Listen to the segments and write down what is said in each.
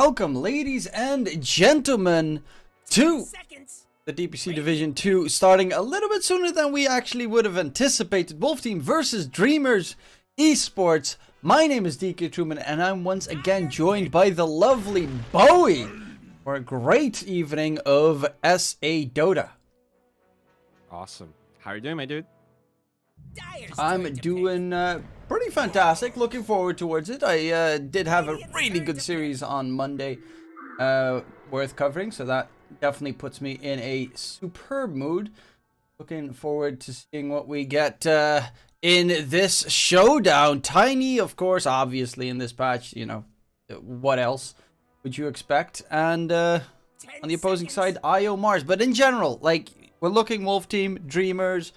welcome, ladies and gentlemen, to the DPC Division 2, starting a little bit sooner than we actually would have anticipated. Wolf Team versus Dreamers Esports. My name is Dktruman, and I'm once again joined by the lovely Bowie for a great evening of SA Dota. Awesome. How are you doing, my dude? I'm doing pretty fantastic. Looking forward towards it. I did have a really good series on Monday worth covering, so that definitely puts me in a superb mood. Looking forward to seeing what we get in this showdown. Tiny, of course, obviously in this patch, you know, what else would you expect? And on the opposing side, IO Mars. But in general, like, we're looking Wolf Team, Dreamers.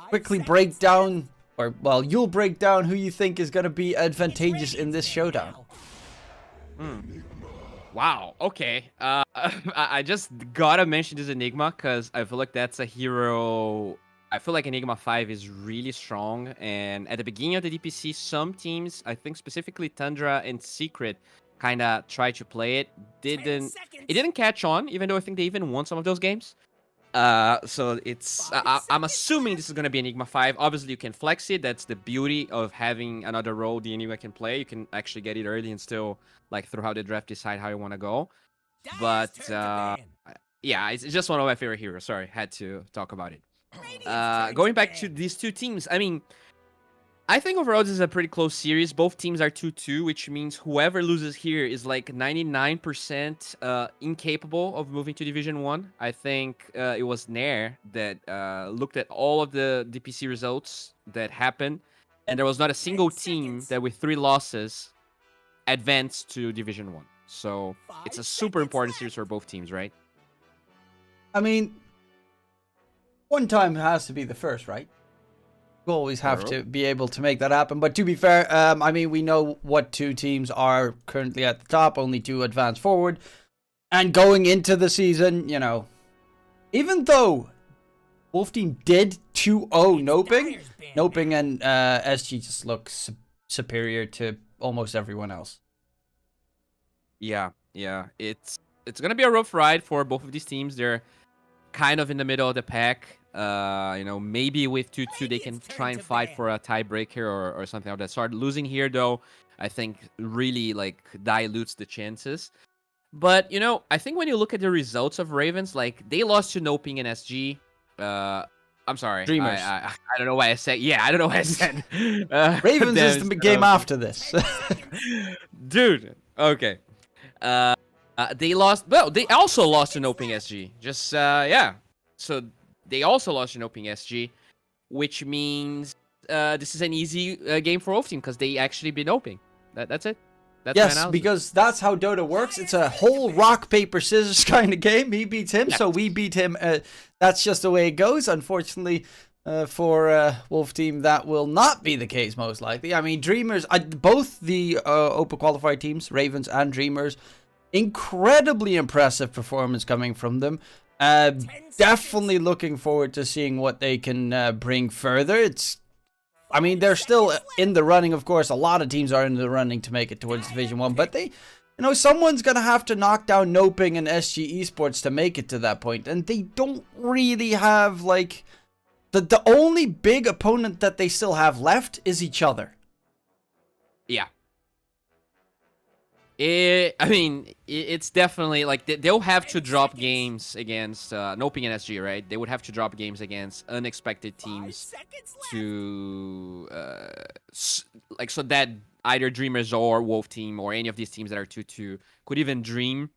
Quickly break down, or well, you'll break down who you think is going to be advantageous in this showdown. Wow, okay. I just gotta mention this Enigma because I feel like that's a hero. I feel like Enigma 5 is really strong, and at the beginning of the DPC, some teams, I think specifically Tundra and Secret, kind of tried to play it. It didn't catch on, even though I think they even won some of those games. So it's, I'm assuming this is going to be Enigma 5. Obviously, you can flex it. That's the beauty of having another role the Enigma can play. You can actually get it early and still, like, throughout the draft, decide how you want to go. But, yeah, it's just one of my favorite heroes. Sorry, had to talk about it. Going back to these two teams, I mean, I think overall this is a pretty close series. Both teams are 2-2, which means whoever loses here is like 99% incapable of moving to Division 1. I think it was Nair that looked at all of the DPC results that happened, and there was not a single team that with 3 losses advanced to Division 1. So it's a super important series for both teams, right? I mean, one time has to be the first, right? You always have to be able to make that happen. But to be fair, I mean, we know what 2 teams are currently at the top, only 2 advance forward. And going into the season, you know, even though Wolf Team did 2-0 Noping and SG just look superior to almost everyone else. Yeah. It's gonna be a rough ride for both of these teams. They're kind of in the middle of the pack. You know, maybe with 2-2 they can try and fight for a tiebreaker or something like that. Start losing here, though, I think really like dilutes the chances. But, you know, I think when you look at the results of Ravens, like, they lost to Noping and SG. I'm sorry. Dreamers. I don't know why I said. Yeah, I don't know why I said. Ravens is the game after this. Dude, okay. They lost. Well, they also lost to Noping SG. Just, yeah. So they also lost to Noping SG, which means this is an easy game for Wolf Team because they actually beat Noping. That's it. That's yes, because that's how Dota works. It's a whole rock, paper, scissors kind of game. He beats him, so we beat him. That's just the way it goes. Unfortunately, for Wolf Team, that will not be the case, most likely. I mean, Dreamers, both the Open Qualified teams, Ravens and Dreamers, incredibly impressive performance coming from them. Definitely looking forward to seeing what they can bring further. I mean, they're still in the running, of course. A lot of teams are in the running to make it towards Division 1, but they, you know, someone's going to have to knock down Noping and SG Esports to make it to that point, and they don't really have, like, the only big opponent that they still have left is each other. Yeah. I mean, it's definitely like they'll have to drop games against Noping and SG, right? They would have to drop games against unexpected teams to like, so that either Dreamers or Wolf Team or any of these teams that are 2-2 could even dream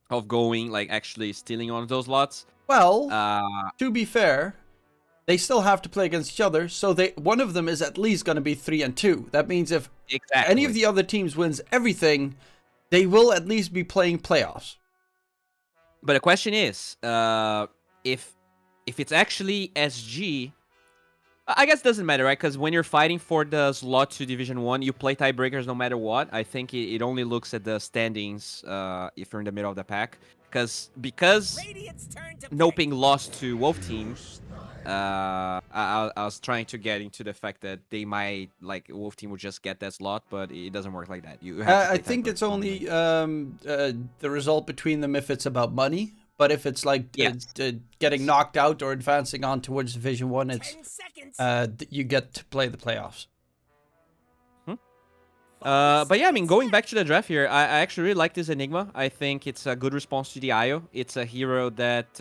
of going, like, actually stealing one of those lots. Well, to be fair, they still have to play against each other, so one of them is at least going to be 3-2. That means if any of the other teams wins everything, they will at least be playing playoffs. But the question is, if it's actually SG, I guess it doesn't matter, right? Because when you're fighting for the slot to Division 1, you play tiebreakers no matter what. I think it only looks at the standings if you're in the middle of the pack. Because Noping lost to Wolf Team, I was trying to get into the fact that they might, like, Wolf Team would just get that slot, but it doesn't work like that. You have to I play think Tiger it's strongly. only the result between them if it's about money. But if it's like Yes. getting knocked out or advancing on towards Division 1, it's you get to play the playoffs. But yeah, I mean, going back to the draft here, I actually really like this Enigma. I think it's a good response to the IO. It's a hero that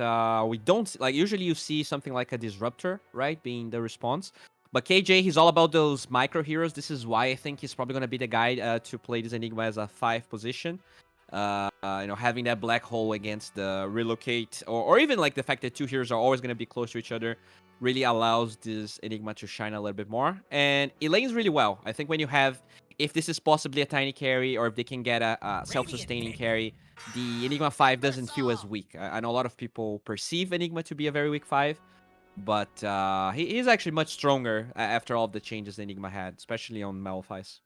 we don't like. Usually, you see something like a Disruptor, right, being the response. But KJ, he's all about those micro heroes. This is why I think he's probably gonna be the guy to play this Enigma as a 5 position. Having that black hole against the relocate, or even like the fact that 2 heroes are always gonna be close to each other, really allows this Enigma to shine a little bit more. And it lanes really well. I think when you have, if this is possibly a tiny carry, or if they can get a self-sustaining carry, the Enigma 5 doesn't feel as weak. I know a lot of people perceive Enigma to be a very weak 5, but he's actually much stronger after all of the changes Enigma had, especially on Malphite.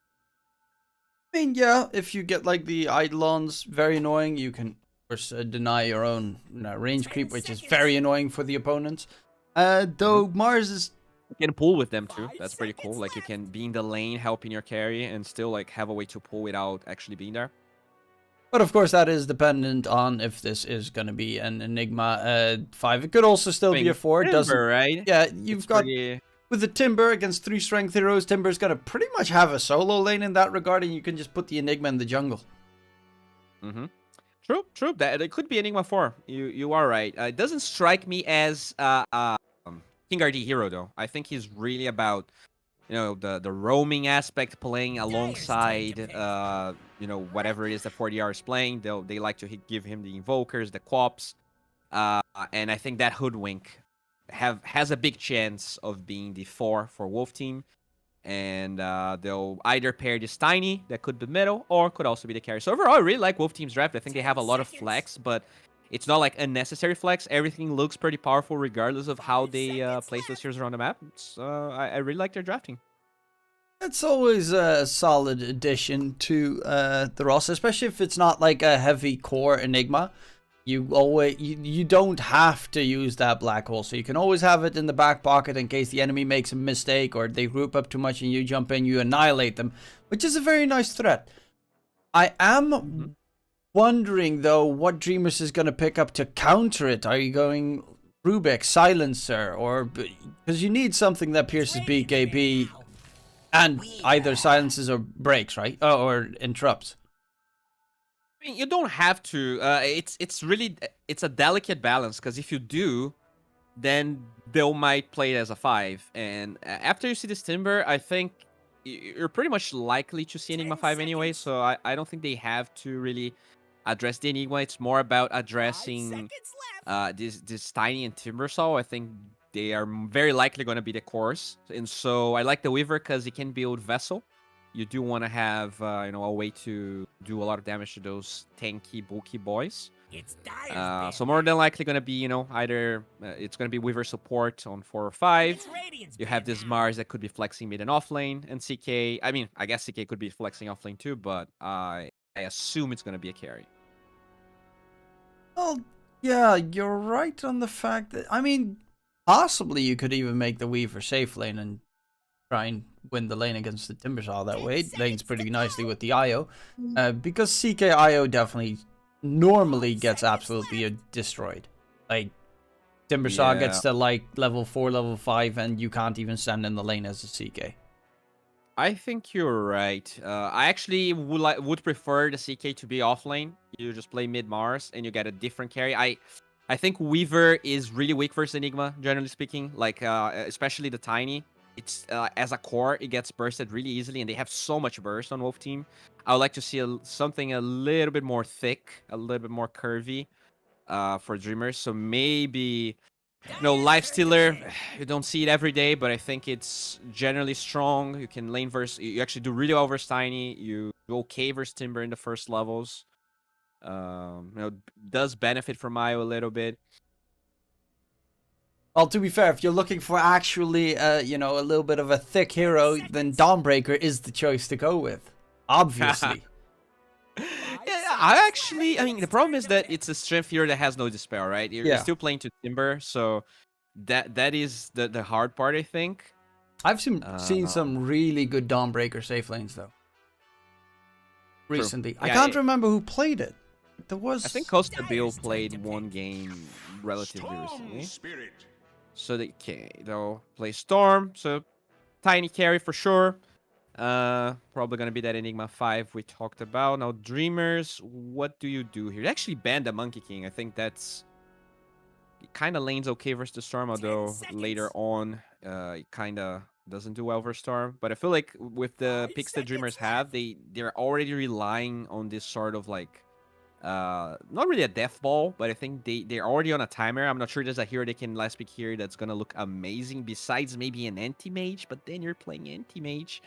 I mean, yeah, if you get like the Eidolons, very annoying. You can, of course, deny your own range creep, which is very annoying for the opponents. Though Mars is. You can pull with them too. That's pretty cool. Like, you can be in the lane helping your carry and still like have a way to pull without actually being there. But of course, that is dependent on if this is going to be an Enigma 5. It could also still be a 4. Timber, Doesn't. right? Yeah, you've It's got. pretty... With the Timber against 3 strength heroes, Timber's going to pretty much have a solo lane in that regard, and you can just put the Enigma in the jungle. True. That it could be Enigma 4. You are right. It doesn't strike me as King RD hero though. I think he's really about the roaming aspect, playing alongside whatever it is that 40R is playing. They like to give him the invokers, the cops, and I think that Hoodwink has a big chance of being the 4 for Wolf Team. And they'll either pair this Tiny, that could be middle, or could also be the carry. So overall, I really like Wolf Team's draft. I think they have a lot of flex, but it's not like unnecessary flex. Everything looks pretty powerful regardless of how they place those heroes around the map. I really like their drafting. It's always a solid addition to the roster, especially if it's not like a heavy core Enigma. You don't have to use that black hole, so you can always have it in the back pocket in case the enemy makes a mistake or they group up too much and you jump in, you annihilate them, which is a very nice threat. I am wondering though what Dreamers is going to pick up to counter it. Are you going Rubik, Silencer, or because you need something that pierces BKB and either silences or breaks, right? Or interrupts. I mean, you don't have to. It's a delicate balance, because if you do, then they might play it as a 5. And after you see this Timber, I think you're pretty much likely to see Enigma 5 anyway. So I don't think they have to really address the Enigma. It's more about addressing this Tiny and Timbersaw. I think they are very likely going to be the cores. And so I like the Weaver because it can build Vessel. You do want to have a way to do a lot of damage to those tanky, bulky boys. So more than likely going to be either it's going to be Weaver support on 4 or 5. You have this Mars that could be flexing mid and off lane, and CK. I mean, I guess CK could be flexing off lane too, but I assume it's going to be a carry. Well, yeah, you're right on the fact that, I mean, possibly you could even make the Weaver safe lane and try and win the lane against the Timbersaw that way. It lanes pretty nicely with the IO. Because CK IO definitely normally gets absolutely destroyed. Like, Timbersaw gets to like level 4, level 5, and you can't even stand in the lane as a CK. I think you're right. I actually would prefer the CK to be off lane. You just play mid Mars and you get a different carry. I think Weaver is really weak versus Enigma, generally speaking. Like especially the Tiny. It's as a core, it gets bursted really easily, and they have so much burst on Wolf Team. I would like to see something a little bit more thick, a little bit more curvy for Dreamers. So maybe, Lifestealer, you don't see it every day, but I think it's generally strong. You can lane versus, you actually do really well versus Tiny. You do okay versus Timber in the first levels. Does benefit from IO a little bit. Well, to be fair, if you're looking for actually, a little bit of a thick hero, then Dawnbreaker is the choice to go with. Obviously. I mean, the problem is that it's a strength hero that has no dispel, right? You're still playing to Timber, so that is the hard part, I think. I've seen some really good Dawnbreaker safe lanes though. Recently, I can't remember who played it. There was. I think Costa Bill played one game relatively recently. So they'll play Storm. So tiny carry for sure. Probably gonna be that Enigma 5 we talked about. Now Dreamers, what do you do here? They actually banned the Monkey King. I think that's kind of lanes okay versus the Storm, although later on it kind of doesn't do well versus Storm. But I feel like with the picks that Dreamers have, they're already relying on this sort of like not really a death ball, but I think they're already on a timer. I'm not sure there's a hero they can last pick here that's gonna look amazing besides maybe an anti-mage, but then you're playing anti-mage.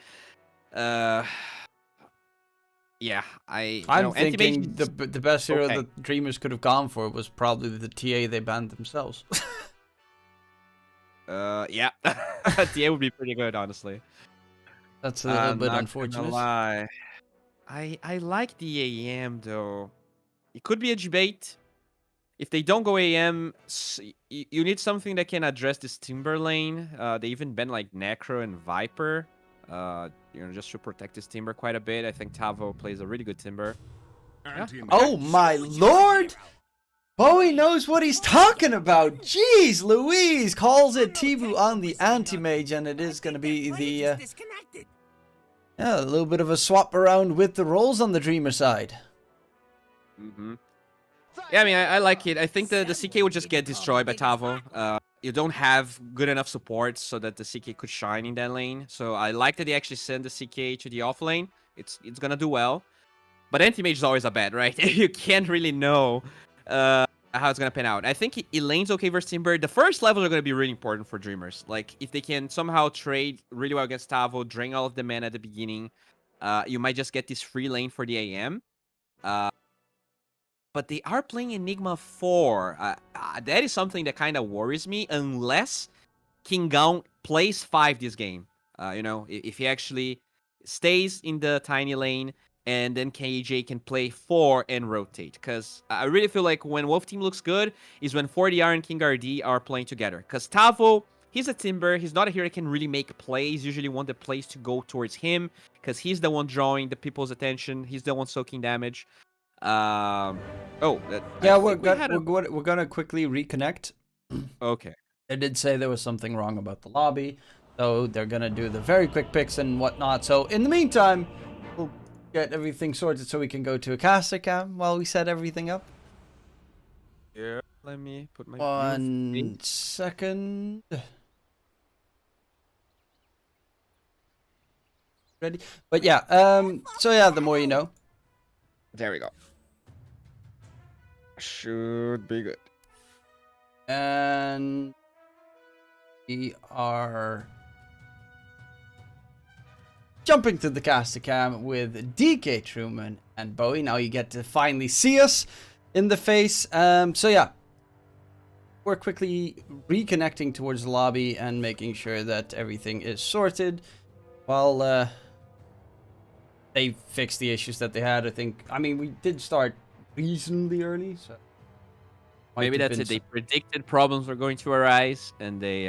Yeah, I'm thinking the best hero that Dreamers could have gone for was probably the TA they banned themselves. Yeah, TA would be pretty good, honestly. That's a little bit unfortunate. Lie. I like the AM though. It could be a debate. If they don't go AM, you need something that can address this Timber lane. They even banned like Necro and Viper. Just to protect this Timber quite a bit. I think Tavo plays a really good Timber. Yeah. Oh my lord! Bowie knows what he's talking about. Jeez Louise! Calls it Tibu on the anti-mage, and it is going to be the... yeah, a little bit of a swap around with the roles on the Dreamer side. Yeah, I mean, I like it. I think the CK would just get destroyed by Tavo. You don't have good enough support so that the CK could shine in that lane. So I like that they actually send the CK to the off lane. It's gonna do well. But anti-mage is always a bet, right? You can't really know how it's gonna pan out. I think Elaine's okay versus Timber. The first levels are gonna be really important for Dreamers. Like, if they can somehow trade really well against Tavo, drain all of the mana at the beginning, you might just get this free lane for the AM. But they are playing Enigma 4. That is something that kind of worries me, unless King Gaon plays 5 this game. If he actually stays in the tiny lane, and then KJ can play 4 and rotate. Because I really feel like when Wolf Team looks good is when 4DR and King RD are playing together. Because Tavo, he's a Timber. He's not a hero that can really make plays. Usually want the plays to go towards him, because he's the one drawing the people's attention. He's the one soaking damage. Yeah, we're gonna quickly reconnect. Okay. They did say there was something wrong about the lobby, so they're gonna do the very quick picks and whatnot. So in the meantime, we'll get everything sorted so we can go to a caster cam while we set everything up. Yeah, let me put my 1 second. Ready? But yeah, so yeah, the more you know. There we go. Should be good. And we are jumping to the caster cam with Dktruman and Bowie. Now you get to finally see us in the face. So yeah, we're quickly reconnecting towards the lobby and making sure that everything is sorted while they fixed the issues that they had. I mean, we did start reasonably early, so maybe that's it. They predicted problems were going to arise, and they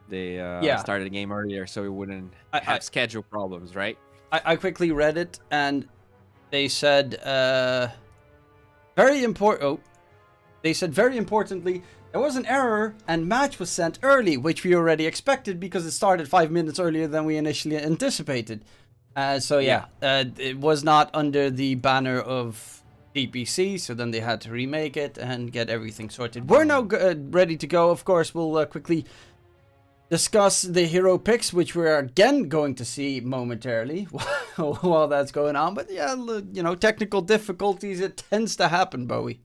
started the game earlier so we wouldn't have schedule problems, right? I quickly read it, and they said very important. Oh, they said very importantly, there was an error and match was sent early, which we already expected because it started 5 minutes earlier than we initially anticipated. So yeah, it was not under the banner of DPC, so then they had to remake it and get everything sorted. We're now ready to go. Of course, we'll quickly discuss the hero picks, which we're again going to see momentarily while that's going on. But yeah, technical difficulties, it tends to happen, Bowie.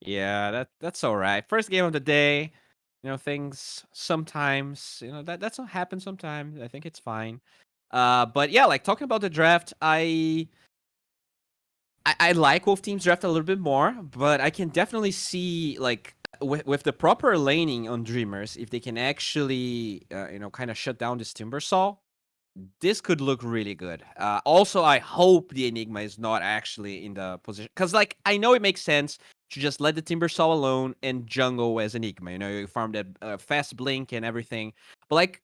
Yeah, that's all right. First game of the day, things sometimes, that's what happens sometimes. I think it's fine. But yeah, like talking about the draft, I like Wolf Team's draft a little bit more, but I can definitely see like with the proper laning on Dreamers, if they can actually kind of shut down this Timbersaw, this could look really good. Also, I hope the Enigma is not actually in the position, because like I know it makes sense. to just let the Timbersaw alone and jungle as Enigma. You know, you farm that fast blink and everything. But like,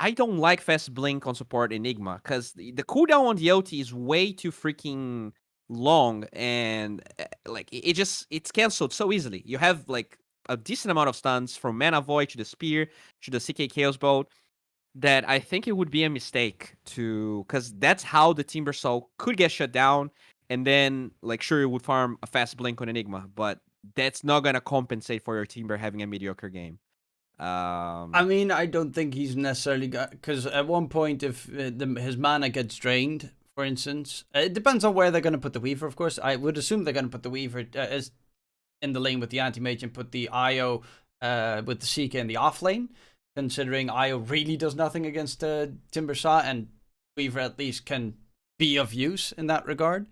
I don't like fast blink on support Enigma because the cooldown on the ulti is way too freaking long, and like it's canceled so easily. You have like a decent amount of stuns from Mana Void to the Spear to the CK Chaos Bolt that I think it would be a mistake to, because that's how the Timbersaw could get shut down, and then like sure you would farm a fast blink on Enigma, but that's not gonna compensate for your Timber having a mediocre game. I mean, I don't think he's necessarily got, because at one point, if his mana gets drained, for instance, it depends on where they're going to put the Weaver. Of course, I would assume they're going to put the Weaver as in the lane with the anti-mage and put the IO with the CK in the off lane, considering IO really does nothing against Timbersaw, and Weaver at least can be of use in that regard.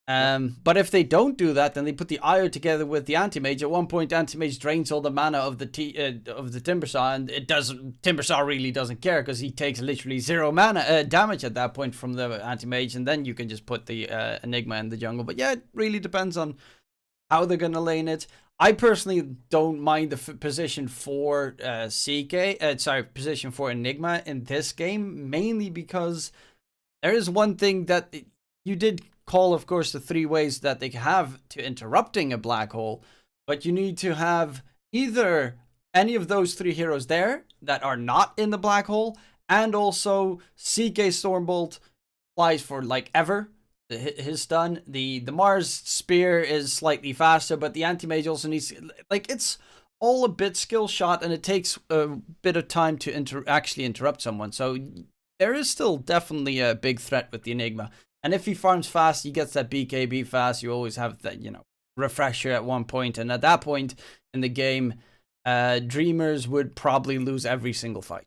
But if they don't do that, then they put the IO together with the anti-mage. At one point, anti-mage drains all the mana of the Timbersaw, and Timbersaw really doesn't care because he takes literally 0 mana damage at that point from the anti-mage, and then you can just put the Enigma in the jungle. But yeah, it really depends on how they're gonna lane it. I personally don't mind the position for position for Enigma in this game, mainly because there is one thing that you did call, of course, the 3 ways that they have to interrupting a black hole, but you need to have either any of those 3 heroes there that are not in the black hole, and also CK Stormbolt flies for like ever. His stun, the Mars Spear is slightly faster, but the anti-mage also needs, like, it's all a bit skill shot, and it takes a bit of time to actually interrupt someone. So there is still definitely a big threat with the Enigma. And if he farms fast, he gets that BKB fast. You always have that, refresher at one point. And at that point in the game, Dreamers would probably lose every single fight.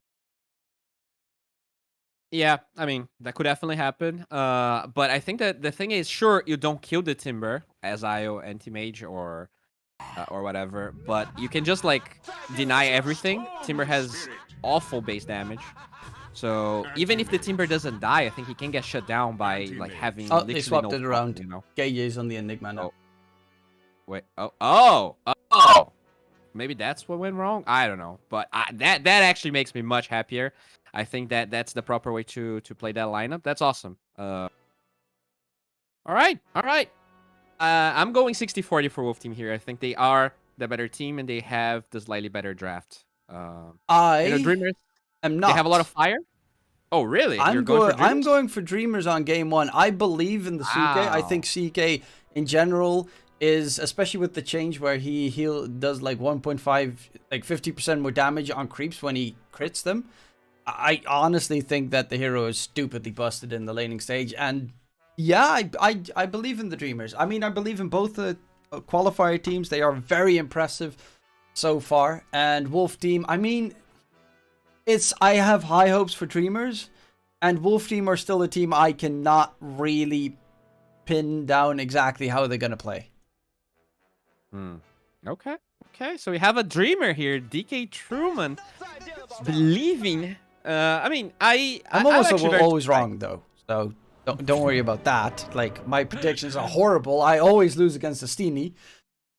Yeah, I mean, that could definitely happen. But I think that the thing is, sure, you don't kill the Timber as IO anti-mage or whatever, but you can just like deny everything. Timber has awful base damage. So even if the Timber doesn't die, I think he can get shut down by like having. Oh, they swapped it around. KJ's on the Enigma now. Oh. Wait. Oh. Maybe that's what went wrong. I don't know, but that actually makes me much happier. I think that's the proper way to play that lineup. That's awesome. All right. I'm going 60-40 for Wolf Team here. I think they are the better team and they have the slightly better draft. Dreamers am not. They have a lot of fire. Oh, really? I'm going for Dreamers on game 1. I believe in the CK. I think CK in general is, especially with the change where he does like 1.5, like 50% more damage on creeps when he crits them. I honestly think that the hero is stupidly busted in the laning stage, and yeah, I believe in the Dreamers. I mean, I believe in both the qualifier teams. They are very impressive so far, and Wolf Team, I mean, I have high hopes for Dreamers, and Wolf Team are still a team I cannot really pin down exactly how they're gonna play. Okay, so we have a Dreamer here, Dktruman, believing. I mean, I'm always wrong though, so don't worry about that. Like, my predictions are horrible. I always lose against the Steenie.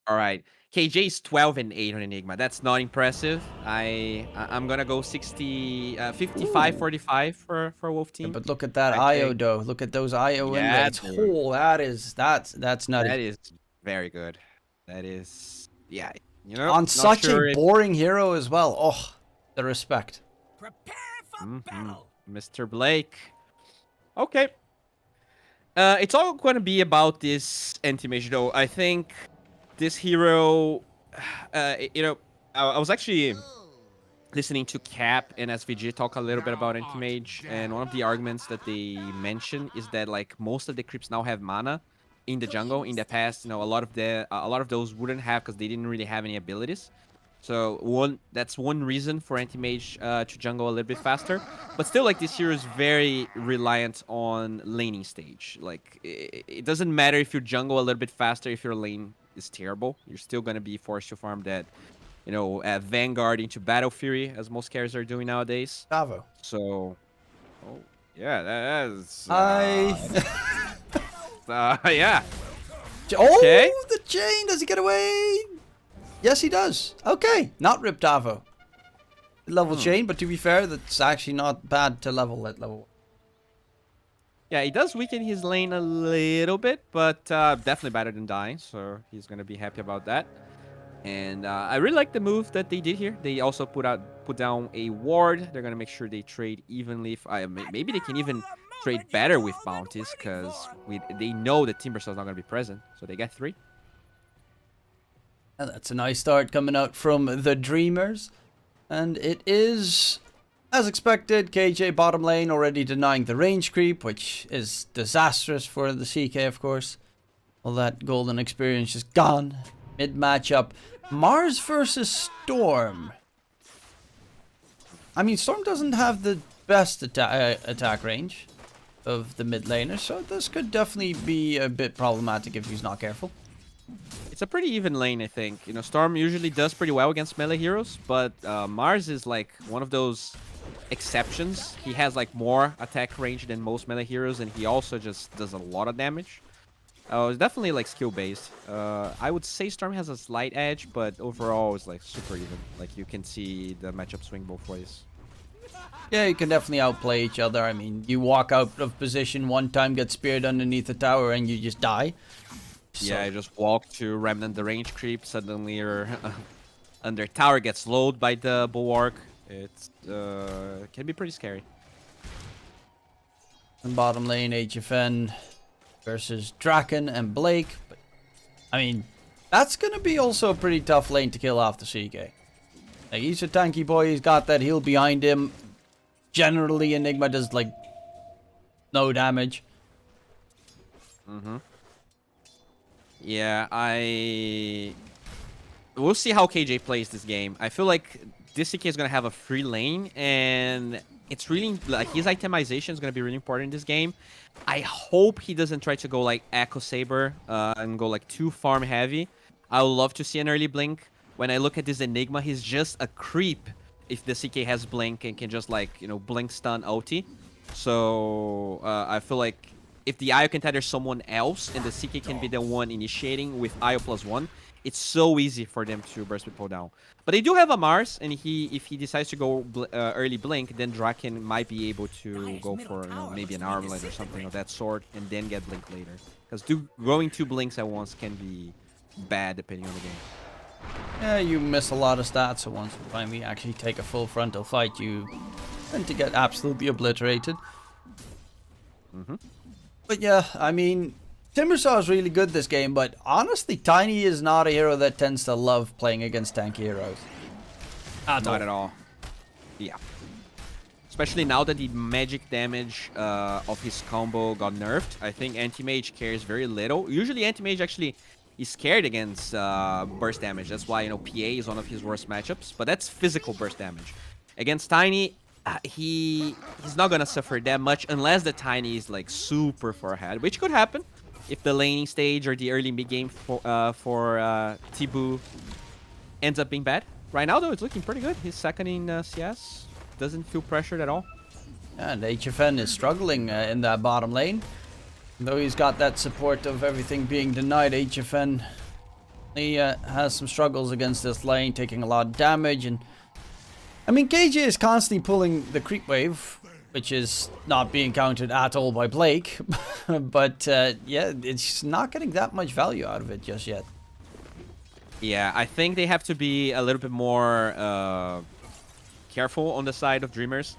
All right, KJ is 12-8 on Enigma. That's not impressive. I'm gonna go 55-45 for Wolf Team. Yeah, but look at that IO though. Look at those IO inlays. Oh, that's nutty. That is very good. That is, yeah. On such a boring hero as well. Oh, the respect. Prepare for battle, Mr. Blake. Okay. It's all going to be about this anti-mage, though. I think this hero, I was actually listening to Cap and SVG talk a little bit about anti-mage, and one of the arguments that they mentioned is that like most of the creeps now have mana in the jungle. In the past, a lot of those wouldn't have because they didn't really have any abilities. So that's one reason for anti-mage to jungle a little bit faster. But still, like, this hero is very reliant on laning stage. Like, it doesn't matter if you jungle a little bit faster if your lane is terrible. You're still going to be forced to farm that, Vanguard into Battle Fury, as most carries are doing nowadays. Bravo. So, yeah, that's... yeah. yeah. Oh, okay. the chain. Does he get away? Yes, he does. Okay, not Rip Davo. Level chain, but to be fair, that's actually not bad to level at level 1. Yeah, he does weaken his lane a little bit, but definitely better than dying, so he's gonna be happy about that. And I really like the move that they did here. They also put down a ward. They're gonna make sure they trade evenly. Maybe they can even trade better with bounties, because they know that Timbersaw is not gonna be present, so they get 3. And that's a nice start coming out from the Dreamers. And it is, as expected, KJ bottom lane already denying the range creep, which is disastrous for the CK, of course. All that golden experience is gone. Mid matchup, Mars versus Storm. I mean, Storm doesn't have the best attack range of the mid laner, so this could definitely be a bit problematic if he's not careful. It's a pretty even lane, I think. You know, Storm usually does pretty well against melee heroes, but Mars is like one of those exceptions. He has like more attack range than most melee heroes, and he also just does a lot of damage. It's definitely like skill based. I would say Storm has a slight edge, but overall it's like super even. Like you can see the matchup swing both ways. Yeah, you can definitely outplay each other. I mean, you walk out of position one time, get speared underneath the tower, and you just die. Yeah, I just walk to Remnant the range creep. Suddenly your under tower gets slowed by the bulwark. It's can be pretty scary. And bottom lane, HFN versus Draken and Blake. But I mean, that's gonna be also a pretty tough lane to kill off the CK. Like, he's a tanky boy. He's got that heal behind him. Generally, Enigma does like no damage. Yeah, we'll see how KJ plays this game. I feel like this CK is gonna have a free lane, and it's really like his itemization is gonna be really important in this game. I hope he doesn't try to go like Echo Saber and go like too farm heavy. I would love to see an early blink. When I look at this Enigma, he's just a creep if the CK has blink and can just like, you know, blink stun ulti. So I feel like if the IO can tether someone else and the CK can be the one initiating with IO +1, it's so easy for them to burst people down. But they do have a Mars, and if he decides to go early blink, then Draken might be able to go for, you know, maybe an armlet or something of that sort, and then get blink later. Because going 2 blinks at once can be bad depending on the game. Yeah, you miss a lot of stats, so once you finally actually take a full frontal fight, you tend to get absolutely obliterated. But yeah, I mean, Timbersaw is really good this game, but honestly, Tiny is not a hero that tends to love playing against tanky heroes. Not at all. Yeah. Especially now that the magic damage of his combo got nerfed. I think Anti-Mage cares very little. Usually Anti-Mage actually is scared against burst damage. That's why, you know, PA is one of his worst matchups. But that's physical burst damage. Against Tiny, he's not gonna suffer that much unless the Tiny is like super far ahead, which could happen if the laning stage or the early mid game for Tibu ends up being bad. Right now though, it's looking pretty good. He's second in CS, doesn't feel pressured at all. And HFN is struggling in that bottom lane. Though he's got that support of everything being denied, HFN he has some struggles against this lane, taking a lot of damage. And I mean, KJ is constantly pulling the creep wave, which is not being countered at all by Blake. But yeah, it's not getting that much value out of it just yet. Yeah, I think they have to be a little bit more careful on the side of Dreamers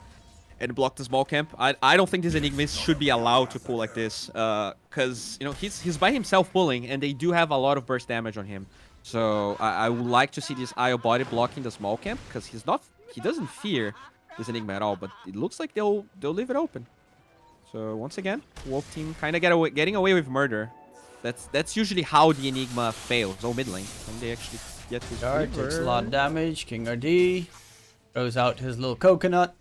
and block the small camp. I don't think these Enigmas should be allowed to pull like this, because you know he's by himself pulling, and they do have a lot of burst damage on him. So I would like to see this IO body blocking the small camp, because he doesn't fear this Enigma at all, but it looks like they'll leave it open. So once again, Wolf team kind of getting away with murder. That's usually how the Enigma fails. Oh, mid lane, when they actually get his Dart takes a lot of damage. King RD throws out his little coconut.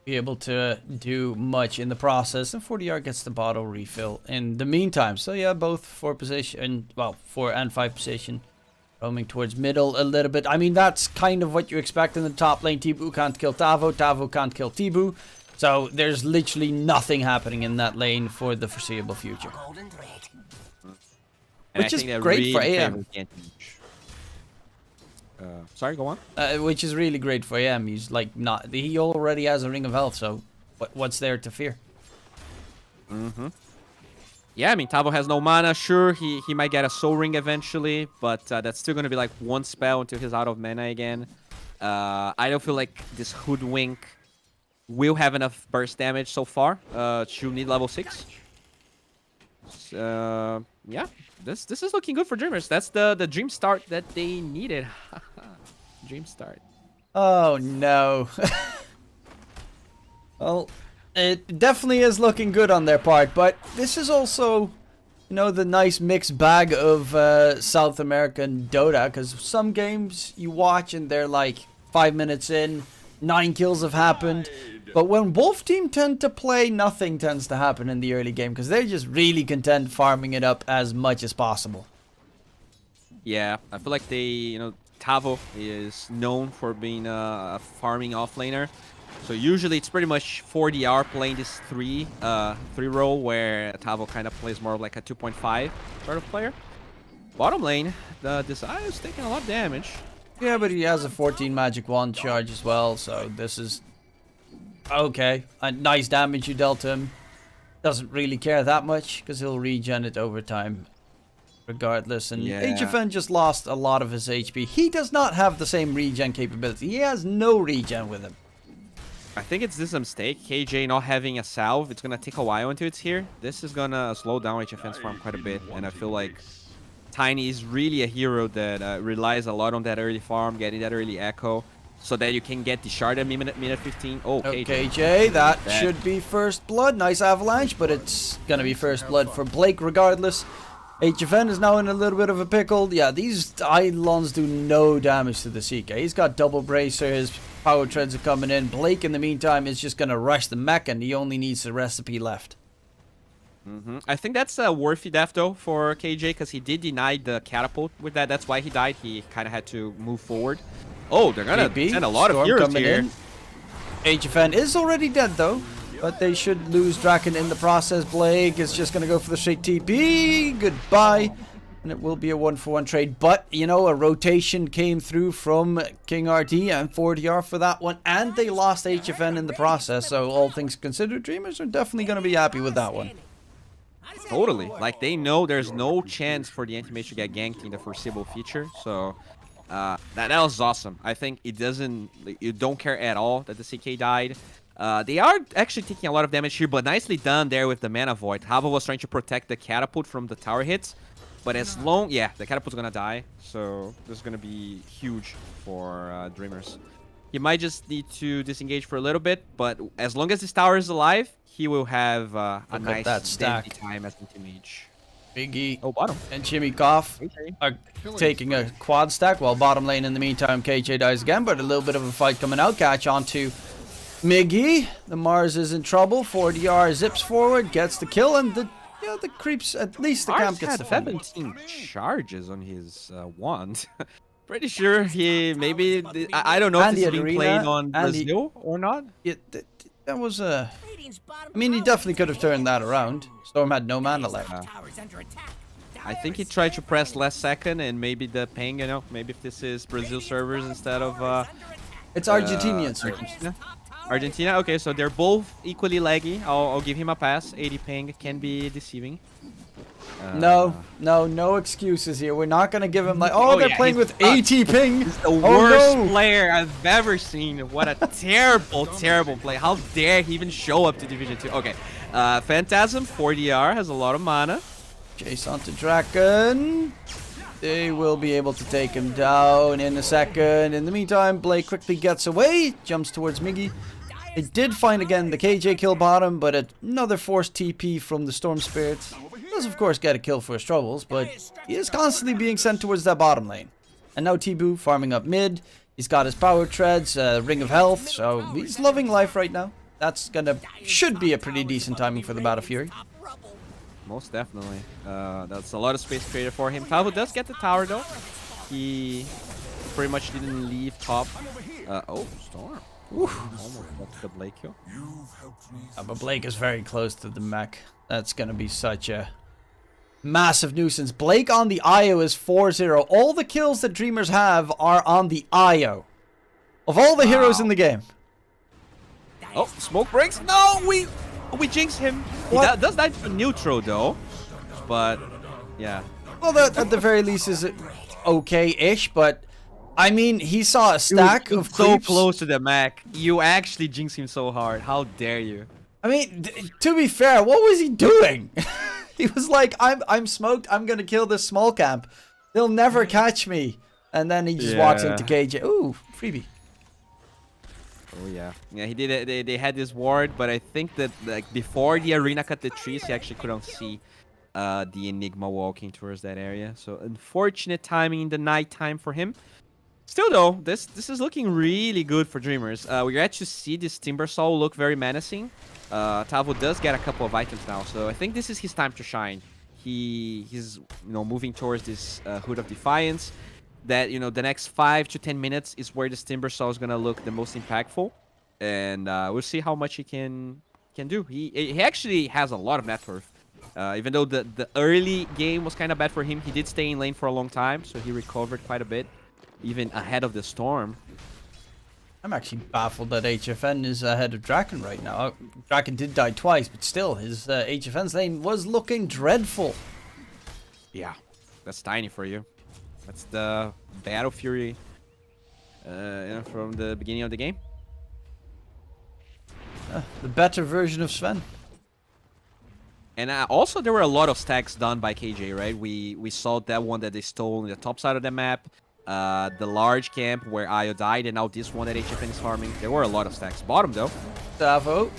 Be able to do much in the process, and 40R gets the bottle refill in the meantime. So yeah, both 4 position, well, 4 and 5 position, roaming towards middle a little bit. I mean, that's kind of what you expect in the top lane. Tibu can't kill Tavo, Tavo can't kill Tibu. So there's literally nothing happening in that lane for the foreseeable future. And Which I is think that great for really AM. favors the anti-mage. Sorry, go on. Which is really great for AM. He's like not. He already has a ring of health, so what's there to fear? Yeah, I mean, Tavo has no mana. Sure, he might get a Soul Ring eventually, but that's still going to be like one spell until he's out of mana again. I don't feel like this Hoodwink will have enough burst damage so far. She'll need level 6. Yeah, this is looking good for Dreamers. That's the dream start that they needed. Dream start. Oh no. Well, it definitely is looking good on their part, but this is also, you know, the nice mixed bag of South American Dota, because some games you watch and they're like 5 minutes in, 9 kills have happened. But when Wolf Team tend to play, nothing tends to happen in the early game, because they're just really content farming it up as much as possible. Yeah, I feel like Tavo is known for being a farming offlaner. So usually it's pretty much 4DR playing this 3 role, where Tavo kind of plays more of like a 2.5 sort of player. Bottom lane, the Desire is taking a lot of damage. Yeah, but he has a 14 magic wand charge as well, so this is okay. A nice damage you dealt him. Doesn't really care that much, because he'll regen it over time regardless. And Yeah. HFN just lost a lot of his HP. He does not have the same regen capability. He has no regen with him. I think it's this mistake, KJ not having a salve. It's gonna take a while until it's here. This is gonna slow down HFN's farm quite a bit, and I feel like Tiny is really a hero that relies a lot on that early farm, getting that early echo, so that you can get the shard at minute 15. Oh, KJ. KJ, that should be first blood. Nice avalanche, but it's gonna be first blood for Blake regardless. HFN is now in a little bit of a pickle. Yeah, these Eidolons do no damage to the CK. He's got double bracer, his power treads are coming in. Blake, in the meantime, is just going to rush the mech, and he only needs the recipe left. I think that's a worthy death, though, for KJ, because he did deny the catapult with that. That's why he died. He kind of had to move forward. Oh, they're going to send a lot of heroes here. HFN is already dead, though. But they should lose Draken in the process. Blake is just going to go for the straight TP. Goodbye. And it will be a 1-for-1 trade. But, you know, a rotation came through from King RD and 4DR for that one. And they lost HFN in the process. So, all things considered, Dreamers are definitely going to be happy with that one. Totally. Like, they know there's no chance for the anti-mage to get ganked in the foreseeable future. So, that was awesome. I think it doesn't... You don't care at all that the CK died. They are actually taking a lot of damage here, but nicely done there with the Mana Void. Hava was trying to protect the catapult from the tower hits, but as long... Yeah, the catapult's gonna die, so this is gonna be huge for Dreamers. He might just need to disengage for a little bit, but as long as this tower is alive, he will have a nice dandy time as anti-mage. Biggie bottom. And Jimmy Goff are taking a quad stack, while bottom lane in the meantime, KJ dies again, but a little bit of a fight coming out. Catch on to Miggy. The Mars is in trouble. 4DR zips forward, gets the kill, and the creeps, at least the camp gets defended. 17 charges on his wand. Pretty sure he maybe... I don't know if this is being played on Brazil or not. Yeah, that was a... I mean, he definitely could have turned that around. Storm had no mana left. I think he tried to press last second, and maybe the ping, you know, maybe if this is Brazil servers instead of... It's Argentinian servers. Argentina, okay, so they're both equally laggy. I'll give him a pass. 80 ping can be deceiving. No excuses here. We're not gonna give him like, they're playing with 80 ping. He's the worst player I've ever seen. What a terrible play. How dare he even show up to Division 2? Okay, Phantasm 4DR has a lot of mana. Chase onto Draken. They will be able to take him down in a second. In the meantime, Blake quickly gets away, jumps towards Miggy. They did find again the KJ kill bottom, but another forced TP from the Storm Spirit. Does of course get a kill for his troubles, but he is constantly being sent towards that bottom lane. And now T-Boo farming up mid. He's got his power treads, ring of health, so he's loving life right now. That's should be a pretty decent timing for the Battle Fury. Most definitely. That's a lot of space created for him. Tavo does get the tower though. He pretty much didn't leave top. Storm. Almost got the Blake kill. But Blake is very close to the mech. That's gonna be such a massive nuisance. Blake on the IO is 4-0. All the kills that Dreamers have are on the IO. Of all the heroes in the game. Oh, smoke breaks. No, we jinxed him. He does that for neutral though. But yeah. Well, that at the very least is okay-ish, but I mean, he saw a stack of so creeps. close to the Mac. You actually jinxed him so hard. How dare you? I mean, to be fair, what was he doing? He was like, I'm smoked. I'm going to kill this small camp. They'll never catch me. And then he just walks into KJ. Ooh, freebie. Oh yeah, yeah. He did it. They had this ward, but I think that like before the arena cut the trees, he actually couldn't see the Enigma walking towards that area. So unfortunate timing in the night time for him. Still though, this is looking really good for Dreamers. We get to see this Timber Saw look very menacing. Tavo does get a couple of items now, so I think this is his time to shine. He's moving towards this Hood of Defiance. That the next 5 to 10 minutes is where this Timber Saw is gonna look the most impactful, and we'll see how much he can do. He actually has a lot of net worth. Even though the early game was kind of bad for him, he did stay in lane for a long time, so he recovered quite a bit, even ahead of the storm. I'm actually baffled that HFN is ahead of Draken right now. Draken did die twice, but still, his HFN's lane was looking dreadful. Yeah, that's tiny for you. That's the Battle Fury from the beginning of the game. The better version of Sven. And also, there were a lot of stacks done by KJ, right? We saw that one that they stole on the top side of the map. The large camp where Io died, and now this one that HFN is farming. There were a lot of stacks. Bottom, though. Tavo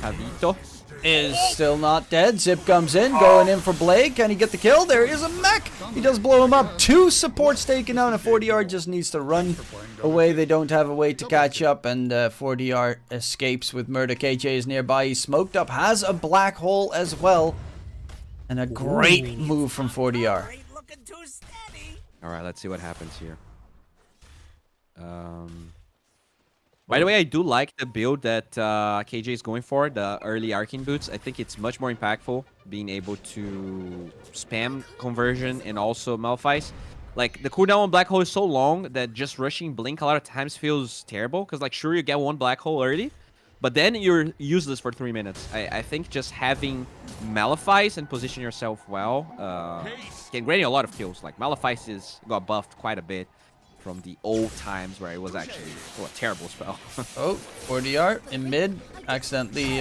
Javito is still not dead. Zip comes in, going in for Blake. Can he get the kill? There is a mech. He does blow him up. 2 supports taken out, and 4DR just needs to run away. They don't have a way to catch up, and 4DR escapes with murder. KJ is nearby. He's smoked up, has a black hole as well. And a great move from 4DR. All right, let's see what happens here. By the way, I do like the build that KJ is going for, the early Arcane Boots. I think it's much more impactful, being able to spam conversion and also Malphite. Like, the cooldown on Black Hole is so long that just rushing Blink a lot of times feels terrible. Because, like, sure, you get 1 Black Hole early, but then you're useless for 3 minutes. I think just having Malphite and position yourself well can grant you a lot of kills. Like, Malphite got buffed quite a bit from the old times where it was actually a terrible spell. Oh, 4DR in mid. Accidentally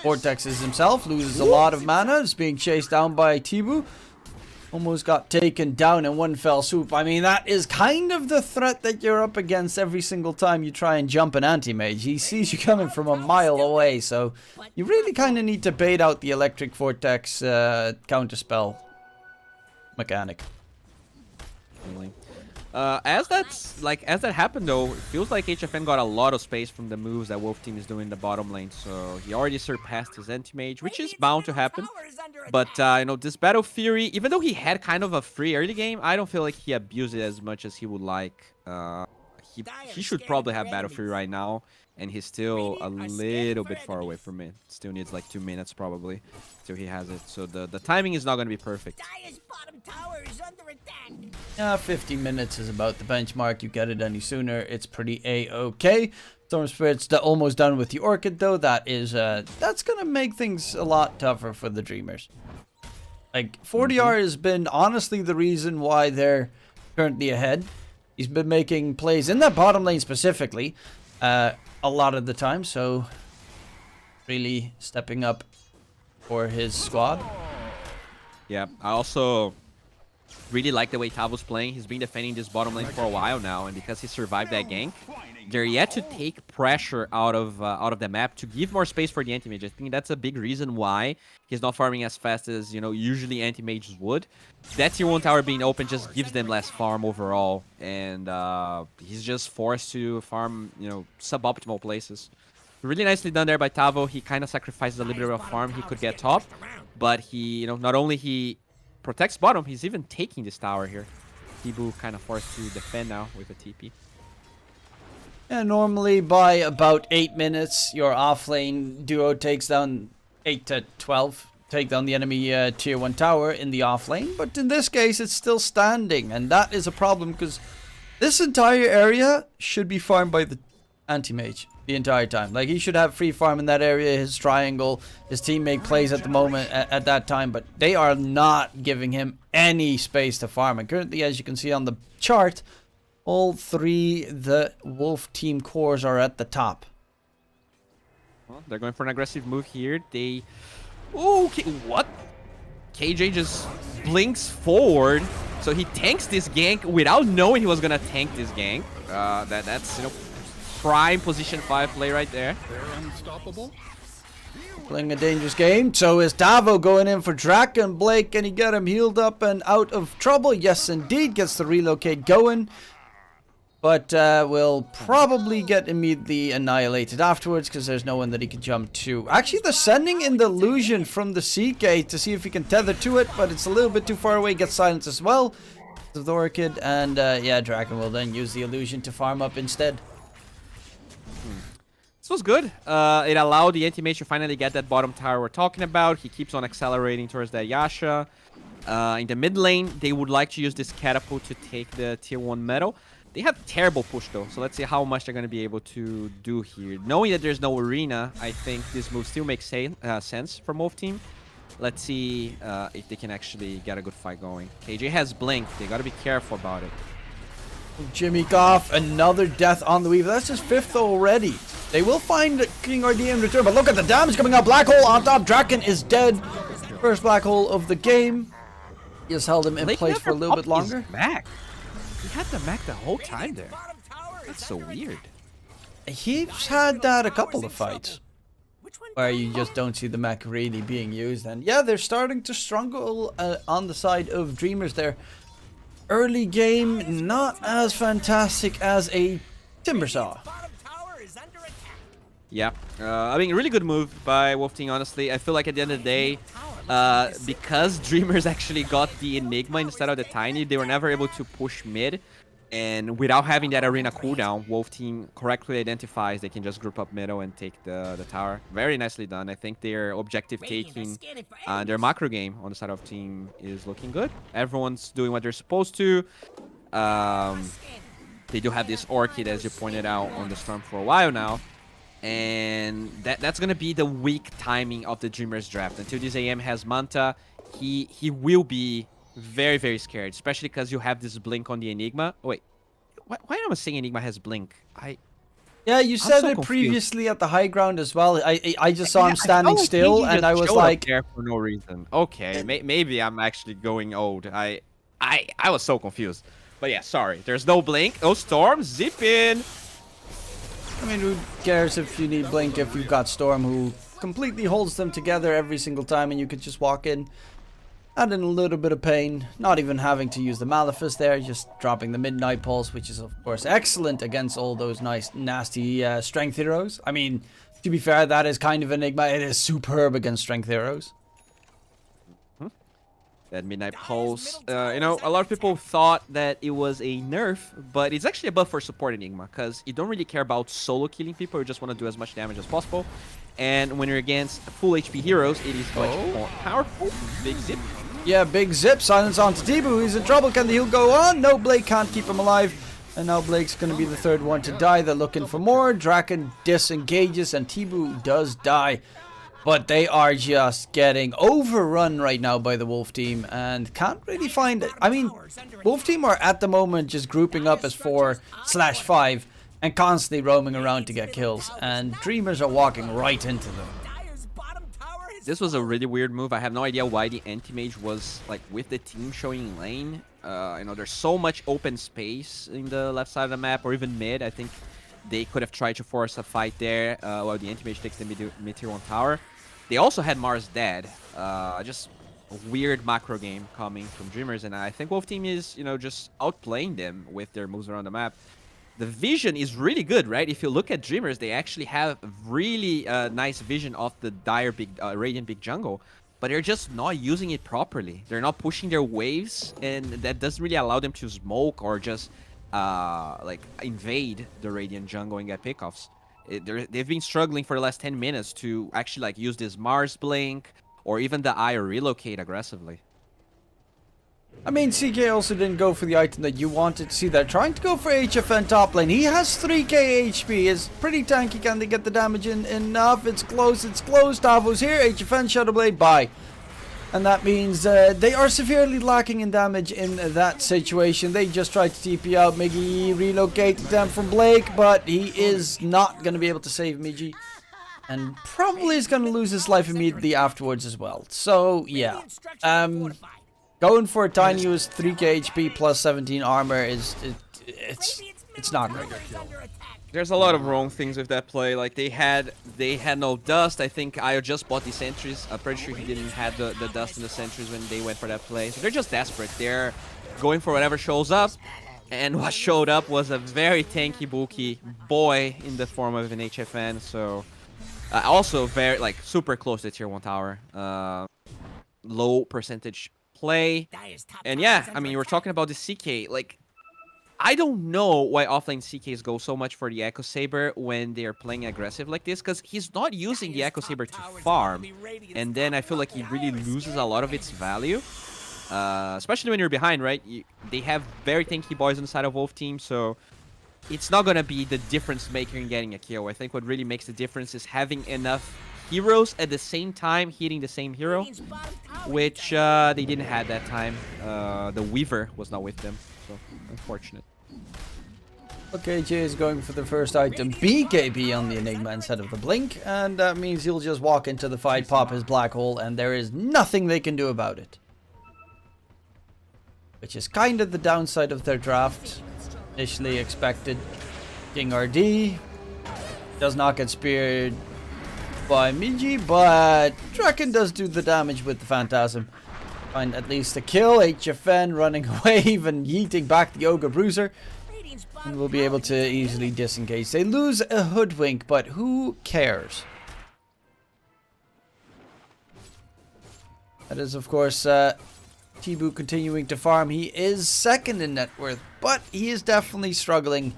vortexes himself. Loses a lot of mana. Is being chased down by Tibu. Almost got taken down in one fell swoop. I mean, that is kind of the threat that you're up against every single time you try and jump an anti-mage. He sees you coming from a mile away, so you really kind of need to bait out the electric vortex counterspell mechanic. Really. As that happened though, it feels like HFN got a lot of space from the moves that Wolf Team is doing in the bottom lane. So he already surpassed his anti-mage, which is bound to happen. But this Battle Fury, even though he had kind of a free early game, I don't feel like he abused it as much as he would like. He should probably have Battle Fury right now, and he's still a little bit far away from it. Still needs like 2 minutes probably till he has it. So the timing is not going to be perfect. 50 minutes is about the benchmark. You get it any sooner, it's pretty a-okay. Storm Spirit's almost done with the Orchid though. That's gonna make things a lot tougher for the Dreamers. Like 4DR has been honestly the reason why they're currently ahead. He's been making plays in that bottom lane specifically a lot of the time, so really stepping up for his squad. Yeah, I also really like the way Tavo's playing. He's been defending this bottom lane for a while now, and because he survived that gank, they're yet to take pressure out of the map to give more space for the anti-mage. I think that's a big reason why he's not farming as fast as usually anti-mages would. That tier 1 tower being open just gives them less farm overall, and he's just forced to farm suboptimal places. Really nicely done there by Tavo. He kind of sacrifices a little bit of farm he could get top, but he not only he protects bottom, he's even taking this tower here. Tibu kind of forced to defend now with a TP. And normally by about 8 minutes, your offlane duo takes down 8 to 12 take down the enemy tier 1 tower in the off lane, but in this case it's still standing, and that is a problem because this entire area should be farmed by the anti-mage the entire time. Like, he should have free farm in that area, his triangle, his teammate plays at the moment at that time, but they are not giving him any space to farm. And currently, as you can see on the chart, all 3 the Wolf team cores are at the top. Well, they're going for an aggressive move here. They... Ooh, okay, what? KJ just blinks forward, so he tanks this gank without knowing he was gonna tank this gank. That's, you know, prime position 5 play right there. They're unstoppable. Playing a dangerous game. So is Davo going in for Draken. Blake, can he get him healed up and out of trouble? Yes, indeed. Gets the relocate going. But will probably get immediately annihilated afterwards because there's no one that he can jump to. Actually, they're sending in the illusion from the CK to see if he can tether to it, but it's a little bit too far away. Gets silenced as well. The Orchid, and yeah, Draken will then use the illusion to farm up instead. This was good. It allowed the anti-mage to finally get that bottom tower we're talking about. He keeps on accelerating towards that Yasha. In the mid lane, they would like to use this catapult to take the tier 1 medal. They have terrible push though, so let's see how much they're going to be able to do here. Knowing that there's no arena, I think this move still makes sense for Wolf team. Let's see if they can actually get a good fight going. KJ has Blink. They got to be careful about it. Jimmy Goff, another death on the Weaver. That's his 5th already. They will find King RD in return, but look at the damage coming out. Black hole on top. Draken is dead. First black hole of the game. He has held him in place for a little bit longer. Mac. He had the Mac the whole time there. That's so weird. He's had that a couple of fights where you just don't see the mech really being used. And yeah, they're starting to struggle on the side of Dreamers there. Early game, not as fantastic as a Timbersaw. Yeah, I mean, really good move by Wolf Team, honestly. I feel like at the end of the day, because Dreamers actually got the Enigma instead of the Tiny, they were never able to push mid. And without having that arena cooldown, Wolf Team correctly identifies they can just group up middle and take the tower. Very nicely done. I think their objective taking, their macro game on the side of team is looking good. Everyone's doing what they're supposed to. They do have this Orchid, as you pointed out, on the Storm for a while now. And that's going to be the weak timing of the Dreamers draft. Until this AM has Manta, he will be very, very scared, especially because you have this Blink on the Enigma. Oh, wait, why am I saying Enigma has Blink? Yeah, you said so it confused. Previously at the high ground as well. I just saw him standing like still, and I was like, there for no reason. Okay, maybe I'm actually going old. I was so confused. But yeah, sorry. There's no Blink, no Storm, zip in. I mean, who cares if you need Blink if you've got Storm who completely holds them together every single time and you could just walk in. Add in a little bit of pain, not even having to use the Malefice there, just dropping the Midnight Pulse, which is of course excellent against all those nice, nasty strength heroes. I mean, to be fair, that is kind of Enigma. It is superb against strength heroes. That Midnight Pulse, you know, a lot of people thought that it was a nerf, but it's actually a buff for support Enigma, because you don't really care about solo killing people, you just want to do as much damage as possible. And when you're against full HP heroes, it is much more powerful. Big zip. Yeah, big zip. Silence onto Tibu. He's in trouble. Can the heal go on? No, Blake can't keep him alive. And now Blake's going to be the third one to die. They're looking for more. Draken disengages and Tibu does die. But they are just getting overrun right now by the Wolf team and can't really find it. I mean, Wolf team are at the moment just grouping up as 4/5 and constantly roaming around to get kills. And Dreamers are walking right into them. This was a really weird move. I have no idea why the anti-mage was like with the team showing lane. You know, there's so much open space in the left side of the map or even mid. I think they could have tried to force a fight there while the anti-mage takes the mid-tier 1 tower. They also had Mars dead. Just a weird macro game coming from Dreamers, and I think Wolf Team is, you know, just outplaying them with their moves around the map. The vision is really good, right? If you look at Dreamers, they actually have really nice vision of the dire big Radiant big jungle, but they're just not using it properly. They're not pushing their waves, and that doesn't really allow them to smoke or just like invade the Radiant jungle and get pickoffs. They've been struggling for the last 10 minutes to actually like use this Mars blink or even the eye relocate aggressively. I mean, CK also didn't go for the item that you wanted to see there. Trying to go for HFN top lane. He has 3k HP. Is pretty tanky. Can they get the damage in enough? It's close. It's close. Tavo's here. HFN Shadowblade. Bye. And that means they are severely lacking in damage in that situation. They just tried to TP out. Miggy relocated them from Blake, but he is not going to be able to save Miggy. And probably is going to lose his life immediately afterwards as well. So, yeah. Going for a Tiny who's 3k HP plus 17 armor it's not great. There's a lot of wrong things with that play. Like they had no dust. I think Io just bought the sentries. I'm pretty sure he didn't have the dust and the sentries when they went for that play. So they're just desperate. They're going for whatever shows up. And what showed up was a very tanky, bulky boy in the form of an HFN. So also very like super close to tier 1 tower. Low percentage play. And yeah, I mean, you were talking about the CK. Like, I don't know why offlane CKs go so much for the Echo Saber when they're playing aggressive like this, because he's not using the Echo Saber to farm, and then I feel like he really loses a lot of its value, especially when you're behind, right? They have very tanky boys on the side of Wolf team, so it's not gonna be the difference maker in getting a kill. I think what really makes the difference is having enough heroes at the same time hitting the same hero, which they didn't have that time. The Weaver was not with them, so unfortunate. Okay, Jay is going for the first item, BKB on the Enigma instead of the Blink, and that means he'll just walk into the fight, pop his black hole, and there is nothing they can do about it. Which is kind of the downside of their draft. Initially expected. King RD does not get speared by Migi, but Draken does do the damage with the Phantasm. Find at least a kill. HFN running away, even yeeting back the Ogre Bruiser. And we'll be able to easily disengage. They lose a Hoodwink, but who cares? That is, of course, Tibu continuing to farm. He is second in net worth, but he is definitely struggling.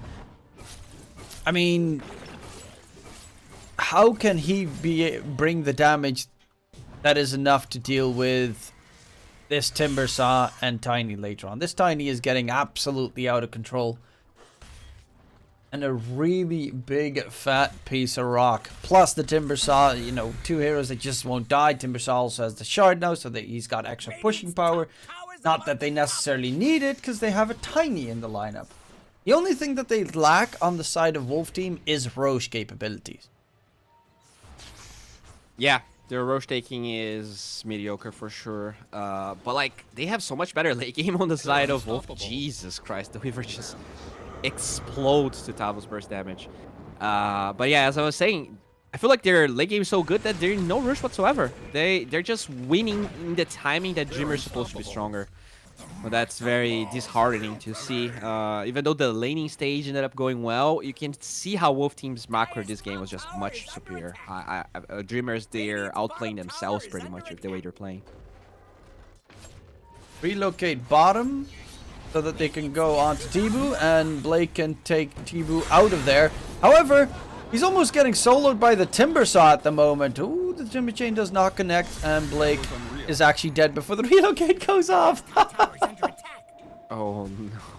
I mean, how can he bring the damage that is enough to deal with this Timber Saw and Tiny later on? This Tiny is getting absolutely out of control. And a really big fat piece of rock. Plus the Timber Saw, you know, 2 heroes that just won't die. Timber Saw also has the shard now, so that he's got extra pushing power. Not that they necessarily need it, because they have a Tiny in the lineup. The only thing that they lack on the side of Wolf Team is Roche capabilities. Yeah, their Roche taking is mediocre for sure. But like, they have so much better late game on the side of Wolf. Jesus Christ, the Weaver just explodes to Tavo's burst damage. But yeah, as I was saying, I feel like their late game is so good that there's no rush whatsoever. They're just winning in the timing that Dreamer is supposed to be stronger. But that's very disheartening to see. Even though the laning stage ended up going well, you can see how Wolf Team's macro this game was just much superior. Dreamers, they're outplaying themselves pretty much with the way they're playing. Relocate bottom so that they can go on to Tibu, and Blake can take Tibu out of there. However, he's almost getting soloed by the Timber Saw at the moment. Ooh, the Timber Chain does not connect, and Blake is actually dead before the relocate goes off. Oh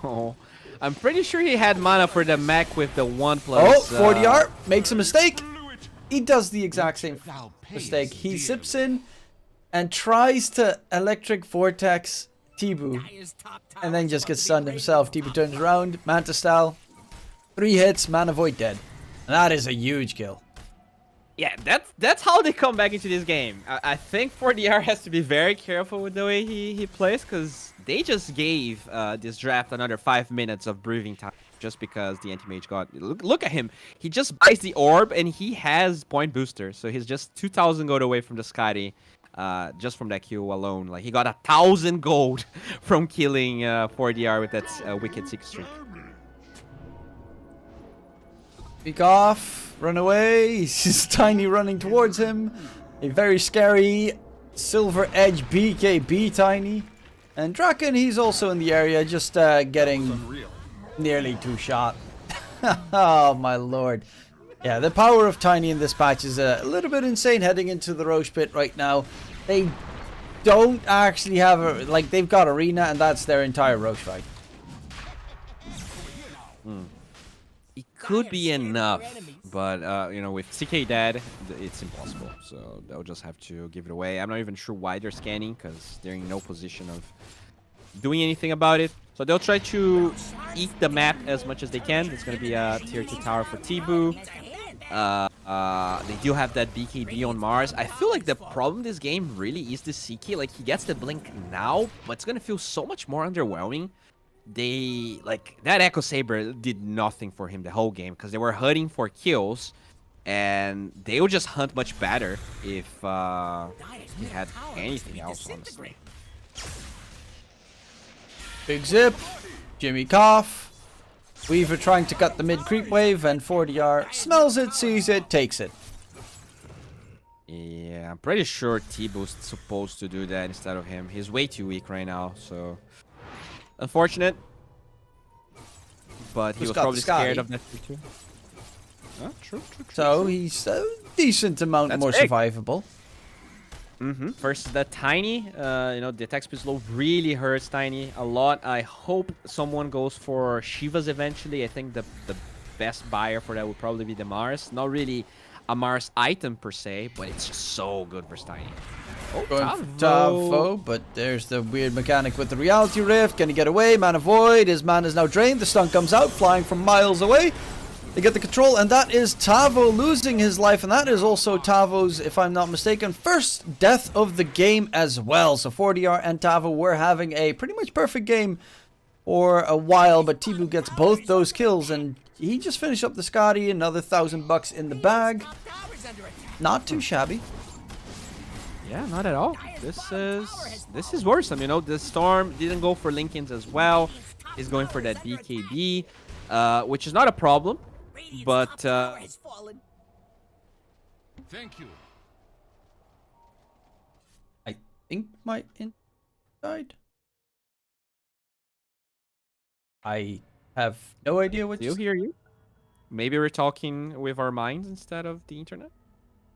no. I'm pretty sure he had mana for the mech with the 1+. Oh, 40R makes a mistake. He does the exact same mistake. He zips in and tries to Electric Vortex Tibu, and then just gets stunned himself. Tibu turns around, Manta style, 3 hits, Mana Void dead. And that is a huge kill. Yeah, that's how they come back into this game. I think 4DR has to be very careful with the way he plays, because they just gave this draft another 5 minutes of breathing time just because the anti-mage got... Look at him. He just buys the orb and he has point booster. So he's just 2,000 gold away from the Scotty. Just from that kill alone. Like, he got 1,000 gold from killing 4DR with that wicked 6 streak. Peek off, run away. He's Tiny running towards him. A very scary Silver Edge BKB Tiny. And Draken, he's also in the area, just getting nearly 2-shot. Oh my lord. Yeah, the power of Tiny in this patch is a little bit insane, heading into the Roche pit right now. They don't actually have a, like, they've got arena and that's their entire Roche fight. It could be enough, but you know, with CK dead, it's impossible. So they'll just have to give it away. I'm not even sure why they're scanning, because they're in no position of doing anything about it. So they'll try to eat the map as much as they can. It's going to be a tier 2 tower for Tibu. They do have that BKB on Mars. I feel like the problem this game really is the CK. Like, he gets the blink now, but it's going to feel so much more underwhelming. They, like, that Echo Saber did nothing for him the whole game, because they were hunting for kills, and they would just hunt much better if he had anything else, honestly. Big Zip, Jimmy Cough, Weaver trying to cut the mid creep wave, and 4DR smells it, sees it, takes it. Yeah, I'm pretty sure Tibu's supposed to do that instead of him. He's way too weak right now, so unfortunate. But he was probably scared of that too. True. So he's a decent amount more big. survivable. Versus the Tiny, you know, the attack speed slow really hurts Tiny a lot. I hope someone goes for Shivas eventually. I think the best buyer for that would probably be the Mars. Not really a Mars item per se, but it's just so good versus Tiny. Oh, Going for Tavo, but there's the weird mechanic with the Reality Rift. Can he get away? Mana Void. His mana is now drained. The stun comes out, flying from miles away. They get the control, and that is Tavo losing his life, and that is also Tavo's, if I'm not mistaken, first death of the game as well. So 4DR and Tavo were having a pretty much perfect game for a while, but Tibu gets both those kills, and he just finished up the Scotty, another $1,000 in the bag. Not too shabby. Yeah, not at all. This is worrisome, you know. The Storm didn't go for Lincolns as well. He's going for that BKB, which is not a problem. But Thank you. I think my inside. I have no idea what do you hear you? Maybe we're talking with our minds instead of the internet.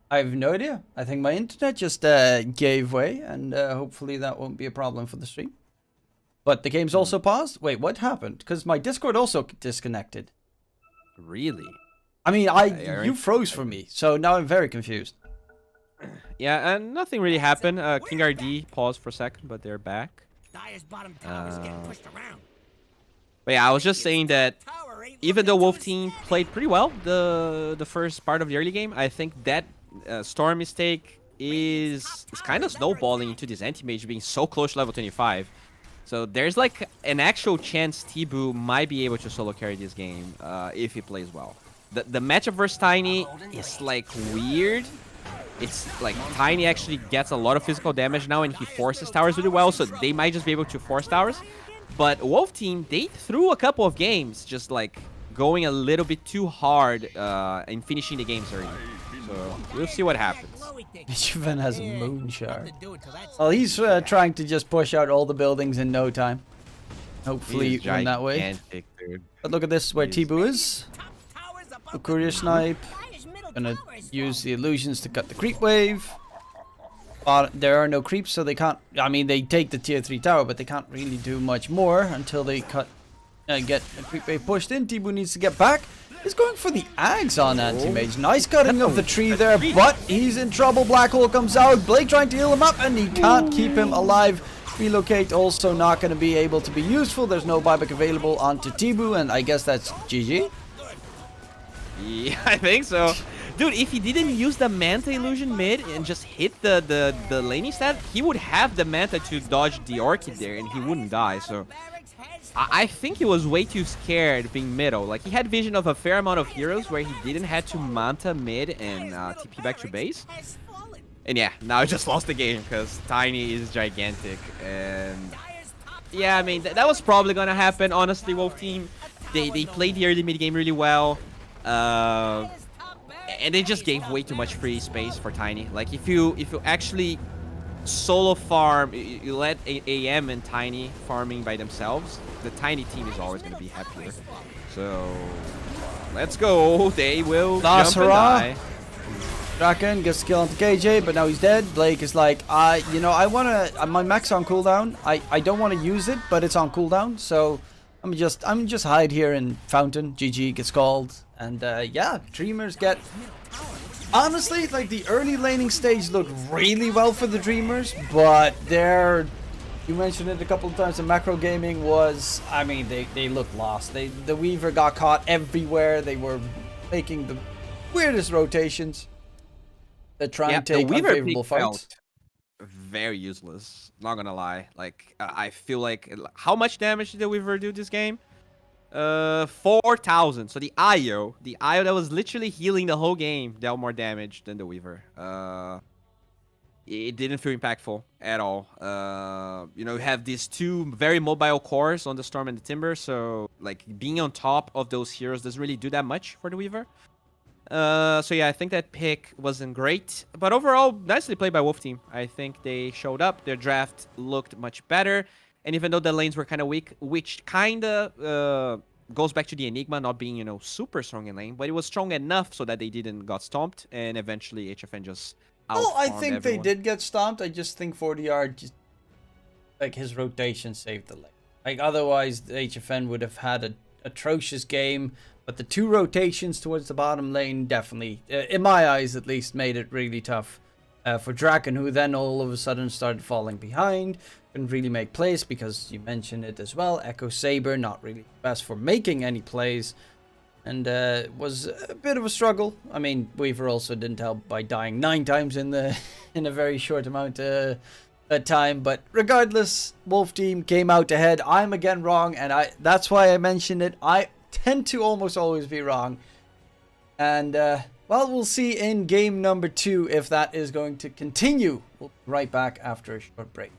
I have no idea. I think my internet just gave way, and hopefully that won't be a problem for the stream. But the game's also paused? Wait, what happened? Because my Discord also disconnected. Really? I mean, you froze for me, so now I'm very confused. Yeah, and nothing really happened. King RD paused for a second, but they're back. Bottom tower's getting pushed around. But yeah, I was just saying that even though Wolf Team played pretty well the first part of the early game, I think that Storm mistake is kind of snowballing into this anti-mage being so close to level 25. So there's like an actual chance Tibu might be able to solo carry this game if he plays well. The matchup versus Tiny is like weird. It's like Tiny actually gets a lot of physical damage now, and he forces towers really well, so they might just be able to force towers. But Wolf Team, they threw a couple of games just like going a little bit too hard and finishing the games early. So we'll see what happens. Juven has a moon shard. Well, he's trying to just push out all the buildings in no time. Hopefully win that way. But look at this, where Tibu is. The courier snipe. Gonna use the illusions to cut the creep wave. There are no creeps, so they can't. I mean, they take the tier 3 tower, but they can't really do much more until they get a creep wave pushed in. Tibu needs to get back. He's going for the Ags on Anti-Mage. Nice cutting of the tree there, but he's in trouble. Black Hole comes out. Blake trying to heal him up, and he can't keep him alive. Relocate also not going to be able to be useful. There's no buyback available onto Tibu, and I guess that's GG. Yeah, I think so. Dude, if he didn't use the Manta Illusion mid and just hit the laning stat, he would have the Manta to dodge the Orchid there, and he wouldn't die, so I think he was way too scared being middle. Like, he had vision of a fair amount of heroes where he didn't have to Manta mid and TP back to base. And yeah, now he just lost the game because Tiny is gigantic. And yeah, I mean, that was probably going to happen, honestly, Wolf Team. They played the early mid game really well. And they just gave way too much free space for Tiny. Like, if you actually solo farm, you let AM and Tiny farming by themselves, the Tiny team is always going to be happier. So let's go. They will jump and die. Draken gets a kill onto KJ, but now he's dead. Blake is like, you know, I wanna, my mech's on cooldown. I don't want to use it, but it's on cooldown, so I'm just hide here in Fountain. GG gets called, and yeah, Dreamers get. Honestly, like the early laning stage looked really well for the Dreamers, but they're. You mentioned it a couple of times. The macro gaming was, I mean, they looked lost. The Weaver got caught everywhere. They were making the weirdest rotations. That try and take unfavorable fights. Very useless. Not gonna lie. Like I feel like how much damage did the Weaver do this game? 4,000. So the IO that was literally healing the whole game dealt more damage than the Weaver. It didn't feel impactful at all. You know, you have these two very mobile cores on the Storm and the Timber, so like being on top of those heroes doesn't really do that much for the Weaver. So yeah, I think that pick wasn't great, but overall, nicely played by Wolf Team. I think they showed up. Their draft looked much better, and even though the lanes were kind of weak, which kind of goes back to the Enigma not being, you know, super strong in lane, but it was strong enough so that they didn't got stomped, and eventually HFN just well, I think everyone. they did get stomped. I just think 40R just like his rotation saved the lane. Like otherwise, the HFN would have had an atrocious game. But the two rotations towards the bottom lane definitely, in my eyes at least, made it really tough for Draken, who then all of a sudden started falling behind. Couldn't really make plays because you mentioned it as well. Echo Saber not really best for making any plays. And was a bit of a struggle. I mean, Weaver also didn't help by dying 9 times in a very short amount of time. But regardless, Wolf Team came out ahead. I'm again wrong, and that's why I mentioned it. I tend to almost always be wrong, and well, we'll see in game number 2 if that is going to continue. We'll be right back after a short break.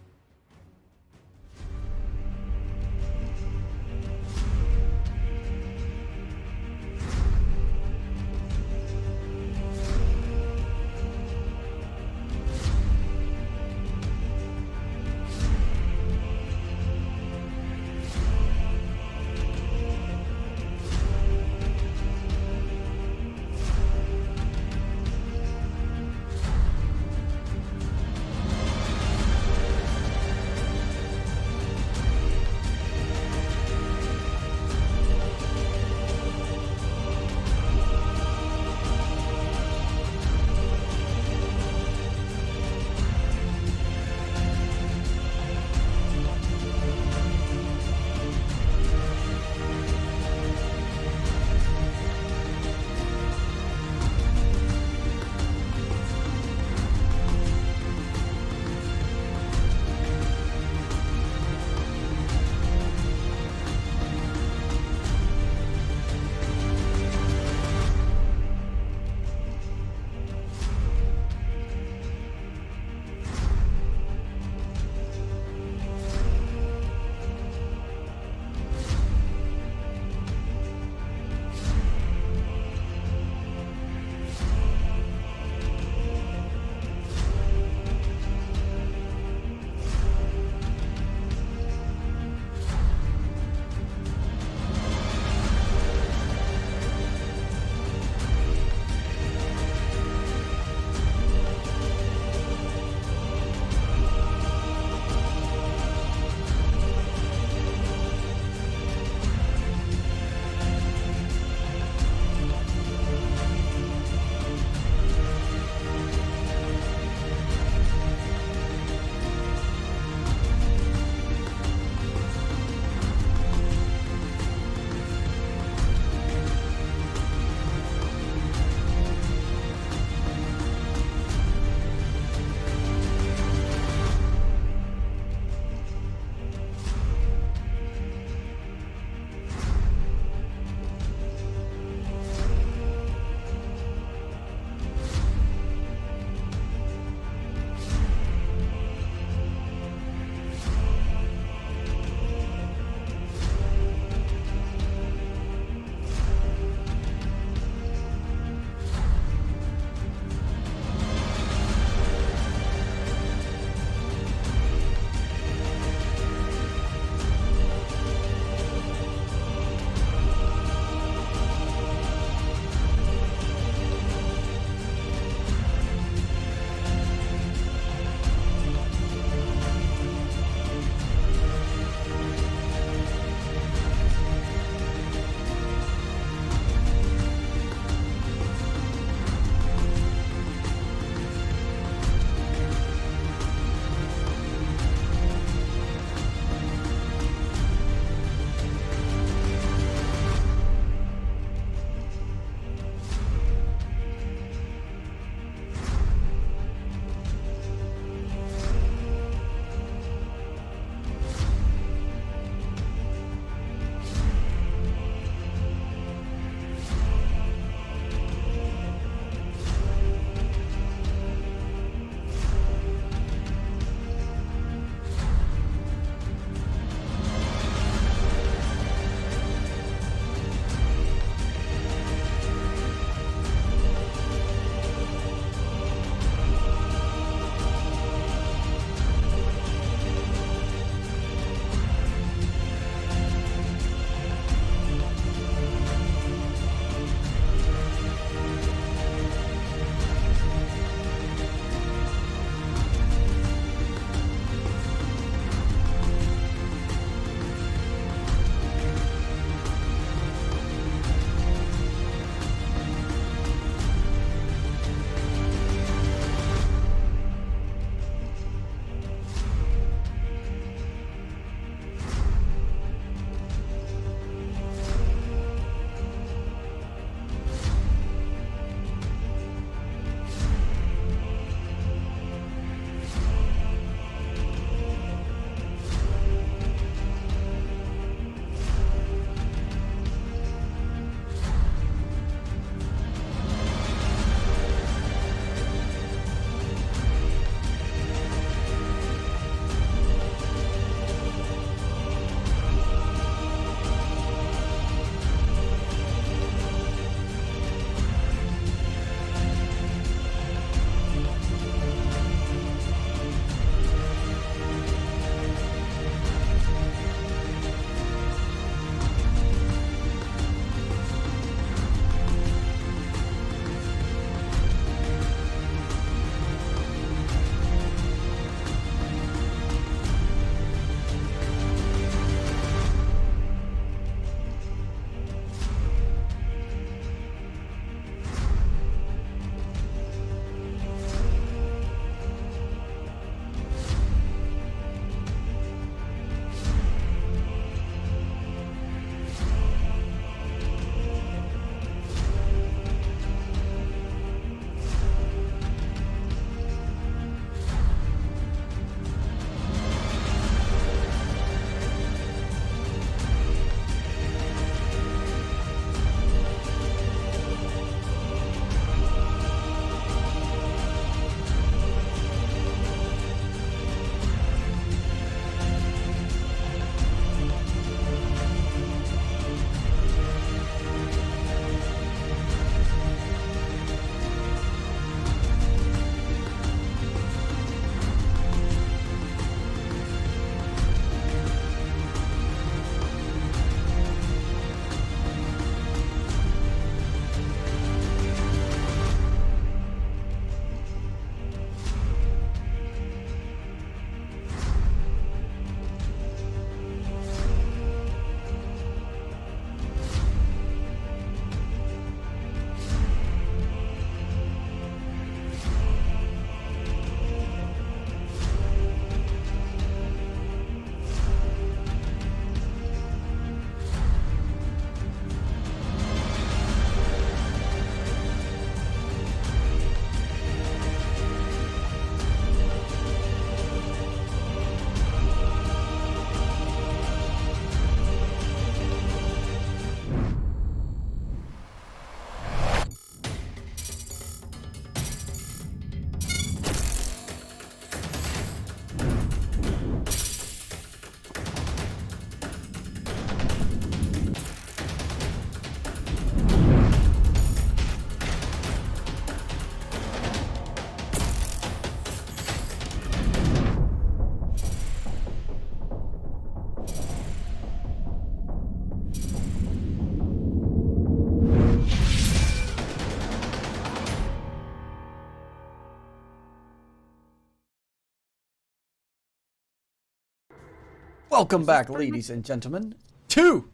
Welcome back, ladies and gentlemen, to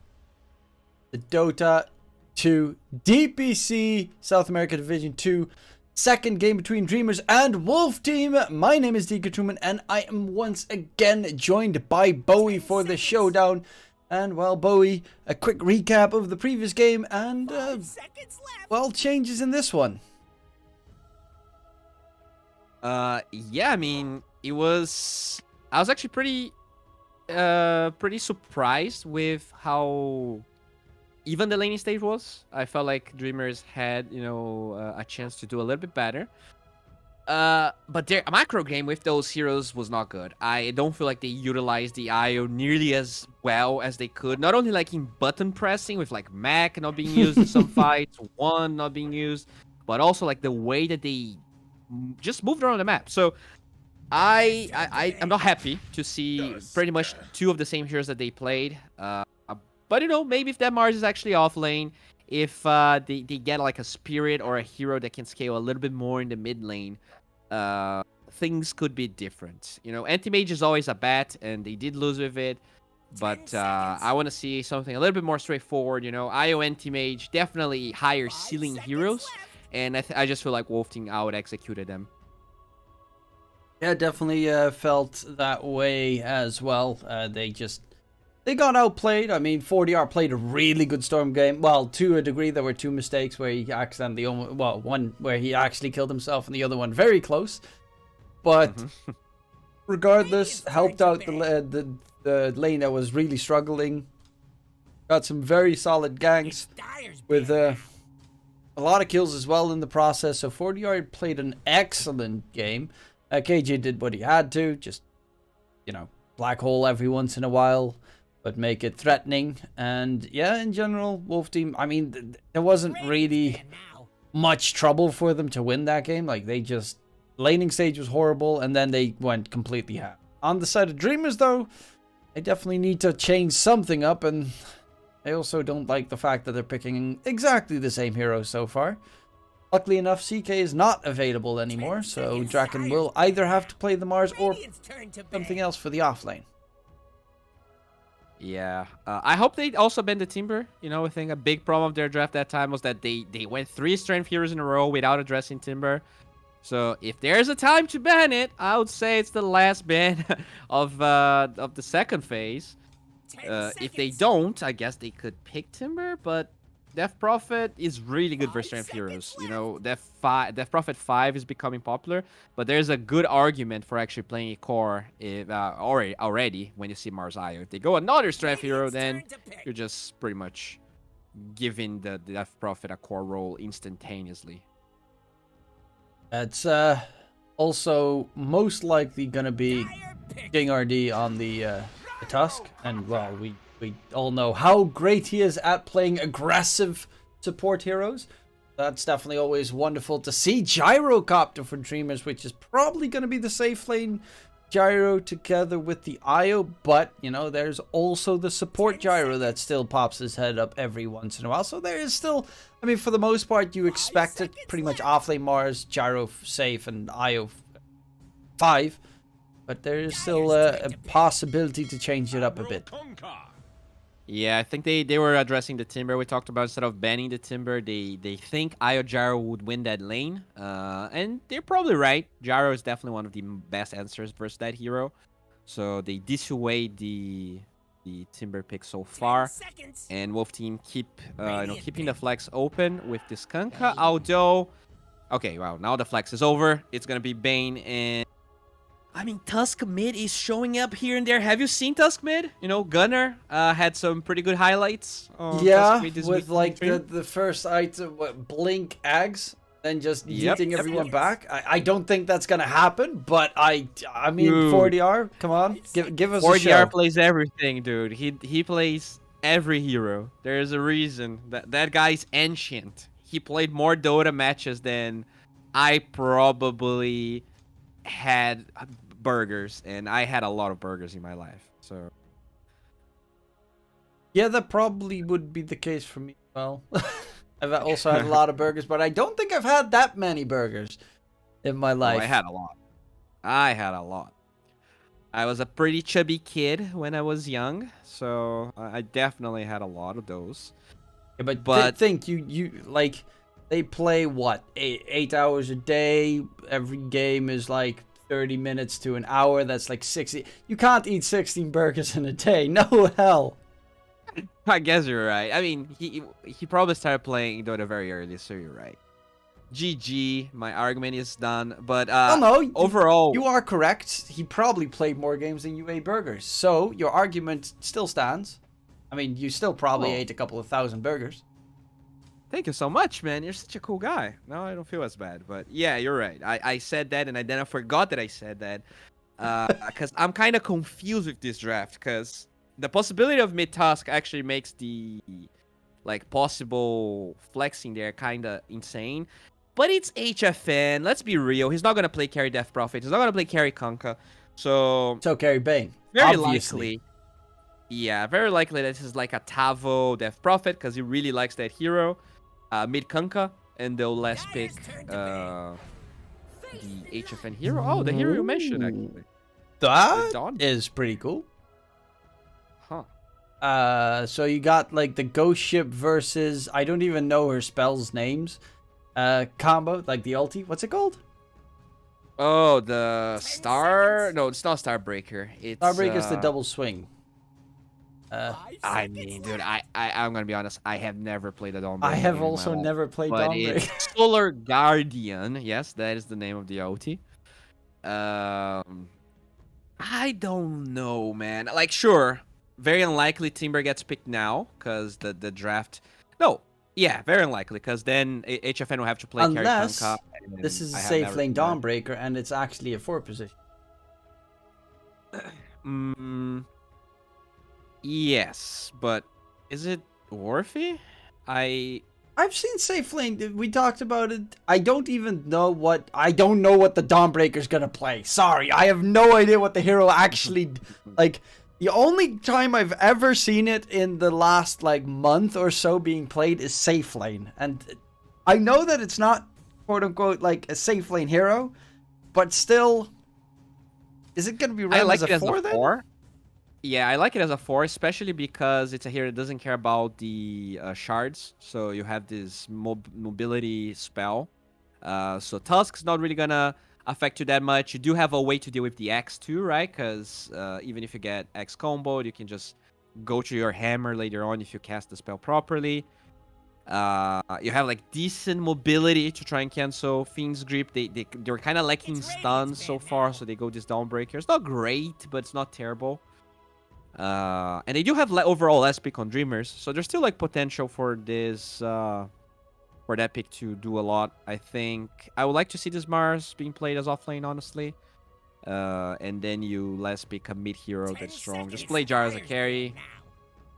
the Dota 2 DPC South America Division 2 second game between Dreamers and Wolf Team. My name is Dktruman, and I am once again joined by Bowie for the showdown. And well, Bowie, a quick recap of the previous game and well, changes in this one. Yeah, I mean, I was actually pretty surprised with how even the laning stage was. I felt like Dreamers had, a chance to do a little bit better. But their macro game with those heroes was not good. I don't feel like they utilized the IO nearly as well as they could. Not only like in button pressing with like Mac not being used in some fights, one not being used, but also like the way that they just moved around the map. So I'm not happy to see pretty much two of the same heroes that they played. But maybe if that Mars is actually off lane, if they get like a spirit or a hero that can scale a little bit more in the mid lane, things could be different. Anti-Mage is always a bet, and they did lose with it. But I want to see something a little bit more straightforward. IO Anti-Mage, definitely higher ceiling heroes. And I just feel like Wolf Team out-executed them. Yeah, definitely felt that way as well. They got outplayed. I mean, 4DR played a really good Storm game. Well, to a degree, there were two mistakes where he accidentally, one where he actually killed himself and the other one very close. But regardless, helped out the lane that was really struggling. Got some very solid ganks with a lot of kills as well in the process. So 4DR played an excellent game. KJ did what he had to, just, black hole every once in a while, but make it threatening. And yeah, in general, Wolf Team, I mean, there wasn't really much trouble for them to win that game. Like, laning stage was horrible, and then they went completely half. On the side of Dreamers, though, they definitely need to change something up, and I also don't like the fact that they're picking exactly the same hero so far. Luckily enough, CK is not available anymore, so Draken will either have to play the Mars or something else for the offlane. Yeah, I hope they also ban the Timber. I think a big problem of their draft that time was that they went 3 strength heroes in a row without addressing Timber. So if there's a time to ban it, I would say it's the last ban of the second phase. If they don't, I guess they could pick Timber, but Death Prophet is really good for strength heroes. Death Prophet 5 is becoming popular, but there's a good argument for actually playing a core already when you see Mars IO. If they go another strength hero, then you're just pretty much giving the Death Prophet a core role instantaneously. That's also most likely going to be King RD on the Tusk, and well, we all know how great he is at playing aggressive support heroes. That's definitely always wonderful to see. Gyrocopter for Dreamers, which is probably going to be the safe lane gyro together with the IO, but there's also the support gyro that still pops his head up every once in a while. So there is still, I mean, for the most part, you expect it pretty much offlane Mars, gyro safe, and IO 5, but there is still a possibility to change it up a bit. Yeah, I think they were addressing the Timber. We talked about instead of banning the Timber, they think Io Gyro would win that lane. And they're probably right. Gyro is definitely one of the best answers versus that hero. So they dissuade the Timber pick so far. And Wolf Team keeping the flex open with this Kanka. Although, okay, well, now the flex is over. It's gonna be Bane, and I mean, Tusk mid is showing up here and there. Have you seen Tusk mid? Gunner had some pretty good highlights. Yeah, with like the first item, Blink Ags, and just yeeting everyone back. I don't think that's gonna happen, but I mean, 4DR, come on, give us a show. 4DR plays everything, dude. He plays every hero. There's a reason that guy's ancient. He played more Dota matches than I probably had burgers, and I had a lot of burgers in my life. So yeah, that probably would be the case for me. Well, I've also had a lot of burgers, but I don't think I've had that many burgers in my life. I had a lot. I was a pretty chubby kid when I was young, so I definitely had a lot of those. Yeah, But think you like they play what 8 hours a day. Every game is like 30 minutes to an hour. That's like 60. You can't eat 16 burgers in a day. No hell. I guess you're right. I mean, he probably started playing Dota very early, so you're right. GG, my argument is done. But No, overall, you are correct. He probably played more games than you ate burgers. So your argument still stands. I mean, you still probably ate a couple of thousand burgers. thank you so much, man. You're such a cool guy. No, I don't feel as bad. But yeah, you're right. I said that, and then I forgot that I said that. Because I'm kind of confused with this draft. Because the possibility of mid-task actually makes the like possible flexing there kind of insane. But it's HFN. Let's be real. He's not going to play carry Death Prophet. He's not going to play carry Kunkka. So Carry Bane. very Obviously. likely. Yeah, very likely that this is like a Tavo Death Prophet because he really likes that hero. Mid Kunkka. And they'll last pick the HFN hero. Oh, the hero you mentioned actually. That Dawn? is pretty cool. Huh. So you got like the ghost ship versus I don't even know her spells names. Combo, like the ulti. What's it called? Oh, the Star... No, it's not Starbreaker. It's... Starbreaker's the double swing. I mean, dude, I'm gonna be honest. I have never played a Dawnbreaker. I have in my also life, never played but Dawnbreaker. it's Solar Guardian. Yes, that is the name of the OT. I don't know, man. Like, sure, very unlikely Timber gets picked now because the draft. No, yeah, very unlikely because then HFN will have to play Unless carry Kunkka. this is a safe lane Dawnbreaker and it's actually a 4 position. Yes, but is it worthy? I've seen safe lane. We talked about it. I don't know what the Dawnbreaker's gonna play. Sorry, I have no idea what the hero actually like. The only time I've ever seen it in the last like month or so being played is safe lane, and I know that it's not quote unquote like a safe lane hero, but still, is it gonna be I run like as it a as 4 a then? 4. Yeah, I like it as a 4, especially because it's a hero that doesn't care about the shards. So you have this mobility spell. So Tusk's not really gonna affect you that much. You do have a way to deal with the X too, right? Because even if you get X comboed, you can just go to your hammer later on if you cast the spell properly. You have like decent mobility to try and cancel Fiend's Grip. They're kind of lacking stuns so far, so they go this Dawnbreaker. It's not great, but it's not terrible. And they do have overall less pick on Dreamers, so there's still like potential for this for that pick to do a lot. I think I would like to see this Mars being played as offlane, honestly. And then you last pick a mid hero that's strong. Just play Jar as a carry.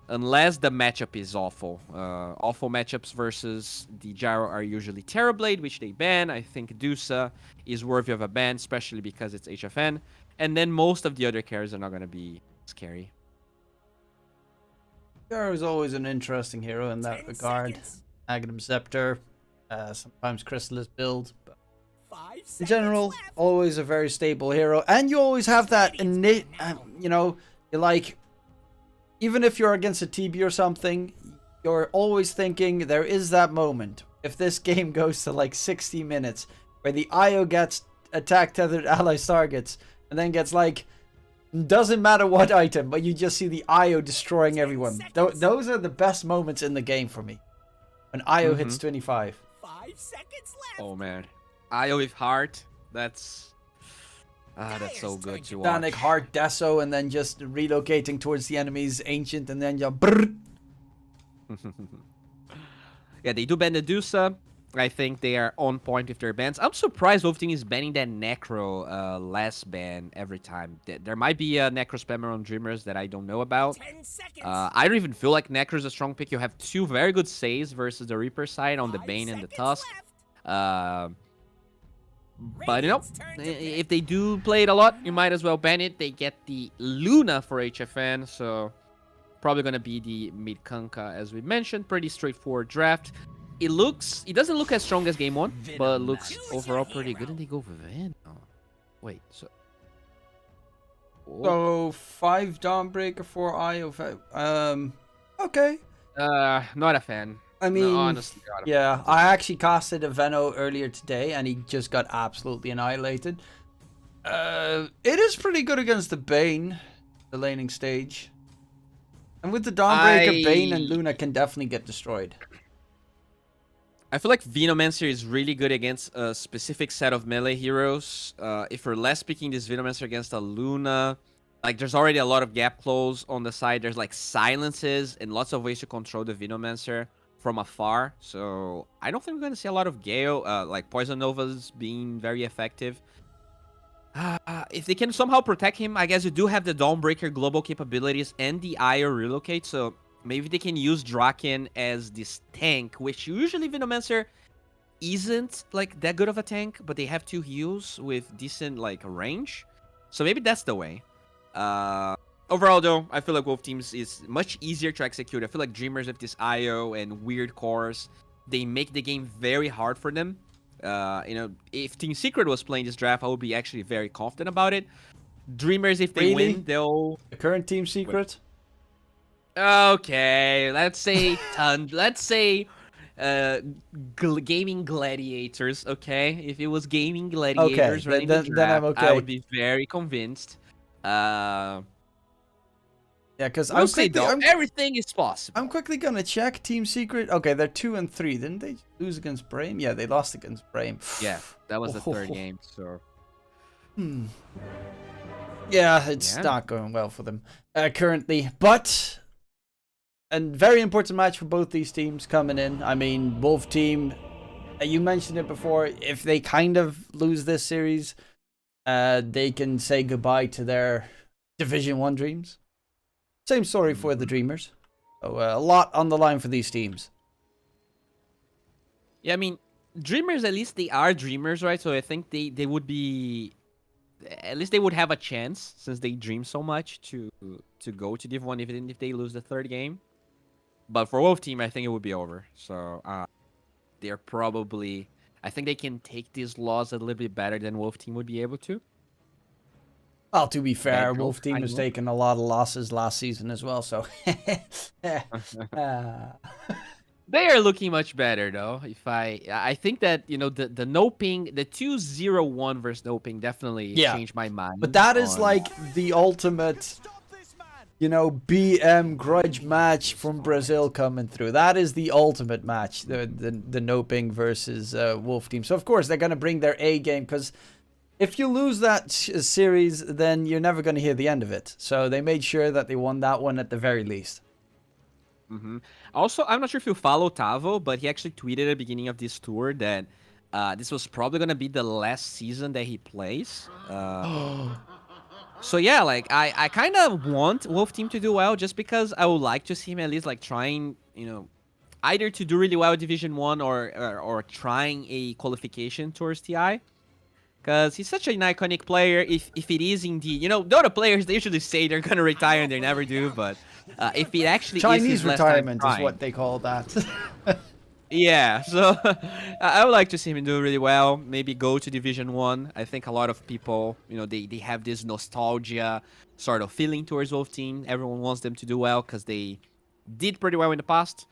Unless the matchup is awful. Awful matchups versus the Gyro are usually Terrorblade, which they ban. I think Dusa is worthy of a ban, especially because it's HFN. And then most of the other carries are not going to be scary. Gyro is always an interesting hero in that regard. Magnum Scepter, sometimes Chrysalis build. But in general, always a very stable hero. And you always have that innate, you're like, even if you're against a TB or something, you're always thinking there is that moment. If this game goes to like 60 minutes, where the IO gets attack tethered allies targets, and then gets like, doesn't matter what item, but you just see the IO destroying everyone. Those are the best moments in the game for me. When IO hits 25. 5 seconds left. Oh man. IO with heart, that's so good to watch. Danik, Heart, Deso, and then just relocating towards the enemy's Ancient, and then you brrr. Yeah, they do ban the Dusa. I think they are on point with their bans. I'm surprised Wolf Team is banning that Necro last ban every time. There might be a Necro spammer on Dreamers that I don't know about. 10 seconds. I don't even feel like Necro is a strong pick. You have 2 very good saves versus the Reaper side on the Bane and the Tusk. But if they do play it a lot, you might as well ban it. They get the Luna for HFN, so probably gonna be the mid Kunkka as we mentioned. Pretty straightforward draft. It doesn't look as strong as game 1, but it looks overall pretty good. And they go Venom. Wait, so So 5 Dawnbreaker, 4 IO. Okay. Not a fan. I No, mean, honestly, not a fan. yeah, I actually casted a Veno earlier today, and he just got absolutely annihilated. It is pretty good against the Bane, the laning stage. And with the Dawnbreaker, Bane and Luna can definitely get destroyed. I feel like Venomancer is really good against a specific set of melee heroes. If we're less picking this Venomancer against a Luna, like there's already a lot of gap close on the side. There's like silences and lots of ways to control the Venomancer from afar. So I don't think we're going to see a lot of Gale, like Poison Novas being very effective. If they can somehow protect him, I guess you do have the Dawnbreaker global capabilities and the IO relocate, so maybe they can use Draken as this tank, which usually Venomancer isn't like that good of a tank, but they have 2 heals with decent like range. So maybe that's the way. Overall though, I feel like Wolf Teams is much easier to execute. I feel like Dreamers with this IO and weird cores, they make the game very hard for them. You know, if Team Secret was playing this draft, I would be actually very confident about it. Dreamers, if they win, they'll... The current Team Secret? Okay, let's say let's say gaming gladiators, okay? If it was gaming gladiators running the draft, then I'm okay. I would be very convinced. Yeah, because we'll see, though. Everything is possible. I'm quickly gonna check Team Secret. Okay, they're 2 and 3. Didn't they lose against Brame? Yeah, they lost against Brame. Yeah, that was the 3rd game. So. Yeah, it's not going well for them currently, but a very important match for both these teams coming in. I mean, Wolf Team, you mentioned it before. If they kind of lose this series, they can say goodbye to their Division 1 dreams. Same story for the Dreamers. So a lot on the line for these teams. Yeah, I mean, Dreamers, at least they are Dreamers, right? So I think they would be... At least they would have a chance, since they dream so much, to go to Div 1 even if they lose the 3rd game. But for Wolf Team, I think it would be over. So they're probably... I think they can take these loss a little bit better than Wolf Team would be able to. Well, to be fair, Wolf Team has taken a lot of losses last season as well, so... They are looking much better, though. I think that, you know, the no-ping, the 2-0-1 versus no-ping definitely changed my mind. But that is like the ultimate, you know, BM grudge match from Brazil coming through. That is the ultimate match, the no-ping versus Wolf Team. So, of course, they're going to bring their A game, because... if you lose that series, then you're never going to hear the end of it. So they made sure that they won that one at the very least. Also, I'm not sure if you follow Tavo, but he actually tweeted at the beginning of this tour that this was probably going to be the last season that he plays. So yeah, like I kind of want Wolf Team to do well, just because I would like to see him at least like trying, you know, either to do really well at Division 1 or trying a qualification towards TI. Because he's such an iconic player. If it is indeed, you know, the other players, they usually say they're going to retire and they never do. But if it actually Chinese is his retirement last time is what they call that. Yeah, so I would like to see him do really well. Maybe go to Division 1. I think a lot of people, you know, they have this nostalgia sort of feeling towards Wolf Team. Everyone wants them to do well because they did pretty well in the past.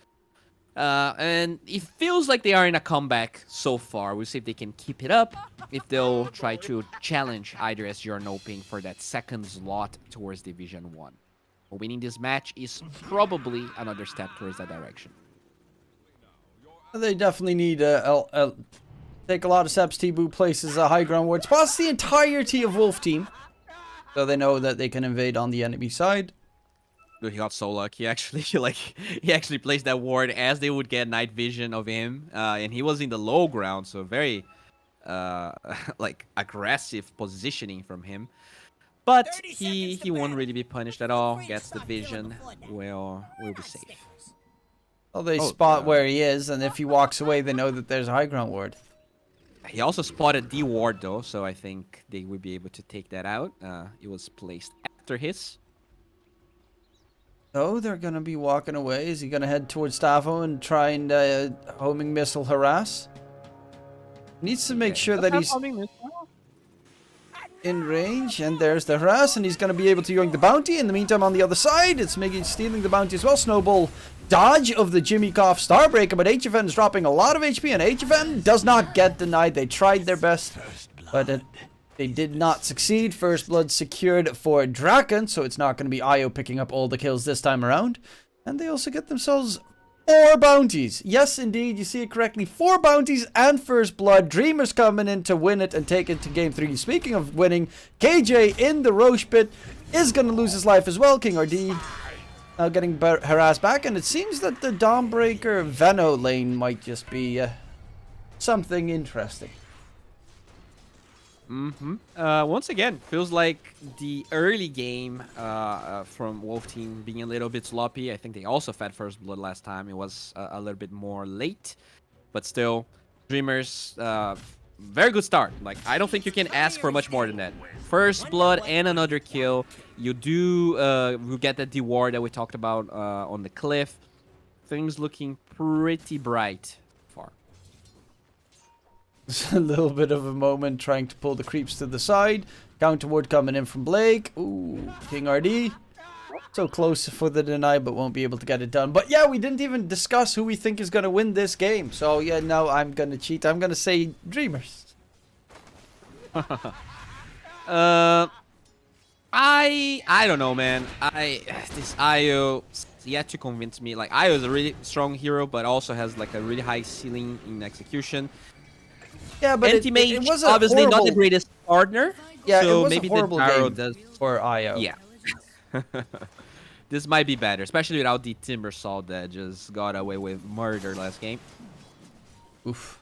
And it feels like they are in a comeback so far. We'll see if they can keep it up, if they'll try to challenge either SG or no-ping for that 2nd slot towards Division 1. But winning this match is probably another step towards that direction. They definitely need take a lot of steps. T-Boo places a high ground ward, spots the entirety of Wolf Team, so they know that they can invade on the enemy side. Dude, he got so lucky, actually. He actually placed that ward as they would get night vision of him. And he was in the low ground, so very, like, aggressive positioning from him. But he won't really be punished at all. Gets the vision. We'll be safe. Well, they spot where he is, and if he walks away, they know that there's a high ground ward. He also spotted the ward, though, so I think they would be able to take that out. It was placed after his. So they're going to be walking away. Is he going to head towards Stavo and try and homing missile harass? Needs to make sure that he's... in range, and there's the harass, and he's going to be able to yoink the bounty. In the meantime, on the other side, it's Miggy stealing the bounty as well. Snowball dodge of the Jimmy Cough Starbreaker, but HFN is dropping a lot of HP, and HFN does not get denied. They tried their best, but they did not succeed. First blood secured for Draken, so it's not going to be Io picking up all the kills this time around. And they also get themselves 4 bounties. Yes, indeed, you see it correctly. 4 bounties and first blood. Dreamers coming in to win it and take it to game 3. Speaking of winning, KJ in the Roche pit is going to lose his life as well. King RD now getting harassed back. And it seems that the Dawnbreaker Veno lane might just be something interesting. Once again, feels like the early game from Wolf Team being a little bit sloppy. I think they also fed first blood last time. It was a little bit more late, but still, Dreamers, very good start. Like, I don't think you can ask for much more than that. First blood and another kill. You do you get that D-Ward that we talked about on the cliff. Things looking pretty bright. A little bit of a moment trying to pull the creeps to the side. Counter ward coming in from Blake. Ooh, King RD. So close for the deny, but won't be able to get it done. But yeah, we didn't even discuss who we think is going to win this game. So yeah, no, I'm going to cheat. I'm going to say Dreamers. I don't know, man. This Io yet to convince me. Like, Io is a really strong hero, but also has like a really high ceiling in execution. Yeah, but it was obviously horrible... not the greatest partner. Yeah, so it was maybe a horrible the Gyro game does for Io. Yeah. This might be better, especially without the Timbersaw that just got away with murder last game. Oof.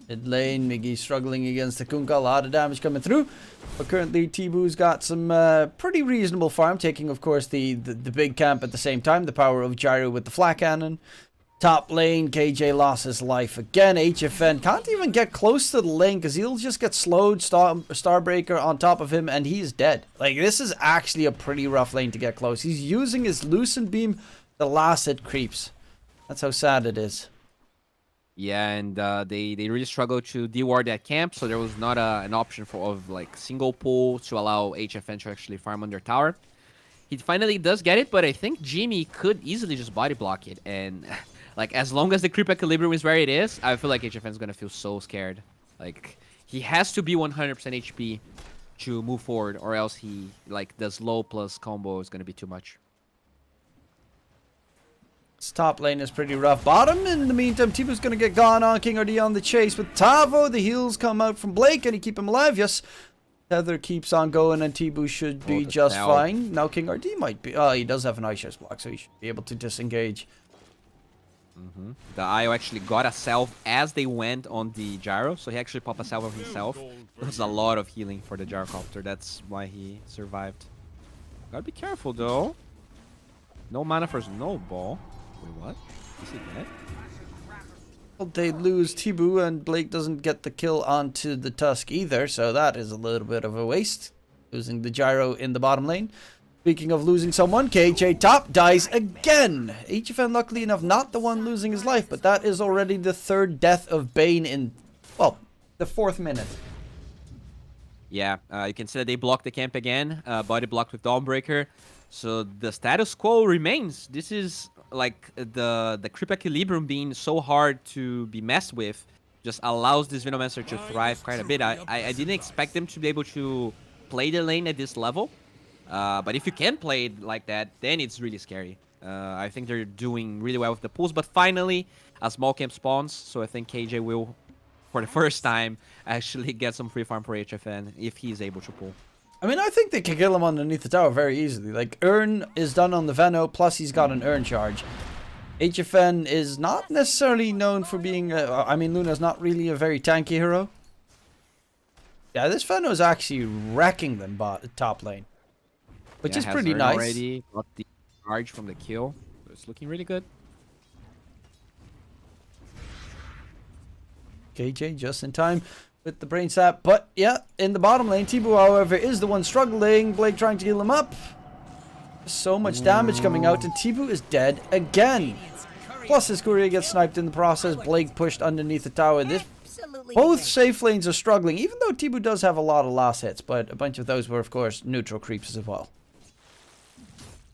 Mid lane, Miggy struggling against the Kunkka. A lot of damage coming through. But currently, Tibu's got some pretty reasonable farm, taking, of course, the big camp at the same time. The power of Gyro with the flak cannon. Top lane, KJ lost his life again. HFN can't even get close to the lane because he'll just get slowed. Starbreaker on top of him and he's dead. Like, this is actually a pretty rough lane to get close. He's using his Lucent Beam the last it creeps. That's how sad it is. Yeah, and they really struggled to D-Ward that camp, so there was not an option of like single pull to allow HFN to actually farm under tower. He finally does get it, but I think Jimmy could easily just body block it, and like, as long as the creep equilibrium is where it is, I feel like HFN is gonna feel so scared. Like, he has to be 100% HP to move forward, or else he, like, the slow plus combo is gonna be too much. This top lane is pretty rough. Bottom, in the meantime, Tibu's gonna get gone on. King RD on the chase with Tavo. The heals come out from Blake, and he keep him alive. Yes, Tether keeps on going, and Tibu should be just fine. Now King RD might be... Oh, he does have an Ice block, so he should be able to disengage. The Io actually got a salve as they went on the Gyro, so he actually popped a salve of himself. There's a lot of healing for the Gyrocopter, that's why he survived. Gotta be careful though. No mana for Snowball. Wait, what? Is he dead? Well, they lose Tibu, and Blake doesn't get the kill onto the Tusk either, so that is a little bit of a waste. Losing the Gyro in the bottom lane. Speaking of losing someone, KJ top dies again. HFN, luckily enough, not the one losing his life, but that is already the 3rd death of Bane in, well, the 4th minute. Yeah, you can see that they blocked the camp again, body blocked with Dawnbreaker. So the status quo remains. This is like the creep equilibrium being so hard to be messed with just allows this Venomancer to thrive quite a bit. I didn't expect them to be able to play the lane at this level. But if you can play it like that, then it's really scary. I think they're doing really well with the pulls, but finally a small camp spawns, so I think KJ will, for the first time, actually get some free farm for HFN if he's able to pull. I mean, I think they can kill him underneath the tower very easily. Like, Urn is done on the Veno, plus he's got an Urn charge. HFN is not necessarily known for being... I mean, Luna's not really a very tanky hero. Yeah, this Veno is actually wrecking them top lane. Which is pretty nice. Already got the charge from the kill. It's looking really good. KJ just in time with the brain sap. But yeah, in the bottom lane, Tibu, however, is the one struggling. Blake trying to heal him up. So much damage coming out, and Tibu is dead again. Plus his courier gets sniped in the process. Blake pushed underneath the tower. This Absolutely. Both great. safe lanes are struggling, even though Tibu does have a lot of last hits, but a bunch of those were, of course, neutral creeps as well.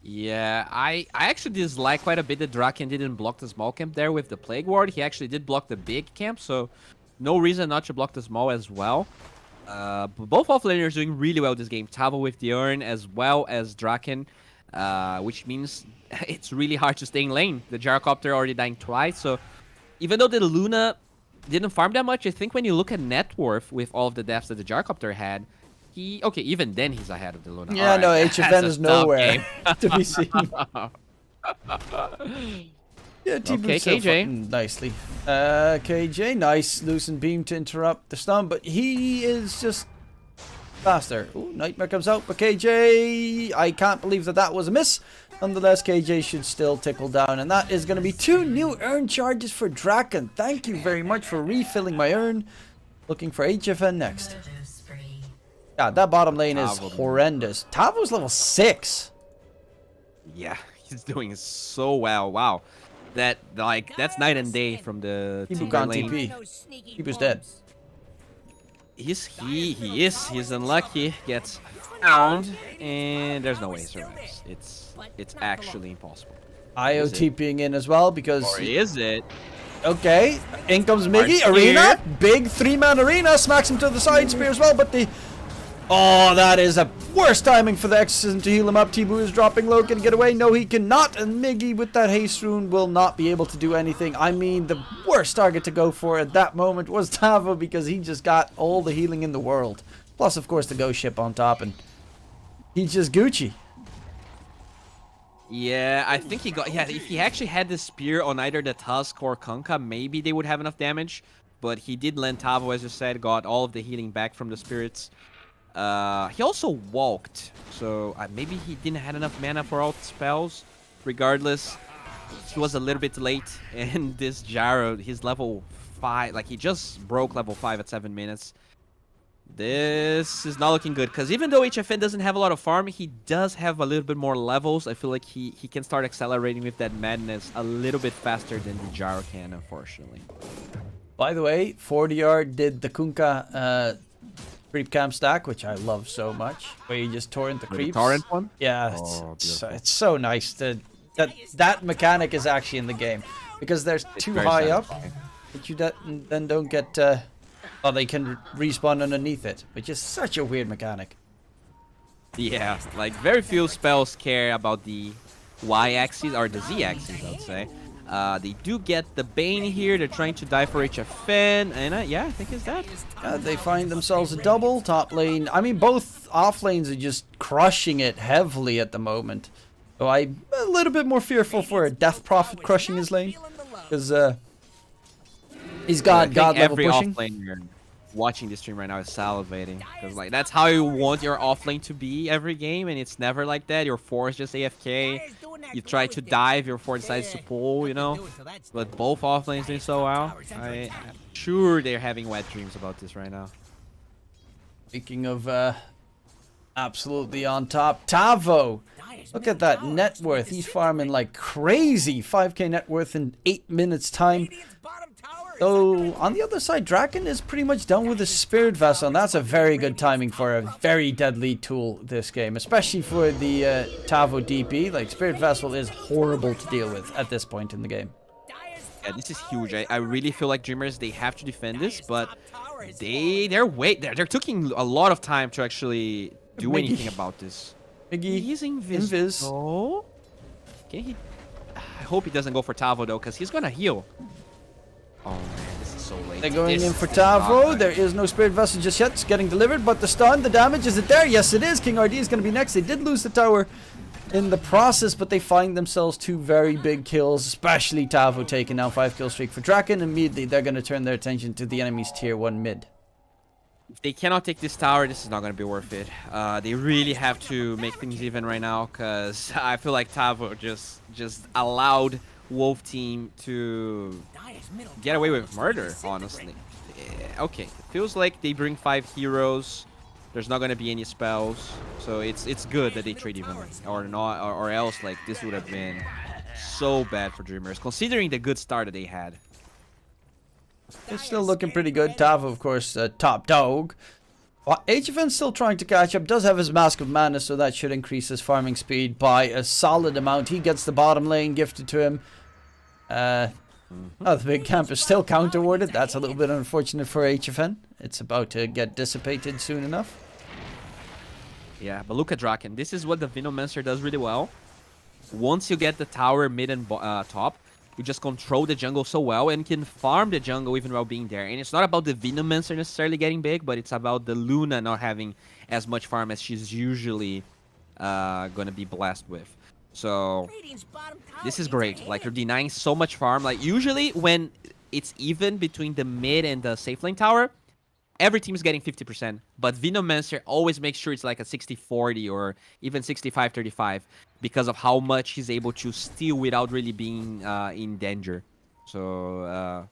Yeah, I actually dislike quite a bit that Draken didn't block the small camp there with the Plague Ward. He actually did block the big camp, so no reason not to block the small as well. But both offlaners doing really well this game. Tavo with the Urn as well as Draken, which means it's really hard to stay in lane. The Gyrocopter already dying twice, so even though the Luna didn't farm that much, I think when you look at net worth with all of the deaths that the Gyrocopter had, okay, even then he's ahead of the Luna. Yeah, All no, right, HFN that's a is tough nowhere game. to be seen. Yeah, Tibu Okay, still KJ. fighting nicely. KJ, nice loosen beam to interrupt the stun, but he is just faster. Ooh, Nightmare comes out, but KJ, I can't believe that was a miss. Nonetheless, KJ should still tickle down, and that is going to be 2 new urn charges for Draken. Thank you very much for refilling my urn. Looking for HFN next. Yeah, that bottom lane is horrendous. Tavo's level 6. Yeah, he's doing so well. Wow. That's night and day from the Tibu Tiger gone lane. TP. Tibu's dead. He's unlucky, gets found, and there's no way he survives. It's actually impossible. IO Is it? TPing in as well because... Or is it? Okay, in comes Miggy, Hard Arena, spear. big 3-man Arena, smacks him to the side spear as well, but the... Oh, that is a worst timing for the Exorcism to heal him up. Tibu is dropping low, can he get away? No, he cannot, and Miggy with that haste rune will not be able to do anything. I mean, the worst target to go for at that moment was Tavo because he just got all the healing in the world. Plus, of course, the ghost ship on top, and he's just Gucci. Yeah, I think he got... Yeah, if he actually had the spear on either the Tusk or Kunkka, maybe they would have enough damage. But he did land Tavo, as you said, got all of the healing back from the spirits. He also walked, so maybe he didn't have enough mana for all the spells. Regardless, he was a little bit late, and this Gyro, he's level 5, like he just broke level 5 at 7 minutes. This is not looking good, because even though HFN doesn't have a lot of farm, he does have a little bit more levels. I feel like he can start accelerating with that madness a little bit faster than the Gyro can, unfortunately. By the way, 40R did the Kunkka creep camp stack, which I love so much, where you just torrent the creeps. The torrent one? Yeah, Oh, it's so nice. That mechanic is actually in the game, because there's too very high up satisfying. that you then don't get... oh, they can respawn underneath it, which is such a weird mechanic. Yeah, like very few spells care about the Y-axis, or the Z-axis, I would say. They do get the Bane here. They're trying to die for HFN, and yeah, I think it's that. They find themselves a double top lane. I mean, both off lanes are just crushing it heavily at the moment. So I'm a little bit more fearful for a Death Prophet crushing his lane, because he's got God level every pushing. offlaner watching this stream right now is salivating, because like that's how you want your offlane to be every game, and it's never like that. Your 4 is just AFK. You try to dive, your 4 decides to pull, you know. But both offlanes doing so well. I'm sure they're having wet dreams about this right now. Speaking of absolutely on top, Tavo. Look at that net worth. He's farming like crazy. 5k net worth in 8 minutes time. So on the other side, Draken is pretty much done with his Spirit Vessel, and that's a very good timing for a very deadly tool this game, especially for the Tavo DP. Like, Spirit Vessel is horrible to deal with at this point in the game. Yeah, this is huge. I really feel like Dreamers, they have to defend this, but they're taking a lot of time to actually do anything about this. Miggy, He's invis. Oh, okay. I hope he doesn't go for Tavo though, because he's gonna heal. Oh man, this is so late. They're going This in for is not Tavo. good. There is no Spirit Vessel just yet. It's getting delivered, but the stun, the damage, is it there? Yes, it is. King RD is going to be next. They did lose the tower in the process, but they find themselves 2 very big kills, especially Tavo taking down 5-kill streak for Draken. Immediately, they're going to turn their attention to the enemy's tier 1 mid. If they cannot take this tower, this is not going to be worth it. They really have to make things even right now, because I feel like Tavo just allowed Wolf Team to get away with murder, honestly. Yeah, okay, it feels like they bring 5 heroes. There's not going to be any spells, so it's good that they trade evenly, or not, or else like this would have been so bad for Dreamers, considering the good start that they had. It's still looking pretty good. Tavo, of course, top dog. HFN's still trying to catch up. Does have his Mask of Madness, so that should increase his farming speed by a solid amount. He gets the bottom lane gifted to him. Oh, the big camp is still counter-warded. That's a little bit unfortunate for HFN. It's about to get dissipated soon enough. Yeah, but look at Draken. This is what the Venomancer does really well. Once you get the tower mid and top, you just control the jungle so well and can farm the jungle even while being there. And it's not about the Venomancer necessarily getting big, but it's about the Luna not having as much farm as she's usually gonna be blessed with. So this is great. Like, you're denying so much farm. Like, usually when it's even between the mid and the safe lane tower, every team is getting 50%. But Venomancer always makes sure it's like a 60-40 or even 65-35 because of how much he's able to steal without really being in danger. So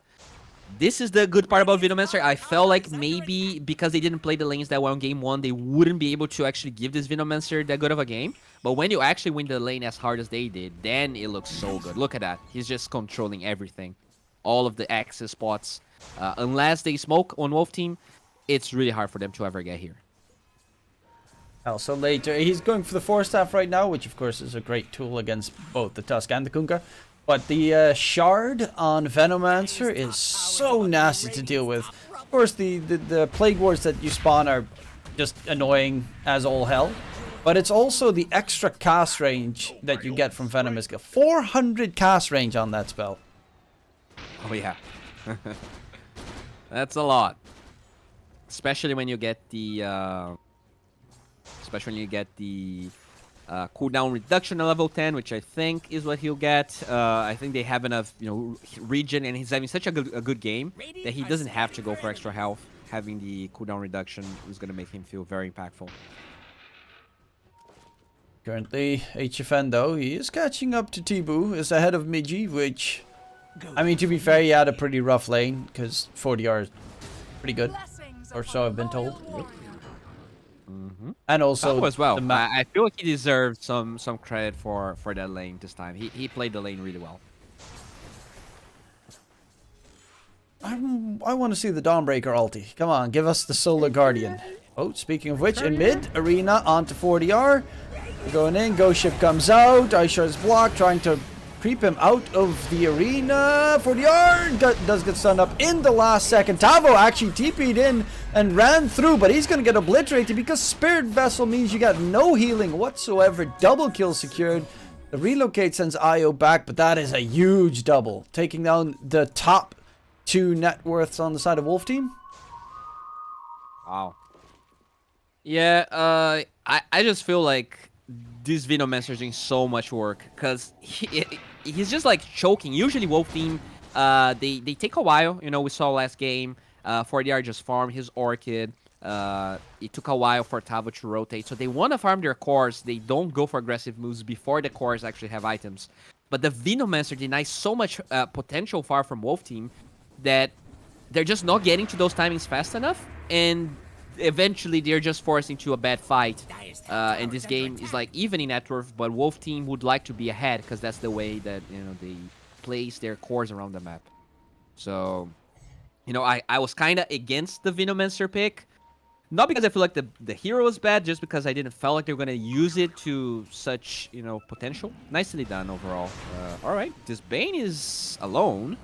this is the good part about Venomancer. I felt like maybe because they didn't play the lanes that well in game 1, they wouldn't be able to actually give this Venomancer that good of a game. But when you actually win the lane as hard as they did, then it looks so good. Look at that. He's just controlling everything. All of the access spots. Unless they smoke on Wolf Team, it's really hard for them to ever get here. Also later, he's going for the Force Staff right now, which of course is a great tool against both the Tusk and the Kunkka. But the Shard on Venomancer is so nasty to deal with. Of course, the Plague Wards that you spawn are just annoying as all hell. But it's also the extra cast range that you get from Venomous. 400 cast range on that spell. Oh yeah. That's a lot. Especially when you get the cooldown reduction at level 10, which I think is what he'll get. I think they have enough, regen, and he's having such a good game that he doesn't have to go for extra health. Having the cooldown reduction is going to make him feel very impactful. Currently, HFN though, he is catching up to Tibu, is ahead of Miji, which, I mean, to be fair, he had a pretty rough lane, because 40R is pretty good, or so I've been told. And also, as well. I feel like he deserved some credit for that lane this time. He played the lane really well. I want to see the Dawnbreaker ulti. Come on, give us the Solar Guardian. Oh, speaking of which, in mid, Arena onto 40R. Going in, Ghost Ship comes out. Aisha is blocked, trying to creep him out of the arena. 40R does get stunned up in the last second. Tavo actually TP'd in and ran through, but he's going to get obliterated because Spirit Vessel means you got no healing whatsoever. Double kill secured. The relocate sends Io back, but that is a huge double. Taking down the top 2 net worths on the side of Wolf Team. Wow. Yeah, I just feel like this Venomancer is doing so much work because he's just like choking. Usually Wolf Team, they take a while. We saw last game, 40R just farmed his Orchid. It took a while for Tavo to rotate. So they want to farm their cores. They don't go for aggressive moves before the cores actually have items. But the Venomancer denies so much potential far from Wolf Team that they're just not getting to those timings fast enough. And eventually they're just forced into a bad fight. And this game is like even in net worth, but Wolf Team would like to be ahead because that's the way that they place their cores around the map. So I was kind of against the Venomancer pick, not because I feel like the hero is bad, just because I didn't feel like they were gonna use it to such potential. Nicely done overall. All right, this Bane is alone.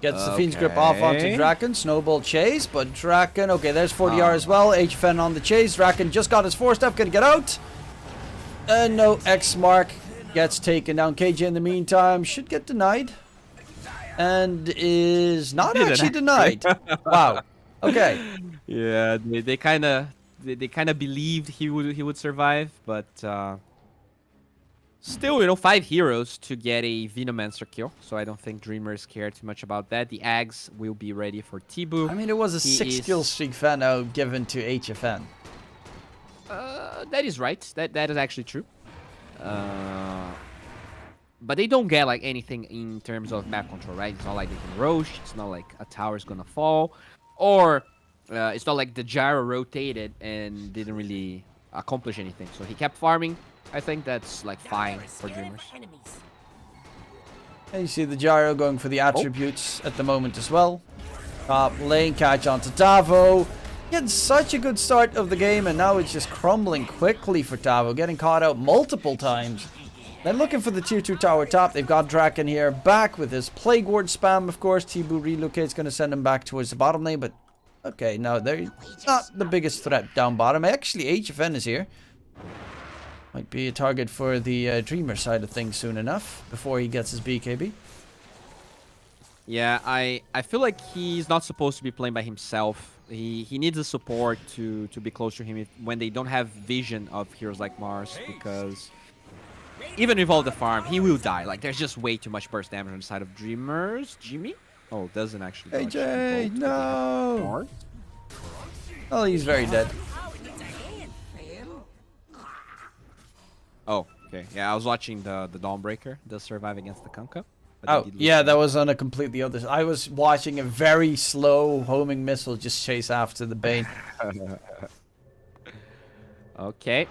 Gets the Fiend's Grip off onto Draken. Snowball chase, but Draken... Okay, there's 40R as well. HFN on the chase. Draken just got his 4-step. Gonna get out. No, X-Mark gets taken down. KJ in the meantime should get denied. And is not actually denied. Wow. Okay. Yeah, they kind of believed he would survive, but... Still, 5 heroes to get a Venomancer kill, so I don't think Dreamers care too much about that. The Ags will be ready for Tibu. I mean, it was a 6-kill streak Fano given to HFN. That is right. That is actually true. But they don't get like anything in terms of map control, right? It's not like they can Roche. It's not like a tower is gonna fall, or it's not like the gyro rotated and didn't really accomplish anything. So he kept farming. I think that's like fine for Dreamers. And you see the gyro going for the attributes at the moment as well. Top lane, catch onto Tavo. He had such a good start of the game, and now it's just crumbling quickly for Tavo, getting caught out multiple times. They're looking for the tier 2 tower top. They've got Draken here back with his Plague Ward spam, of course. Tibu relocates, going to send him back towards the bottom lane, but okay, no, they're not the biggest threat down bottom. Actually, HFN is here. Might be a target for the Dreamer side of things soon enough, before he gets his BKB. Yeah, I feel like he's not supposed to be playing by himself. He needs the support to be close to him when they don't have vision of heroes like Mars, because even with all the farm, he will die. Like, there's just way too much burst damage on the side of Dreamers. Jimmy? Oh, doesn't actually. AJ, no! Oh, he's very dead. Oh, okay. Yeah, I was watching the Dawnbreaker, the survive against the Kunkka. Oh, yeah, that was on a completely other... I was watching a very slow homing missile just chase after the Bane. Okay.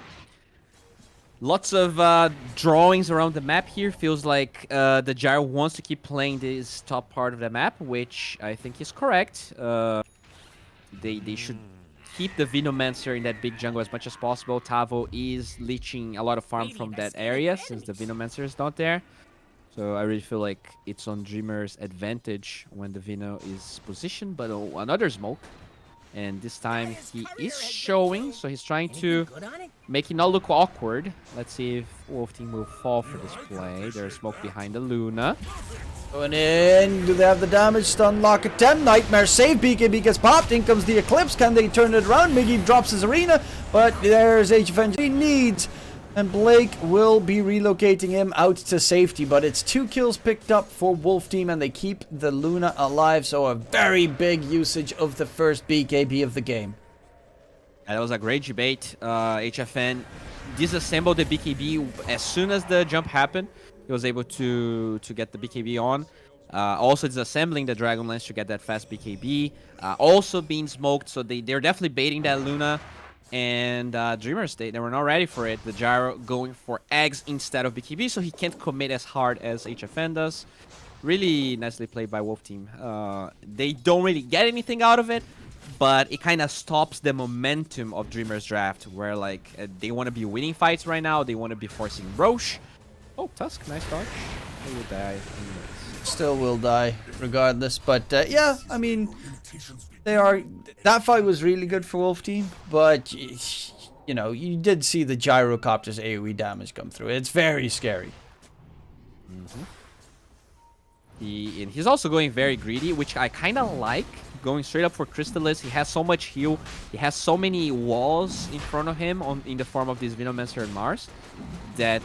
Lots of drawings around the map here. Feels like the Gyro wants to keep playing this top part of the map, which I think is correct. They should keep the Venomancer in that big jungle as much as possible. Tavo is leeching a lot of farm from that area since the Venomancer is not there. So I really feel like it's on Dreamer's advantage when the Veno is positioned, but another smoke. And this time he is showing, so he's trying to make it not look awkward. Let's see if Wolf Team will fall for this play. There's smoke behind the Luna. Going in, do they have the damage? Stun lock attempt, Nightmare save, BKB gets popped, in comes the Eclipse, can they turn it around? Miggy drops his arena, but there's HFN he needs, and Blake will be relocating him out to safety, but it's 2 kills picked up for Wolf Team, and they keep the Luna alive, so a very big usage of the first BKB of the game. That was a great debate. HFN disassembled the BKB as soon as the jump happened. He was able to get the BKB on. Also disassembling the Dragonlance to get that fast BKB. Also being smoked, so they're definitely baiting that Luna. And Dreamers, they were not ready for it. The Gyro going for eggs instead of BKB, so he can't commit as hard as HFN does. Really nicely played by Wolf Team. They don't really get anything out of it, but it kind of stops the momentum of Dreamers draft, where like they want to be winning fights right now. They want to be forcing Roche. Oh, Tusk, nice dodge. He will die anyways. Still will die regardless, but yeah, I mean, that fight was really good for Wolf Team, but you know, you did see the Gyrocopter's AoE damage come through. It's very scary. He's also going very greedy, which I kind of like. Going straight up for Crystallis. He has so much heal. He has so many walls in front of him in the form of this Venomancer and Mars that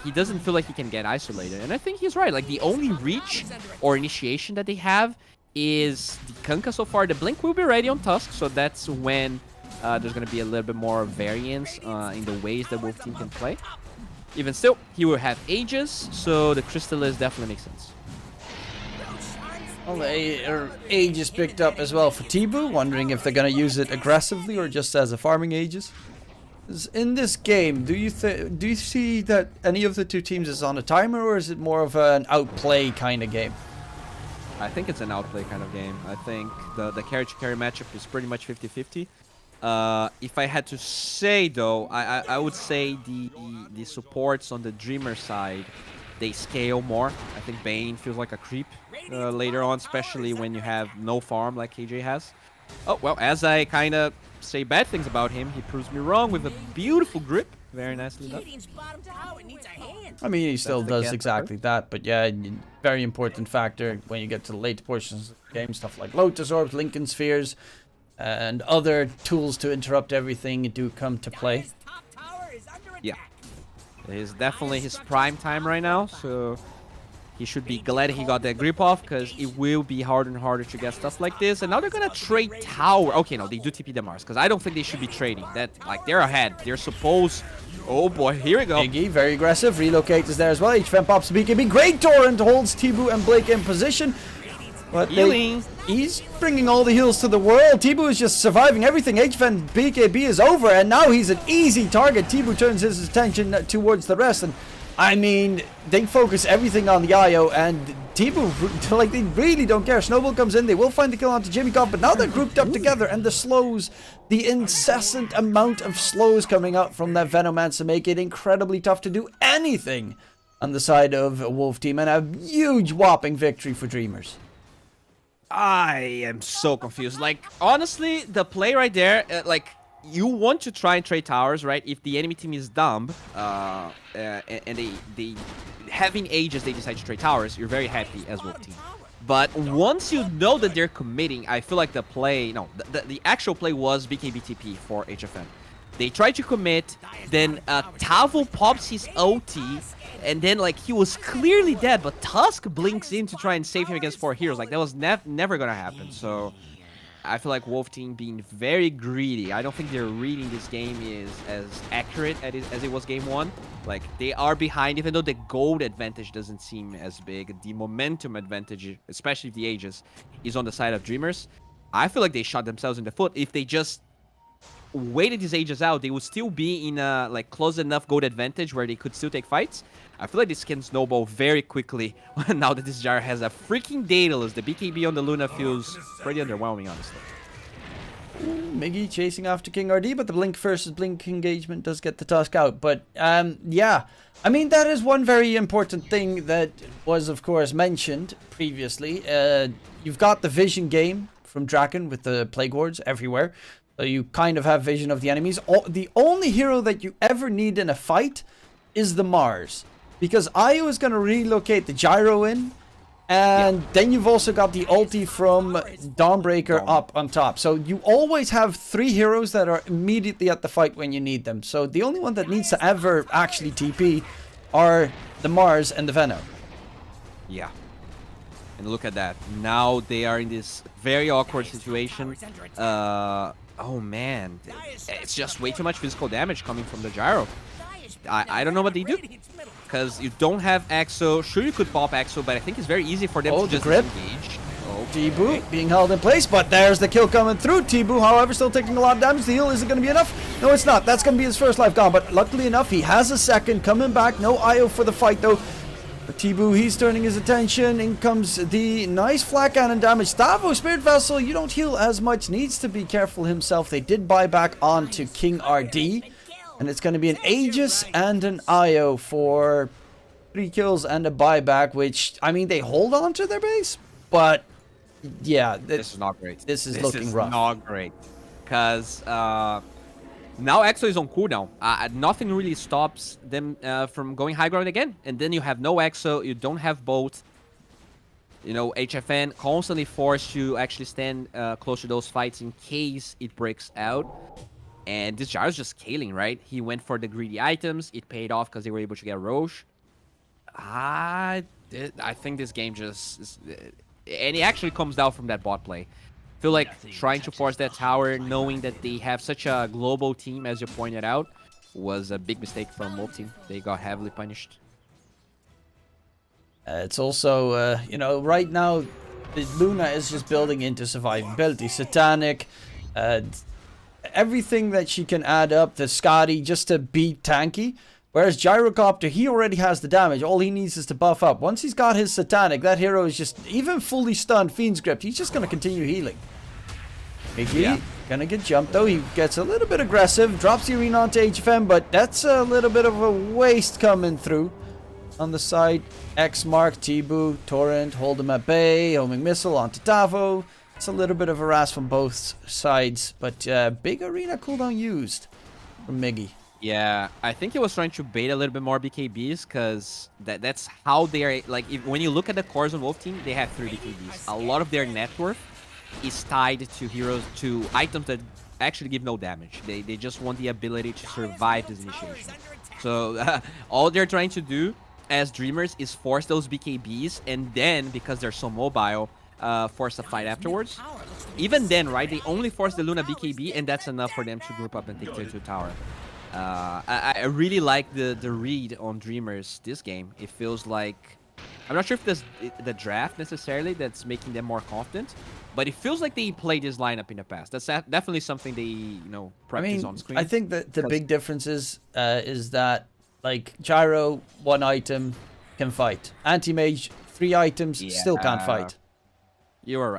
he doesn't feel like he can get isolated. And I think he's right. Like, the only reach or initiation that they have is the Kunkka so far. The Blink will be ready on Tusk, so that's when there's going to be a little bit more variance in the ways that Wolf Team can play. Even still, he will have Aegis, so the Crystallis definitely makes sense. Well, Aegis picked up as well for Tibu, wondering if they're going to use it aggressively or just as a farming Aegis. In this game, do you see that any of the two teams is on a timer, or is it more of an outplay kind of game? I think it's an outplay kind of game. I think the carry-to-carry matchup is pretty much 50-50. If I had to say, though, I would say the supports on the Dreamer side, they scale more. I think Bane feels like a creep later on, especially when you have no farm like KJ has. Oh, well, as I kind of say bad things about him, he proves me wrong with a beautiful grip. Very nicely done. I mean, he still does exactly that, but yeah, very important factor when you get to the late portions of the game. Stuff like Lotus Orbs, Lincoln Spheres, and other tools to interrupt everything do come to play. Yeah. It is definitely his prime time right now, so he should be glad he got that grip off, because it will be harder and harder to get stuff like this. And now they're gonna trade tower. Okay, no, they do TP the Mars, because I don't think they should be trading. That, like, they're ahead. They're supposed... Oh boy, here we go. Iggy, very aggressive. Relocate is there as well. HFN pops BKB. Great Torrent holds Tibu and Blake in position. But he's bringing all the heals to the world. Tibu is just surviving everything. HFN BKB is over, and now he's an easy target. Tibu turns his attention towards the rest, and I mean, they focus everything on the IO, and Tibu, like, they really don't care. Snowball comes in, they will find the kill onto Jimmy Cobb, but now they're grouped up together, and the slows, the incessant amount of slows coming out from that Venomancer make it incredibly tough to do anything on the side of Wolf Team, and a huge whopping victory for Dreamers. I am so confused. Like, honestly, the play right there, like, you want to try and trade towers, right? If the enemy team is dumb, and they having ages, they decide to trade towers, you're very happy as Wolf Team. But once you know that they're committing, I feel like the play, no, the actual play was BKBTP for HFN. They tried to commit, then Tavo pops his OT, and then, like, he was clearly dead, but Tusk blinks in to try and save him against 4 heroes. Like, that was never gonna happen, so I feel like Wolf Team being very greedy. I don't think their reading this game is as accurate as it was game 1. Like, they are behind, even though the gold advantage doesn't seem as big. The momentum advantage, especially the ages, is on the side of Dreamers. I feel like they shot themselves in the foot. If they just waited these ages out, they would still be in a, like, close enough gold advantage where they could still take fights. I feel like this can snowball very quickly now that this Gyro has a freaking Daedalus. The BKB on the Luna feels pretty underwhelming, honestly. Miggy chasing after King RD, but the Blink versus Blink engagement does get the Tusk out. But, yeah. I mean, that is one very important thing that was, of course, mentioned previously. You've got the vision game from Draken with the Plague Wards everywhere. So you kind of have vision of the enemies. The only hero that you ever need in a fight is the Mars. Because Io is going to relocate the Gyro in. And then you've also got the ulti from Dawnbreaker up on top. So you always have 3 heroes that are immediately at the fight when you need them. So the only one that needs to ever actually TP are the Mars and the Venom. Yeah. And look at that. Now they are in this very awkward situation. Oh man. It's just way too much physical damage coming from the Gyro. I don't know what they do. Because you don't have Exo. Sure, you could pop Exo, but I think it's very easy for them to just disengage. Okay. Tibu being held in place, but there's the kill coming through. Tibu, however, still taking a lot of damage. The heal isn't going to be enough. No, it's not. That's going to be his first life gone, but luckily enough, he has a second coming back. No IO for the fight, though. For Tibu, he's turning his attention. In comes the nice flat cannon damage. Stavo, Spirit Vessel, you don't heal as much. Needs to be careful himself. They did buy back onto King RD. And it's going to be an Aegis and an IO for 3 kills and a buyback, which, I mean, they hold on to their base. But, yeah. This is not great. This is looking rough. This is not great. Because now Exo is on cooldown. Nothing really stops them from going high ground again. And then you have no Exo. You don't have both. You know, HFN constantly forced to actually stand close to those fights in case it breaks out. And this Gyro's just scaling, right? He went for the greedy items. It paid off because they were able to get Roche. I think this game just... and it actually comes down from that bot play. I feel like trying to force that tower, knowing that they have such a global team, as you pointed out, was a big mistake from Wolf Team. They got heavily punished. It's also, you know, right now, Luna is just building into survivability. Satanic... everything that she can add up to Scotty just to beat tanky. Whereas Gyrocopter, he already has the damage. All he needs is to buff up. Once he's got his Satanic, that hero is just, even fully stunned, Fiend's Grip, he's just going to continue healing. Miggy, gonna get jumped though. He gets a little bit aggressive, drops the arena onto HFM, but that's a little bit of a waste coming through. On the side, X Mark, Tibu, Torrent, hold him at bay, homing missile onto Tavo. It's a little bit of a harass from both sides, but big arena cooldown used from Miggy. Yeah, I think he was trying to bait a little bit more BKBs, because that's how they are. Like, when you look at the cores on Wolf Team, they have 3 BKBs. A lot of their net worth is tied to heroes, to items that actually give no damage. They just want the ability to survive this initiation. So all they're trying to do as Dreamers is force those BKBs, and then, because they're so mobile, force a fight afterwards. Even then, right, they only force the Luna BKB, and that's enough for them to group up and take tier 2 tower. I really like the read on Dreamers this game. It feels like, I'm not sure if this the draft necessarily that's making them more confident, but it feels like they played this lineup in the past. That's definitely something they practice on screen. I think that the big difference is that Like, Gyro, 1 item, can fight. Anti-Mage, 3 items, still can't fight. You're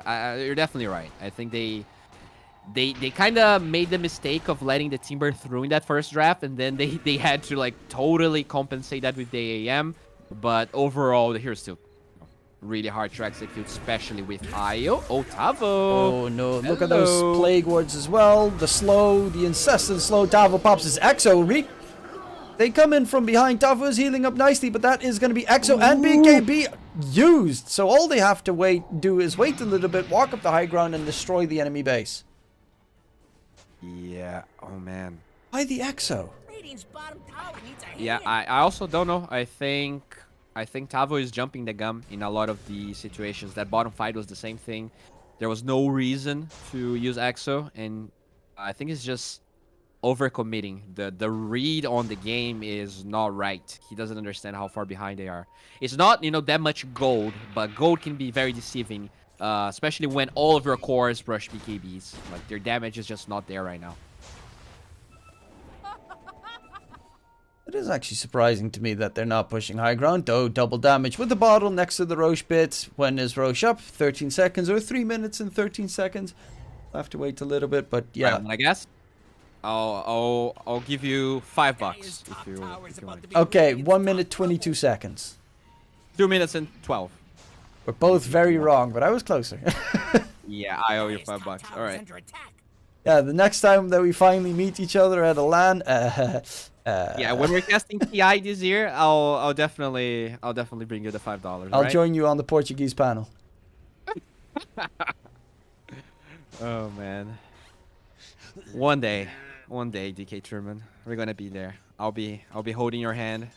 definitely right. I think they kind of made the mistake of letting the Timber through in that first draft, and then they had to like totally compensate that with the AM. But overall, the hero's still really hard to execute, especially with Io. Oh, Tavo! Oh no, look at those Plague Wards as well. The slow, the incessant slow. Tavo pops his Exo. They come in from behind. Tavo is healing up nicely, but that is going to be Exo and BKB used. So all they have to do is wait a little bit, walk up the high ground, and destroy the enemy base. Yeah. Oh man. Why the Exo? Radiant's bottom tower needs a Yeah, hand. I also don't know. I think Tavo is jumping the gun in a lot of the situations. That bottom fight was the same thing. There was no reason to use Exo, and I think it's just overcommitting. The read on the game is not right. He doesn't understand how far behind they are. It's not, that much gold, but gold can be very deceiving, especially when all of your cores rush BKBs. Like, their damage is just not there right now. It is actually surprising to me that they're not pushing high ground, though. Double damage with the bottle next to the Roche bit. When is Roche up? 13 seconds or 3 minutes and 13 seconds. I'll have to wait a little bit, but yeah. I guess I'll give you $5 if you want. Okay, 1 minute 22 seconds. 2 minutes and 12. We're both very wrong, but I was closer. Yeah, I owe you $5. All right. Yeah, the next time that we finally meet each other at a LAN, yeah, when we're casting TI this year, I'll definitely bring you the $5. I'll join you on the Portuguese panel. Oh man. One day, Dktruman, we're gonna be there. I'll be holding your hand,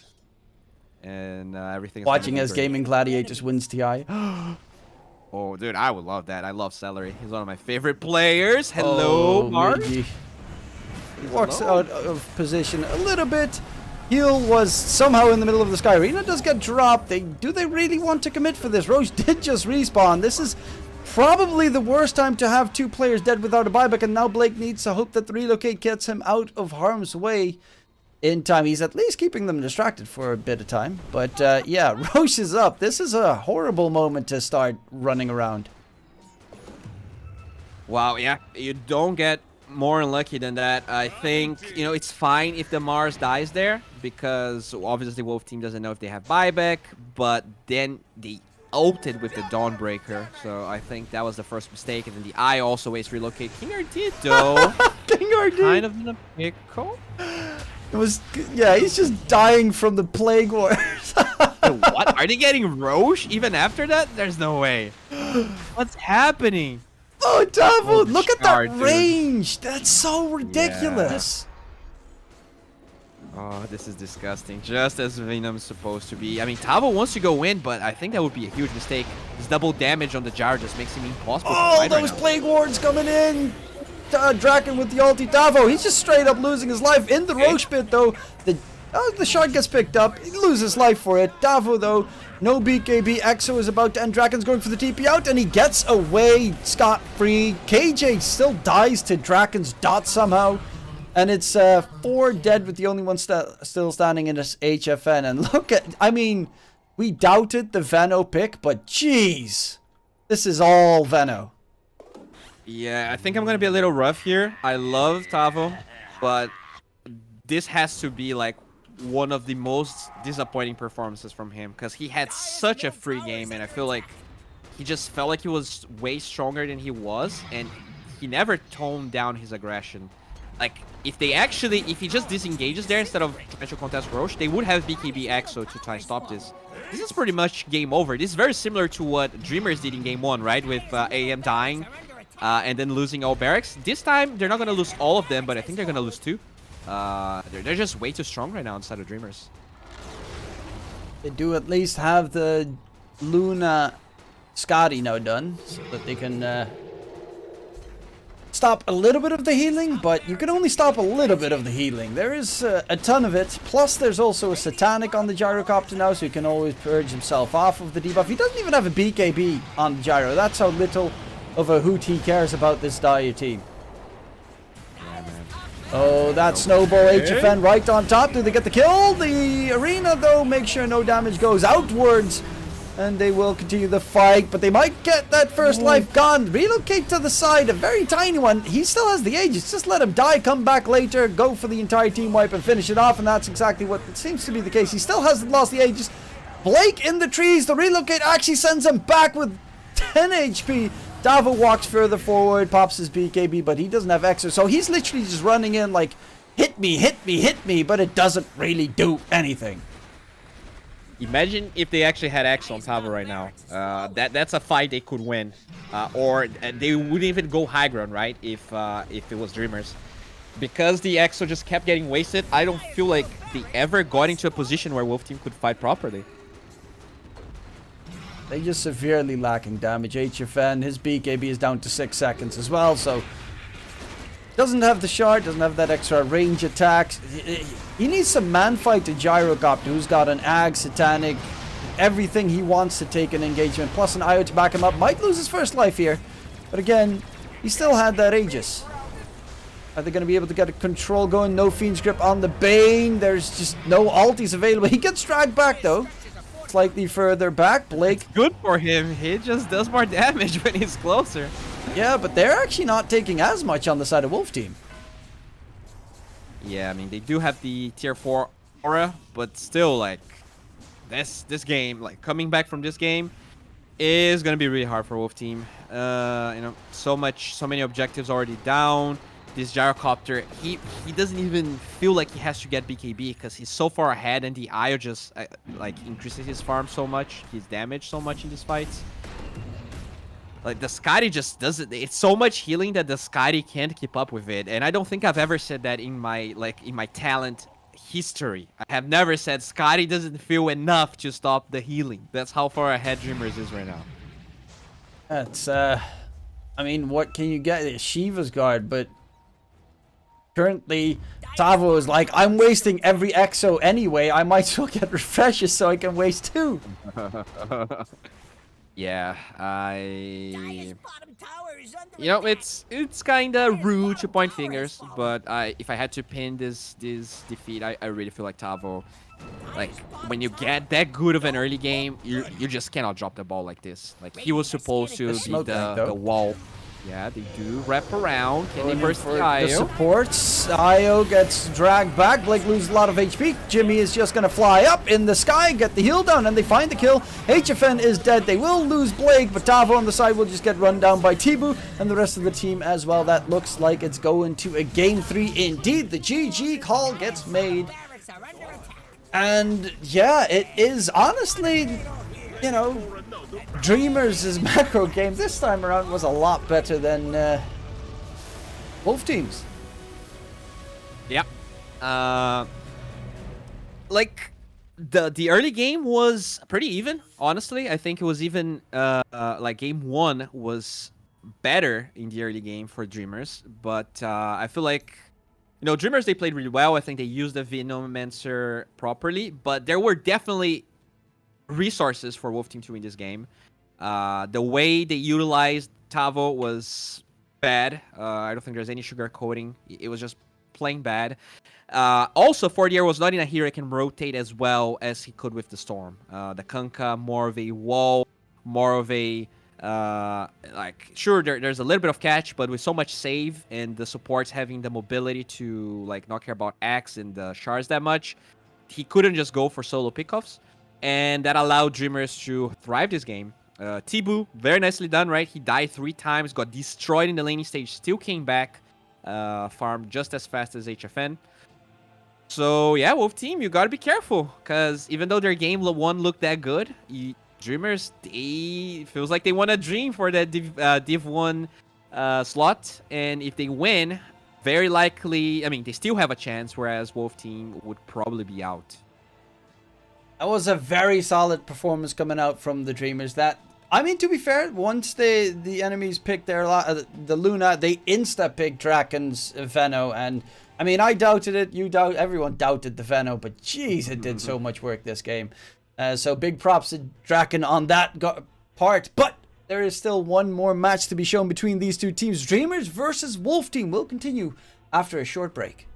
and everything's watching as Gaming Gladiators wins TI. Oh, dude, I would love that. I love Celery. He's one of my favorite players. Hello, Mark. He walks out of position a little bit. Heal was somehow in the middle of the Sky Arena. Does get dropped. Do they really want to commit for this? Roche did just respawn. This is probably the worst time to have 2 players dead without a buyback, and now Blake needs to hope that the relocate gets him out of harm's way in time. He's at least keeping them distracted for a bit of time. But yeah, Roche is up. This is a horrible moment to start running around. Wow, yeah, you don't get more unlucky than that. I think, it's fine if the Mars dies there, because obviously Wolf team doesn't know if they have buyback, but then they ulted with the Dawnbreaker, so I think that was the first mistake, and then the Eye also wastes relocate. King RD though, King RD kind of in a pickle. It was, yeah, he's just dying from the Plague Wars. What? Are they getting Roche even after that? There's no way. What's happening? Oh, Tavo, look at that dude. range. That's so ridiculous. Oh, this is disgusting. Just as Venom's supposed to be. I mean, Tavo wants to go in, but I think that would be a huge mistake. His double damage on the jar just makes him impossible to fight those right now. Plague Wards coming in. Draken with the ulti. Tavo, he's just straight up losing his life in the Roche pit, though. The shot gets picked up. He loses life for it. Tavo, though, no BKB. Exo is about to end. Draken's going for the TP out, and he gets away scot-free. KJ still dies to Draken's dot somehow. And it's 4 dead with the only one still standing in this HFN. And look at, I mean, we doubted the Veno pick, but jeez. This is all Veno. Yeah, I think I'm going to be a little rough here. I love Tavo, but this has to be like one of the most disappointing performances from him, because he had such a free game, and I feel like he just felt like he was way stronger than he was, and he never toned down his aggression. Like, if he just disengages there instead of trying to contest Roche, they would have BKB Exo to try and stop this. This is pretty much game over. This is very similar to what Dreamers did in game 1, right? With AM dying and then losing all barracks. This time, they're not going to lose all of them, but I think they're going to lose 2. They're just way too strong right now inside of Dreamers. They do at least have the Luna Scotty now done, so that they can stop a little bit of the healing, but you can only stop a little bit of the healing. There is a ton of it. Plus, there's also a Satanic on the Gyrocopter now, so he can always purge himself off of the debuff. He doesn't even have a BKB on the Gyro. That's how little of a hoot he cares about this Dire team. Yeah, man. Oh, that snowball HFN right on top. Do they get the kill? The arena, though, make sure no damage goes outwards. And they will continue the fight, but they might get that first life gone. Relocate to the side, a very tiny one. He still has the Aegis. Just let him die, come back later, go for the entire team wipe and finish it off. And that's exactly what seems to be the case. He still hasn't lost the Aegis. Blake in the trees. The relocate actually sends him back with 10 HP. Davo walks further forward, pops his BKB, but he doesn't have Exo. So he's literally just running in like, hit me, hit me, hit me, but it doesn't really do anything. Imagine if they actually had X on Tavo right now. That's a fight they could win, or they wouldn't even go high ground, right? If it was Dreamers, because the Exo just kept getting wasted. I don't feel like they ever got into a position where Wolf Team could fight properly. They just severely lacking damage. HFN, his BKB is down to 6 seconds as well, so doesn't have the shard, doesn't have that extra range attacks. He needs some man fight to Gyrocopter, who's got an Ag, Satanic, everything he wants to take an engagement, plus an IO to back him up. Might lose his first life here, but again, he still had that Aegis. Are they going to be able to get a control going? No Fiend's Grip on the Bane. There's just no ultis available. He gets dragged back, though. Slightly further back. Blake. Good for him. He just does more damage when he's closer. Yeah, but they're actually not taking as much on the side of Wolf Team. Yeah, I mean, they do have the tier 4 aura, but still, like, this game, like, coming back from this game is going to be really hard for Wolf Team. You know, so many objectives already down. This Gyrocopter, he doesn't even feel like he has to get BKB because he's so far ahead, and the IO just, like, increases his farm so much, his damage so much in these fights. Like, the Scotty just doesn't... It's so much healing that the Scotty can't keep up with it. And I don't think I've ever said that in my, like, in my talent history. I have never said Scotty doesn't feel enough to stop the healing. That's how far ahead Dreamers is right now. That's, I mean, what can you get? Shiva's Guard, but currently Tavo is like, I'm wasting every Exo anyway. I might as well get refreshes so I can waste 2. Yeah, you know, it's kind of rude to point fingers, but if I had to pin this defeat, I really feel like Tavo, like, when you get that good of an early game, you just cannot drop the ball like this. Like, he was supposed to be the wall. Yeah, they do wrap around. Can they burst the IO? The supports. IO gets dragged back. Blake loses a lot of HP. Jimmy is just going to fly up in the sky, get the heal down, and they find the kill. HFN is dead. They will lose Blake, but Tavo on the side will just get run down by Tibu and the rest of the team as well. That looks like it's going to a game 3 indeed. The GG call gets made. And yeah, it is honestly, you know, Dreamers' macro game this time around was a lot better than Wolf Team's. Yep. Like, the early game was pretty even, honestly. I think it was even, like, game 1 was better in the early game for Dreamers. But I feel like, you know, Dreamers, they played really well. I think they used the Venomancer properly. But there were definitely resources for Wolf Team to win this game. The way they utilized Tavo was bad. I don't think there's any sugarcoating. It was just plain bad. Also, 4DR was not in a hero that can rotate as well as he could with the Storm. The Kunkka, more of a wall, more of a... like, sure, there's a little bit of catch, but with so much save and the supports having the mobility to, like, not care about Axe and the shards that much, he couldn't just go for solo pickoffs. And that allowed Dreamers to thrive this game. Tibu, very nicely done, right? He died 3 times, got destroyed in the laning stage, still came back, farmed just as fast as HFN. So yeah, Wolf Team, you gotta be careful, because even though their game 1 looked that good, Dreamers, they feels like they want a dream for that Div 1 slot, and if they win, very likely, I mean, they still have a chance, whereas Wolf Team would probably be out. That was a very solid performance coming out from the Dreamers. That, I mean, to be fair, once the enemies picked their the Luna, they insta-picked Draken's Veno, and I mean, I doubted it, everyone doubted the Veno, but jeez, it did so much work this game. So big props to Draken on that part, but there is still one more match to be shown between these two teams. Dreamers versus Wolf Team will continue after a short break.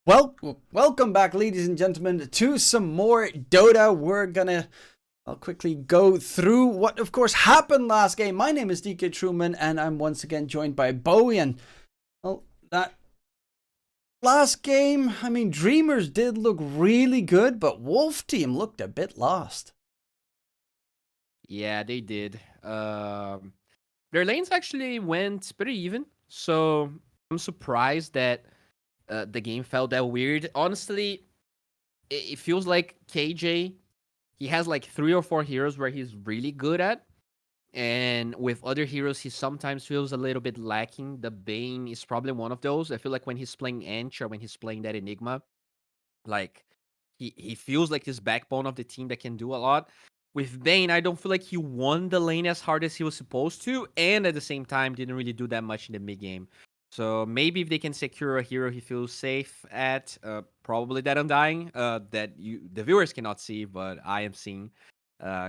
Welcome back, ladies and gentlemen, to some more Dota. I'll quickly go through what, of course, happened last game. My name is Dktruman, and I'm once again joined by Bowie. And, well, that last game, I mean, Dreamers did look really good, but Wolf Team looked a bit lost. Yeah, they did. Their lanes actually went pretty even, so I'm surprised that the game felt that weird. Honestly, it feels like KJ, he has like 3 or 4 heroes where he's really good at, and with other heroes, he sometimes feels a little bit lacking. The Bane is probably one of those. I feel like when he's playing Ench or when he's playing that Enigma, like he feels like this backbone of the team that can do a lot. With Bane, I don't feel like he won the lane as hard as he was supposed to, and at the same time didn't really do that much in the mid game. So maybe if they can secure a hero he feels safe at, probably that Undying, that the viewers cannot see, but I am seeing,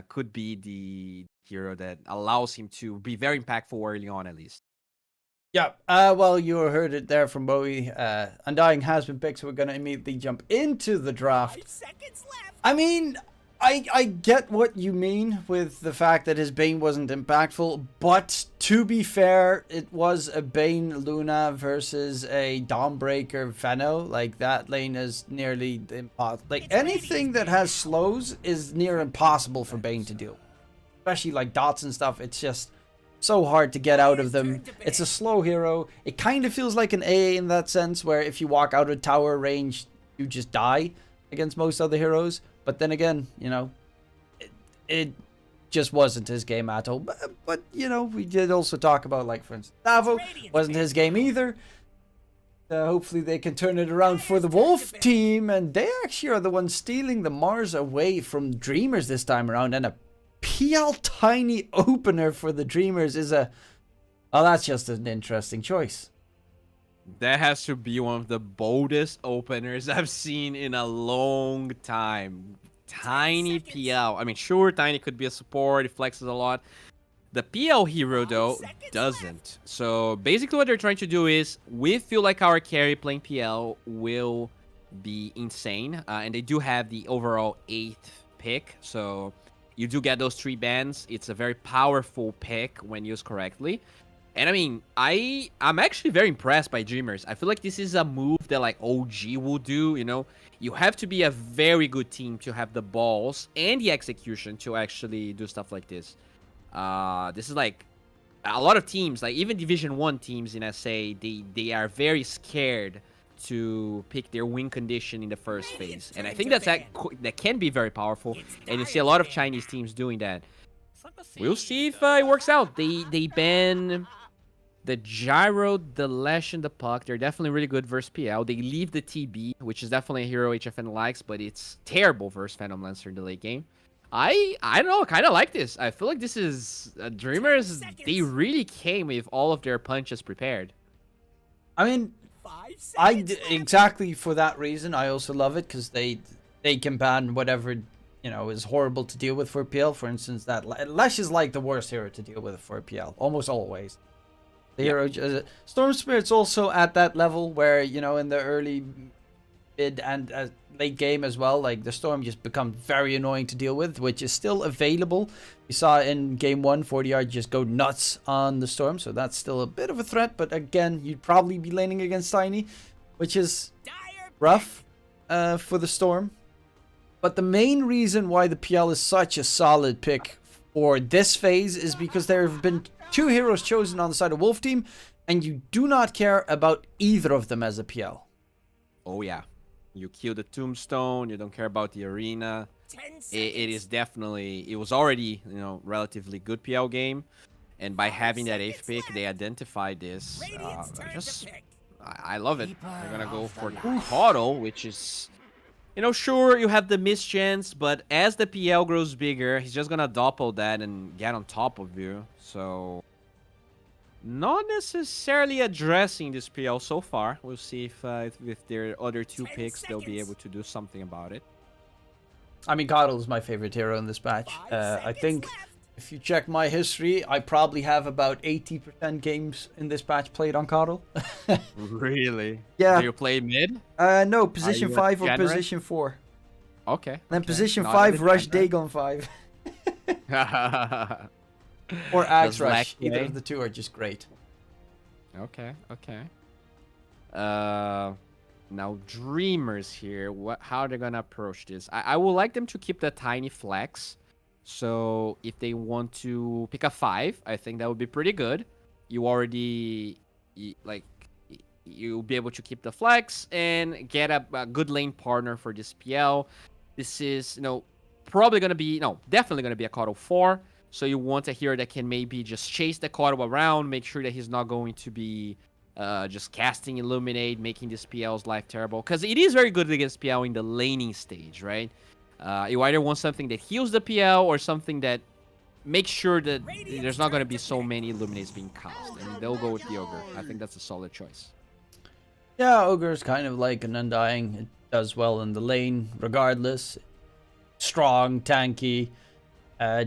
could be the hero that allows him to be very impactful early on at least. Yeah, well, you heard it there from Bowie. Undying has been picked, so we're going to immediately jump into the draft. 5 seconds left. I mean, I get what you mean with the fact that his Bane wasn't impactful, but to be fair, it was a Bane Luna versus a Dawnbreaker Feno. Like, that lane is nearly impossible. Like, anything that has slows is near impossible for Bane to do. Especially, like, dots and stuff, it's just so hard to get out of them. It's a slow hero. It kind of feels like an AA in that sense, where if you walk out of tower range, you just die against most other heroes. But then again, you know, it just wasn't his game at all. But you know, we did also talk about, like, for instance, Davo wasn't his game either. Hopefully they can turn it around for the Wolf Team, and they actually are the ones stealing the Mars away from Dreamers this time around. And a PL Tiny opener for the Dreamers is oh, that's just an interesting choice. That has to be one of the boldest openers I've seen in a long time. Tiny PL. I mean, sure, Tiny could be a support. It flexes a lot. The PL hero, though, doesn't. So basically what they're trying to do is, we feel like our carry playing PL will be insane. And they do have the overall 8th pick. So you do get those 3 bans. It's a very powerful pick when used correctly. And I mean, I'm actually very impressed by Dreamers. I feel like this is a move that, like, OG will do, you know? You have to be a very good team to have the balls and the execution to actually do stuff like this. This is like a lot of teams, like even Division 1 teams in SA, they are very scared to pick their win condition in the first phase. And I think that can be very powerful, and you see a lot of Chinese teams doing that. We'll see if it works out. They ban the Gyro, the Lash, and the Puck. They're definitely really good versus PL. They leave the TB, which is definitely a hero HFN likes, but it's terrible versus Phantom Lancer in the late game. I don't know, kind of like this. I feel like this is Dreamers. They really came with all of their punches prepared. I mean, exactly for that reason, I also love it, because they can ban whatever, you know, is horrible to deal with for PL. For instance, that Lash is like the worst hero to deal with for PL, almost always. The hero, Storm Spirit's also at that level where, you know, in the early, mid, and late game as well, like, the Storm just becomes very annoying to deal with, which is still available. You saw in game 1, 40R just go nuts on the Storm, so that's still a bit of a threat. But again, you'd probably be laning against Tiny, which is rough for the Storm. But the main reason why the PL is such a solid pick for this phase is because there have been 2 heroes chosen on the side of Wolf Team, and you do not care about either of them as a PL. Oh yeah, you kill the Tombstone, you don't care about the arena. It is definitely, it was already, you know, relatively good PL game, and by having that 8th pick, they identified this. I love it. They're gonna go for Coddle, which is, you know, sure, you have the miss chance, but as the PL grows bigger, he's just gonna doppel that and get on top of you. So, not necessarily addressing this PL so far. We'll see if with their other 2 picks, they'll be able to do something about it. I mean, Coddle is my favorite hero in this match. I think If you check my history, I probably have about 80% games in this patch played on Coddle. Really? Yeah. Do you play mid? No, position you a 5 or generous? position 4. Okay. Then okay. position Not 5, a rush generous. Dagon 5. Okay, Or Axe Does Rush. Lack Either play? of the two are just great. okay. Now Dreamers here. How they're gonna approach this? I would like them to keep the tiny flex. So if they want to pick a 5, I think that would be pretty good. You already you'll be able to keep the flex and get a good lane partner for this PL. This is probably gonna be definitely gonna be a Coddle 4. So you want a hero that can maybe just chase the Coddle around, make sure that he's not going to be just casting Illuminate, making this PL's life terrible. Because it is very good against PL in the laning stage, right? You either want something that heals the PL or something that makes sure that there's not going to be so many Illuminates being cast. And they'll go with the Ogre. I think that's a solid choice. Yeah, Ogre's kind of like an Undying. It does well in the lane regardless. Strong, tanky.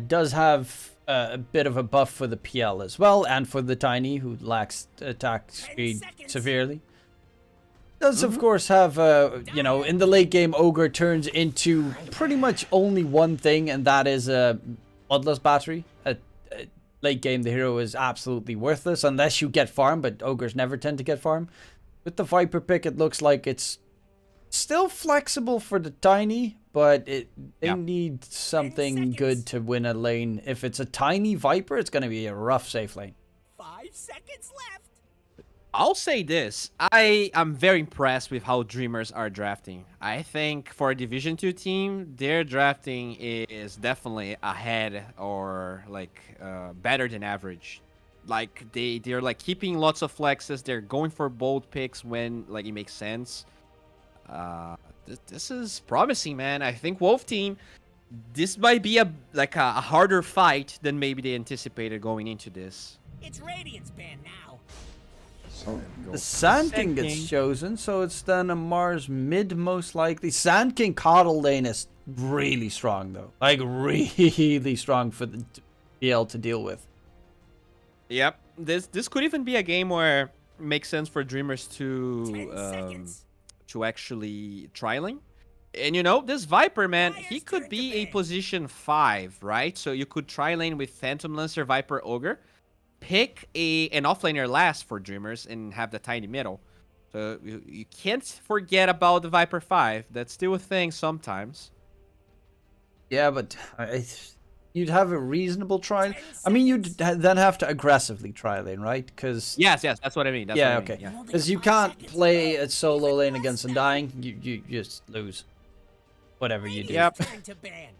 Does have a bit of a buff for the PL as well, and for the Tiny, who lacks attack speed severely. Does, of course, have, in the late game, Ogre turns into pretty much only one thing, and that is a Bloodlust Battery. Late game, the hero is absolutely worthless, unless you get farm, but Ogres never tend to get farm. With the Viper pick, it looks like it's still flexible for the Tiny, but they need something good to win a lane. If it's a Tiny Viper, it's going to be a rough safe lane. 5 seconds left. I'll say this. I'm very impressed with how Dreamers are drafting. I think for a Division 2 team, their drafting is definitely ahead or better than average. Like they're like keeping lots of flexes. They're going for bold picks when it makes sense. This is promising, man. I think Wolf team, this might be a harder fight than maybe they anticipated going into this. It's Radiant's band now. The Sand King gets chosen, so it's then a Mars mid most likely. Sand King Coddle lane is really strong though. Like really strong for the PL to deal with. Yep. This could even be a game where it makes sense for Dreamers 10 seconds. to actually trialing. And this Viper, man, he could be a position 5, right? So you could tri lane with Phantom Lancer, Viper, Ogre. Pick an offlaner last for Dreamers and have the tiny middle. So you can't forget about the Viper 5. That's still a thing sometimes. Yeah, but you'd have a reasonable try. I mean, you'd then have to aggressively try lane, right? Because Yes, that's what I mean. That's yeah, what I mean. okay. Because you can't play a solo lane against Undying. You just lose. Whatever you do. Yep. Turn to ban.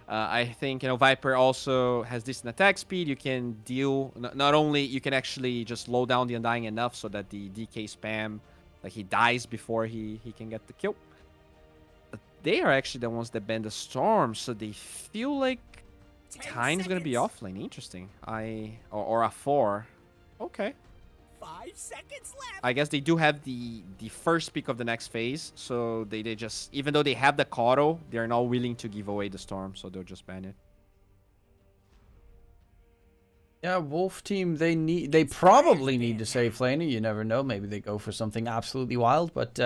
I think Viper also has decent attack speed. You can deal not only you can actually just slow down the Undying enough so that the DK spam he dies before he can get the kill. But they are actually the ones that ban the storm, so they feel like 10 Tiny's gonna be seconds. offlane. Interesting. Or a 4. Okay. 5 seconds left. I guess they do have the first pick of the next phase, so they just, even though they have the Coddle, they're not willing to give away the storm, so they'll just ban it. Yeah, Wolf team, they probably need to save laner. You never know. Maybe they go for something absolutely wild. But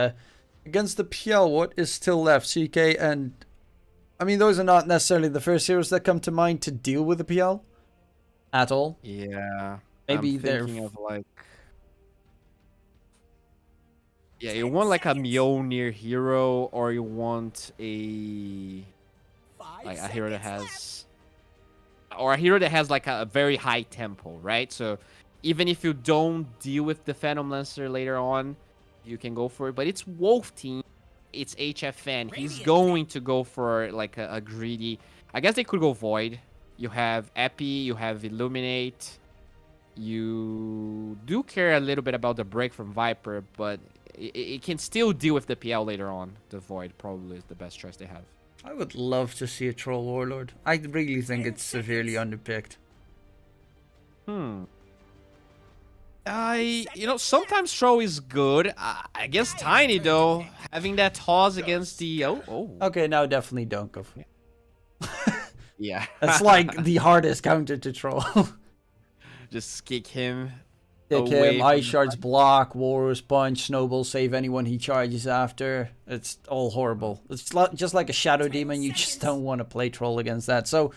against the PL, what is still left? CK and... I mean, those are not necessarily the first heroes that come to mind to deal with the PL at all. Yeah. Maybe I'm they're... thinking of yeah, you want a Mjolnir hero, or you want a 5 a hero that seconds left. has, or a hero that has a very high tempo, right? So even if you don't deal with the Phantom Lancer later on, you can go for it. But it's Wolf team, it's HFN. He's going to go for a greedy. I guess they could go Void. You have Epi, you have Illuminate. You do care a little bit about the break from Viper, but it can still deal with the PL later on. The Void probably is the best choice they have. I would love to see a Troll Warlord. I really think it's severely underpicked. Sometimes Troll is good. I guess Tiny, though, having that toss against the... Oh. Okay, now definitely don't go for it. Yeah. That's like the hardest counter to troll. Just kick him. Kick away him, from Ice the Shards block, Warriors Punch, Snowball save anyone he charges after. It's all horrible. It's just like a Shadow Demon. You just don't want to play troll against that. So,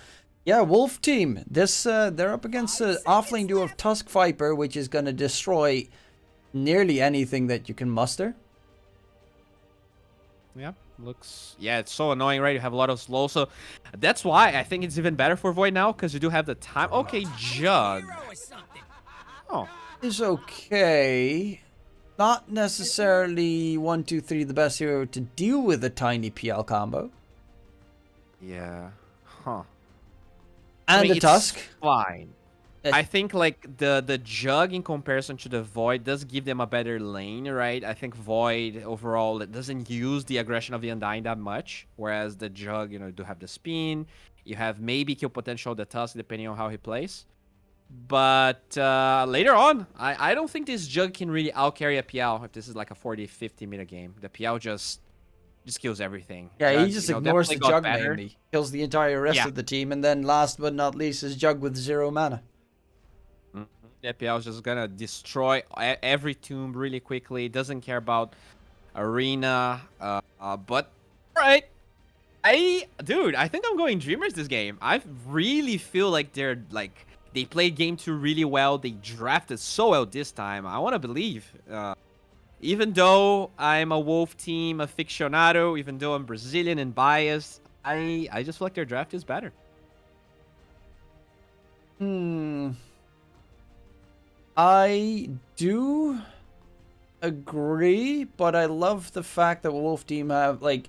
yeah, Wolf team. This they're up against an offlane duo of Tusk Viper, which is going to destroy nearly anything that you can muster. Yeah, looks... Yeah, it's so annoying, right? You have a lot of slow, so that's why I think it's even better for Void now, because you do have the time. Okay, Jug. Hero or something. Oh, Is okay. Not necessarily 1, 2, 3 the best hero to deal with a tiny PL combo. yeah. Huh. And I mean, the it's Tusk. fine. It- I think like the Jug in comparison to the Void does give them a better lane, right? I think Void overall it doesn't use the aggression of the Undying that much, whereas the Jug, you know, do have the spin. You have maybe kill potential of the Tusk depending on how he plays. But later on, I don't think this Jug can really outcarry a PL if this is like a 40-50 meta game. The PL just kills everything. Yeah, Jug, he just you know, ignores the definitely got Jug better. mainly. Kills the entire rest Yeah. of the team, and then last but not least is Jug with 0 mana. The PL is just gonna destroy every tomb really quickly. Doesn't care about arena. But alright, dude, I think I'm going Dreamers this game. I really feel like they played game 2 really well. They drafted so well this time. I want to believe. Even though I'm a Wolf team aficionado, even though I'm Brazilian and biased, I just feel like their draft is better. I do agree, but I love the fact that Wolf team have like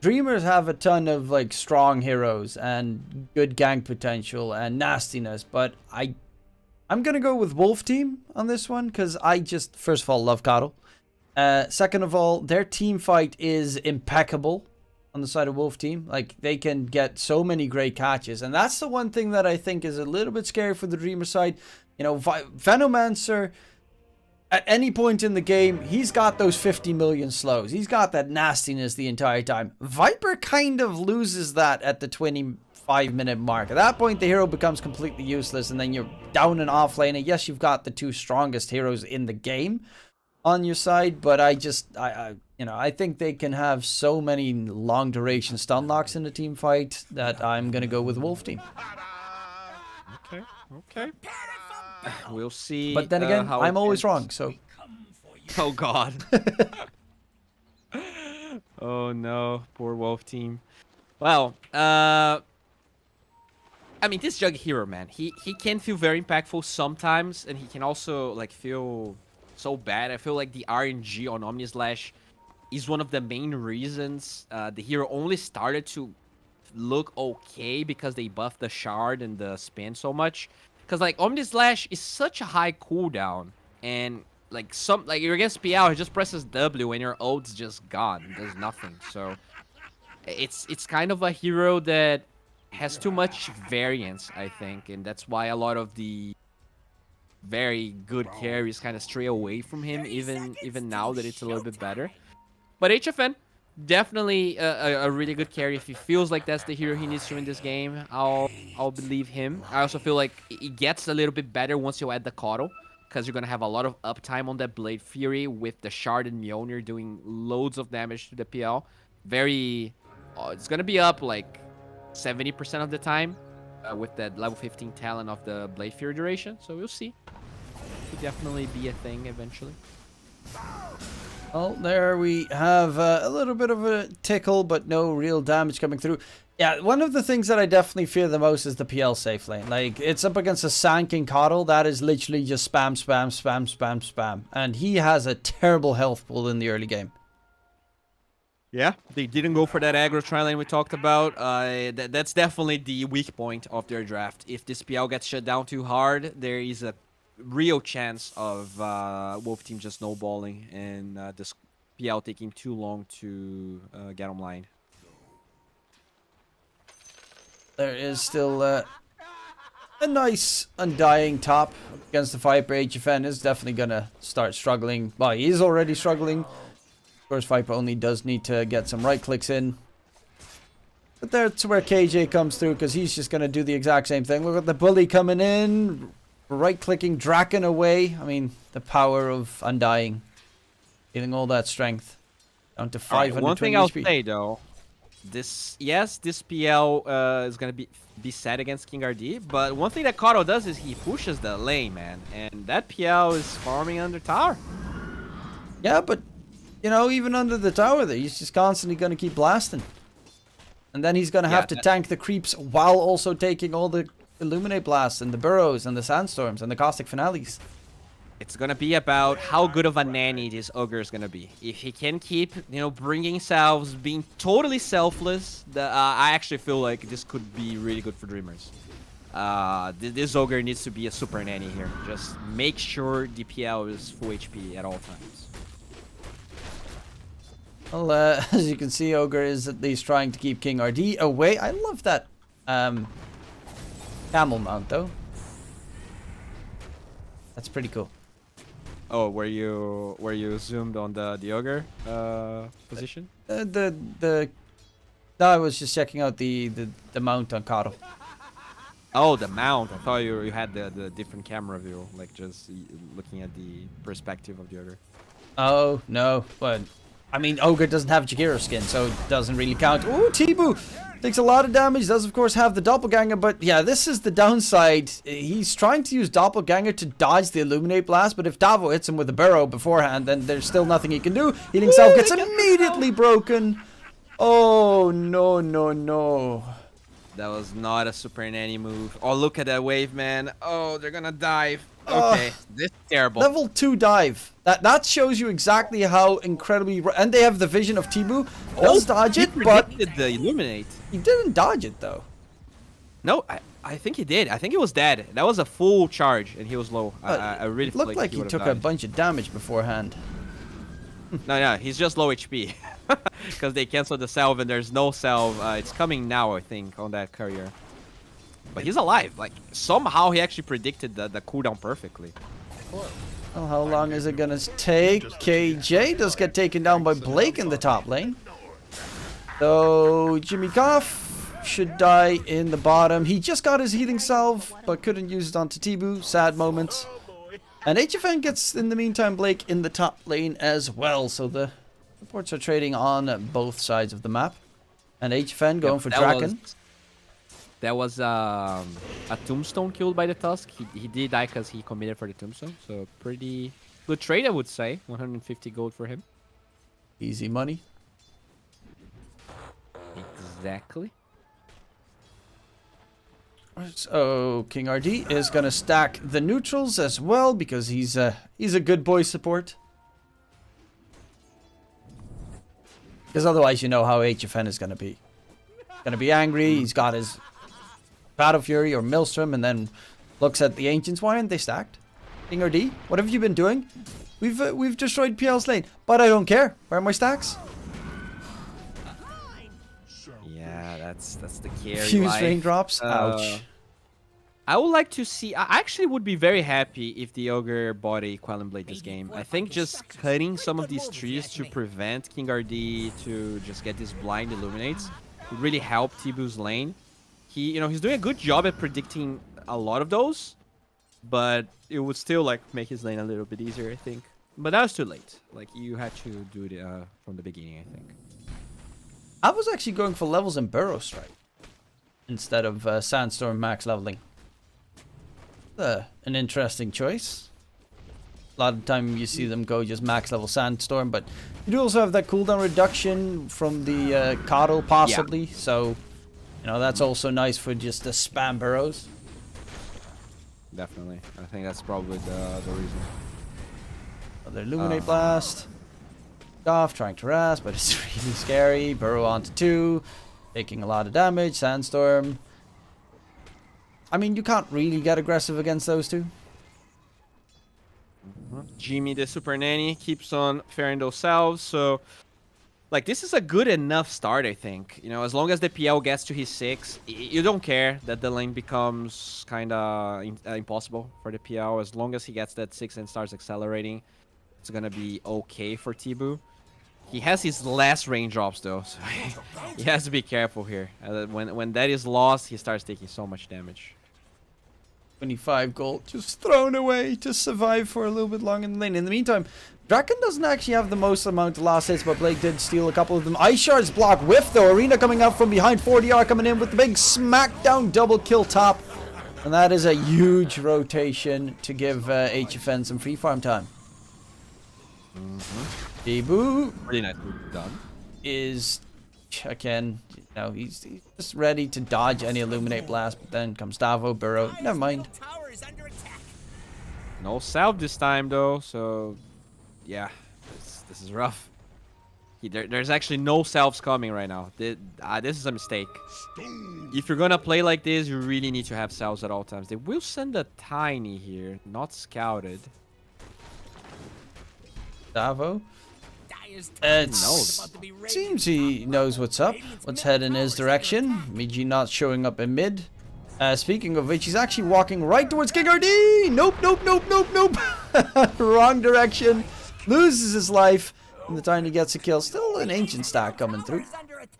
Dreamers have a ton of like strong heroes and good gank potential and nastiness, but I'm gonna go with Wolf team on this one because I just first of all love Coddle. Second of all, their team fight is impeccable on the side of Wolf team. Like they can get so many great catches, and that's the one thing that I think is a little bit scary for the Dreamer side. You know, Venomancer, at any point in the game, he's got those 50 million slows. He's got that nastiness the entire time. Viper kind of loses that at the 25-minute mark. At that point, the hero becomes completely useless, and then you're down and off lane. And yes, you've got the 2 strongest heroes in the game on your side, but I think they can have so many long duration stun locks in the team fight that I'm gonna go with Wolf team. Okay. We'll see. But then again, how I'm it always ends. wrong, so Oh god. Oh no, poor Wolf team. Well, I mean, this Jug hero, man, he can feel very impactful sometimes, and he can also like feel so bad. I feel like the RNG on Omnislash is one of the main reasons the hero only started to look okay because they buffed the shard and the spin so much. Because like Omnislash is such a high cooldown, and like you're against PL, he just presses W and your ult's just gone. It does nothing. So it's kind of a hero that has too much variance, I think, and that's why a lot of the very good carries kind of stray away from him, even now that it's a little bit better. But HFN, definitely a really good carry. If he feels like that's the hero he needs to win this game, I'll believe him. I also feel like it gets a little bit better once you add the Coddle, because you're gonna have a lot of uptime on that Blade Fury with the Shard and Mjolnir doing loads of damage to the PL. It's gonna be up like 70% of the time with that level 15 talent of the Blade Fury duration. So we'll see. Could definitely be a thing eventually. well, there we have a little bit of a tickle, but no real damage coming through. Yeah, one of the things that I definitely fear the most is the PL safe lane. Like, it's up against a Sanking Coddle that is literally just spam, spam, spam, spam, spam. And he has a terrible health pool in the early game. Yeah, they didn't go for that aggro tri-lane we talked about. That's definitely the weak point of their draft. If this PL gets shut down too hard, there is a real chance of Wolf team just snowballing and this PL taking too long to get online. There is still a nice Undying top against the Viper. HFN is definitely going to start struggling. Well, he is already struggling. Of course, Viper only does need to get some right clicks in. But that's where KJ comes through, because he's just going to do the exact same thing. Look at the bully coming in, right-clicking Draken away. I mean, the power of Undying. Getting all that strength. Down to 520 One thing I'll HP. say though, this PL is gonna be set against King RD, but one thing that Kato does is he pushes the lane, man, and that PL is farming under tower. Yeah, but, you know, even under the tower there, he's just constantly going to keep blasting. And then he's going to have to tank the creeps while also taking all the Illuminate blasts and the burrows and the sandstorms and the caustic finales. It's gonna be about how good of a nanny this ogre is gonna be. If he can keep, you know, bringing salves, being totally selfless, I actually feel like this could be really good for Dreamers. This ogre needs to be a super nanny here. Just make sure DPL is full HP at all times. Well, as you can see, Ogre is at least trying to keep King RD away. I love that camel mount, though. That's pretty cool. Oh, were you zoomed on the ogre position? No, I was just checking out the mount on Kato. Oh, the mount. I thought you had the different camera view, like just looking at the perspective of the ogre. Oh, no, but I mean, Ogre doesn't have Jagira skin, so it doesn't really count. Ooh, Tibu takes a lot of damage, does of course have the Doppelganger, but yeah, this is the downside. He's trying to use Doppelganger to dodge the Illuminate Blast, but if Davo hits him with a Burrow beforehand, then there's still nothing he can do. Healing Self gets immediately broken. Oh, no, no, no. That was not a super nanny move. Oh, look at that wave, man. Oh, they're gonna dive. Okay, this is terrible. Level 2 dive. That shows you exactly how incredibly... And they have the vision of Tibu. Does dodge it, but... He predicted the Illuminate. He didn't dodge it, though. No, I think he did. I think he was dead. That was a full charge, and he was low. I really feel looked like he took a bunch of damage beforehand. No, he's just low HP. Because they canceled the salve, and there's no salve. It's coming now, I think, on that courier. But he's alive. Like, somehow he actually predicted the cooldown perfectly. Well, how long is it gonna take? KJ does get taken down by Blake in the top lane. So, Jimmy Koff should die in the bottom. He just got his healing salve, but couldn't use it onto Tibu. Sad moments. And HFN gets, in the meantime, Blake in the top lane as well. So the supports are trading on both sides of the map. And HFN going for Draken. That was a tombstone killed by the Tusk. He did die because he committed for the tombstone. So pretty good trade, I would say. 150 gold for him. Easy money. Exactly. So King RD is going to stack the neutrals as well because he's a good boy support. Because otherwise you know how HFN is going to be. Going to be angry. He's got his Battle Fury or Maelstrom and then looks at the Ancients. Why aren't they stacked? King RD, what have you been doing? We've destroyed PL's lane, but I don't care. Where are my stacks? Yeah, that's the carry. Fuse raindrops. Ouch. I would like to see. I actually would be very happy if the Ogre bought a Quelling Blade this game. I think just cutting some of these trees to prevent King RD to just get these blind illuminates would really help Tibu's lane. He's doing a good job at predicting a lot of those, but it would still like make his lane a little bit easier, I think. But that was too late. Like you had to do it from the beginning, I think. I was actually going for levels in Burrow Strike instead of Sandstorm max leveling. An interesting choice. A lot of time you see them go just max level Sandstorm, but you do also have that cooldown reduction from the Coddle possibly, yeah. So that's also nice for just the spam burrows. Definitely. I think that's probably the reason. Another Illuminate Blast. Off, trying to harass, but it's really scary. Burrow onto 2. Taking a lot of damage. Sandstorm. I mean, you can't really get aggressive against those two. Jimmy, the super nanny, keeps on fairing those salves. So, like, this is a good enough start, I think. As long as the PL gets to his 6, you don't care that the lane becomes kind of impossible for the PL. As long as he gets that 6 and starts accelerating, it's going to be okay for Tibu. He has his last raindrops though, so he has to be careful here. When that is lost, he starts taking so much damage. 25 gold just thrown away to survive for a little bit long in the lane. In the meantime, Draken doesn't actually have the most amount of last hits, but Blake did steal a couple of them. Ice Shard's block whiff though. Arena coming out from behind. 40R coming in with the big smackdown double kill top. And that is a huge rotation to give HFN some free farm time. Debu Pretty nice done. is, again, you know, he's just ready to dodge any Illuminate Blast, but then comes Davo, Burrow, never mind. Tower is under attack. No salve this time though, so yeah, this is rough. There's actually no salves coming right now. This is a mistake. If you're gonna play like this, you really need to have salves at all times. They will send a tiny here, not scouted. Davo. Dire's Seems he knows what's up. Let's head in his direction. Miji not showing up in mid. Speaking of which, he's actually walking right towards King RD. Nope, nope, nope, nope, nope. Wrong direction. Loses his life. And the Tiny gets a kill. Still an ancient stack coming through.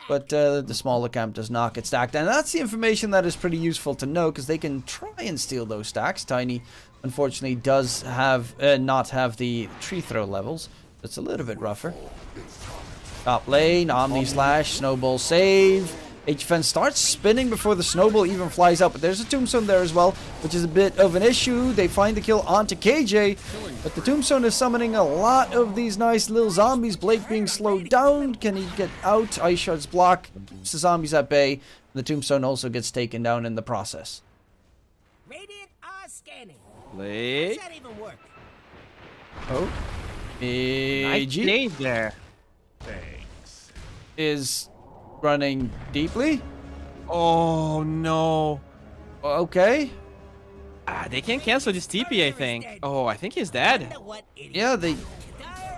But the smaller camp does not get stacked. And that's the information that is pretty useful to know, because they can try and steal those stacks. Tiny, unfortunately, does have not have the tree throw levels. It's a little bit rougher. Top lane, Omni Slash, Snowball save. HFN starts spinning before the Snowball even flies out, but there's a Tombstone there as well, which is a bit of an issue. They find the kill onto KJ, but the Tombstone is summoning a lot of these nice little zombies. Blake being slowed down. Can he get out? Ice Shard's block keeps the zombies at bay. The Tombstone also gets taken down in the process. Radiant are scanning. Blake. Does that even work? Oh. Nice save there. Is running deeply. Oh no. Okay. They can cancel this TP, I think. Oh, I think he's dead. Wonder what idiot. Yeah, Dire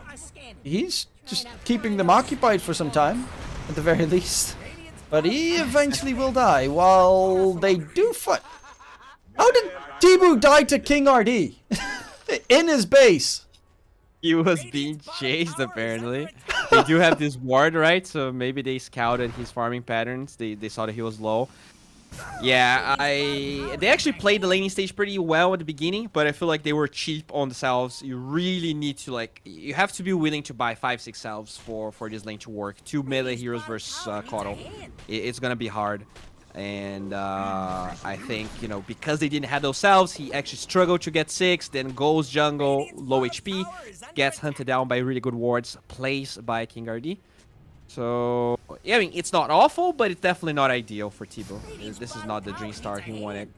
are scanning. he's just keeping them occupied for some time, at the very least. But he eventually will die, while they do fight. How did Tibu die to King RD? In his base. He was being chased apparently. They do have this ward, right? So maybe they scouted his farming patterns. They saw that he was low. Yeah, they actually played the laning stage pretty well at the beginning, but I feel like they were cheap on the salves. You really need to you have to be willing to buy 5-6 salves for this lane to work. 2 melee heroes versus Coddle. It's gonna be hard. And I think, you know, because they didn't have those salves, he actually struggled to get 6, then goes jungle, low HP, gets hunted down by really good wards, plays by King RD. So, yeah, I mean, it's not awful, but it's definitely not ideal for Tibo. This is not the dream start he wanted.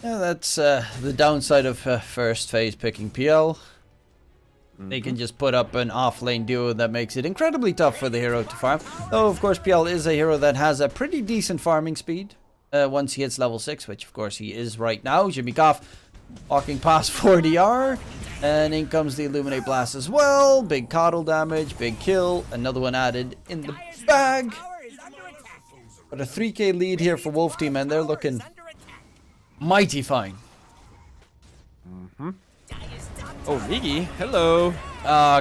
Yeah, that's the downside of first phase picking PL. They can just put up an off-lane duo that makes it incredibly tough for the hero to farm. Though, of course, PL is a hero that has a pretty decent farming speed once he hits level 6, which, of course, he is right now. Jimmy Goff walking past 4DR. And in comes the Illuminate Blast as well. Big Coddle damage, big kill. Another one added in the bag. But a 3k lead here for Wolf Team, and they're looking mighty fine. Oh, Miggy, hello.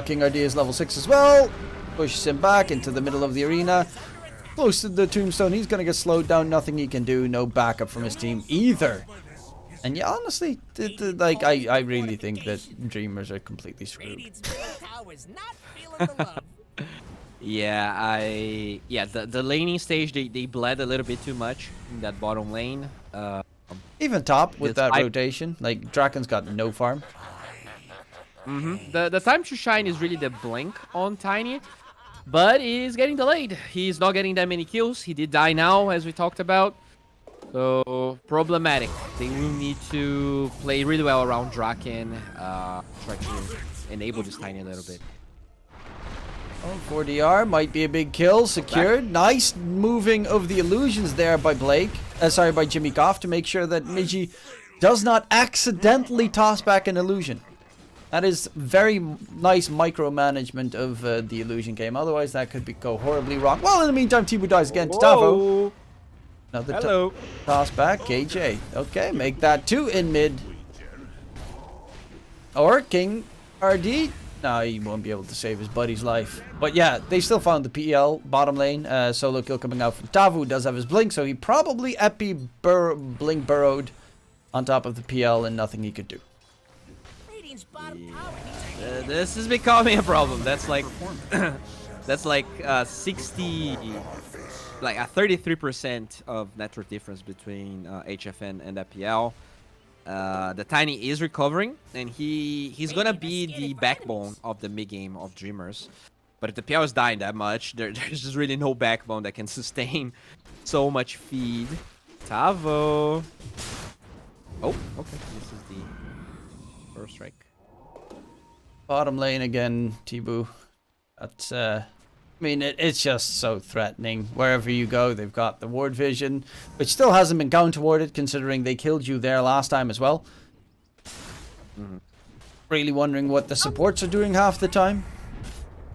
King RD is level 6 as well. Pushes him back into the middle of the arena. Close to the Tombstone. He's going to get slowed down. Nothing he can do. No backup from his team either. And yeah, honestly, I really think that Dreamers are completely screwed. Yeah, the laning stage, they bled a little bit too much in that bottom lane. Even top with that rotation. Like, Draken's got no farm. The time to shine is really the blink on Tiny, but it is getting delayed. He's not getting that many kills. He did die now, as we talked about. So, problematic. They will need to play really well around Draken, try to enable this Tiny a little bit. Oh, 4DR might be a big kill. Secured. Nice moving of the illusions there by Blake. By Jimmy Goff to make sure that Miji does not accidentally toss back an illusion. That is very nice micromanagement of the illusion game. Otherwise, that could go horribly wrong. Well, in the meantime, Tibu dies again to Tavo. Another toss back. KJ. Okay, make that 2 in mid. Or King RD No, he won't be able to save his buddy's life. But yeah, they still found the PL bottom lane. Solo kill coming out from Tavu, who does have his blink, so he probably blink burrowed on top of the PL and nothing he could do. Radiant's bottom tower needs a This is becoming a problem. That's like that's like 60, like a 33% of network difference between HFN and FPL. The Tiny is recovering, and he's gonna be the backbone of the mid game of Dreamers. But if the PL is dying that much, there's just really no backbone that can sustain so much feed. Tavo. Oh, okay. This is the first strike. Bottom lane again, Tibu. That's, I mean, it's just so threatening. Wherever you go, they've got the ward vision, which still hasn't been counter-warded, considering they killed you there last time as well. Really wondering what the supports are doing half the time.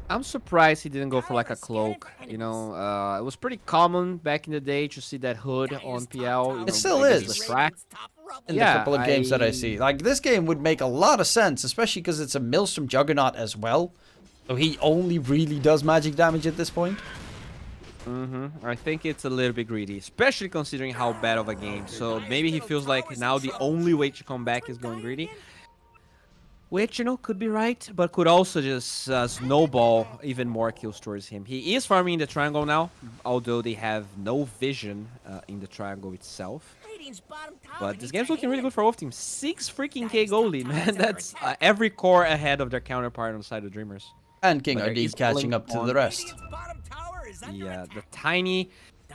I'm surprised he didn't go for like a cloak. You know, it was pretty common back in the day to see that hood on PL. You know, still against is. the Frack. In the Yeah, couple of games that I see. Like, this game would make a lot of sense, especially because it's a Maelstrom Juggernaut as well. So he only really does magic damage at this point. I think it's a little bit greedy, especially considering how bad of a game. So maybe he feels like now the only way to come back is going greedy. Which, you know, could be right, but could also just snowball even more kills towards him. He is farming in the triangle now, although they have no vision in the triangle itself. Radiant's bottom tower But this needs game's a looking really hand. good for Wolf Team. 6 freaking K goalie, man. That's every core ahead of their counterpart on the side of Dreamers. And King But there RD is catching blink up to on- the rest. Radiant's bottom tower is under Yeah, attack. the Tiny...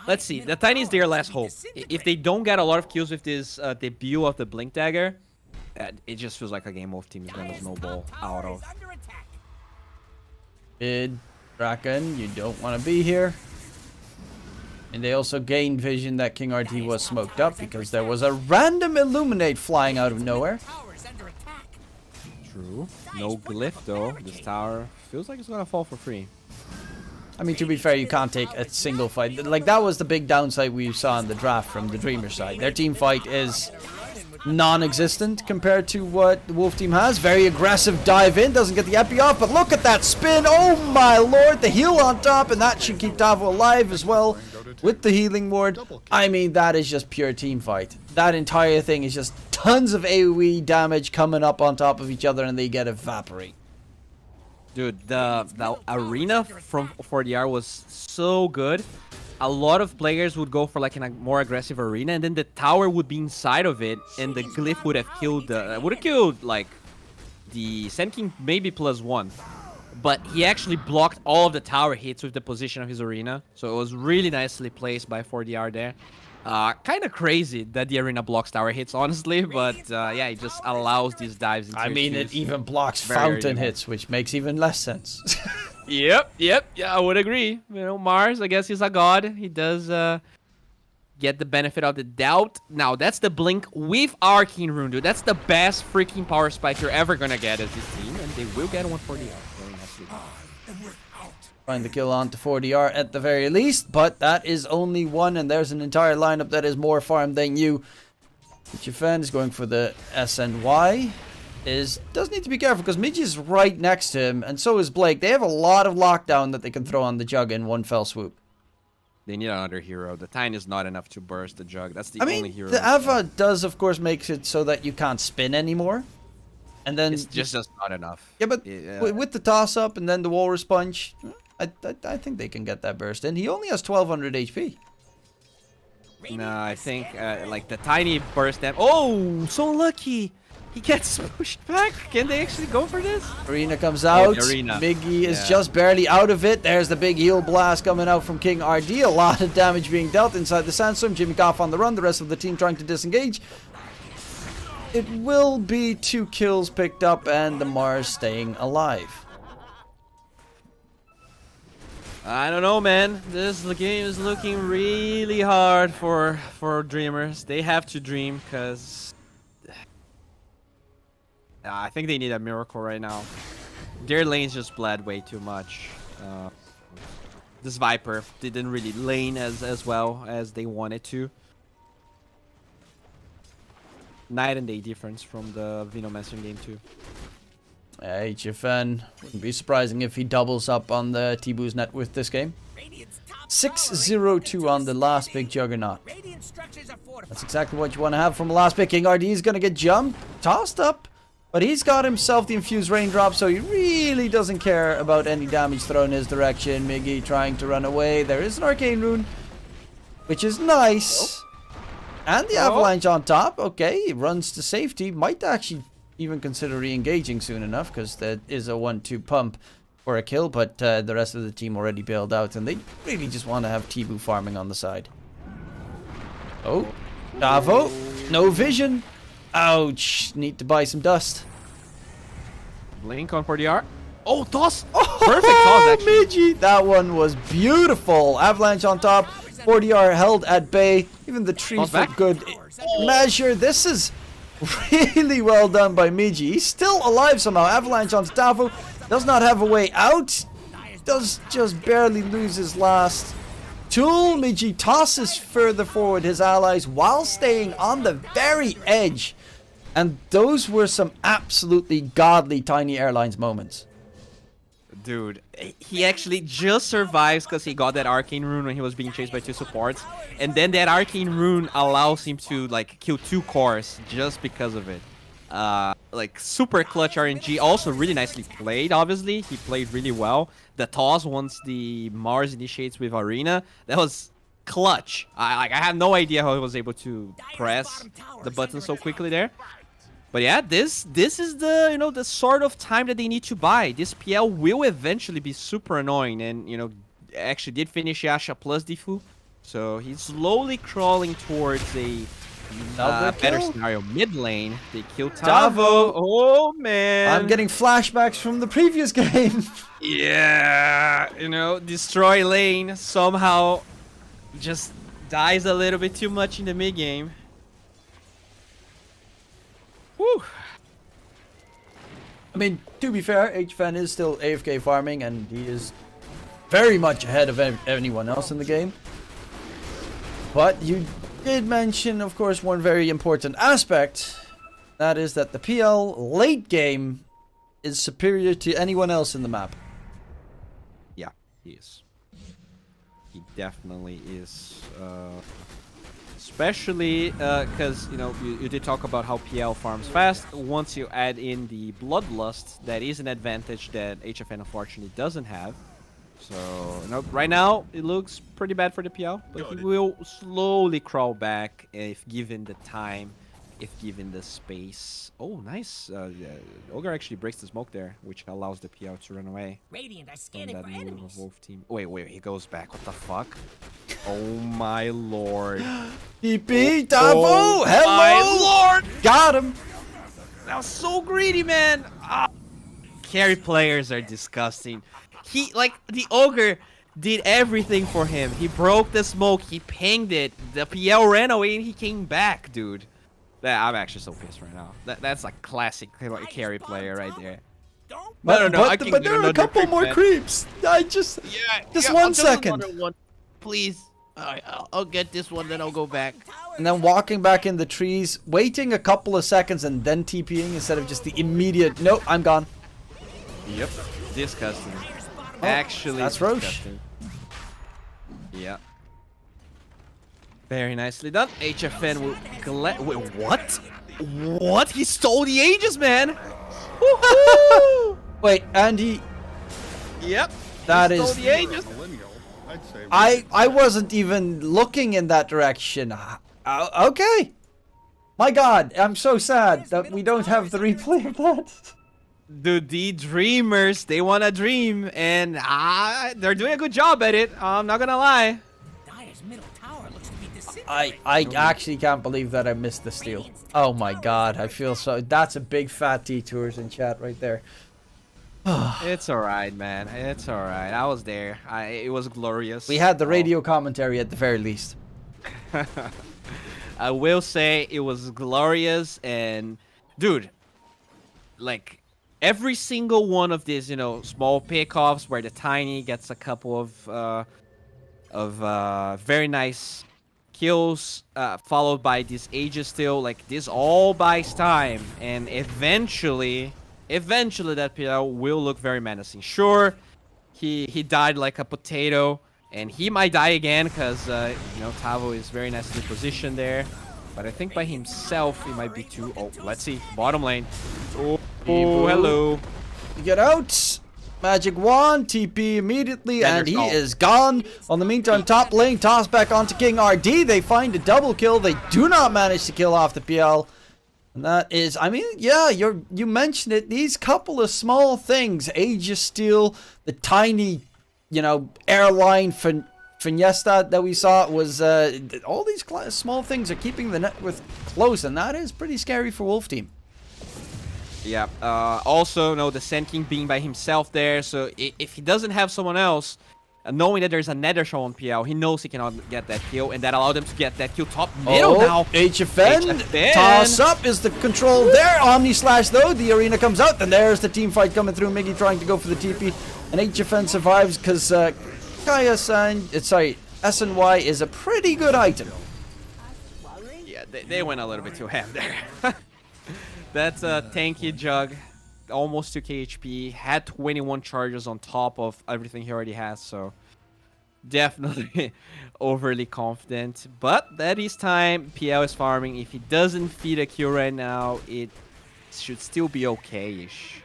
Let's see, the Tiny is their last hope. If they don't get a lot of kills with this debut of the Blink Dagger, it just feels like a game Wolf Team is going to Dire's snowball top tower out is of. under attack. Mid, Draken, you don't want to be here. And they also gained vision that King RT was smoked up because there was a random Illuminate flying out of nowhere. Tower is under attack. True. No glyph though. This tower feels like it's going to fall for free. I mean, to be fair, you can't take a single fight. Like, that was the big downside we saw in the draft from the Dreamer side. Their team fight is non-existent compared to what the Wolf team has. Very aggressive dive in, doesn't get the epi off, but look at that spin. Oh my lord, the heal on top, and that should keep Tavo alive as well with the healing ward. I mean, that is just pure team fight. That entire thing is just tons of AoE damage coming up on top of each other, and they get evaporate. Dude, the arena from 4DR was so good. A lot of players would go for like a more aggressive arena, and then the tower would be inside of it, and the glyph would have killed like the Sand King maybe +1. But he actually blocked all of the tower hits with the position of his arena, so it was really nicely placed by 4DR there. Kind of crazy that the arena blocks tower hits, honestly, but yeah, it just allows these dives into I mean, it queues. even blocks Very fountain early. hits, which makes even less sense. Yep, yeah, I would agree. You know, Mars, I guess he's a god. He does get the benefit of the doubt. Now, that's the blink with Arcane Rune, dude. That's the best freaking power spike you're ever gonna get as this team, and they will get 140 out. Very nicely done. Find the kill on to 4DR at the very least, but that is only one, and there's an entire lineup that is more farmed than you. Chifan is going for the SNY. Does need to be careful because Midge is right next to him, and so is Blake. They have a lot of lockdown that they can throw on the Jug in one fell swoop. They need another hero. The Tine is not enough to burst the Jug. That's the I only mean, hero. the Ava does, of course, makes it so that you can't spin anymore. And then... It's just not enough. Yeah, but Yeah. with the toss-up and then the Walrus Punch, I think they can get that burst in. He only has 1200 HP. No, I think like the tiny burst that. Oh, so lucky! He gets pushed back. Can they actually go for this? Arena comes out. Arena. Miggy is Yeah. just barely out of it. There's the big heal blast coming out from King RD. A lot of damage being dealt inside the Sandstorm. Jimmy Goff on the run. The rest of the team trying to disengage. It will be 2 kills picked up and the Mars staying alive. I don't know, man. This game is looking really hard for Dreamers. They have to dream because I think they need a miracle right now. Their lanes just bled way too much. This Viper didn't really lane as well as they wanted to. Night and day difference from the Venomancer game too. HFN, wouldn't be surprising if he doubles up on the T-Boo's net worth this game. Radiant's top 6-0-2 on the last big juggernaut. Radiant structures are fortified. That's exactly what you want to have from a last pick. King RD is going to get jumped, tossed up, but he's got himself the infused raindrop, so he really doesn't care about any damage thrown his direction. Miggy trying to run away. There is an arcane rune, which is nice. And the avalanche on top. Okay, he runs to safety. Might actually even consider re-engaging soon enough, because there is a 1-2 pump for a kill, but the rest of the team already bailed out, and they really just want to have T-Boo farming on the side. Oh, Davo, no vision. Ouch, need to buy some dust. Blink on 4DR. Oh, toss! Oh, Perfect toss, actually. Midgie, that one was beautiful. Avalanche on top, 4DR held at bay. Even the trees Toss for back. good measure. This is really well done by Midgie. He's still alive somehow. Avalanche on Davo, does not have a way out. Does just barely lose his last tool. Midgie tosses further forward his allies while staying on the very edge. And those were some absolutely godly Tiny Airlines moments. Dude, he actually just survives because he got that arcane rune when he was being chased by 2 supports, and then that arcane rune allows him to like kill 2 cores just because of it. Like super clutch RNG, also really nicely played. Obviously, he played really well. The toss once the Mars initiates with Arena, that was clutch. I have no idea how he was able to press the button so quickly there. But yeah, this is the the sort of time that they need to buy. This PL will eventually be super annoying, and actually did finish Yasha plus Difu, so he's slowly crawling towards a better kill. scenario. Mid lane, they kill Davo. Tavo. Oh man, I'm getting flashbacks from the previous game. yeah, destroy lane somehow just dies a little bit too much in the mid game. Whew. I mean, to be fair, HFN is still AFK farming, and he is very much ahead of anyone else in the game. But you did mention, of course, one very important aspect. That is that the PL late game is superior to anyone else in the map. Yeah, he is. He definitely is. Especially because you did talk about how PL farms fast. Once you add in the Bloodlust, that is an advantage that HFN unfortunately doesn't have. So right now it looks pretty bad for the PL, but he will slowly crawl back if given the time, if given the space. Oh, nice! Ogre actually breaks the smoke there, which allows the PL to run away. Radiant are From scanning that for move enemies. of Wolf team. Wait, he goes back. What the fuck? Oh my lord! DP, Davo, hello! My lord! Got him! That was so greedy, man! Carry players are disgusting. The Ogre did everything for him. He broke the smoke, he pinged it, the PL ran away, and he came back, dude. I'm actually so pissed right now. That's a classic carry player right there. Don't But, No, I but, can but get there are a another couple creep, more man. creeps. Just I'll 1 do second. another one. Please. I'll get this one, then I'll go back. And then walking back in the trees, waiting a couple of seconds, and then TPing instead of just the immediate, nope, I'm gone. Yep. Disgusting. Actually, that's Roche. disgusting. Yeah. Very nicely done. HFN will wait, what? What? He stole the Aegis, man! Woohoo! Wait, Andy, Yep. That he stole is- the Aegis. I wasn't even looking in that direction. Okay. My god, I'm so sad that we don't have the replay of that. Dude, the dreamers, they want to dream, and they're doing a good job at it. I'm not gonna lie. Dire's middle tower looks to be disintegrating. I actually can't believe that I missed the steal. Oh my god, I feel so... That's a big fat T-Tours in chat right there. It's alright, man. It's alright. I was there. It was glorious. We had the radio commentary at the very least. I will say it was glorious, and dude, like every single one of these, small pickoffs where the Tiny gets a couple of very nice kills, followed by this Aegis still, like this all buys time, and eventually eventually that PL will look very menacing. Sure, he died like a potato, and he might die again because you know, Tavo is very nicely positioned there. But I think by himself he might be too. Oh, let's see. Bottom lane. Oh, hello. Get out. Magic wand, TP immediately, and he is gone. On the meantime, top lane, toss back onto King RD. They find a double kill. They do not manage to kill off the PL. And that is, I mean, yeah, you mentioned it. These couple of small things, Age of Steel, the tiny, you know, airline Fiesta that we saw was, all these small things are keeping the net worth close, and that is pretty scary for Wolf Team. Yeah, also, no, the Sand King being by himself there, so if he doesn't have someone else, knowing that there's a Nether Show on PL, he knows he cannot get that kill, and that allowed him to get that kill top middle now. HFN, toss up is the control there. Omni Slash though, the arena comes out, and there's the team fight coming through. Miggy trying to go for the TP, and HFN survives because SNY is a pretty good item. Yeah, they went a little bit too ham there. That's a tanky Jug, almost 2k HP, had 21 charges on top of everything he already has, so definitely overly confident. But that is time. PL is farming. If he doesn't feed a kill right now, it should still be okay-ish.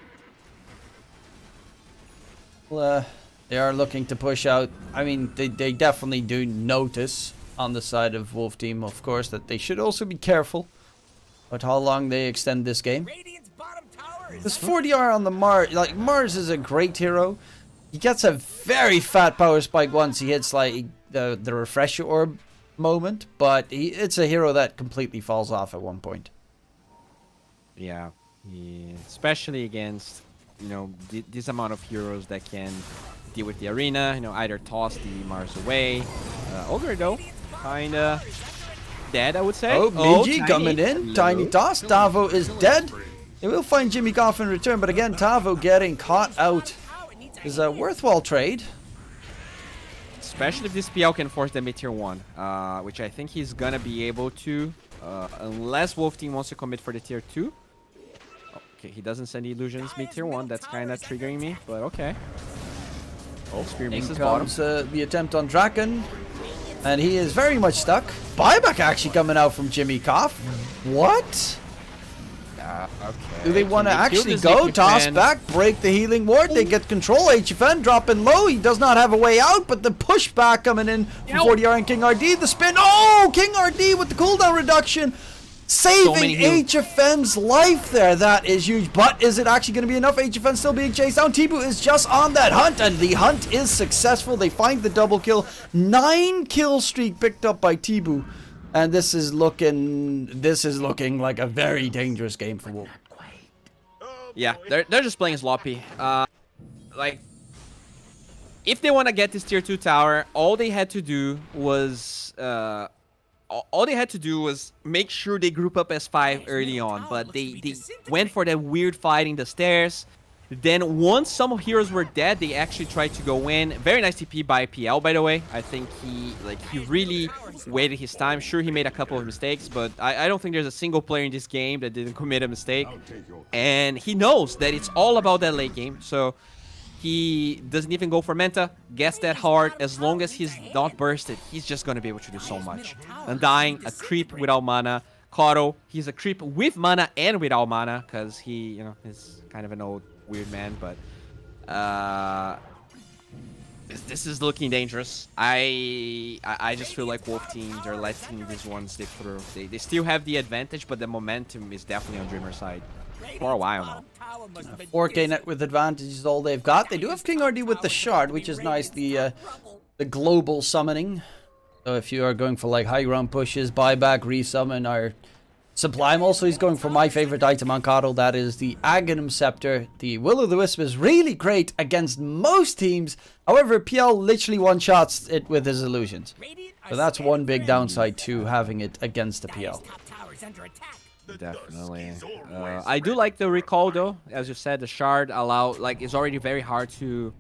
Well, they are looking to push out. I mean, they definitely do notice on the side of Wolf Team, of course, that they should also be careful about how long they extend this game. This 40R on the Mars, like, Mars is a great hero. He gets a very fat power spike once he hits, like, the refresher orb moment, but it's a hero that completely falls off at one point. Yeah, especially against, you know, this amount of heroes that can deal with the arena, you know, either toss the Mars away. Ogre, though, kinda dead, I would say. Oh, Migi coming in. Tiny toss. Tavo is dead. They will find Jimmy Goff in return, but again, Tavo getting caught out is a worthwhile trade. Especially if this PL can force them mid-tier 1, which I think he's gonna be able to, unless Wolf Team wants to commit for the tier 2. Okay, he doesn't send the illusions mid-tier 1. That's kind of triggering me, but okay. Oh, Spear misses bottom. The attempt on Draken. And he is very much stuck. Buyback actually coming out from Jimmy Koff. What? Okay. Do they want to actually go? Toss back, break the healing ward. They get control. HFN dropping low. He does not have a way out, but the pushback coming in from 40R and King RD. The spin. Oh, King RD with the cooldown reduction. Saving HFN's life there. That is huge. But is it actually going to be enough? HFN still being chased down. Tibu is just on that hunt, and the hunt is successful. They find the double kill. 9 kill streak picked up by Tibu. And this is looking like a very dangerous game for Wolf. Yeah, they're just playing sloppy. Like, if they want to get this tier 2 tower, all they had to do was make sure they group up as 5 early on. But they went for that weird fight in the stairs. Then once some heroes were dead, they actually tried to go in. Very nice TP by PL, by the way. I think he really waited his time. Sure, he made a couple of mistakes, but I don't think there's a single player in this game that didn't commit a mistake. And he knows that it's all about that late game, so he doesn't even go for Menta, gets that hard. As long as he's not bursted, he's just going to be able to do so much. Undying, a creep without mana. Kotto, he's a creep with mana and without mana, because he, you know, is kind of an old weird man, but this is looking dangerous. I just feel like Wolf teams are letting this one slip through. They still have the advantage, but the momentum is definitely on Dreamer's side for a while now. 4K net with advantage is all they've got. They do have King RD with the shard, which is nice. The global summoning. So if you are going for like high ground pushes, buyback, resummon, or Sublime. Also, he's going for my favorite item on Kotto. That is the Aghanim Scepter. The Will-O-the-Wisp is really great against most teams. However, PL literally one-shots it with his illusions. So that's one big downside to having it against the PL. Definitely. I do like the recall though. As you said, the shard it's already very hard to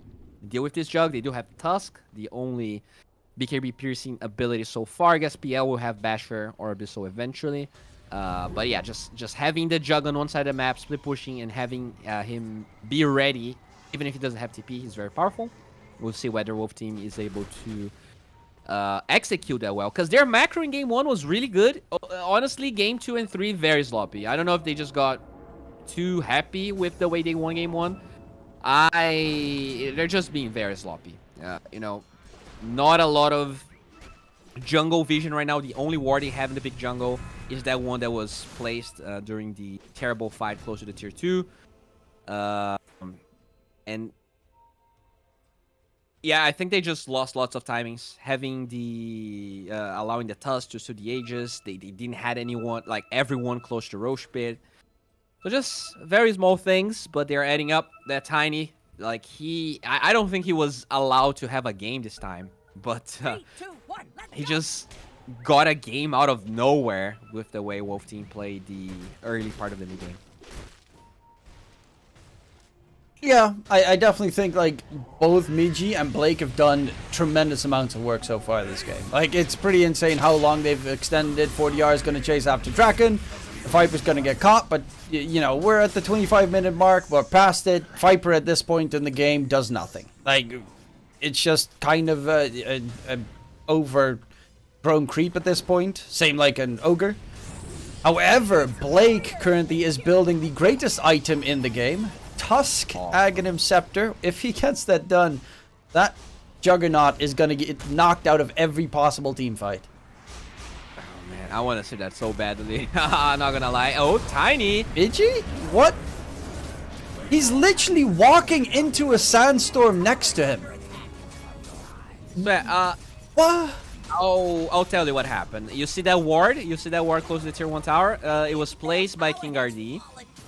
deal with this jug. They do have Tusk, the only BKB piercing ability so far. I guess PL will have Basher or Abyssal eventually. But yeah, just having the Jug on one side of the map, split pushing, and having him be ready, even if he doesn't have TP, he's very powerful. We'll see whether Wolf Team is able to execute that well, because their macro in game 1 was really good. Honestly, game 2 and 3 very sloppy. I don't know if they just got too happy with the way they won game 1. They're just being very sloppy. You know, not a lot of jungle vision right now. The only ward they have in the big jungle is that one that was placed during the terrible fight close to the tier 2. And yeah, I think they just lost lots of timings. Having the allowing the Tusk to the Aegis, they didn't had anyone, like everyone close to Roche pit. So just very small things, but they're adding up. That Tiny, like I don't think he was allowed to have a game this time, but 3, 2, 1, let's he go. just got a game out of nowhere with the way Wolf Team played the early part of the new game. Yeah, I definitely think like both Miji and Blake have done tremendous amounts of work so far this game. Like, it's pretty insane how long they've extended. 40R is going to chase after Draken. The Viper's going to get caught, but you know, we're at the 25-minute mark. We're past it. Viper at this point in the game does nothing. Like, it's just kind of a overgrown creep at this point. Same like an Ogre. However, Blake currently is building the greatest item in the game. Tusk Aghanim Scepter. If he gets that done, that Juggernaut is going to get knocked out of every possible team fight. Oh man, I want to see that so badly. I'm not gonna lie. Oh, Tiny. Miji? What? He's literally walking into a sandstorm next to him. But, What? I'll tell you what happened. You see that ward? You see that ward close to the tier 1 tower? It was placed by King RD.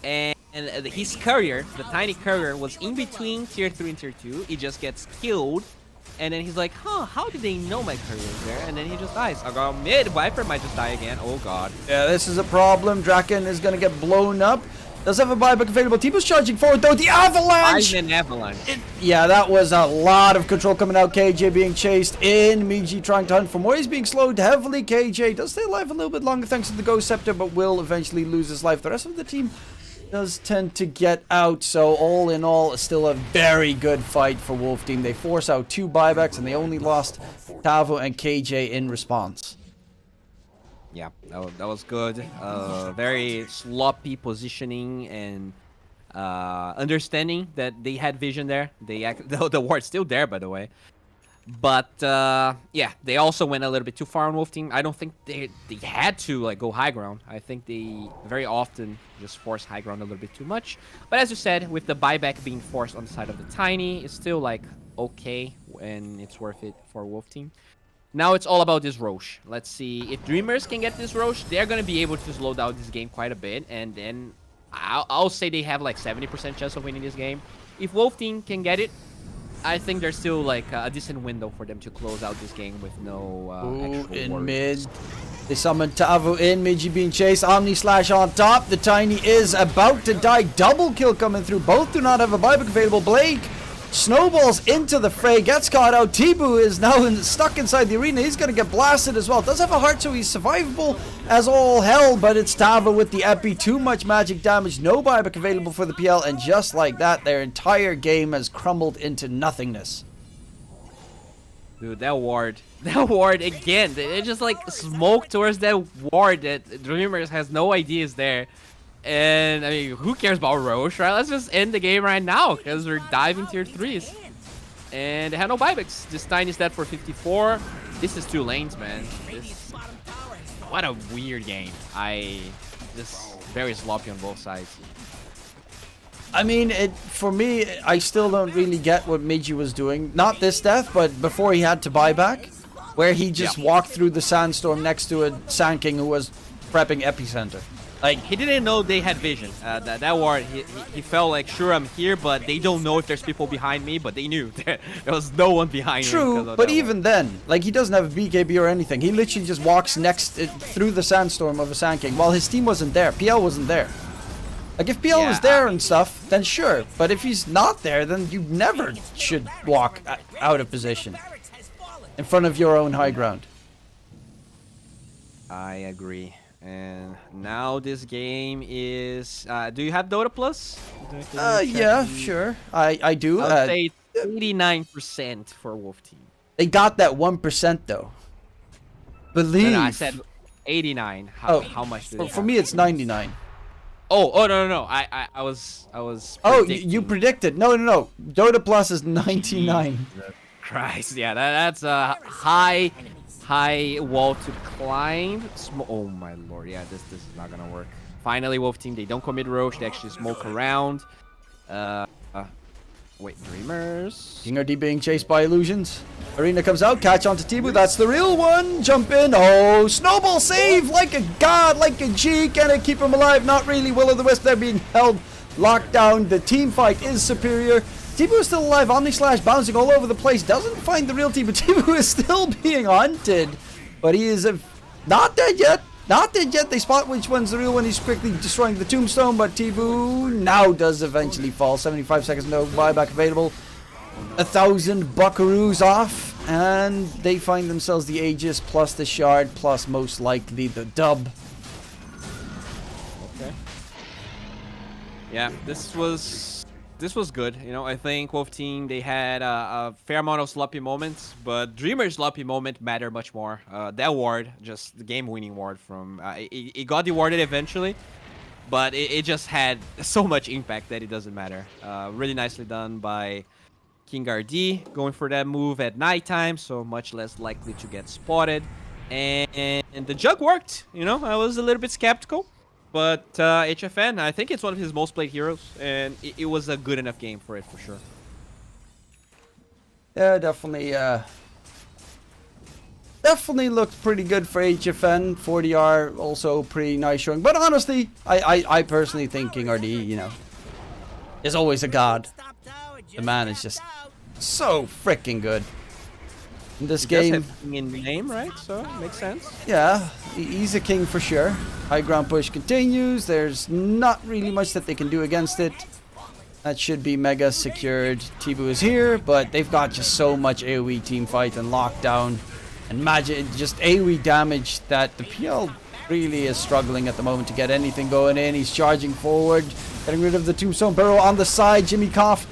And his courier, the Tiny courier, was in between tier 3 and tier 2. He just gets killed. And then he's like, huh, how did they know my courier is there? And then he just dies. I go mid. Viper might just die again. Oh, God. Yeah, this is a problem. Draken is going to get blown up. Does have a buyback available. T-Boo's charging forward, though. The Avalanche! An avalanche. Yeah, that was a lot of control coming out. KJ being chased in. Miji trying to hunt for more. He's being slowed heavily. KJ does stay alive a little bit longer thanks to the Ghost Scepter, but will eventually lose his life. The rest of the team does tend to get out, so all in all, still a very good fight for Wolf Team. They force out 2 buybacks, and they only lost Tavo and KJ in response. Yeah, that was good. Very sloppy positioning and understanding that they had vision there. The ward's still there, by the way. But yeah, they also went a little bit too far on Wolf Team. I don't think they had to like go high ground. I think they very often just force high ground a little bit too much. But as you said, with the buyback being forced on the side of the Tiny, it's still like okay, and it's worth it for Wolf Team. Now it's all about this Roche. Let's see if Dreamers can get this Roche. They're gonna be able to slow down this game quite a bit, and then I'll say they have like 70% chance of winning this game. If Wolf Team can get it, I think there's still like a decent window for them to close out this game with no actual in worries. mid. They summon Tavo in. Miji being chased. Omni Slash on top. The Tiny is about to die. Double kill coming through. Both do not have a buyback available. Blake snowballs into the fray. Gets caught out. Tibu is now stuck inside the arena. He's going to get blasted as well. Does have a heart, so he's survivable as all hell. But it's Tavo with the epi. Too much magic damage. No buyback available for the PL. And just like that, their entire game has crumbled into nothingness. Dude, that ward again. They just like smoke towards that ward that Dreamers has no idea is there. And I mean, who cares about Roche, right? Let's just end the game right now because we're diving tier 3s. And they have no buybacks. This Tiny is dead for 54. This is 2 lanes, man. What a weird game. Just very sloppy on both sides. I mean, for me, I still don't really get what Miji was doing. Not this death, but before he had to buy back, where he just walked through the sandstorm next to a Sand King who was prepping Epicenter. Like, he didn't know they had vision. That ward, he felt like, sure, I'm here, but they don't know if there's people behind me, but they knew there was no one behind me. True, but even then, like, he doesn't have a BKB or anything. He literally just walks through the sandstorm of a Sand King while his team wasn't there. PL wasn't there. Like, if PL was there and stuff, then sure. But if he's not there, then you never should walk out of position in front of your own high ground. I agree. And now this game is. Do you have Dota Plus? Yeah, sure. I do. I'll say 89% for Wolf Team. They got that 1% though. Believe. No, I said 89. How much? Do they For have? me, it's 99. Oh no. I was. Oh, predicting. you predicted. No. Dota Plus is 99. Christ, yeah, that's a high wall to climb. Oh my lord, yeah, this is not gonna work. Finally, Wolf Team, they don't commit Roche, they actually smoke around. Wait, Dreamers. King RD being chased by illusions. Arena comes out, catch onto Tibu, that's the real one. Jump in, oh, snowball save like a god, like a G. Can it keep him alive? Not really. Will-o'-the-wisp, they're being held, locked down. The team fight is superior. Tibu is still alive. Omni Slash bouncing all over the place. Doesn't find the real Tibu. Tibu is still being hunted. But he is not dead yet. Not dead yet. They spot which one's the real one. He's quickly destroying the tombstone. But Tibu now does eventually fall. 75 seconds, no buyback available. 1,000 buckaroos off. And they find themselves the Aegis plus the shard plus most likely the dub. Okay. Yeah, this was good. You know, I think Wolf Team, they had a fair amount of sloppy moments, but Dreamer's sloppy moment mattered much more. That ward, just the game-winning ward from... it got awarded eventually, but it just had so much impact that it doesn't matter. Really nicely done by King RD, going for that move at nighttime, so much less likely to get spotted. And the jug worked, you know? I was a little bit skeptical. But HFN, I think it's one of his most played heroes, and it was a good enough game for it, for sure. Yeah, definitely looked pretty good for HFN. 40R also pretty nice showing. But honestly, I personally think King RD, you know, is always a god. The man is just so freaking good. In this game, does have king in the name, right? So it makes sense. Yeah, he's a king for sure. High ground push continues. There's not really much that they can do against it. That should be mega secured. Tibu is here, but they've got just so much AoE team fight and lockdown and magic, just AoE damage that the PL really is struggling at the moment to get anything going in. He's charging forward, getting rid of the tombstone burrow on the side. Jimmy Koff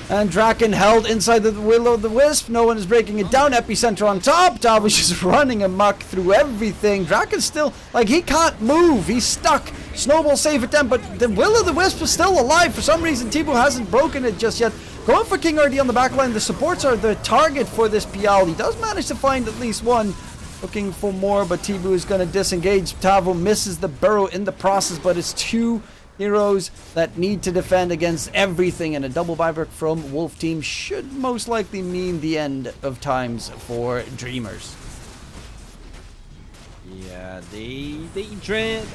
and Draken held inside the Will-o'-the-wisp. No one is breaking it down. Epicenter on top. Tav is just running amok through everything. Draken's still, like, he can't move. He's stuck. Snowball save attempt, but the Will-o'-the-wisp is still alive. For some reason, Tibu hasn't broken it just yet. Going for King RD on the backline. The supports are the target for this PL. He does manage to find at least one. Looking for more, but Tibu is going to disengage. Tavo misses the burrow in the process, but it's two heroes that need to defend against everything, and a double buyback from Wolf Team should most likely mean the end of times for Dreamers. Yeah, they dreamt.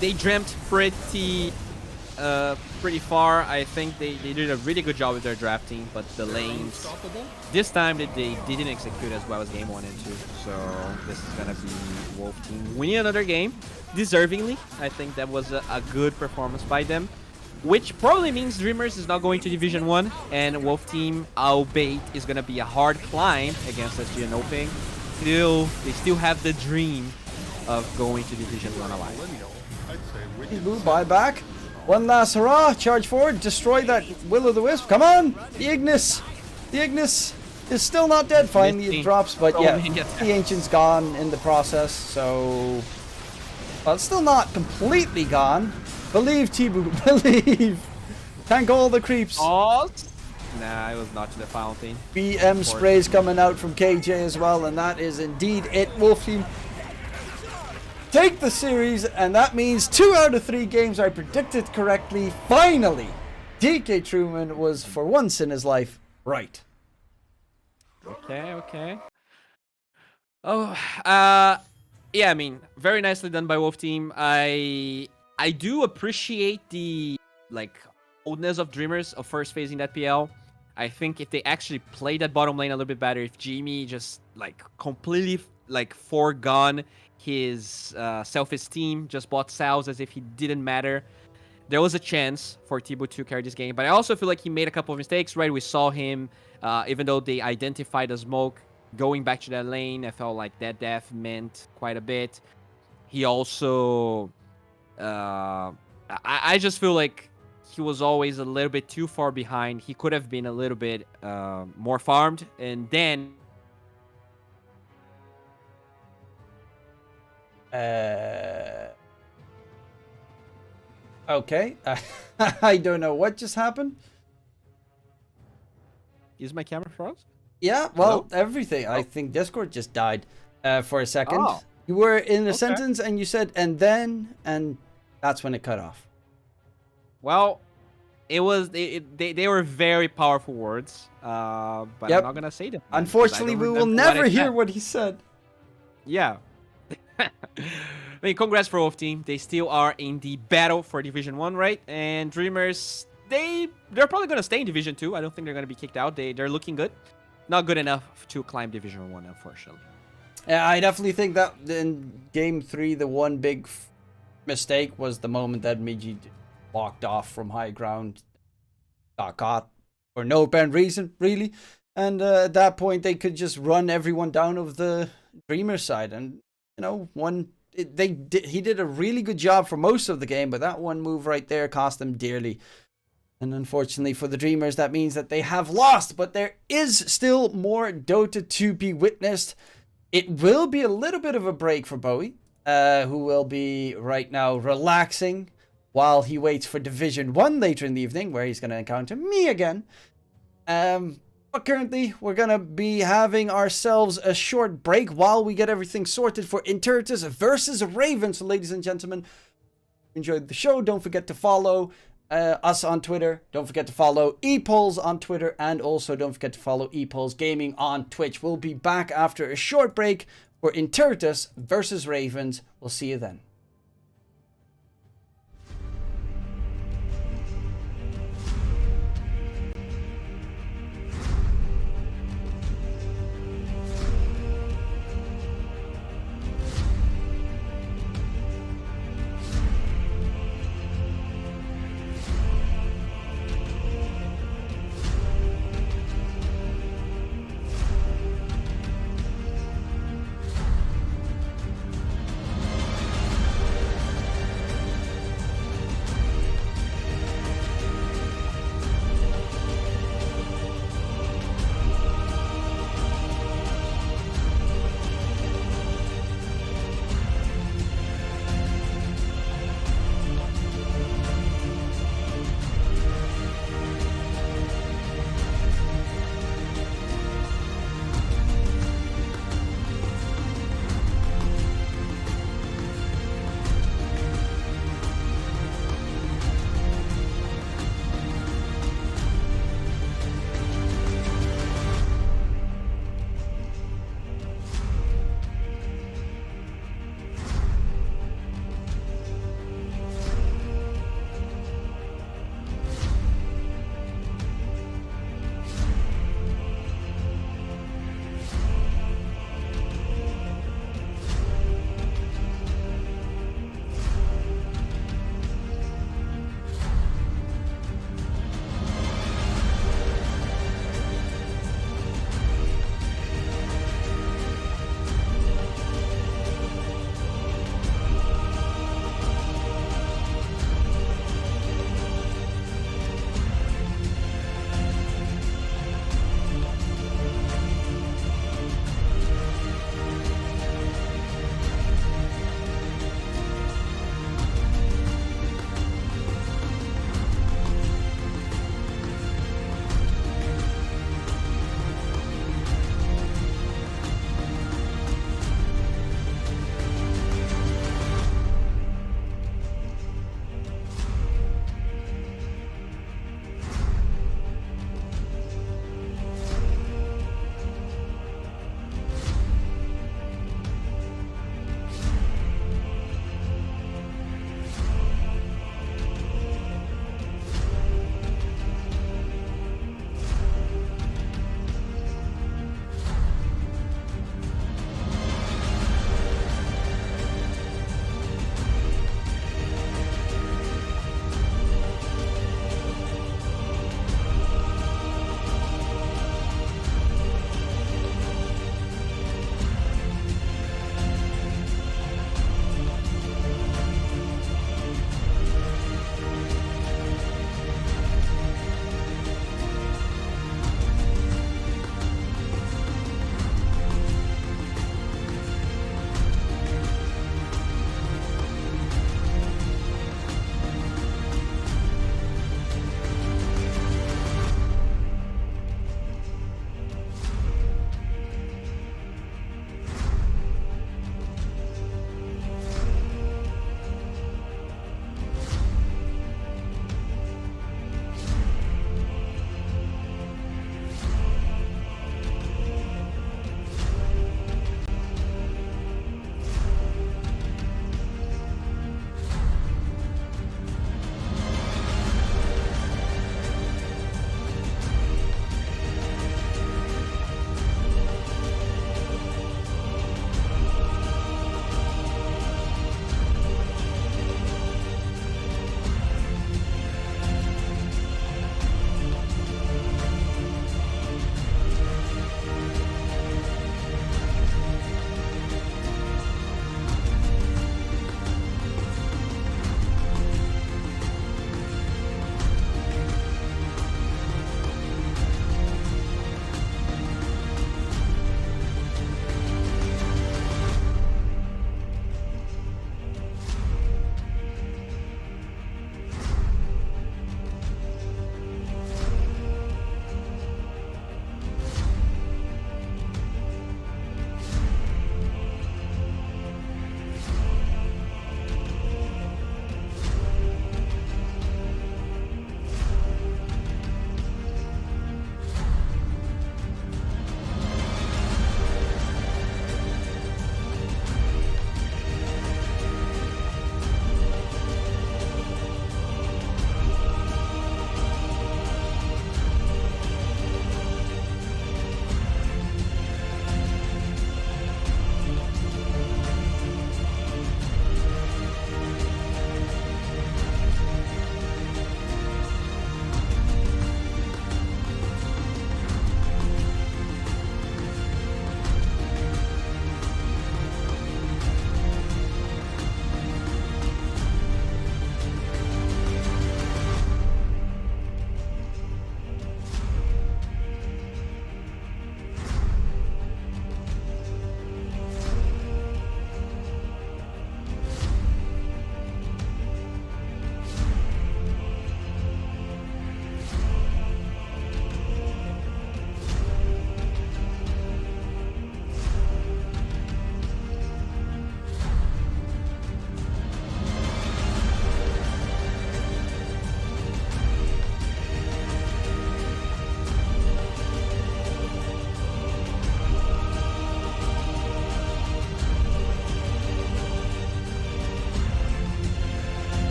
They dreamt pretty far. I think they did a really good job with their drafting, but the lanes this time they didn't execute as well as game 1 and 2. So this is gonna be Wolf Team winning another game. Deservingly. I think that was a good performance by them, which probably means Dreamers is not going to Division 1, and Wolf Team, albeit, is going to be a hard climb against SG and Oping. They still have the dream of going to Division 1 alive. Blue buyback. One last hurrah. Charge forward. Destroy that Will-o'-the-wisp. Come on. The Ignis is still not dead. Finally it drops, but yeah, the Ancient's gone in the process, so... Well, it's still not completely gone. Believe, Tibu. Believe. Tank all the creeps. Oh. Nah, it was not to the fountain. BM sprays coming out from KJ as well, and that is indeed it. Wolf Team take the series, and that means 2 out of 3 games I predicted correctly. Finally, Dktruman was, for once in his life, right. Okay. Oh, yeah, I mean, very nicely done by Wolf Team. I do appreciate the, like, oldness of Dreamers of first phasing that PL. I think if they actually play that bottom lane a little bit better, if Jimmy just, like, completely, like, foregone his self-esteem, just bought Salves as if he didn't matter, there was a chance for Tibu to carry this game. But I also feel like he made a couple of mistakes, right? We saw him, even though they identified the smoke, going back to that lane. I felt like that death meant quite a bit. he also, I just feel like he was always a little bit too far behind. He could have been a little bit more farmed, and then. Okay. I don't know what just happened. Is my camera froze? Yeah, well, Hello? everything. I think Discord just died for a second. Oh. You were in a Okay. sentence and you said, and then, and that's when it cut off. Well, it was they were very powerful words, but Yep. I'm not gonna say them. 'cause I Unfortunately, don't we will remember what never I hear said. what he said. Yeah. I mean, congrats for Wolf Team. They still are in the battle for Division 1, right? And Dreamers, they're probably gonna stay in Division 2. I don't think they're gonna be kicked out. They're looking good. Not good enough to climb Division 1, unfortunately. Yeah, I definitely think that in Game 3, the one big mistake was the moment that Miji walked off from high ground, got caught for no apparent reason, really. And at that point, they could just run everyone down of the Dreamer side. And, you know, he did a really good job for most of the game, but that one move right there cost them dearly. And unfortunately for the Dreamers, that means that they have lost, but there is still more Dota to be witnessed. It will be a little bit of a break for Bowie, who will be right now relaxing while he waits for Division 1 later in the evening, where he's going to encounter me again. But currently, we're going to be having ourselves a short break while we get everything sorted for Intertus versus Raven. So ladies and gentlemen, enjoyed the show. Don't forget to follow us on Twitter. Don't forget to follow ePolls on Twitter, and also don't forget to follow ePolls Gaming on Twitch. We'll be back after a short break for Intertus versus Ravens. We'll see you then.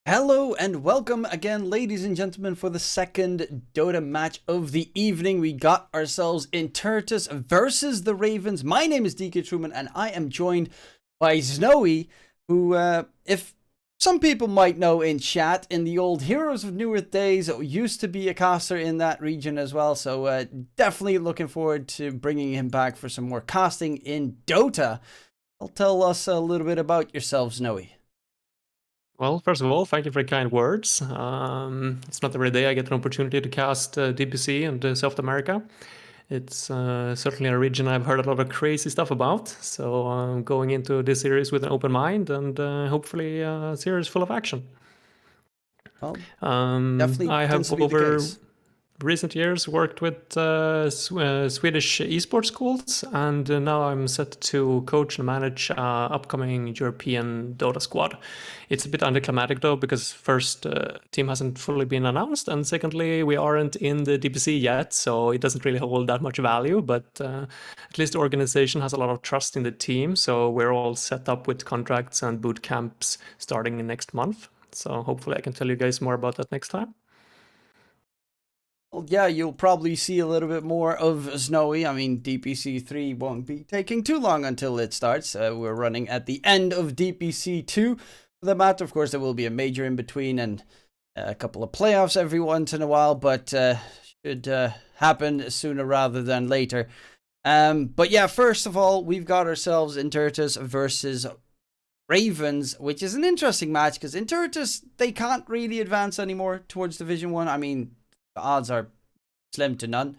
Hello and welcome again, ladies and gentlemen, for the second Dota match of the evening. We got ourselves Intertus versus the Ravens. My name is Dktruman and I am joined by Snowy, who, if some people might know in chat, in the old Heroes of New Earth days, used to be a caster in that region as well. So definitely looking forward to bringing him back for some more casting in Dota. Tell us a little bit about yourself, Snowy. Well, first of all, thank you for the kind words. It's not every day I get an opportunity to cast DPC and South America. It's certainly a region I've heard a lot of crazy stuff about. So I'm going into this series with an open mind and hopefully a series full of action. Well, definitely I have tends to be the over case. recent years worked with Swedish esports schools, and now I'm set to coach and manage upcoming European Dota squad. It's a bit anticlimactic though, because first, team hasn't fully been announced, and secondly, we aren't in the DPC yet, so it doesn't really hold that much value, but at least the organization has a lot of trust in the team, so we're all set up with contracts and boot camps starting next month. So hopefully I can tell you guys more about that next time. Well, yeah, you'll probably see a little bit more of Snowy. I mean, DPC 3 won't be taking too long until it starts. We're running at the end of DPC 2. For the matter, of course, there will be a major in between and a couple of playoffs every once in a while, but should happen sooner rather than later. But yeah, first of all, we've got ourselves Intertus versus Ravens, which is an interesting match because Intertus, they can't really advance anymore towards Division 1. I mean, the odds are slim to none.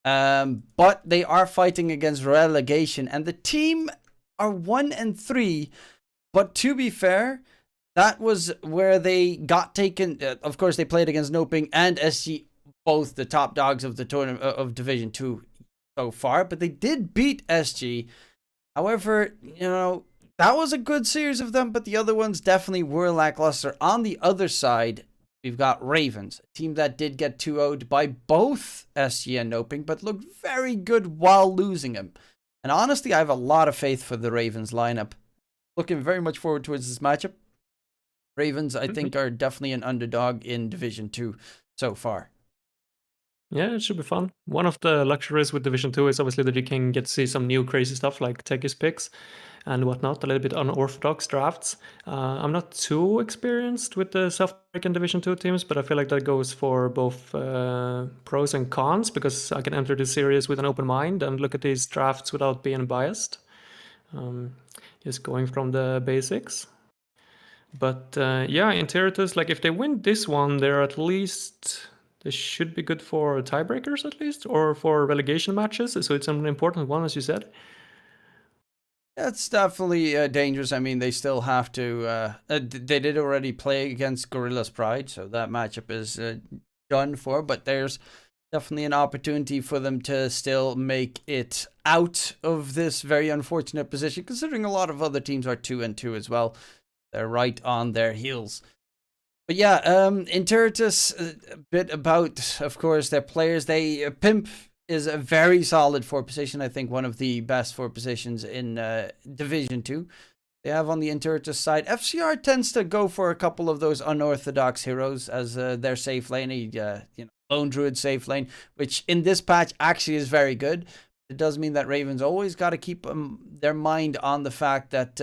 But they are fighting against relegation, and the team are 1-3. But to be fair, that was where they got taken. Of course, they played against Noping and SG, both the top dogs of the tournament of Division 2 so far. But they did beat SG. However, you know, that was a good series of them, but the other ones definitely were lackluster. On the other side, we've got Ravens, a team that did get 2-0'd by both SG and Noping, but looked very good while losing them. And honestly, I have a lot of faith for the Ravens lineup. Looking very much forward towards this matchup. Ravens, I think, are definitely an underdog in Division 2 so far. Yeah, it should be fun. One of the luxuries with Division 2 is obviously that you can get to see some new crazy stuff like Techies picks and whatnot, a little bit unorthodox drafts. I'm not too experienced with the South American Division 2 teams, but I feel like that goes for both pros and cons, because I can enter this series with an open mind and look at these drafts without being biased. Just going from the basics. But yeah, Interitus, like if they win this one, they're at least... This should be good for tiebreakers at least, or for relegation matches. So it's an important one, as you said. It's definitely dangerous. I mean, they still have to... they did already play against Gorilla's Pride, so that matchup is done for. But there's definitely an opportunity for them to still make it out of this very unfortunate position, considering a lot of other teams are 2-2 as well. They're right on their heels. But yeah, Interitus, a bit about, of course, their players. Pimp is a very solid 4 position. I think one of the best 4 positions in Division 2. They have on the Interitus side. FCR tends to go for a couple of those unorthodox heroes as their safe lane. Lone Druid safe lane, which in this patch actually is very good. It does mean that Ravens always got to keep their mind on the fact that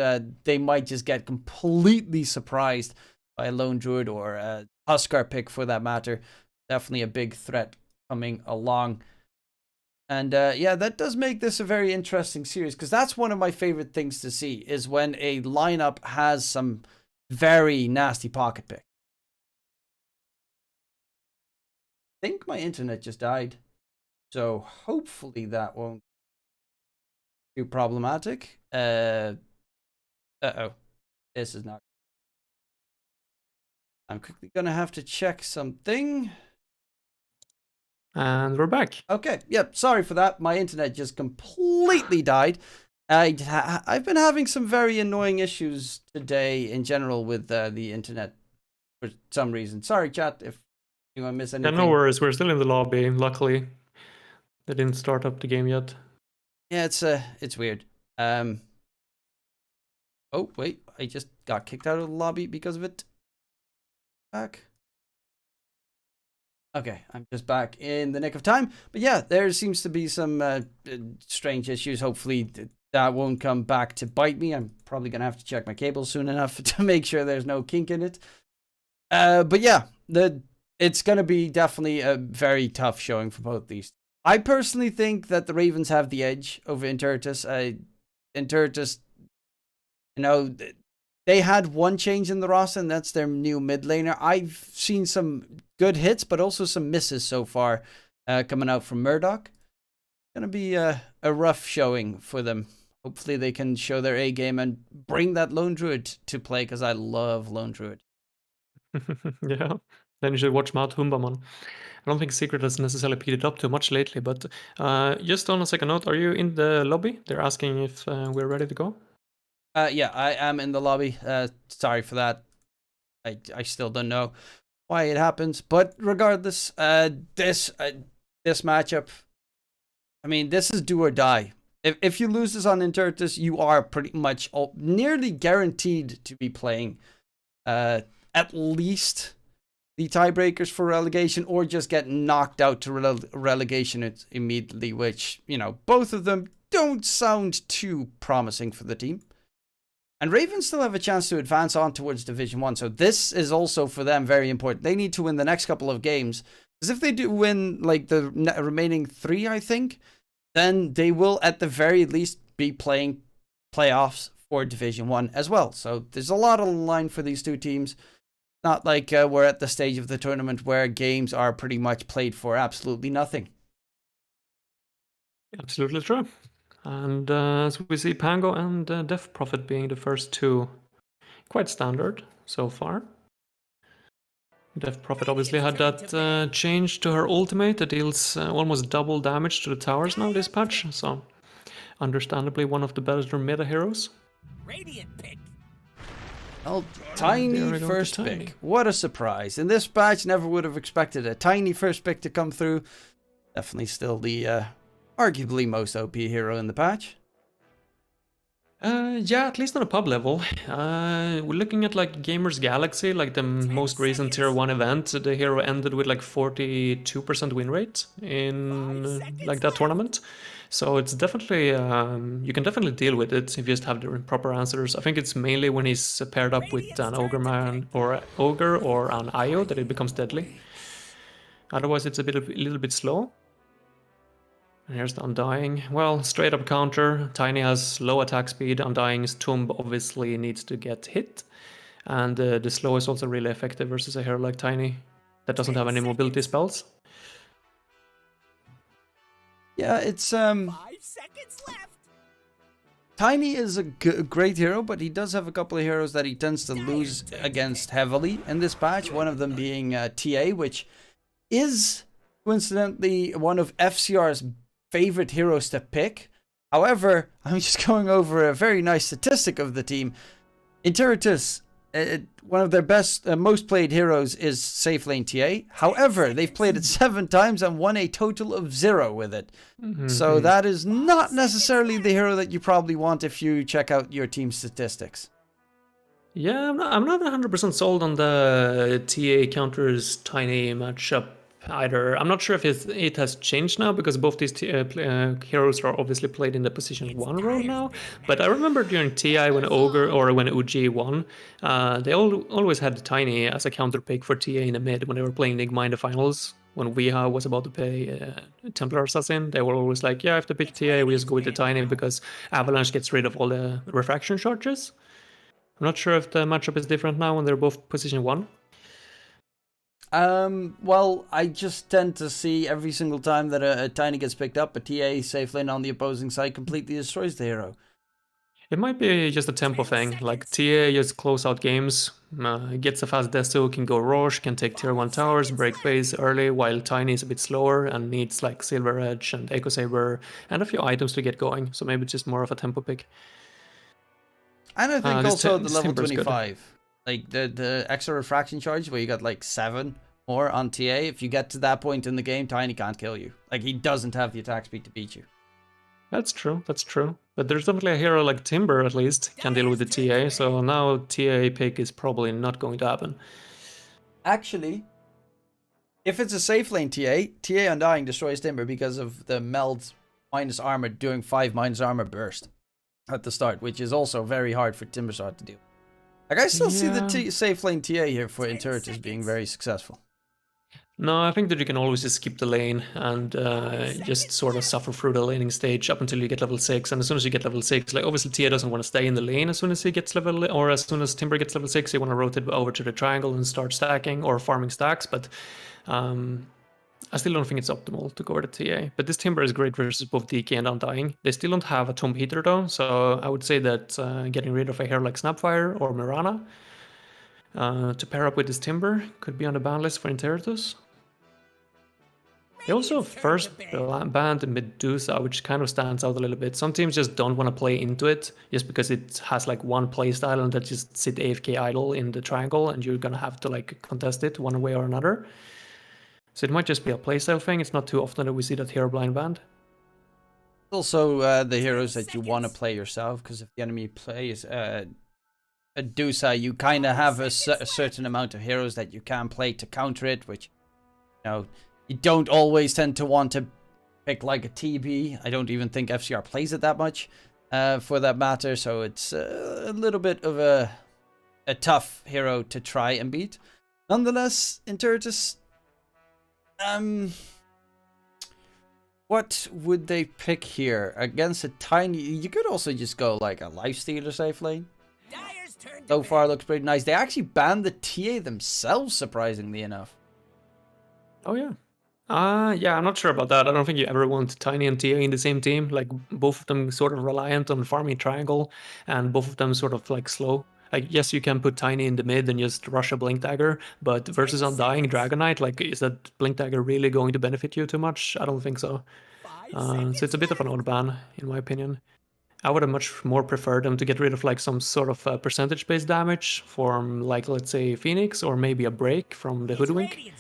they might just get completely surprised by a Lone Druid or a Huskar pick for that matter. Definitely a big threat coming along. And yeah, that does make this a very interesting series, because that's one of my favorite things to see, is when a lineup has some very nasty pocket pick. I think my internet just died, so hopefully that won't be problematic. Uh-oh. This is not... I'm quickly going to have to check something. And we're back. Okay, yep, sorry for that. My internet just completely died. I've been having some very annoying issues today in general with the internet for some reason. Sorry, chat, if anyone missed anything. Yeah, no worries. We're still in the lobby, luckily. They didn't start up the game yet. Yeah, it's weird. Oh, wait, I just got kicked out of the lobby because of it. back. Okay, I'm just back in the nick of time. But yeah, there seems to be some strange issues. Hopefully that won't come back to bite me. I'm probably going to have to check my cables soon enough to make sure there's no kink in it. But yeah, it's going to be definitely a very tough showing for both these. I personally think that the Ravens have the edge over Intertus. Intertus, you know, they had one change in the roster, and that's their new mid laner. I've seen some good hits, but also some misses so far coming out from Murdoch. Going to be a rough showing for them. Hopefully they can show their A game and bring that Lone Druid to play, because I love Lone Druid. Yeah, then you should watch Matt Humberman. I don't think Secret has necessarily picked it up too much lately, but just on a second note, are you in the lobby? They're asking if we're ready to go. Yeah, I am in the lobby. Sorry for that. I still don't know why it happens, but regardless, this matchup, I mean, this is do or die. If you lose this on Intertus, you are pretty much nearly guaranteed to be playing at least the tiebreakers for relegation, or just get knocked out to relegation immediately, which, you know, both of them don't sound too promising for the team. And Ravens still have a chance to advance on towards Division 1, so this is also for them very important. They need to win the next couple of games, because if they do win like the remaining 3, I think, then they will at the very least be playing playoffs for Division 1 as well. So there's a lot on the line for these two teams. Not like we're at the stage of the tournament where games are pretty much played for absolutely nothing. Absolutely true. And as we see, Pango and Def Prophet being the first two, quite standard so far. Def Prophet obviously had that change to her ultimate that deals almost double damage to the towers now this patch, so understandably one of the better meta heroes. Radiant pick. Well, Tiny first pick. What a surprise. In this patch, never would have expected a Tiny first pick to come through. Definitely still the arguably most OP hero in the patch. Yeah, at least on a pub level. We're looking at like Gamers Galaxy, like the most recent tier 1 event. The hero ended with like 42% win rate in like that tournament. So it's definitely, you can definitely deal with it if you just have the proper answers. I think it's mainly when he's paired up with an Ogre Man or Ogre or an IO that it becomes deadly. Otherwise it's a little bit slow. And here's the Undying. Well, straight up counter. Tiny has low attack speed. Undying's Tomb obviously needs to get hit. And the slow is also really effective versus a hero like Tiny that doesn't have any mobility spells. Yeah, it's 5 seconds left. Tiny is a great hero, but he does have a couple of heroes that he tends to lose against heavily in this patch. One of them being TA, which is coincidentally one of FCR's favorite heroes to pick. However, I'm just going over a very nice statistic of the team. Intertus, one of their best, most played heroes is safe lane TA. However, they've played it 7 times and won a total of 0 with it. So that is not necessarily the hero that you probably want if you check out your team statistics. Yeah, I'm not 100% sold on the TA counters Tiny matchup either. I'm not sure if it has changed now, because both these heroes are obviously played in the position 1 role now. But I remember during TI when Ogre or when UG won, they always had Tiny as a counter pick for TA in the mid when they were playing Nigma in the finals. When Weeha was about to play Templar Assassin, they were always like, yeah, if they pick TA, we just go with the Tiny because Avalanche gets rid of all the refraction charges. I'm not sure if the matchup is different now when they're both position 1. Well, I just tend to see every single time that a Tiny gets picked up, a TA safe lane on the opposing side completely destroys the hero. It might be just a tempo thing, like TA just close out games, gets a fast Desu, can go Roche, can take tier 1 towers, break phase early, while Tiny is a bit slower and needs like Silver Edge and Echo Saber and a few items to get going, so maybe just more of a tempo pick. And I think also the level Timber's 25, like the extra refraction charge where you got like 7 more on TA, if you get to that point in the game, Tiny can't kill you. Like, he doesn't have the attack speed to beat you. That's true, that's true. But there's definitely a hero like Timber, at least, can deal with the TA, so now TA pick is probably not going to happen. Actually, if it's a safe lane TA Undying destroys Timber because of the meld minus armor doing 5 minus armor burst at the start, which is also very hard for Timberstar to do. Like, I still see the safe lane TA here for Interitus being very successful. No, I think that you can always just skip the lane and just sort of suffer through the laning stage up until you get level 6. And as soon as you get level 6, like obviously Tia doesn't want to stay in the lane as soon as he gets level, or as soon as Timber gets level 6, you want to rotate over to the triangle and start stacking or farming stacks. But I still don't think it's optimal to go over to TA. But this Timber is great versus both DK and Undying. They still don't have a Tomb Heater though, so I would say that getting rid of a hero like Snapfire or Mirana to pair up with this Timber could be on the ban list for Interitus. They also first banned Medusa, which kind of stands out a little bit. Some teams just don't want to play into it, just because it has like one playstyle and that just sit AFK idle in the triangle, and you're gonna have to like contest it one way or another. So it might just be a playstyle thing. It's not too often that we see that hero blind banned. Also, the heroes that you want to play yourself, because if the enemy plays a Dusa, you kind of have a certain amount of heroes that you can play to counter it, which, you know, you don't always tend to want to pick like a TB. I don't even think FCR plays it that much, for that matter. So it's a little bit of a tough hero to try and beat. Nonetheless, Interitus, what would they pick here against a tiny? You could also just go like a Lifestealer safe lane. So far, looks pretty nice. They actually banned the TA themselves, surprisingly enough. Oh yeah. Yeah, I'm not sure about that. I don't think you ever want Tiny and Tia in the same team. Like, both of them sort of reliant on farming triangle, and both of them sort of like slow. Like, yes, you can put Tiny in the mid and just rush a Blink Dagger, but versus Undying Dragon Knight, like, is that Blink Dagger really going to benefit you too much? I don't think so. So it's a bit of an odd ban, in my opinion. I would have much more preferred them to get rid of like some sort of percentage-based damage from, like, let's say Phoenix, or maybe a break from the Hoodwink.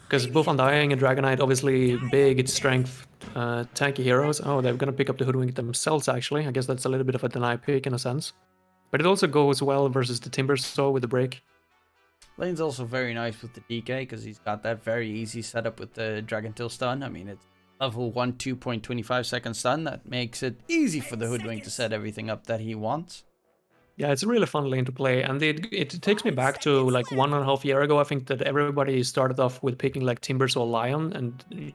Because both Undying and Dragon Knight, obviously big strength, tanky heroes. Oh, they're gonna pick up the Hoodwink themselves, actually. I guess that's a little bit of a deny pick in a sense. But it also goes well versus the Timbersaw with the break. Lane's also very nice with the DK, because he's got that very easy setup with the Dragon Tail stun. I mean, it's level 1, 2.25 second stun. That makes it easy for the Hoodwink to set everything up that he wants. Yeah, it's a really fun lane to play, and it takes me back to like 1.5 years ago. I think that everybody started off with picking like Timbersaw Lion, and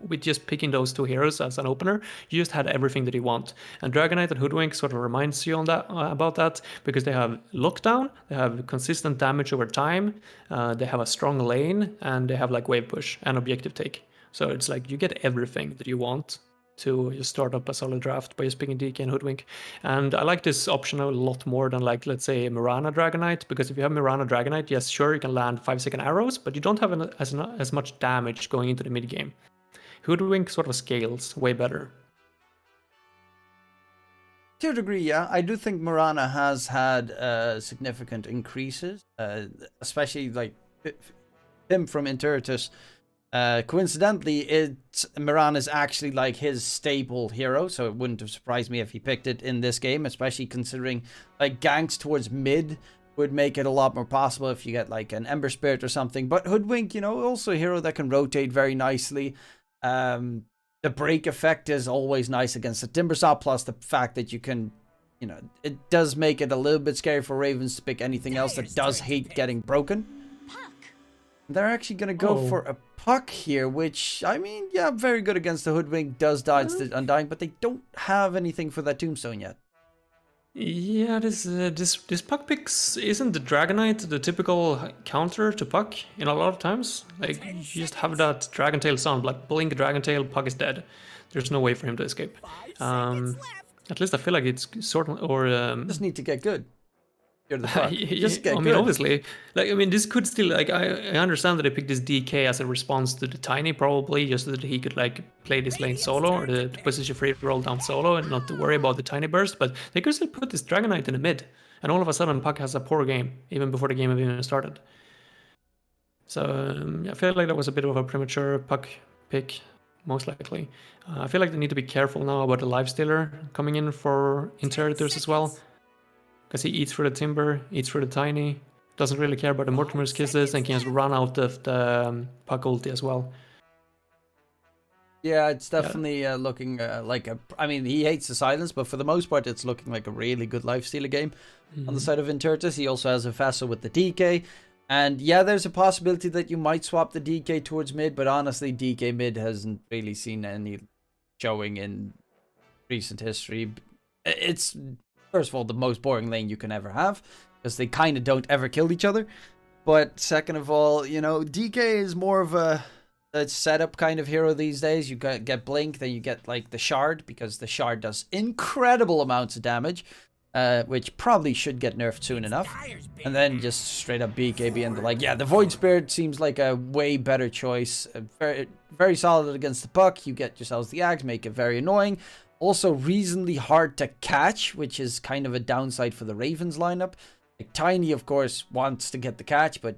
with just picking those two heroes as an opener, you just had everything that you want. And Dragon Knight and Hoodwink sort of reminds you on that about that, because they have lockdown, they have consistent damage over time, they have a strong lane, and they have like wave push and objective take. So it's like you get everything that you want to just start up a solid draft by just picking DK and Hoodwink. And I like this option a lot more than, like, let's say Mirana Dragon Knight, because if you have Mirana Dragon Knight, yes, sure, you can land 5-second arrows, but you don't have as much damage going into the mid game. Hoodwink sort of scales way better. To a degree, yeah. I do think Mirana has had significant increases, especially like him from Interitus. Coincidentally, Miran is actually like his staple hero, so it wouldn't have surprised me if he picked it in this game, especially considering like ganks towards mid would make it a lot more possible if you get like an Ember Spirit or something. But Hoodwink, you know, also a hero that can rotate very nicely. The break effect is always nice against the Timbersaw, plus the fact that you can, you know, it does make it a little bit scary for Ravens to pick anything else that does hate getting broken. They're actually going to go for a Puck here, which, I mean, yeah, very good against the Hoodwink, does dodge the Undying, but they don't have anything for that Tombstone yet. Yeah, this Puck picks isn't the Dragon Knight the typical counter to Puck in a lot of times. Like, you just have that Dragon Tail sound, like blink Dragon Tail, Puck is dead. There's no way for him to escape. At least I feel like it's sort of, or just need to get good. Just get I mean, good. obviously, like, I mean, this could still, like, I understand that they picked this DK as a response to the Tiny, probably, just so that he could, like, play this lane solo, or the position free roll down solo, and not to worry about the Tiny burst, but they could still put this Dragon Knight in the mid, and all of a sudden Puck has a poor game, even before the game even started. So, I feel like that was a bit of a premature Puck pick, most likely. I feel like they need to be careful now about the Lifestealer coming in for Interitus as well. Because he eats for the Timber, eats for the Tiny, Doesn't really care about the Mortimer's Kisses and can just run out of the Puck ulti as well. Yeah, it's definitely looking like a... I mean, he hates the silence, but for the most part, it's looking like a really good lifestealer game. On the side of Intertus, he also has a Vessel with the DK. And yeah, there's a possibility that you might swap the DK towards mid, but honestly, DK mid hasn't really seen any showing in recent history. It's, first of all, the most boring lane you can ever have, because they kind of don't ever kill each other. But second of all, you know, DK is more of a setup kind of hero these days. You get Blink, then you get like the Shard, because the Shard does incredible amounts of damage, which probably should get nerfed soon enough. And then just straight up BKB and like, yeah, the Void Spirit seems like a way better choice. Very, very solid against the Puck. You get yourselves the Axe, make it very annoying. Also reasonably hard to catch, which is kind of a downside for the Ravens lineup. Like, Tiny, of course, wants to get the catch, but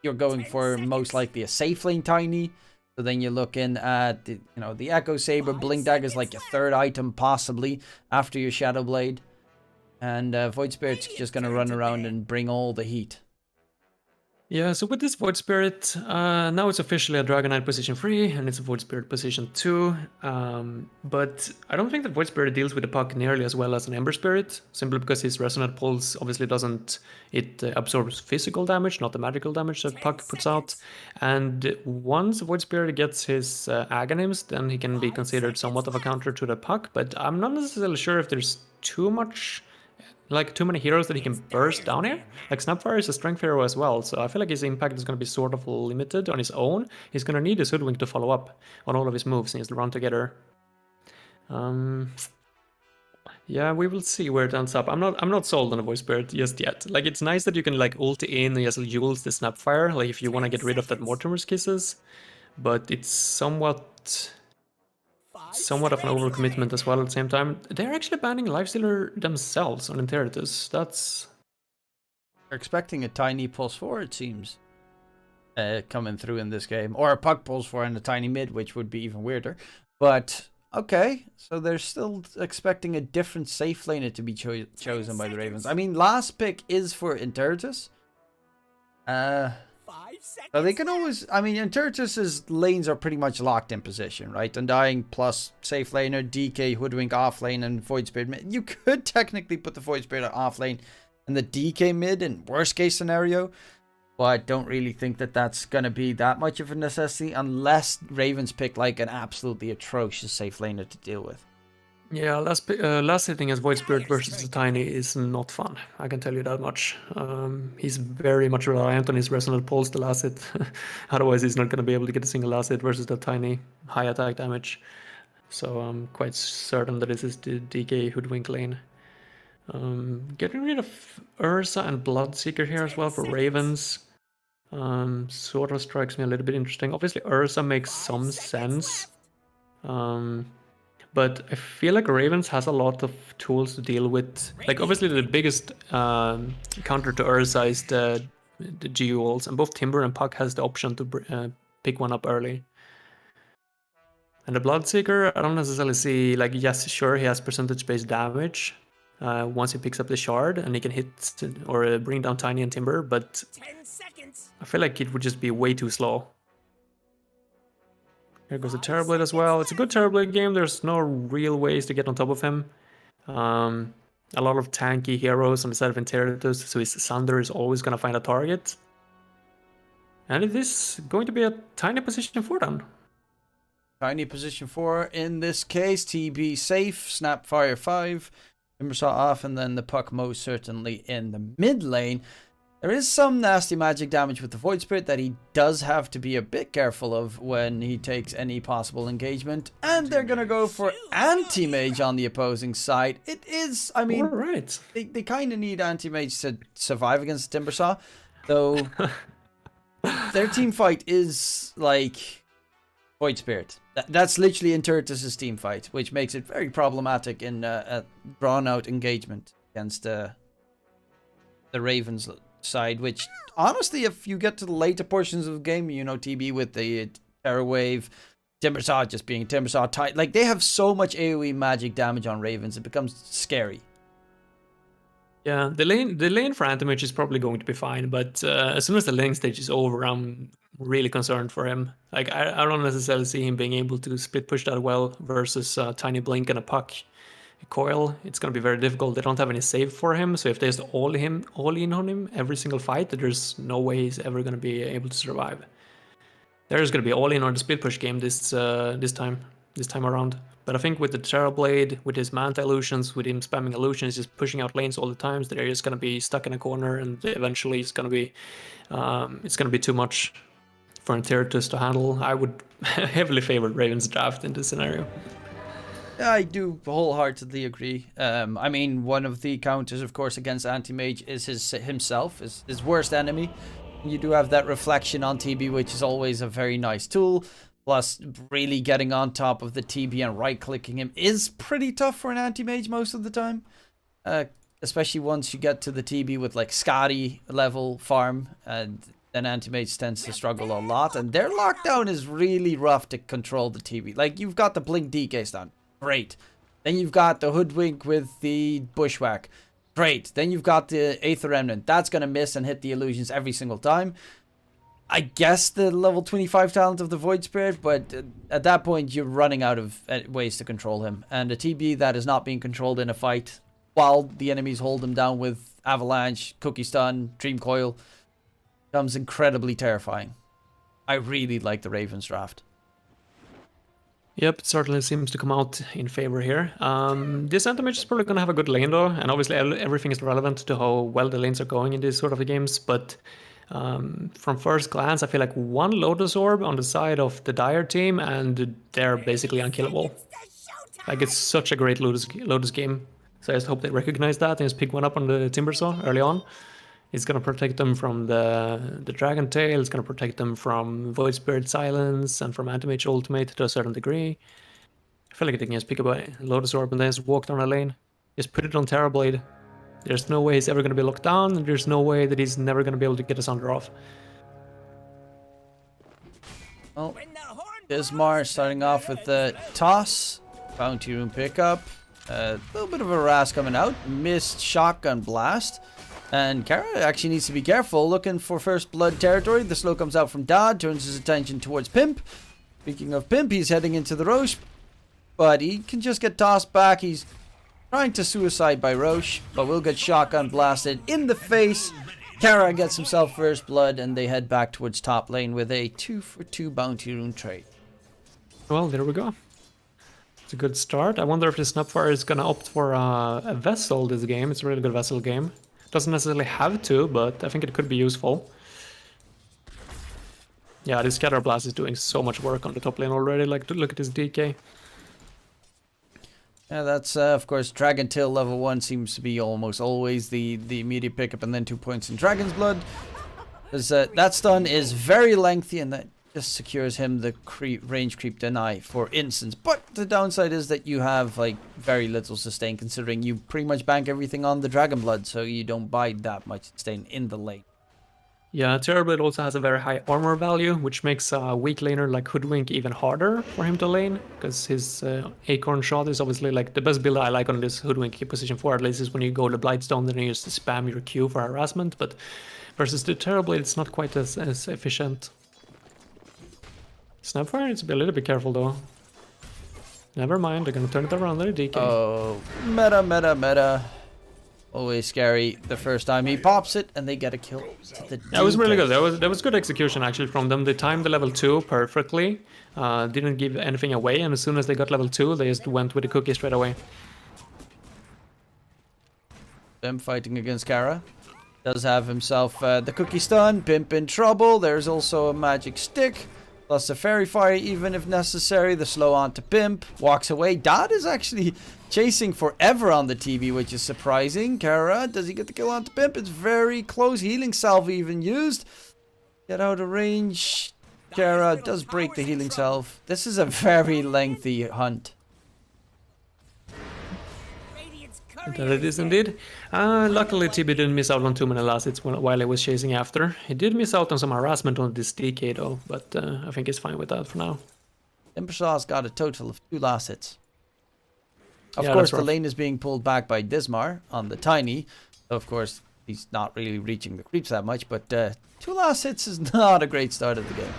you're going for most likely a safe lane Tiny. So then you're looking at the, you know, the Echo Saber. Blink Dagger is like your third item possibly after your Shadow Blade. And Void Spirit's just going to run around and bring all the heat. Yeah, so with this Void Spirit, now it's officially a Dragon Knight position 3, and it's a Void Spirit position 2. But I don't think that Void Spirit deals with the Puck nearly as well as an Ember Spirit, simply because his Resonant Pulse obviously doesn't... It absorbs physical damage, not the magical damage that Puck puts out. And once Void Spirit gets his Aghanims, then he can be considered somewhat of a counter to the Puck, but I'm not necessarily sure if there's too many heroes that he can burst down here. Like, Snapfire is a strength hero as well, so I feel like his impact is going to be sort of limited on his own. He's going to need his Hoodwink to follow up on all of his moves. He needs to run together. Yeah, we will see where it ends up. I'm not sold on the Void Spirit just yet. Like, it's nice that you can like ulti in and just use the Snapfire, like if you want to get rid of that Mortimer's Kisses, but it's somewhat of an overcommitment as well at the same time. They're actually banning Lifestealer themselves on Interitus. That's... They're expecting a Tiny +4, it seems, coming through in this game. Or a Puck +4 and a Tiny mid, which would be even weirder. But, okay. So they're still expecting a different safe laner to be chosen by the Ravens. I mean, last pick is for Interitus. So they can always... I mean, Intertus's lanes are pretty much locked in position, right? Undying plus safe laner, DK, Hoodwink off lane, and Void Spirit mid. You could technically put the Void Spirit off lane and the DK mid in worst case scenario, but I don't really think that that's going to be that much of a necessity unless Ravens pick like an absolutely atrocious safe laner to deal with. Yeah, last hitting as Void Spirit versus the Tiny is not fun. I can tell you that much. He's very much reliant on his Resonant Pulse the last hit. Otherwise, he's not going to be able to get a single last hit versus the Tiny high attack damage. So I'm quite certain that this is the DK Hoodwink lane. Getting rid of Ursa and Bloodseeker here as well for Ravens sort of strikes me a little bit interesting. Obviously, Ursa makes some sense. But I feel like Ravens has a lot of tools to deal with. Like, obviously the biggest counter to Ursa is the Geols, and both Timber and Puck has the option to pick one up early. And the Bloodseeker, I don't necessarily see, like, yes, sure, he has percentage-based damage once he picks up the Shard, and he can hit or bring down Tiny and Timber, but 10 seconds. I feel like it would just be way too slow. Here goes the Terrorblade as well. It's a good Terrorblade game. There's no real ways to get on top of him. A lot of tanky heroes on the side of Interitus, so his Sunder is always going to find a target. And it is going to be a Tiny position 4 then. Tiny position 4 in this case. TB safe, Snapfire 5, Timbersaw off, and then the Puck most certainly in the mid lane. There is some nasty magic damage with the Void Spirit that he does have to be a bit careful of when he takes any possible engagement. And they're going to go for Anti-Mage on the opposing side. It is, I mean, right. they kind of need Anti-Mage to survive against Timbersaw. Though their team fight is like Void Spirit. That's literally Interitus' team fight, which makes it very problematic in a drawn-out engagement against the Ravens side, which honestly, if you get to the later portions of the game, you know, TB with the Terror Wave, Timbersaw just being Timbersaw tight, like they have so much AoE magic damage on Ravens, it becomes scary. Yeah, the lane for Anti-Mage is probably going to be fine, but as soon as the lane stage is over, I'm really concerned for him. Like, I don't necessarily see him being able to split push that well versus Tiny Blink and a Puck Coil. It's going to be very difficult. They don't have any save for him, so if they just all in on him every single fight, there's no way he's ever going to be able to survive. There's going to be all in on the split push game this time around. But I think with the Terrorblade, with his Manta illusions, with him spamming illusions, just pushing out lanes all the time, they're just going to be stuck in a corner, and eventually it's going to be too much for Interitus to handle. I would heavily favor Raven's draft in this scenario. I do wholeheartedly agree. I mean, one of the counters, of course, against Anti-Mage is himself, his worst enemy. You do have that reflection on TB, which is always a very nice tool. Plus, really getting on top of the TB and right-clicking him is pretty tough for an Anti-Mage most of the time. Especially once you get to the TB with, like, Scotty level farm. And then Anti-Mage tends to struggle a lot. And their lockdown is really rough to control the TB. Like, you've got the Blink DK stun. Great. Then you've got the Hoodwink with the Bushwhack. Great. Then you've got the Aether Remnant. That's going to miss and hit the illusions every single time. I guess the level 25 talent of the Void Spirit, but at that point you're running out of ways to control him. And a TB that is not being controlled in a fight while the enemies hold him down with Avalanche, Cookie Stun, Dream Coil becomes incredibly terrifying. I really like the Ravens draft. Yep, it certainly seems to come out in favor here. This Anti-Mage is probably going to have a good lane though, and obviously everything is relevant to how well the lanes are going in these sort of games, but from first glance, I feel like one Lotus Orb on the side of the Dire team, and they're basically unkillable. Like, it's such a great Lotus game, so I just hope they recognize that and just pick one up on the Timbersaw early on. It's going to protect them from the Dragon Tail, it's going to protect them from Void Spirit Silence, and from Anti-Mage Ultimate to a certain degree. I feel like they can just pick up a Lotus Orb and then just walk down a lane. Just put it on Terrorblade. There's no way he's ever going to be locked down, and there's no way that he's never going to be able to get his under off. Well, Dismar starting off with the toss. Bounty Rune pickup. A little bit of a Ras coming out. Missed Shotgun Blast. And Kara actually needs to be careful, looking for first blood territory. The slow comes out from Dodd, turns his attention towards Pimp. Speaking of Pimp, he's heading into the Roche, but he can just get tossed back. He's trying to suicide by Roche, but will get shotgun blasted in the face. Kara gets himself first blood, and they head back towards top lane with a 2-for-2 bounty rune trade. Well, there we go. It's a good start. I wonder if the Snapfire is gonna opt for a Vessel this game. It's a really good Vessel game. Doesn't necessarily have to, but I think it could be useful. Yeah, this Scatter Blast is doing so much work on the top lane already. Like, look at this DK. Yeah, that's, of course, Dragon Tail level 1 seems to be almost always the immediate pickup, and then 2 points in Dragon's Blood. Because that stun is very lengthy, and that just secures him the range creep deny, for instance. But the downside is that you have, like, very little sustain, considering you pretty much bank everything on the Dragon Blood, so you don't buy that much sustain in the lane. Yeah, Terrorblade also has a very high armor value, which makes a weak laner like Hoodwink even harder for him to lane, because his Acorn Shot is obviously like the best build I like on this Hoodwink position 4, at least, is when you go to Blightstone, then you just spam your Q for harassment, but versus the Terrorblade it's not quite as efficient. Snapfire needs to be a little bit careful though. Never mind, they're gonna turn it around there, DK. Oh, meta. Always scary the first time he pops it, and they get a kill. That was really good. That was good execution actually from them. They timed the level 2 perfectly. Didn't give anything away, and as soon as they got level 2, they just went with the cookie straight away. Them fighting against Kara. Does have himself the cookie stun. Pimp in trouble. There's also a magic stick. Plus a fairy fire even if necessary. The slow on to Pimp. Walks away. Dad is actually chasing forever on the TV, which is surprising. Kara, does he get the kill onto Pimp? It's very close. Healing Salve even used. Get out of range. Kara does break the Healing Salve. This is a very lengthy hunt. That it is indeed. Luckily TB didn't miss out on too many last hits while he was chasing after. He did miss out on some harassment on this DK though, but I think he's fine with that for now. Timbersaw's got a total of 2 last hits. Of course, the lane is being pulled back by Dismar on the Tiny. Of course, he's not really reaching the creeps that much, but 2 last hits is not a great start of the game.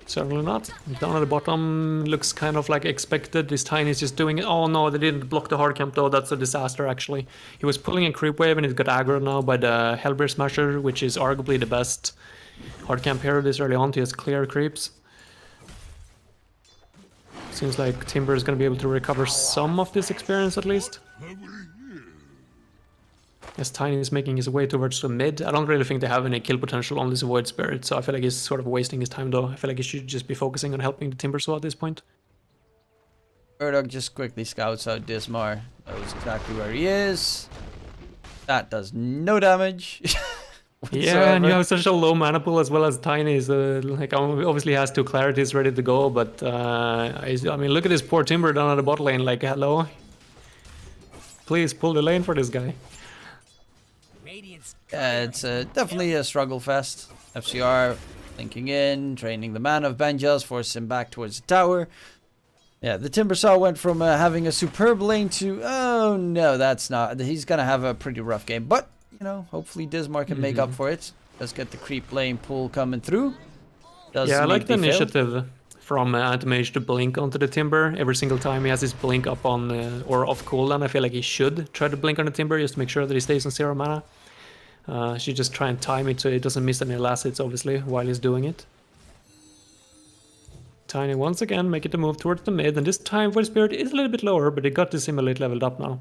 Certainly not. Down at the bottom looks kind of like expected. This Tiny is just doing it. Oh no, they didn't block the hard camp though. That's a disaster actually. He was pulling a creep wave and it got aggroed now by the Hellbear Smasher, which is arguably the best hard camp hero this early on to just clear creeps. Seems like Timber is going to be able to recover some of this experience at least. As Tiny is making his way towards the mid, I don't really think they have any kill potential on this Void Spirit, so I feel like he's sort of wasting his time though. I feel like he should just be focusing on helping the Timbersaw at this point. Murdoch just quickly scouts out Dismar. Knows exactly where he is. That does no damage. Yeah, and you have such a low mana pool as well as Tiny, so like obviously has 2 clarities ready to go, but I mean look at this poor Timber down at the bot lane, like hello. Please pull the lane for this guy. It's definitely a struggle fest. FCR linking in, draining the mana of Benjas, force him back towards the tower. Yeah, the Timbersaw went from having a superb lane to, oh no, that's not. He's going to have a pretty rough game. But, you know, hopefully Dismar can make up for it. Let's get the creep lane pool coming through. Yeah, I like the initiative from Anti-Mage to blink onto the Timber. Every single time he has his blink up on or off cooldown, I feel like he should try to blink on the Timber just to make sure that he stays on 0 mana. Should just try and time it so he doesn't miss any last hits, obviously, while he's doing it. Tiny once again make it a move towards the mid, and this time Void Spirit is a little bit lower, but he got the Simulate leveled up now.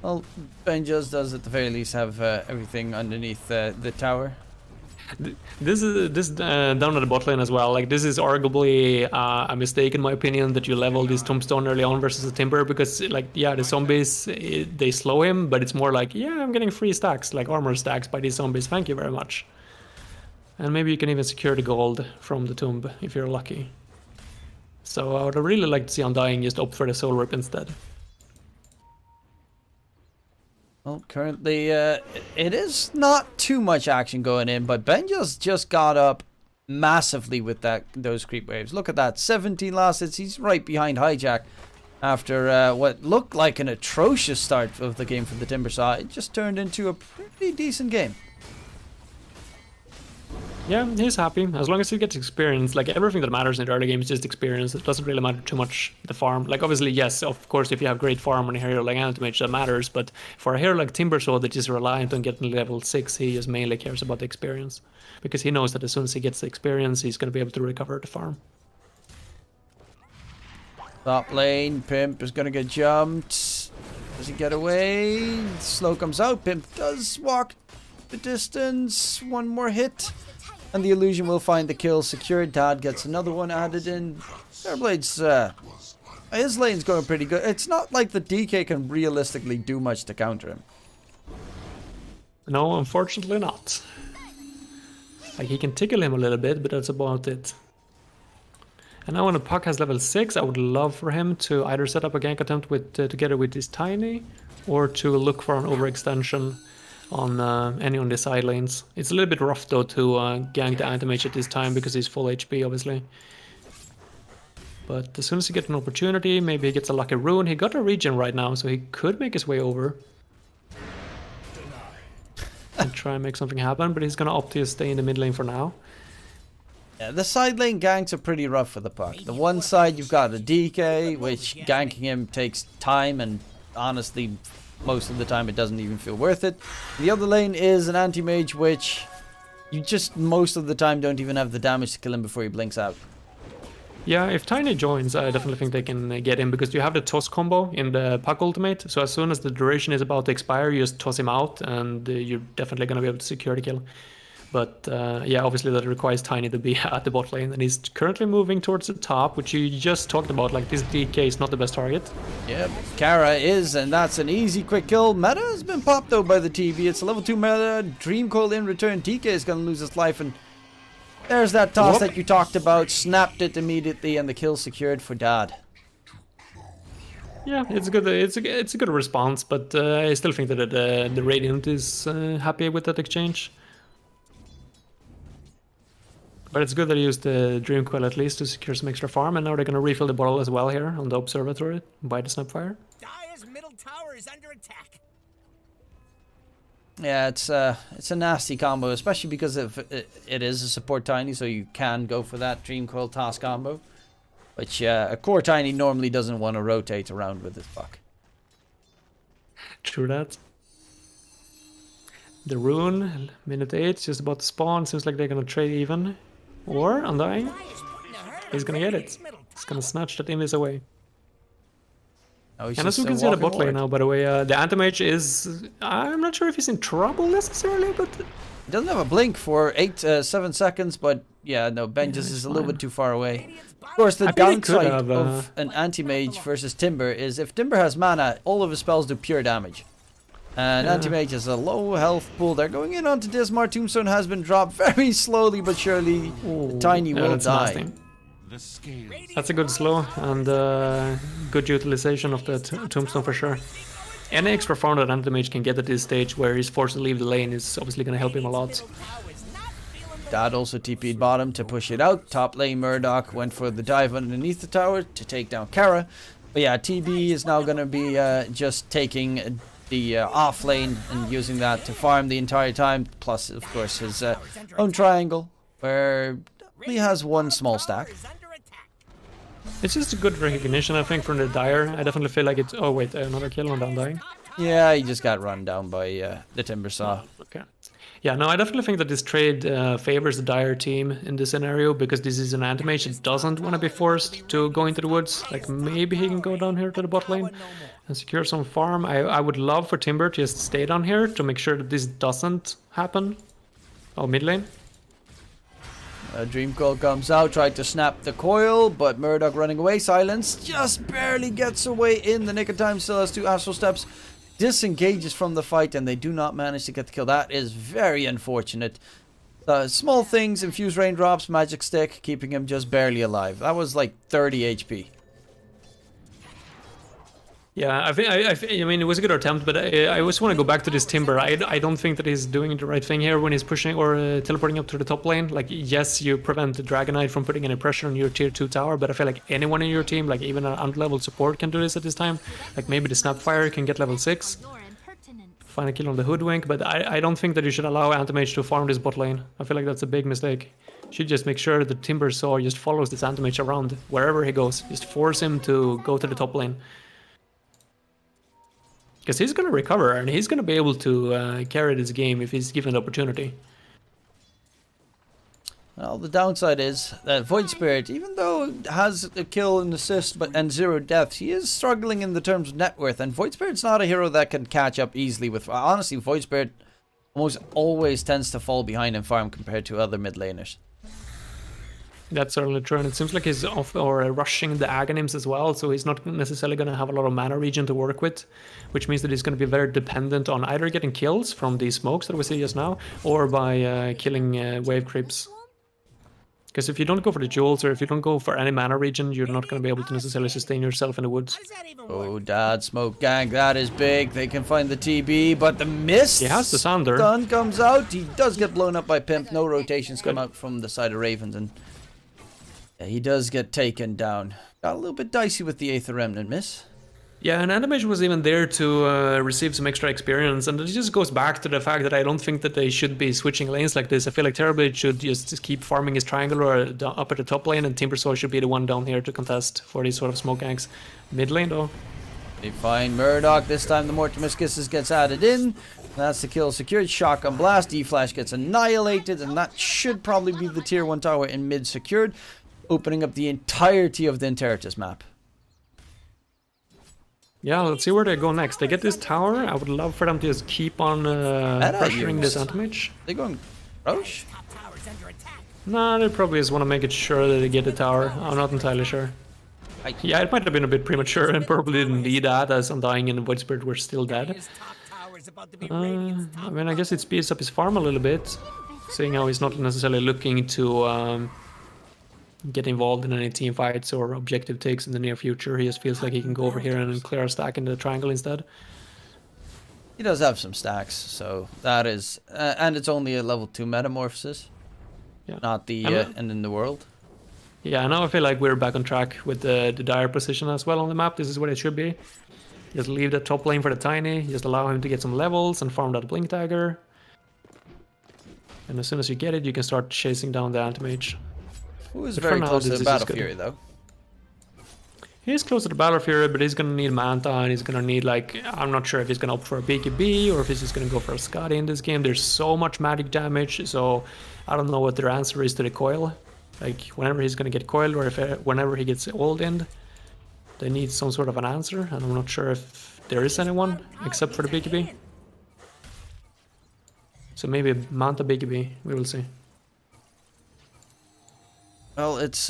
Well, Benjas does at the very least have everything underneath the tower. This down at the bot lane as well. Like this is arguably a mistake in my opinion that you level this Tombstone early on versus the Timber, because like yeah, the zombies they slow him, but it's more like yeah, I'm getting free stacks, like armor stacks by these zombies. Thank you very much. And maybe you can even secure the gold from the tomb if you're lucky. So I would really like to see Undying just opt for the Soul Rip instead. Well, currently, it is not too much action going in, but Benja's just got up massively with those creep waves. Look at that, 17 last hits. He's right behind Hijack after what looked like an atrocious start of the game for the Timbersaw. It just turned into a pretty decent game. Yeah, he's happy. As long as he gets experience, like everything that matters in the early game is just experience. It doesn't really matter too much the farm. Like obviously, yes, of course, if you have great farm on a hero like Anti-Mage, that matters. But for a hero like Timbersaw that is reliant on getting level 6, he just mainly cares about the experience. Because he knows that as soon as he gets the experience, he's going to be able to recover the farm. Top lane, Pimp is going to get jumped. Does he get away? Slow comes out. Pimp does walk the distance. One more hit. And the illusion will find the kill secured. Dad gets another one added in. Airblade's, his lane's going pretty good. It's not like the DK can realistically do much to counter him. No, unfortunately not. Like he can tickle him a little bit, but that's about it. And now when the puck has level 6, I would love for him to either set up a gank attempt with together with his Tiny, or to look for an overextension on any on the side lanes. It's a little bit rough though to gank the Anti-Mage at this time because he's full HP obviously. But as soon as he gets an opportunity, maybe he gets a lucky rune. He got a regen right now, so he could make his way over and try and make something happen, but he's gonna opt to stay in the mid lane for now. Yeah, the side lane ganks are pretty rough for the puck. The one side you've got a DK, which ganking him takes time, and honestly most of the time it doesn't even feel worth it. The other lane is an Anti-Mage, which you just most of the time don't even have the damage to kill him before he blinks out. Yeah, if Tiny joins, I definitely think they can get him, because you have the toss combo in the puck ultimate, so as soon as the duration is about to expire, you just toss him out and you're definitely going to be able to secure the kill. But yeah, obviously that requires Tiny to be at the bot lane, and he's currently moving towards the top, which you just talked about, like this DK is not the best target. Yeah, Kara is, and that's an easy quick kill. Meta has been popped though by the TV. It's a level 2 meta, Dream Coil in return. DK is going to lose his life, and there's that toss that you talked about. Snapped it immediately, and the kill secured for Dad. Yeah, it's good. It's a good response, but I still think that the Radiant is happy with that exchange. But it's good that he used the Dream Coil at least to secure some extra farm, and now they're going to refill the bottle as well here on the observatory by the Snapfire. Dire's middle tower is under attack. Yeah, it's a nasty combo, especially because it is a support tiny, so you can go for that Dream Coil Toss combo, which a core tiny normally doesn't want to rotate around with this buck. True that. The rune, minute 8, just about to spawn. Seems like they're gonna trade even. Or, Undying, he's gonna get it. He's gonna snatch that Invis away. Oh, he's And as just, you can see on the walking bot lane forward. now, by the way, the Anti-Mage is... I'm not sure if he's in trouble necessarily, but... He doesn't have a blink for 7 seconds, but yeah, no, Ben Yeah, just it's is a little fine. bit too far away. Of course, the I think he could downside have, of an anti-mage versus Timber is if Timber has mana, all of his spells do pure damage. And Yeah. anti-mage has a low health pool. They're going in onto Dismar. Tombstone has been dropped very slowly, but surely the Tiny Yeah, will that's die. nasty. That's a good slow and good utilization of the Tombstone for sure. Any extra farm that Anti-Mage can get at this stage where he's forced to leave the lane is obviously going to help him a lot. Dad also TP'd bottom to push it out. Top lane Murdoch went for the dive underneath the tower to take down Kara. But yeah, TB is now going to be just taking the off lane and using that to farm the entire time. Plus, of course, his own triangle where he has one small stack. It's just a good recognition, I think, from the Dire. I definitely feel like it's... Oh wait, another kill on Undying. Yeah, he just got run down by the Timber Saw. Okay. Yeah, no, I definitely think that this trade favors the Dire team in this scenario because this is an Anti-Mage that doesn't want to be forced to go into the woods. Like, maybe he can go down here to the bot lane and secure some farm. I would love for Timber to just stay down here to make sure that this doesn't happen. Oh, mid lane. Dream Coil comes out, tried to snap the coil, but Murdoch running away. Silence just barely gets away in the nick of time. Still has 2 Astral Steps. Disengages from the fight, and they do not manage to get the kill. That is very unfortunate. Small things, infused raindrops, magic stick, keeping him just barely alive. That was like 30 HP. Yeah, I mean, it was a good attempt, but I always want to go back to this Timber. I don't think that he's doing the right thing here when he's pushing or teleporting up to the top lane. Like, yes, you prevent the Dragon Knight from putting any pressure on your tier 2 tower, but I feel like anyone in your team, like even an unleveled support can do this at this time. Like, maybe the Snapfire can get level 6. Find a kill on the Hoodwink, but I don't think that you should allow Anti-Mage to farm this bot lane. I feel like that's a big mistake. You should just make sure that Timber Saw just follows this Anti-Mage around wherever he goes. Just force him to go to the top lane. Because he's going to recover and he's going to be able to carry this game if he's given the opportunity. Well, the downside is that Void Spirit, even though it has a kill and assist and 0 deaths, he is struggling in the terms of net worth. And Void Spirit's not a hero that can catch up easily with... Honestly, Void Spirit almost always tends to fall behind in farm compared to other mid laners. That's certainly true, and it seems like he's off or rushing the Aghanims as well, so he's not necessarily going to have a lot of mana regen to work with, which means that he's going to be very dependent on either getting kills from these smokes that we see just now, or by killing wave creeps. Because if you don't go for the jewels, or if you don't go for any mana regen, you're not going to be able to necessarily sustain yourself in the woods. Oh, Dad, Smoke Gang, that is big. They can find the TB, but the mist He has the Sander. stun comes out. He does get blown up by Pimp. No rotations come out from the side of Ravens, and yeah, he does get taken down. Got a little bit dicey with the Aether Remnant, miss. Yeah, and Anti-Mage was even there to receive some extra experience, and it just goes back to the fact that I don't think that they should be switching lanes like this. I feel like Terrorblade should just keep farming his triangle or up at the top lane, and Timbersaw should be the one down here to contest for these sort of smoke ganks. Mid lane though. They find Murdoch. This time the Mortimiscus gets added in. That's the kill secured. Shotgun blast. D-Flash gets annihilated, and that should probably be the tier 1 tower in mid secured, opening up the entirety of the Interitus map. Yeah, let's see where they go next. They get this tower. I would love for them to just keep on pressuring this Anti-Mage. They going Roche? Nah, they probably just want to make it sure that they get the tower. I'm not entirely sure. Yeah, it might have been a bit premature and probably didn't need that, as Undying and Void Spirit were still dead. I mean, I guess it speeds up his farm a little bit, seeing how he's not necessarily looking to get involved in any team fights or objective takes in the near future. He just feels like he can go over here and clear a stack in the triangle instead. He does have some stacks, so that is... and it's only a level 2 metamorphosis. Yeah. not the And- end in the world. Yeah, now I feel like we're back on track with the dire position as well on the map. This is what it should be. Just leave the top lane for the Tiny, just allow him to get some levels and farm that Blink Dagger. And as soon as you get it, you can start chasing down the Anti-Mage. Who is But for very now, close to this the is Battle good. Fury, though. He's close to the Battle Fury, but he's gonna need Manta, and he's gonna need, like, I'm not sure if he's gonna opt for a BKB or if he's just gonna go for a Scotty in this game. There's so much magic damage, so I don't know what their answer is to the coil. Like, whenever he's gonna get coiled or if whenever he gets ult in, they need some sort of an answer, and I'm not sure if there is anyone except for the BKB. So maybe Manta BKB, we will see. Well, it's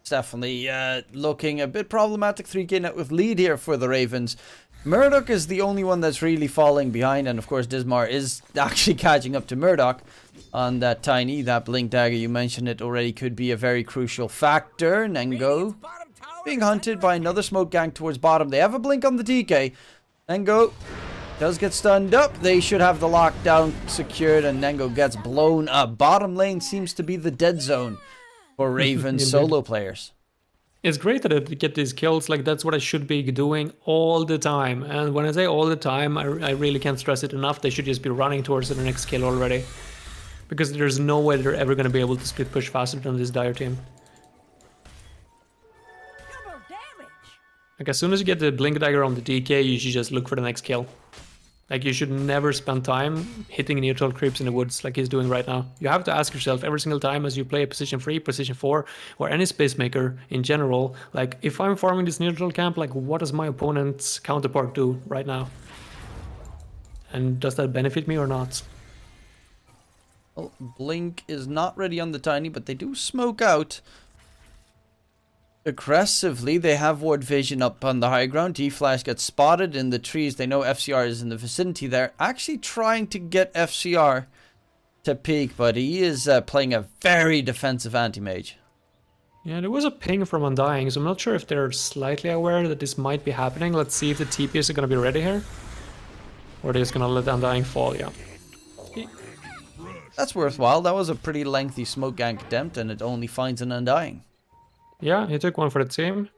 definitely looking a bit problematic. 3k net with lead here for the Ravens. Murdoch is the only one that's really falling behind, and of course Dismar is actually catching up to Murdoch on that Tiny. That Blink Dagger, you mentioned it already, could be a very crucial factor. Nengo Bottom tower being is hunted under by another smoke gang towards bottom. They have a blink on the DK. Nengo does get stunned up. They should have the lockdown secured, and Nengo gets blown up. Bottom lane seems to be the dead zone for Ravens Indeed. solo players. It's great that I get these kills, like that's what I should be doing all the time. And when I say all the time, I really can't stress it enough. They should just be running towards the next kill already. Because there's no way they're ever going to be able to split push faster than this dire team. double damage. Like as soon as you get the Blink Dagger on the DK, you should just look for the next kill. Like you should never spend time hitting neutral creeps in the woods like he's doing right now. You have to ask yourself every single time as you play a position 3, position 4, or any space maker in general, like if I'm farming this neutral camp, like what does my opponent's counterpart do right now? And does that benefit me or not? Well, Blink is not ready on the Tiny, but they do smoke out aggressively. They have ward vision up on the high ground. D-Flash gets spotted in the trees. They know FCR is in the vicinity there. Actually trying to get FCR to peek, but he is playing a very defensive anti-mage. Yeah, there was a ping from Undying, so I'm not sure if they're slightly aware that this might be happening. Let's see if the TPs are going to be ready here. Or they're just going to let Undying fall, yeah. That's worthwhile. That was a pretty lengthy smoke gank attempt, and it only finds an Undying. Yeah, he took one for the team.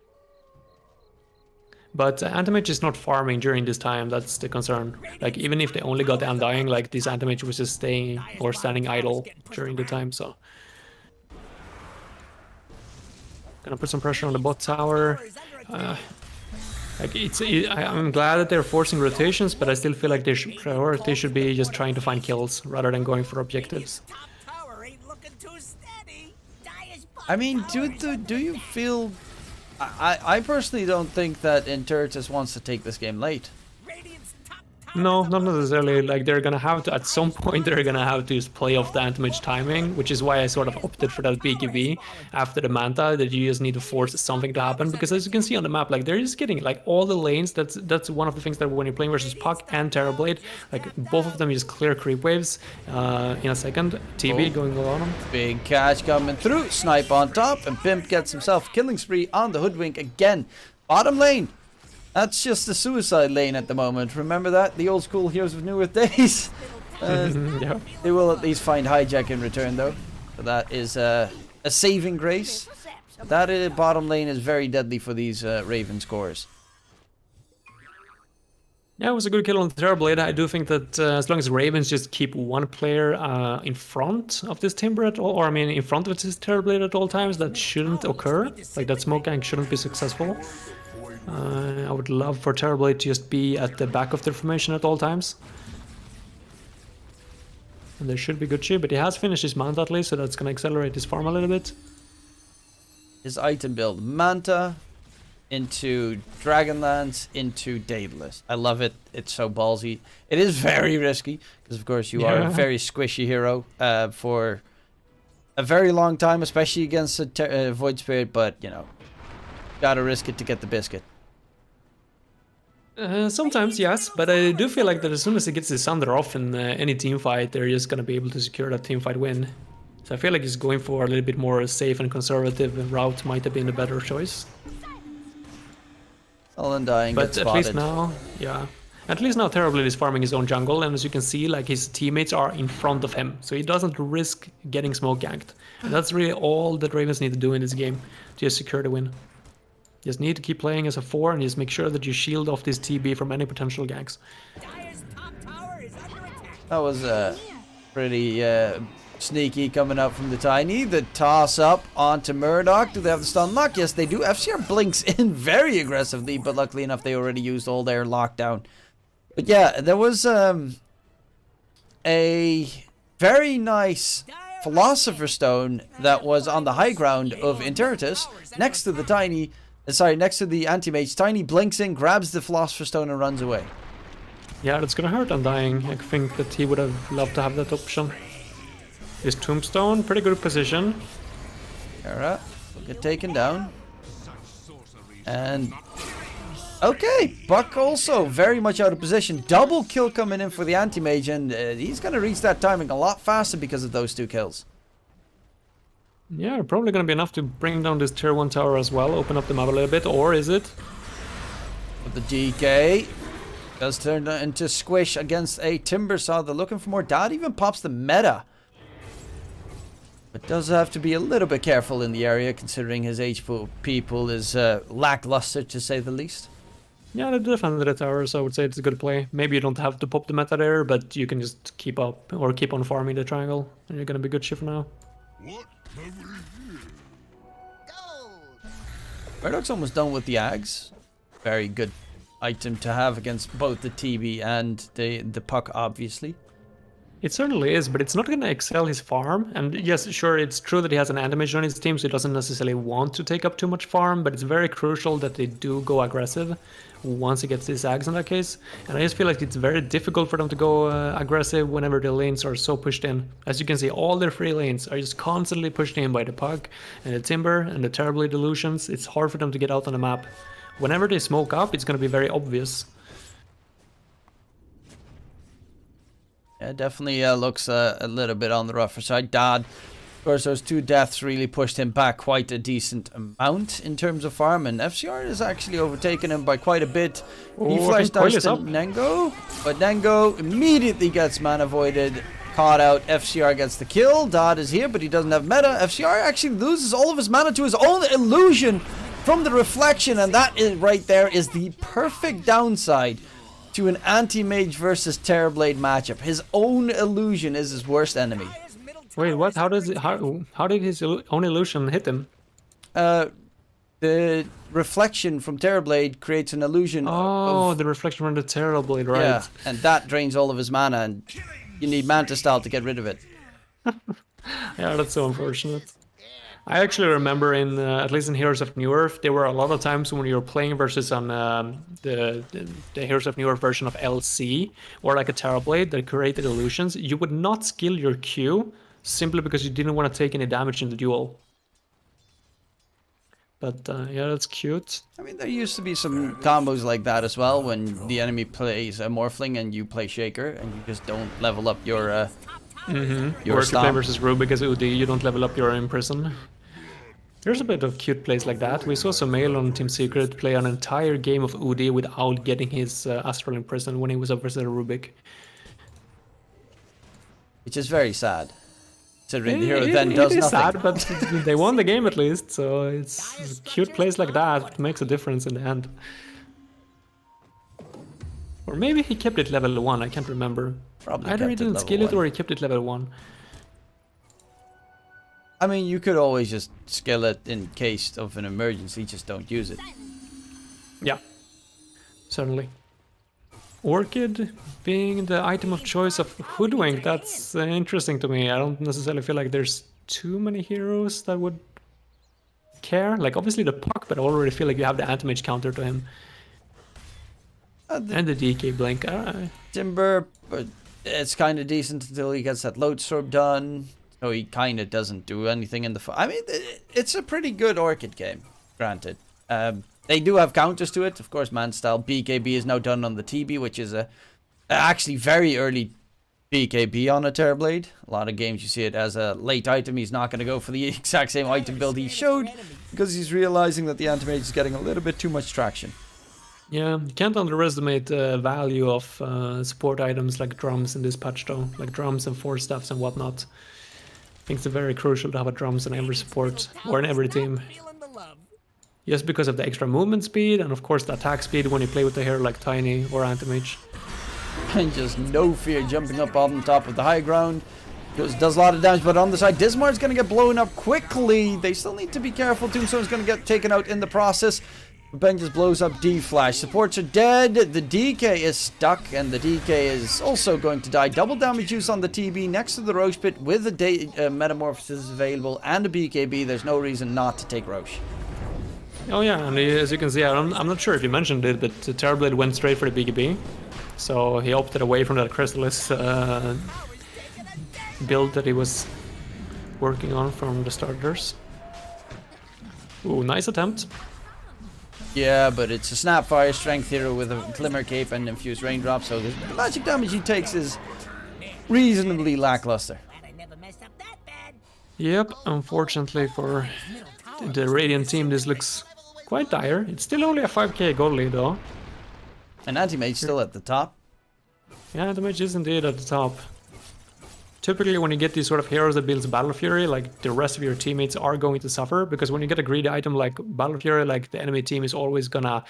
But Anti-Mage is not farming during this time, that's the concern. Like, even if they only got the Undying, like, this Anti-Mage was just staying or standing idle during the time, so... Gonna put some pressure on the bot tower. I'm glad that they're forcing rotations, but I still feel like their priority should be just trying to find kills, rather than going for objectives. Top tower ain't looking too steady. Dire's I mean, do you feel... I personally don't think that Intertus wants to take this game late. Radiant's top tower No, not necessarily. Like, they're gonna have to, at some point, they're gonna have to just play off the anti-mage timing, which is why I sort of opted for that BKB after the Manta, that you just need to force something to happen, because as you can see on the map, like, they're just getting, like, all the lanes. That's one of the things that when you're playing versus Puck and Terrorblade, like, both of them just clear creep waves in a second. TV going on them. Big catch coming through. Snipe on top, and Pimp gets himself a killing spree on the Hoodwink again. Bottom lane. That's just the suicide lane at the moment. Remember that? The old school Heroes of Newer days? Yeah. They will at least find hijack in return, though. So that is a saving grace. That bottom lane is very deadly for these Raven scores. Yeah, it was a good kill on the Terrorblade. I do think that as long as Ravens just keep one player in front of this Timber at all, or I mean in front of this Terrorblade at all times, that shouldn't occur. Like, that smoke gank shouldn't be successful. I would love for Terrorblade to just be at the back of the formation at all times. And there should be good shit, but he has finished his Manta at least, so that's going to accelerate his farm a little bit. His item build, Manta into Dragonlance into Daedalus. I love it. It's so ballsy. It is very risky, because of course you are a very squishy hero for a very long time, especially against a Void Spirit, but, you know, gotta risk it to get the biscuit. Sometimes, yes, but I do feel like that as soon as he gets his Sunder off in any team fight, they're just going to be able to secure that team fight win. So I feel like he's going for a little bit more safe and conservative route might have been the better choice. Undying But gets at spotted. least now, yeah. At least now Terrorblade is farming his own jungle, and as you can see, like his teammates are in front of him, so he doesn't risk getting smoke ganked. And that's really all that Ravens need to do in this game to just secure the win. Just need to keep playing as a 4 and just make sure that you shield off this TB from any potential ganks. That was pretty sneaky coming out from the Tiny. The toss up onto Murdoch. Do they have the stun lock? Yes, they do. FCR blinks in very aggressively, but luckily enough, they already used all their lockdown. But yeah, there was a very nice Philosopher's Stone that was on the high ground of Interitus next to the Tiny. Next to the Anti-Mage. Tiny blinks in, grabs the Philosopher's Stone, and runs away. Yeah, that's gonna hurt Undying. I think that he would have loved to have that option. His Tombstone, pretty good position. Kara will get taken down. And okay, Buck also very much out of position. Double kill coming in for the Anti-Mage, and he's going to reach that timing a lot faster because of those 2 kills. Yeah, probably going to be enough to bring down this tier 1 tower as well, open up the map a little bit, or is it? But the DK does turn into squish against a Timbersaw. They're looking for more. Dad even pops the meta. But does have to be a little bit careful in the area, considering his HP pool is lackluster, to say the least. Yeah, they defended the tower, so I would say it's a good play. Maybe you don't have to pop the meta there, but you can just keep up or keep on farming the triangle, and you're gonna be good shit for now. Murdoch's almost done with the Ags. Very good item to have against both the TB and the Puck, obviously. It certainly is, but it's not going to excel his farm. And yes, sure, it's true that he has an Anti-Mage on his team, so he doesn't necessarily want to take up too much farm, but it's very crucial that they do go aggressive once he gets his Ags in that case. And I just feel like it's very difficult for them to go aggressive whenever the lanes are so pushed in. As you can see, all their free lanes are just constantly pushed in by the Puck and the Timber and the Terribly Delusions. It's hard for them to get out on the map. Whenever they smoke up, it's going to be very obvious. Yeah, definitely looks a little bit on the rougher side. Dad, of course, those 2 deaths really pushed him back quite a decent amount in terms of farm, and FCR has actually overtaken him by quite a bit. He flash dashed to Nengo, but Nengo immediately gets mana voided, caught out. FCR gets the kill. Dad is here, but he doesn't have meta. FCR actually loses all of his mana to his own illusion from the reflection, and that is right there is the perfect downside to an Anti-Mage versus Terrorblade matchup. His own illusion is his worst enemy. Wait, what? How did his own illusion hit him? The reflection from Terrorblade creates an illusion. The reflection from the Terrorblade, right? Yeah, and that drains all of his mana, and you need Manta Style to get rid of it. Yeah, that's so unfortunate. I actually remember in, at least in Heroes of New Earth, there were a lot of times when you were playing versus on the Heroes of New Earth version of LC, or like a Terrorblade that created illusions, you would not skill your Q simply because you didn't want to take any damage in the duel. But yeah, that's cute. I mean, there used to be some combos like that as well, when the enemy plays a Morphling and you play Shaker, and you just don't level up your Or if you play versus Rubik as UD, you don't level up your Imprison. There's a bit of cute plays like that. We saw Sumail on Team Secret play an entire game of UD without getting his Astral Imprison when he was up versus Rubik. Which is very sad. Considering the hero then does nothing. It is sad, but they won the game at least, so it's cute plays like that makes a difference in the end. Or maybe he kept it level 1, I can't remember. Probably either he didn't skill it or he kept it level 1. I mean, you could always just skill it in case of an emergency, just don't use it. Yeah, certainly. Orchid being the item of choice of Hoodwink, that's interesting to me. I don't necessarily feel like there's too many heroes that would care. Like, obviously the Puck, but I already feel like you have the Anti-Mage counter to him. And the DK Blink. Timber, but it's kind of decent until he gets that Lodestorm done. So he kind of doesn't do anything in the... I mean, it's a pretty good Orchid game, granted. They do have counters to it. Of course, Man-Style BKB is now done on the TB, which is a actually very early BKB on a Terrorblade. A lot of games you see it as a late item. He's not going to go for the exact same item build he showed because he's realizing that the Anti-Mage is getting a little bit too much traction. Yeah, you can't underestimate the value of support items like drums in this patch though, like drums and force staffs and whatnot. I think it's very crucial to have a drums in every support or in every team. Feeling the love. Just because of the extra movement speed and of course the attack speed when you play with the hero like Tiny or Anti-Mage. And just no fear jumping up on top of the high ground. Does a lot of damage, but on the side, Dismar's going to get blown up quickly. They still need to be careful. Tombstone's going to get taken out in the process. Ben just blows up D-Flash. Supports are dead. The DK is stuck, and the DK is also going to die. Double damage use on the TB next to the Roche pit with a Metamorphosis available and a BKB. There's no reason not to take Roche. Oh yeah, and as you can see, I'm not sure if you mentioned it, but Terrorblade went straight for the BKB. So he opted away from that Chrysalis build that he was working on from the starters. Ooh, nice attempt. Yeah, but it's a Snapfire Strength hero with a Glimmer Cape and Infused Raindrop, so the magic damage he takes is reasonably lackluster. Glad I never messed up that bad. Yep, unfortunately for the Radiant team, this looks quite dire. It's still only a 5k gold lead though. And Anti-Mage still at the top. Yeah, the mage is indeed at the top. Typically when you get these sort of heroes that builds Battle Fury, like the rest of your teammates are going to suffer, because when you get a greedy item like Battle Fury, like the enemy team is always gonna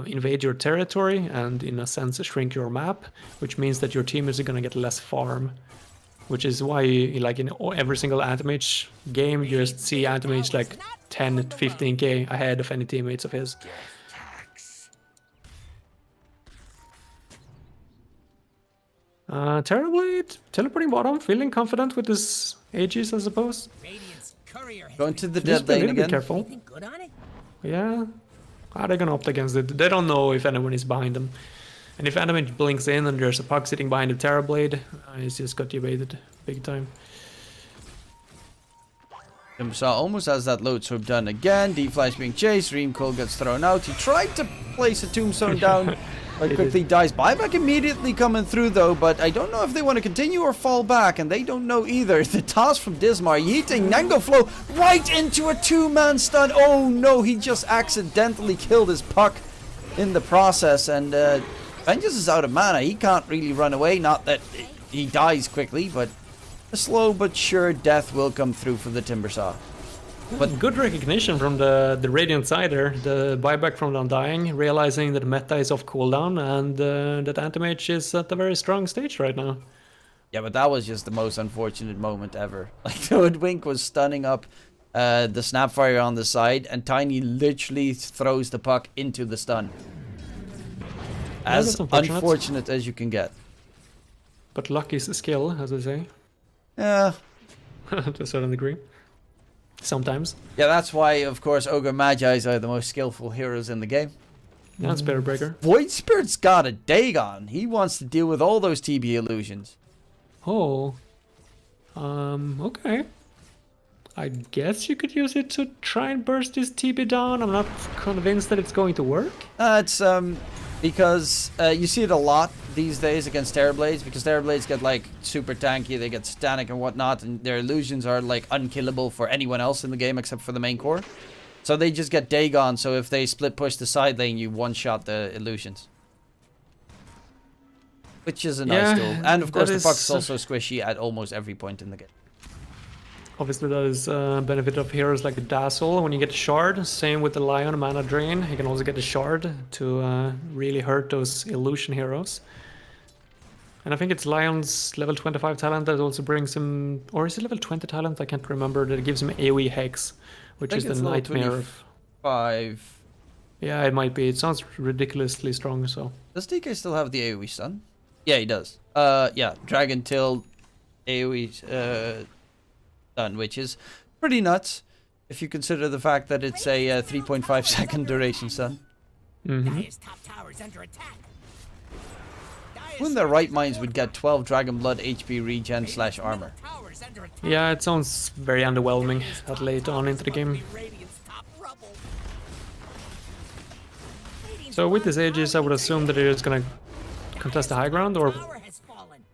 invade your territory and in a sense shrink your map, which means that your team is gonna get less farm. Which is why, like in every single Anti-Mage game, you just see Anti-Mage like 10 to 15k ahead of any teammates of his. Terrorblade, teleporting bottom, feeling confident with his Aegis, I suppose. Radiant's courier has Going to the Just dead be a lane little bit again. careful. been good on it. Yeah. Are they gonna opt against it? They don't know if anyone is behind them. And if enemy blinks in and there's a puck sitting behind the Terrorblade, he's just got evaded big time. Timbersaw almost has that load swoop done again. D-Flash being chased. Reamcold gets thrown out. He tried to place a Tombstone down, but quickly dies. Buyback immediately coming through though, but I don't know if they want to continue or fall back, and they don't know either. The toss from Dismar, yeeting Nango Flow right into a two-man stun. Oh no, he just accidentally killed his puck in the process, and Vengeance is out of mana. He can't really run away. Not that he dies quickly, but a slow but sure death will come through for the Timbersaw. But good recognition from the Radiant side there. The buyback from the Undying, realizing that meta is off cooldown and that Anti-Mage is at a very strong stage right now. Yeah, but that was just the most unfortunate moment ever. Like, the Hoodwink was stunning up the Snapfire on the side, and Tiny literally throws the puck into the stun. As that's unfortunate. unfortunate as you can get. But luck is a skill, as I say. Yeah. To a certain degree. Sometimes. Yeah, that's why, of course, Ogre Magi's are the most skillful heroes in the game. That's Spirit Breaker. Void Spirit's got a Dagon. He wants to deal with all those TB illusions. Oh. Okay. I guess you could use it to try and burst this TB down. I'm not convinced that it's going to work. It's because you see it a lot these days against Terrorblades, because Terrorblades get like super tanky, they get stanic and whatnot, and their illusions are like unkillable for anyone else in the game except for the main core. So they just get Dagon, so if they split push the side lane, you one-shot the illusions. Which is a nice tool. And of course the puck is also squishy at almost every point in the game. Obviously that is a benefit of heroes like Dazzle. When you get Shard, same with the Lion Mana Drain, you can also get the Shard to really hurt those illusion heroes. And I think it's Lion's level 25 talent that also brings him, or is it level 20 talent? I can't remember. That gives him AoE Hex, which is the nightmare of... 5. Yeah, it might be. It sounds ridiculously strong, so... Does DK still have the AoE stun? Yeah, he does. Yeah, Dragon Till AoE stun, which is pretty nuts if you consider the fact that it's a 3.5 second duration stun. Dire's top tower is under attack. Who in their right minds would get 12 Dragon Blood HP regen / armor? Yeah, it sounds very underwhelming that late on into the game. So with this Aegis, I would assume that it's gonna contest the high ground, or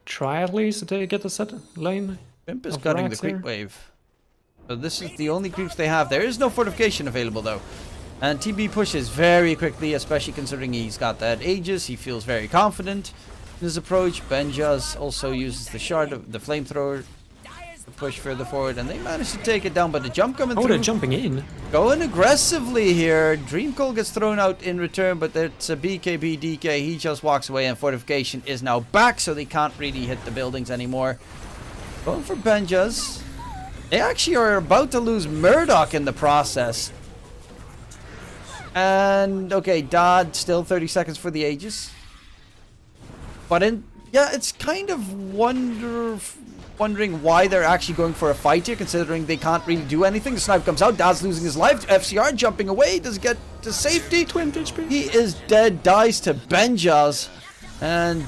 try at least to get the set lane. Pimp is cutting the creep wave. So this is the only creeps they have. There is no fortification available though. And TB pushes very quickly, especially considering he's got that Aegis. He feels very confident in his approach. Benjas also uses the shard of the flamethrower to push further forward, and they manage to take it down. But the jump coming Oh, through, they're jumping in. going aggressively here. Dreamcoil gets thrown out in return, but it's a BKB DK. He just walks away, and fortification is now back, so they can't really hit the buildings anymore. Going for Benjas. They actually are about to lose Murdoch in the process. And okay, Dodd still 30 seconds for the Aegis. But it's kind of wondering why they're actually going for a fight here, considering they can't really do anything. The snipe comes out, Dodd's losing his life. FCR jumping away, does get to safety. 20 HP. He is dead, dies to Benjas. And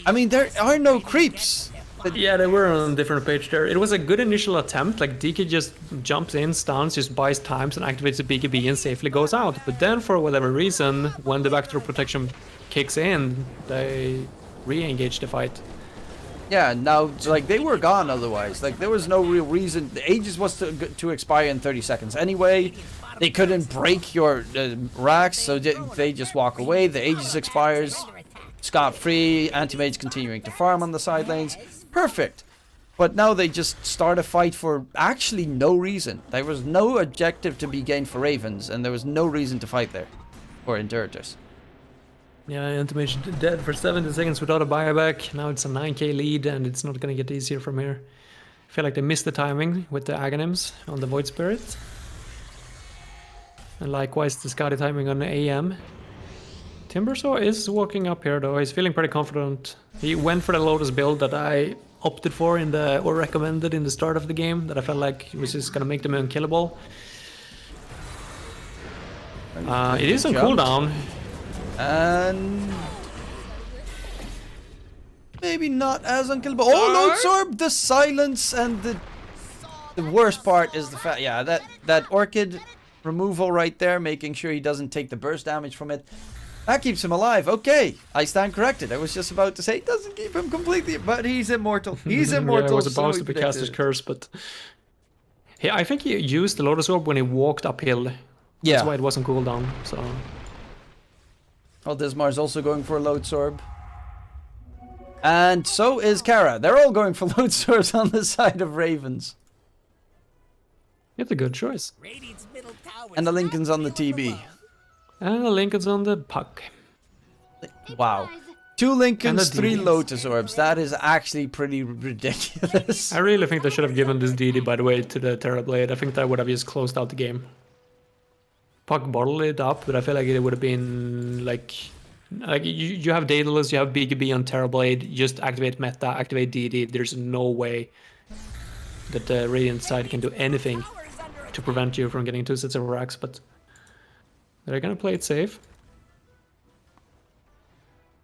I mean, there are no creeps. Yeah, they were on a different page there. It was a good initial attempt. Like, DK just jumps in, stuns, just buys times and activates the BKB and safely goes out. But then, for whatever reason, when the backdoor protection kicks in, they re-engage the fight. Yeah, now, like, they were gone otherwise. Like, there was no real reason. The Aegis was to expire in 30 seconds anyway. They couldn't break your racks, so they just walk away. The Aegis expires scot-free. Anti-Mage continuing to farm on the side lanes. Perfect. But now they just start a fight for actually no reason. There was no objective to be gained for Ravens, and there was no reason to fight there for Interitus. Yeah, Anti-Mage dead for 70 seconds without a buyback. Now it's a 9k lead, and it's not going to get easier from here. I feel like they missed the timing with the Aghanims on the Void Spirit. And likewise the Scotty timing on the AM. Timbersaw is walking up here though. He's feeling pretty confident. He went for the Lotus build that I opted for or recommended in the start of the game, that I felt like was just gonna make them unkillable. It is on cooldown. And maybe not as unkillable. Oh, Load Sorb, the silence, and the worst part is the fact, yeah, that Orchid removal right there, making sure he doesn't take the burst damage from it. That keeps him alive. Okay, I stand corrected. I was just about to say it doesn't keep him completely, but he's immortal. He's immortal. Yeah, it was supposed to be Caster's Curse, but I think he used the Lotus Orb when he walked uphill. Yeah. That's why it wasn't cooldown. So. Well, Dismar's also going for a Load Sorb. And so is Kara. They're all going for Load Sorbs on the side of Ravens. It's a good choice. And the Lincoln's on the TB. And the Lincoln's on the puck. Wow. 2 Lincolns, 3 Lotus Orbs. That is actually pretty ridiculous. I really think they should have given this DD, by the way, to the Terrorblade. I think that would have just closed out the game. Puck bottled it up, but I feel like it would have been like you have Daedalus, you have BKB on Terrorblade, just activate Meta, activate DD. There's no way that the Radiant side can do anything to prevent you from getting 2 sets of racks, but they're gonna play it safe.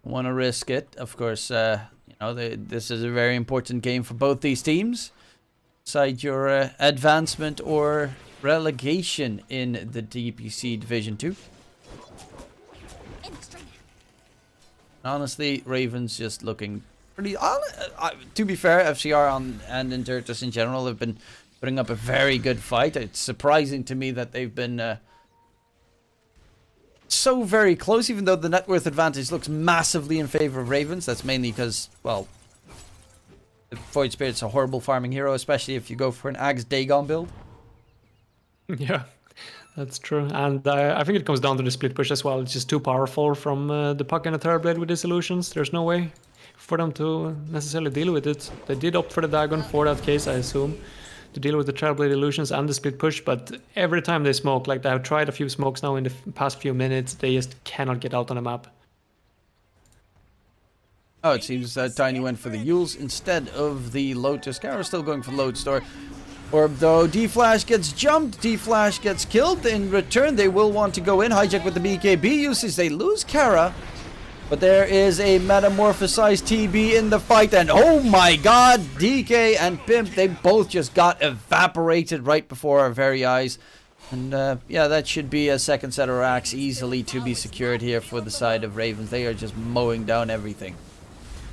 Want to risk it, of course. You know, this is a very important game for both these teams. Decide your advancement or relegation in the DPC Division 2. Honestly, Ravens just looking pretty. To be fair, FCR and Interitus in general have been putting up a very good fight. It's surprising to me that they've been so very close, even though the net worth advantage looks massively in favor of Ravens. That's mainly because, well, the Void Spirit's a horrible farming hero, especially if you go for an Axe Dagon build. Yeah, that's true. And I think it comes down to the split push as well. It's just too powerful from the Puck and the Terrorblade with these illusions. There's no way for them to necessarily deal with it. They did opt for the Dagon for that case, I assume, to deal with the Terrorblade illusions and the split push, but every time they smoke, like they have tried a few smokes now in the past few minutes, they just cannot get out on the map. Oh, it seems Tiny went for the Yules instead of the Lotus. Kara still going for Lodestar. Orb though, D-Flash gets jumped, D-Flash gets killed. In return, they will want to go in. Hijack with the BKB uses. They lose Kara. But there is a metamorphosized TB in the fight, and oh my god, DK and Pimp, they both just got evaporated right before our very eyes. And yeah, that should be a second set of racks easily to be secured here for the side of Ravens. They are just mowing down everything.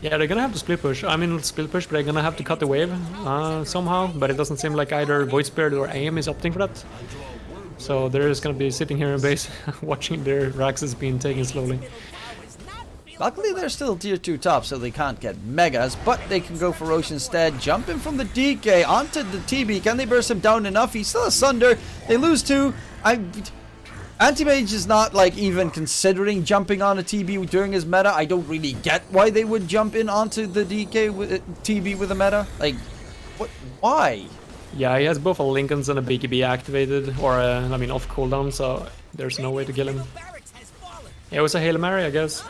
Yeah, they're gonna have to split push. I mean, split push, but they're gonna have to cut the wave somehow. But it doesn't seem like either Void Spirit or AM is opting for that. So they're just gonna be sitting here in base, watching their Raxes being taken slowly. Luckily, they're still tier 2 top, so they can't get megas, but they can go for Roche instead. Jumping from the DK onto the TB. Can they burst him down enough? He's still a Sunder. They lose 2. Anti-Mage is not like even considering jumping on a TB during his meta. I don't really get why they would jump in onto the DK with TB with a meta. Like, what? Why? Yeah, he has both a Lincoln's and a BKB activated, or I mean off cooldown, so there's no way to kill him. Yeah, it was a Hail Mary, I guess.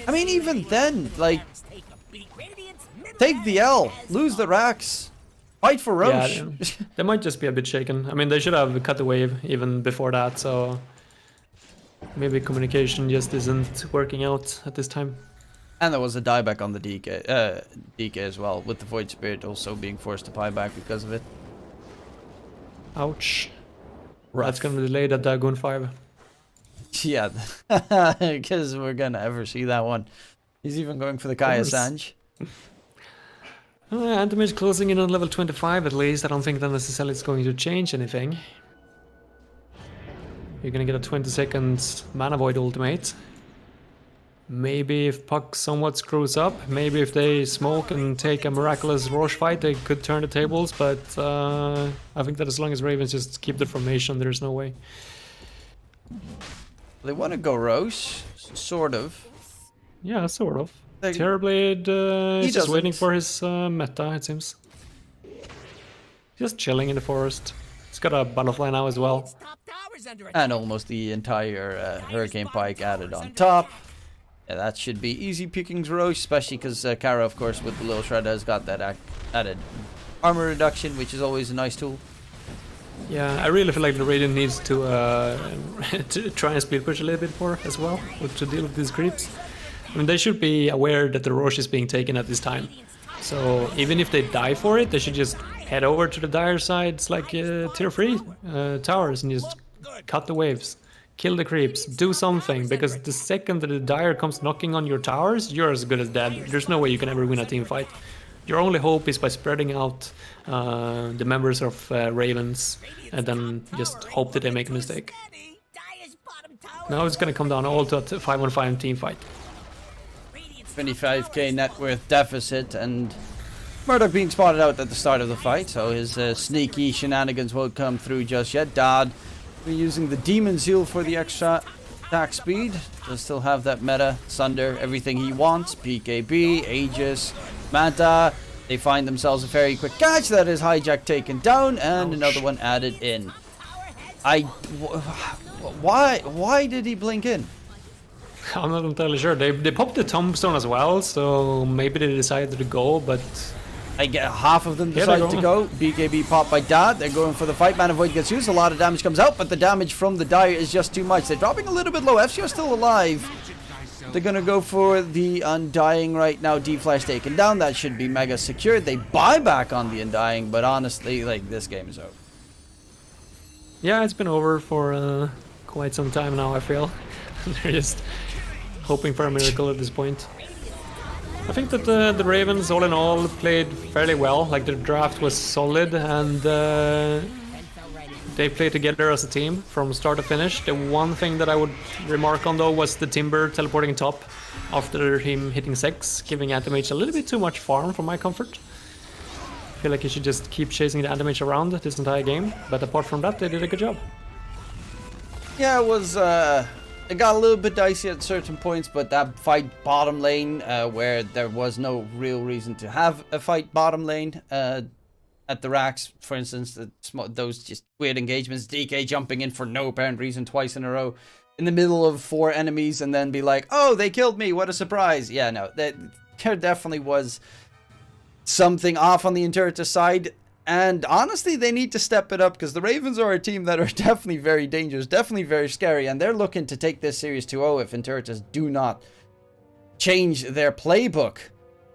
I mean, even then, like, take the L, lose the racks, fight for Roche. Yeah, they might just be a bit shaken. I mean, they should have cut the wave even before that, so maybe communication just isn't working out at this time. And there was a dieback on the DK as well, with the Void Spirit also being forced to buy back because of it. Ouch. Rough. That's gonna delay that Dagon 5. Yeah, because we're gonna ever see that one. He's even going for the Kai Assange. Anti-Mage closing in on level 25 at least. I don't think that necessarily is going to change anything. You're gonna get a 20-second Mana Void ultimate. Maybe if Puck somewhat screws up, maybe if they smoke and take a miraculous Roche fight, they could turn the tables, but I think that as long as Ravens just keep the formation, there's no way. They want to go Roche, sort of. Yeah, sort of. They- Terrorblade is just waiting doesn't. for his meta, it seems. Just chilling in the forest. He's got a butterfly now as well. And almost the entire Hurricane Pike added on top. Yeah, that should be easy pickings Roche, especially because Kara, of course, with the little shred has got that added armor reduction, which is always a nice tool. Yeah, I really feel like the Radiant needs to, to try and speed push a little bit more as well to deal with these creeps. I mean, they should be aware that the Roche is being taken at this time. So even if they die for it, they should just head over to the dire sides like tier 3 towers and just cut the waves. Kill the creeps, do something, because the second that the dire comes knocking on your towers, you're as good as dead. There's no way you can ever win a team fight. Your only hope is by spreading out the members of Ravens and then just hope that they make a mistake. Now it's gonna come down all to a 5-on-5 team fight. 25k net worth deficit, and Murdoch being spotted out at the start of the fight, so his sneaky shenanigans won't come through just yet. Dodd using the Demon Seal for the extra attack speed. Does still have that meta, Sunder, everything he wants. PKB, Aegis, Manta. They find themselves a very quick catch. That is Hijack taken down, and another one added in. Why did he blink in? I'm not entirely sure. They popped the tombstone as well, so maybe they decided to go, but I get half of them Yeah, they decide to go. BKB popped by Dad. They're going for the fight. Mana Void gets used. A lot of damage comes out, but the damage from the Dire is just too much. They're dropping a little bit low. FCO still alive. They're going to go for the Undying right now. D-Flash taken down. That should be mega secured. They buy back on the Undying, but honestly, like, this game is over. yeah, it's been over for quite some time now, I feel. They're just hoping for a miracle at this point. I think that the Ravens, all in all, played fairly well. Like, the draft was solid, and they played together as a team from start to finish. The one thing that I would remark on, though, was the Timber teleporting top after him hitting 6, giving Anti-Mage a little bit too much farm for my comfort. I feel like he should just keep chasing the Anti-Mage around this entire game, but apart from that, they did a good job. Yeah, it was, it got a little bit dicey at certain points, but that fight bottom lane, where there was no real reason to have a fight bottom lane, at the racks, for instance, those just weird engagements, DK jumping in for no apparent reason twice in a row, in the middle of 4 enemies, and then be like, oh, they killed me, what a surprise. Yeah, no, there definitely was something off on the Interta side. And honestly, they need to step it up, because the Ravens are a team that are definitely very dangerous, definitely very scary, and they're looking to take this series 2-0 if Intertas do not change their playbook.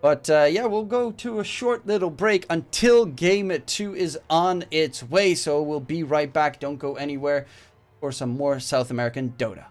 But yeah, we'll go to a short little break until Game 2 is on its way, so we'll be right back. Don't go anywhere for some more South American Dota.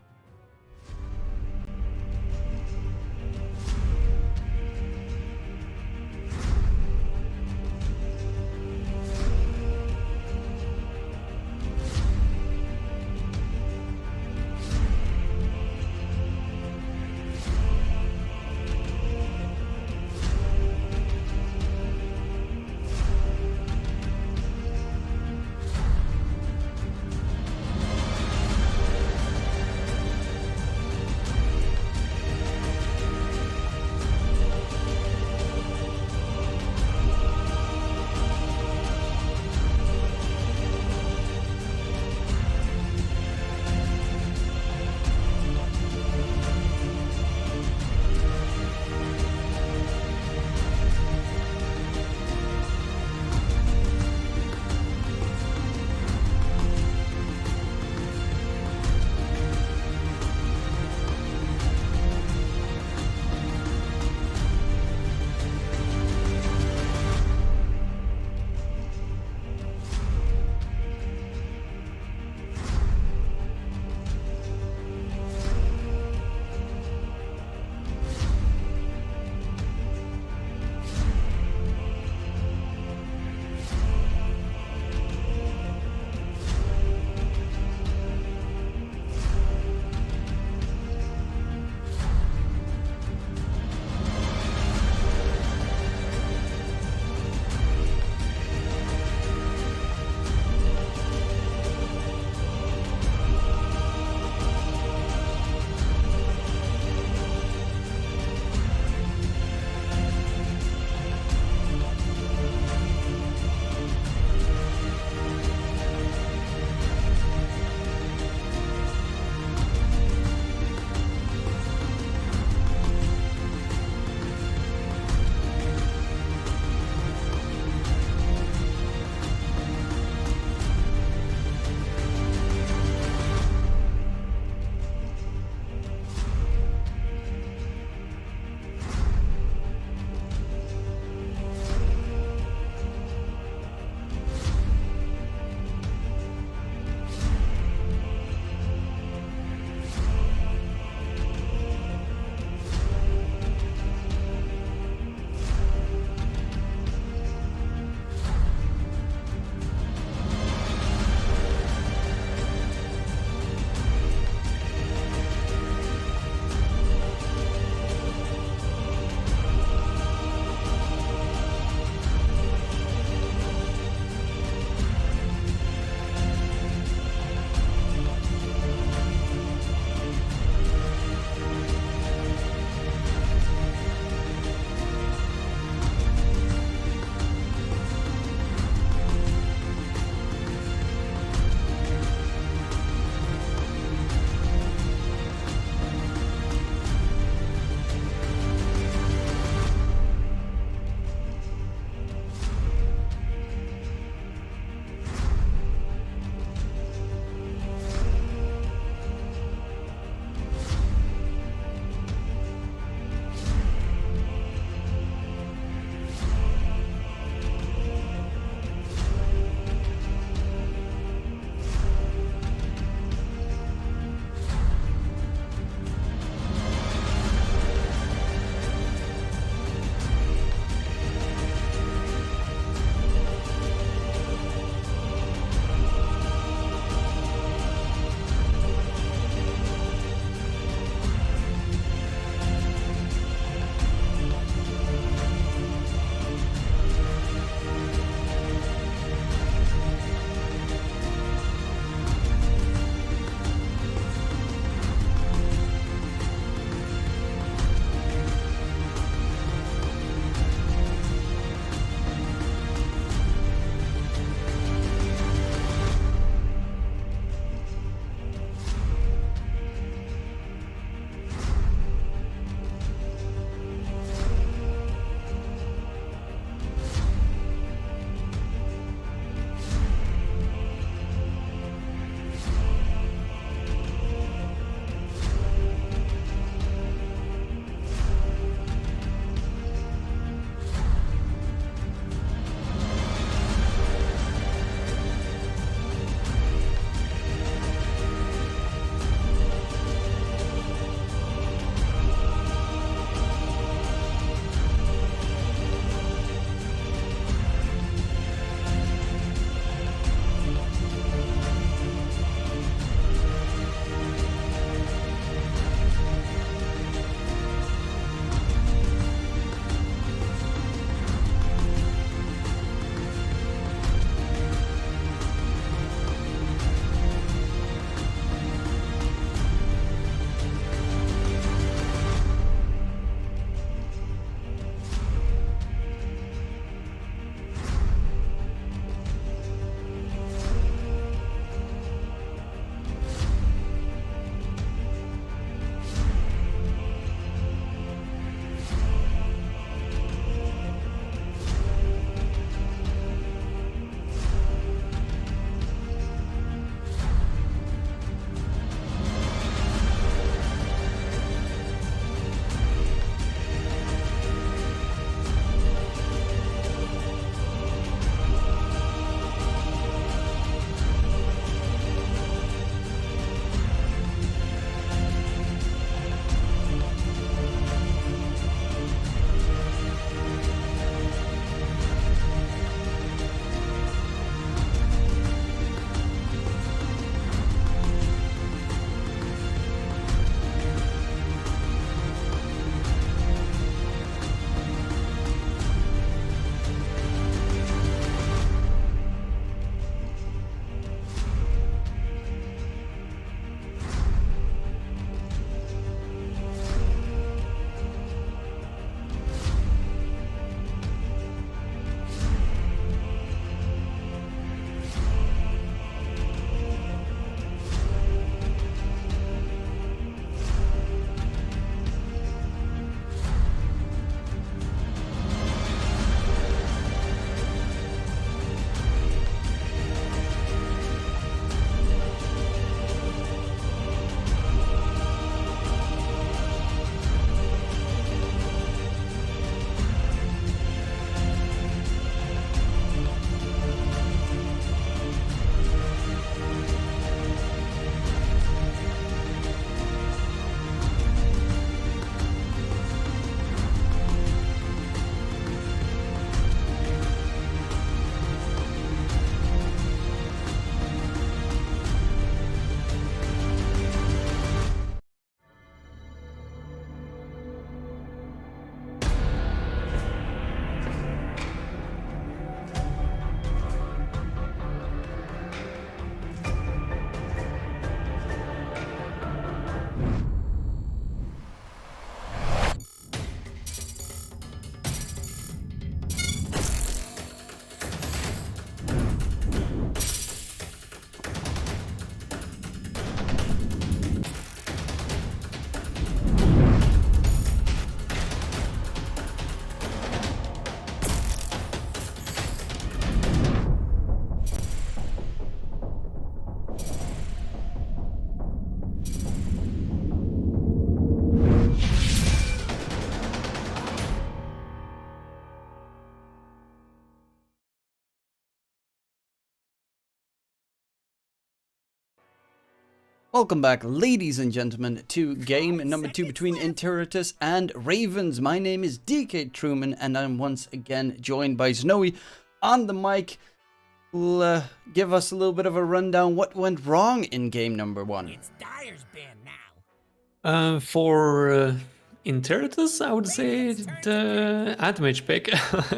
Welcome back, ladies and gentlemen, to game number 2 between Interitus and Ravens. My name is Dktruman, and I'm once again joined by Snowy on the mic, who'll give us a little bit of a rundown what went wrong in game number 1. It's Dyer's band now. For Interitus, I would say the anti-mage pick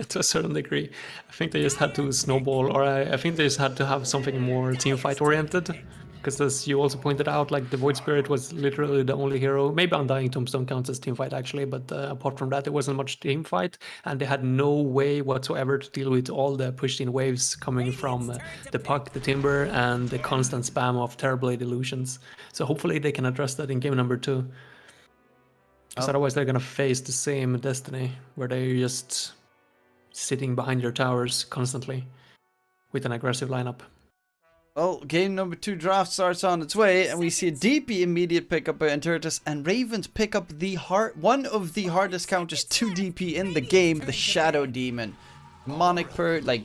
to a certain degree. I think they just had to snowball, or I think they just had to have something more team fight oriented. Because as you also pointed out, like the Void Spirit was literally the only hero. Maybe Undying Tombstone counts as team fight actually, but apart from that, there wasn't much team fight, and they had no way whatsoever to deal with all the pushed-in waves coming from the puck, the timber, and the constant spam of Terrorblade illusions. So hopefully they can address that in game number 2. Because otherwise they're gonna face the same destiny, where they're just sitting behind your towers constantly with an aggressive lineup. Well, game number 2 draft starts on its way, and we see a DP immediate pickup by Interitus, and Ravens pick up one of the hardest counters to DP in the game, the Shadow Demon. Demonic Purge, like,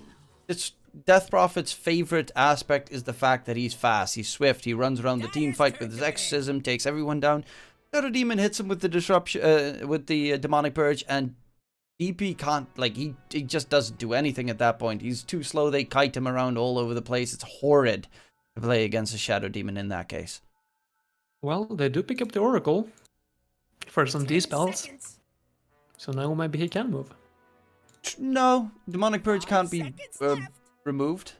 it's Death Prophet's favorite aspect is the fact that he's fast, he's swift, he runs around the team fight with his exorcism, takes everyone down. Shadow Demon hits him with the disruption, with the Demonic Purge, and DP can't, like, he just doesn't do anything at that point. He's too slow, they kite him around all over the place. It's horrid to play against a Shadow Demon in that case. Well, they do pick up the Oracle for some D-spells, so now maybe he can move. No, Demonic Purge can't be removed.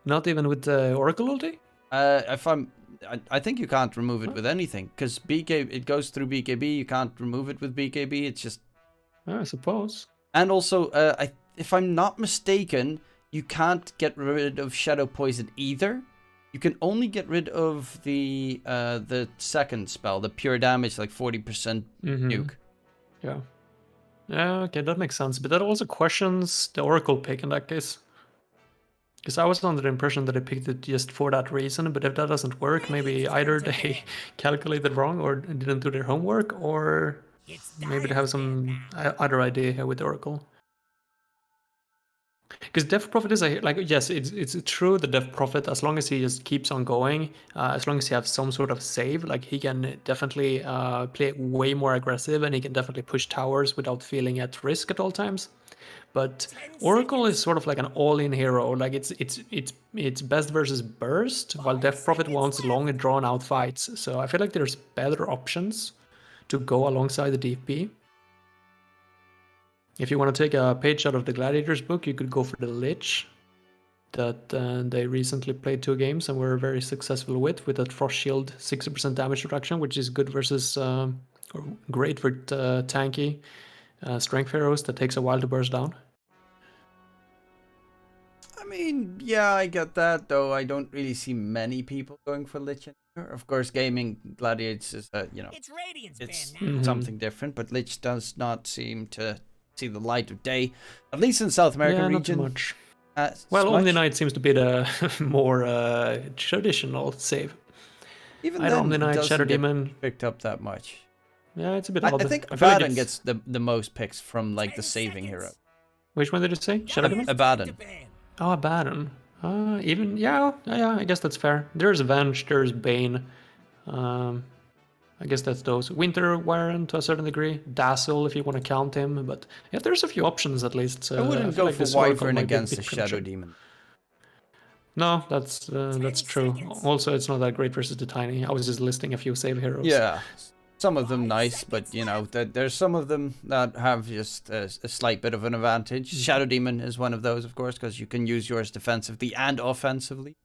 Not even with the Oracle ulti? I think you can't remove it with anything, because it goes through BKB, you can't remove it with BKB, it's just... I suppose. And also, if I'm not mistaken, you can't get rid of Shadow Poison either. You can only get rid of the second spell, the pure damage, like 40% nuke. Yeah. Yeah, okay, that makes sense. But that also questions the Oracle pick in that case. Because I was under the impression that they picked it just for that reason, but if that doesn't work, maybe either they calculated wrong or didn't do their homework, or... maybe they have some other idea here with Oracle. Because Death Prophet is yes, it's true that Death Prophet, as long as he just keeps on going, as long as he has some sort of save, like he can definitely play way more aggressive, and he can definitely push towers without feeling at risk at all times. But Oracle is sort of like an all-in hero. Like it's best versus burst, while Death Prophet wants long and drawn-out fights. So I feel like there's better options to go alongside the DP. If you want to take a page out of the Gladiators book, you could go for the Lich that they recently played 2 games and were very successful with that Frost Shield 60% damage reduction, which is good versus or great for tanky strength heroes that takes a while to burst down. I mean, yeah, I get that, though I don't really see many people going for Lich. Of course, gaming Gladiators is, it's something different, but Lich does not seem to see the light of day, at least in South American region. Not too much. Well, Omni Knight seems to be the more traditional save. Even then, Omni Knight, Shadow Demon picked up that much. Yeah, it's a bit odd. I think Abaddon gets the most picks from like the saving hero. Which one did you say? Shadow Demon? Abaddon. Oh, Abaddon. Yeah, I guess that's fair. There's Avenge, there's Bane. I guess that's those. Winter Warren to a certain degree. Dazzle, if you want to count him. But yeah, there's a few options at least. So I wouldn't go for Wyvern against the Shadow Demon. No, that's true. Also, it's not that great versus the Tiny. I was just listing a few save heroes. Yeah. Some of them nice, but you know, there's some of them that have just a slight bit of an advantage. Shadow Demon is one of those, of course, because you can use yours defensively and offensively.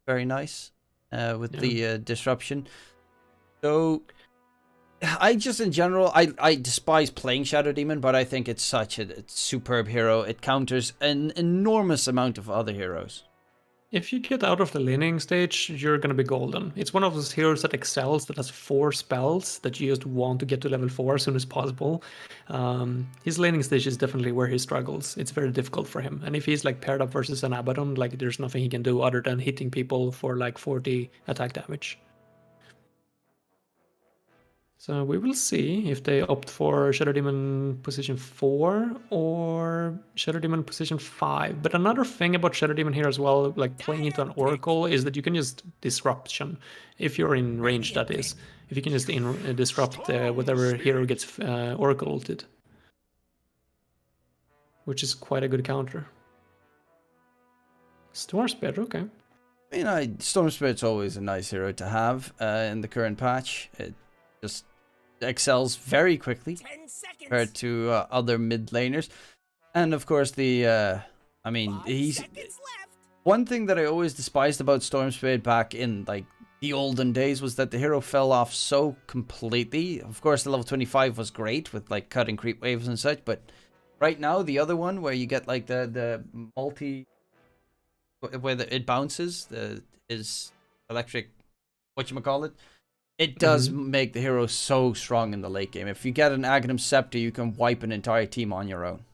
Very nice with the disruption. So, I just in general, I despise playing Shadow Demon, but I think it's such a superb hero. It counters an enormous amount of other heroes. If you get out of the laning stage, you're going to be golden. It's one of those heroes that excels, that has 4 spells that you just want to get to level 4 as soon as possible. His laning stage is definitely where he struggles. It's very difficult for him. And if he's like paired up versus an Abaddon, like there's nothing he can do other than hitting people for like 40 attack damage. So we will see if they opt for Shadow Demon position 4 or Shadow Demon position 5. But another thing about Shadow Demon here as well, like playing into an Oracle, is that you can just disruption. If you're in range, that is. If you can just disrupt whatever hero gets Oracle ulted. Which is quite a good counter. Storm Spirit, okay. Storm Spirit's always a nice hero to have in the current patch. It just excels very quickly compared to other mid laners. And of course he's one thing that I always despised about Storm Spirit back in like the olden days was that the hero fell off so completely. Of course the level 25 was great with like cutting creep waves and such, but right now the other one where you get like the multi where it bounces, is electric, whatchamacallit, it does make the hero so strong in the late game. If you get an Aghanim Scepter, you can wipe an entire team on your own.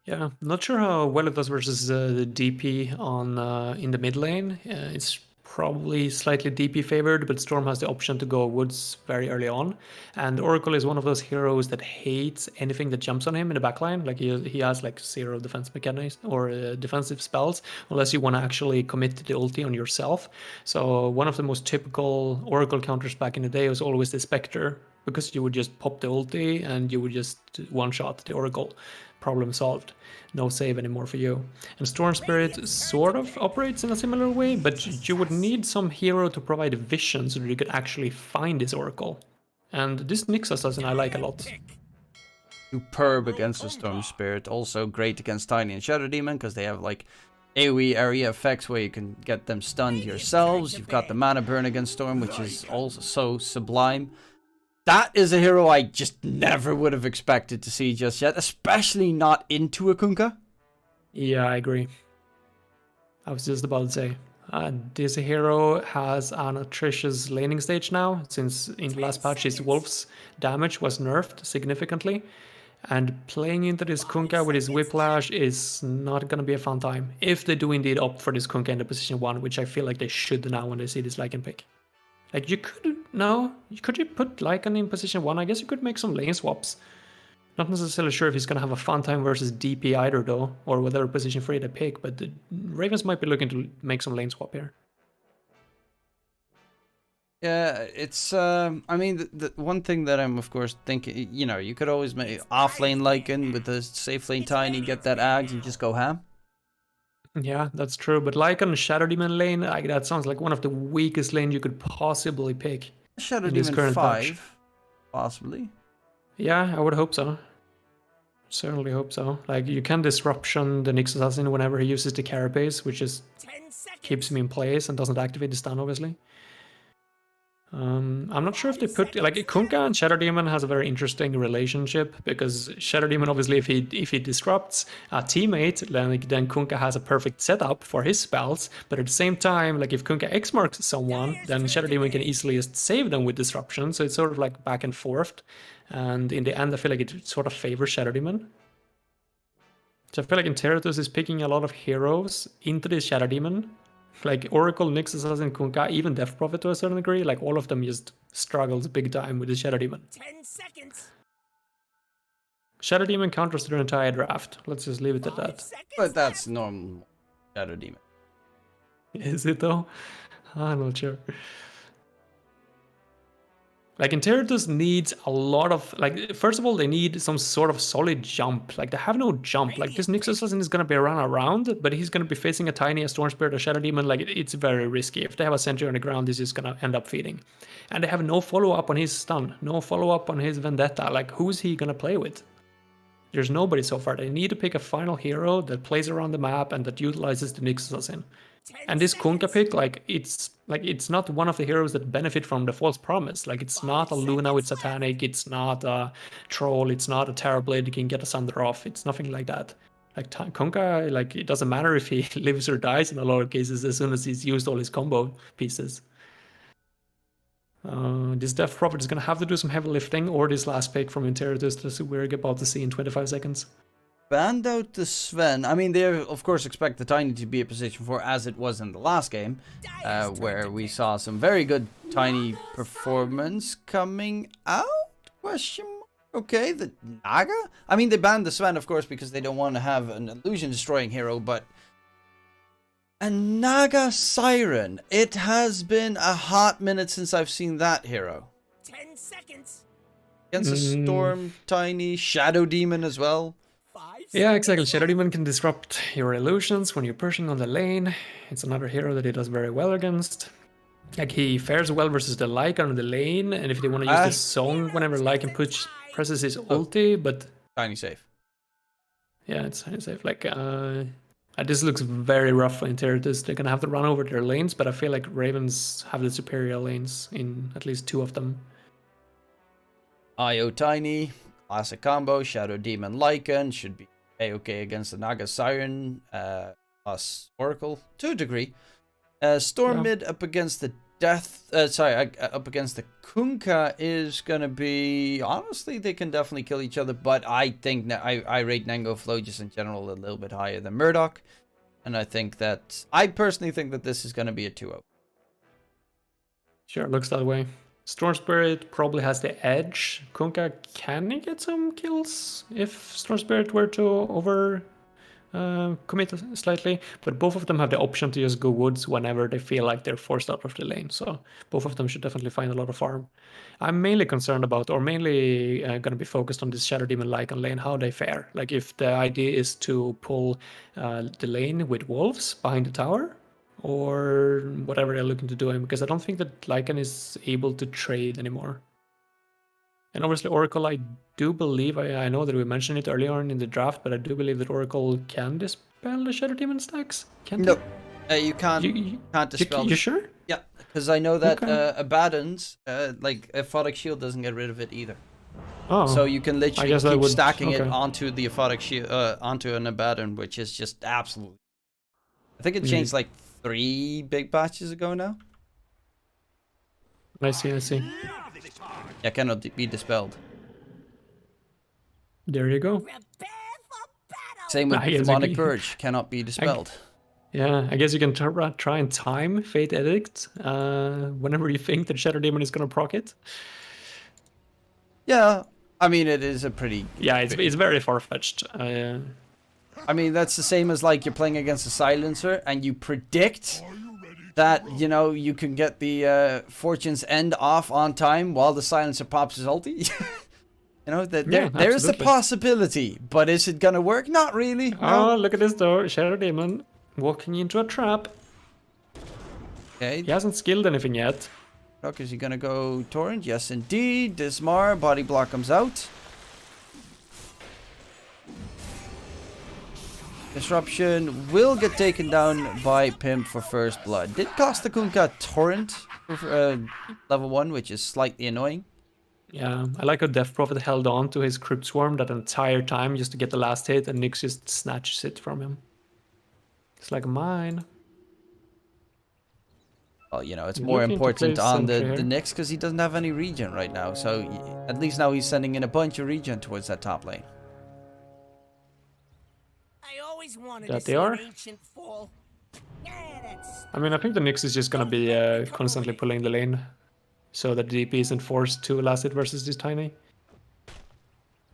Yeah, not sure how well it does versus the DP on in the mid lane. It's probably slightly DP favored, but Storm has the option to go Woods very early on. And Oracle is one of those heroes that hates anything that jumps on him in the backline. Like he has like 0 defense mechanics or defensive spells, unless you want to actually commit the ulti on yourself. So one of the most typical Oracle counters back in the day was always the Spectre, because you would just pop the ulti and you would just one-shot the Oracle. Problem solved. No save anymore for you. And Storm Spirit sort of operates in a similar way, but you would need some hero to provide vision so that you could actually find this Oracle. And this Nyx Assassin I like a lot. Superb against the Storm Spirit. Also great against Tiny and Shadow Demon because they have like AoE area effects where you can get them stunned yourselves. You've got the mana burn against Storm, which is also so sublime. That is a hero I just never would have expected to see just yet, especially not into a Kunkka. Yeah, I agree. I was just about to say. This hero has an atrocious laning stage now, since in the last patch his Wolf's damage was nerfed significantly. And playing into this Kunkka with his Whiplash is not going to be a fun time. If they do indeed opt for this Kunkka in the position 1, which I feel like they should now when they see this Lycan pick. Like could you put Lycan in position 1? I guess you could make some lane swaps. Not necessarily sure if he's going to have a fun time versus DP either though, or whatever position 3 they pick, but the Ravens might be looking to make some lane swap here. Yeah, it's, I mean, the one thing that I'm, of course, thinking, you could always make off-lane Lycan with the safe lane Tiny, get that Ags and just go ham. Yeah, that's true, but Lycan Shadow Demon lane, that sounds like one of the weakest lanes you could possibly pick. Shadow Demon 5, possibly. Yeah, I would hope so. Certainly hope so. Like, you can disruption the Nyx Assassin whenever he uses the Carapace, which just keeps him in place and doesn't activate the stun, obviously. I'm not sure if they put, like, Kunkka and Shadow Demon has a very interesting relationship, because Shadow Demon, obviously, if he disrupts a teammate, then Kunkka has a perfect setup for his spells, but at the same time, like, if Kunkka X-marks someone, then Shadow Demon can easily just save them with disruption, so it's sort of like back and forth, and in the end, I feel like it sort of favors Shadow Demon. So I feel like Interitus is picking a lot of heroes into this Shadow Demon. Like Oracle, Nyx Assassin, Kunkka, even Death Prophet to a certain degree, like all of them just struggles big time with the Shadow Demon. 10 seconds. Shadow Demon counters their entire draft. Let's just leave it at that. But that's normal Shadow Demon. Is it though? I'm not sure. Like, Interitus needs a lot of, like, first of all, they need some sort of solid jump. Like, they have no jump. Like, this Nyx Assassin is going to be around, but he's going to be facing a Tiny, a Storm Spirit, a Shadow Demon. Like, it's very risky. If they have a sentry on the ground, this is going to end up feeding. And they have no follow-up on his stun, no follow-up on his Vendetta. Like, who's he going to play with? There's nobody so far. They need to pick a final hero that plays around the map and that utilizes the Nyx Assassin. And this Kunkka pick, it's not one of the heroes that benefit from the false promise. Like, it's not a Luna with Satanic, it's not a Troll, it's not a Terrorblade that can get a Sunder off. It's nothing like that. Like, Kunkka, like, it doesn't matter if he lives or dies in a lot of cases as soon as he's used all his combo pieces. This Death Prophet is going to have to do some heavy lifting, or this last pick from Interitus that we're about to see in 25 seconds. banned out the Sven. I mean, they of course expect the Tiny to be a position 4 as it was in the last game, where we saw some very good Tiny performance coming out. Question mark. Okay, the Naga? I mean, they banned the Sven, of course, because they don't want to have an illusion-destroying hero, but... A Naga Siren. It has been a hot minute since I've seen that hero. 10 seconds. Against a Storm, Tiny, Shadow Demon as well. 5 Yeah, exactly. Shadow Demon can disrupt your illusions when you're pushing on the lane. It's another hero that he does very well against. Like, he fares well versus the Lycan on the lane, and if they want to use this song whenever Lycan presses his ulti, but... Tiny safe. Yeah, it's safe. Like, this looks very rough for Interitus. They're gonna have to run over their lanes, but I feel like Ravens have the superior lanes in at least 2 of them. IO Tiny, classic combo, Shadow Demon Lycan, should be A-okay against the Naga Siren, plus Oracle, to a degree. Storm mid up against the up against the Kunkka is gonna be, honestly, they can definitely kill each other, but I think I rate Nango Flow just in general a little bit higher than Murdoch, and I personally think that this is gonna be a 2-0. Sure, looks that way. Storm Spirit probably has the edge. Kunkka can get some kills if Storm Spirit were to over commit slightly, but both of them have the option to just go woods whenever they feel like they're forced out of the lane, so both of them should definitely find a lot of farm. I'm mainly concerned about, or mainly going to be focused on this Shadow Demon Lycan lane, how they fare. Like, if the idea is to pull the lane with wolves behind the tower, or whatever they're looking to do, because I don't think that Lycan is able to trade anymore. And obviously Oracle, I do believe, I know that we mentioned it earlier on in the draft, but I do believe that Oracle can dispel the Shadow Demon stacks. No, you can't. You can't dispel. You sure? Yeah, because I know that Okay. Abaddon's, like Aphotic Shield doesn't get rid of it either. Oh, So you can literally guess I keep would- stacking it okay. onto the Aphotic Shield, onto an Abaddon, which is just absolutely. I think it changed like 3 big batches ago now. I see. Yeah, cannot be dispelled. There you go. Prepare for battle. Same with I guess Demonic you- Purge, cannot be dispelled. Yeah, I guess you can try and time Fate Edict whenever you think that Shadow Demon is gonna proc it. Yeah, I mean, it is a pretty... Yeah, it's very far-fetched. I mean, that's the same as like you're playing against a Silencer and you predict that, you know, you can get the Fortune's End off on time while the Silencer pops his ulti. You know, there is a absolutely. possibility, but is it gonna work? Not really. No. Oh, look at this though. Shadow Demon walking into a trap. Okay, He hasn't skilled anything yet. look, is he gonna go Torrent? Yes, indeed. Dismar, body block comes out. Disruption will get taken down by Pimp for first blood. Did cost the Kunkka Torrent for level 1, which is slightly annoying. Yeah, I like how Death Prophet held on to his Crypt Swarm that entire time just to get the last hit, and Nyx just snatches it from him. It's like mine. Well, you know, it's You're more looking to important play on the Sentry here. Nyx because he doesn't have any regen right now. So at least now he's sending in a bunch of regen towards that top lane. I always wanted That to they see are? an ancient fall. Yeah, that's I mean, I think the Nyx is just gonna be constantly pulling the lane, so that DP isn't forced to last hit versus this Tiny.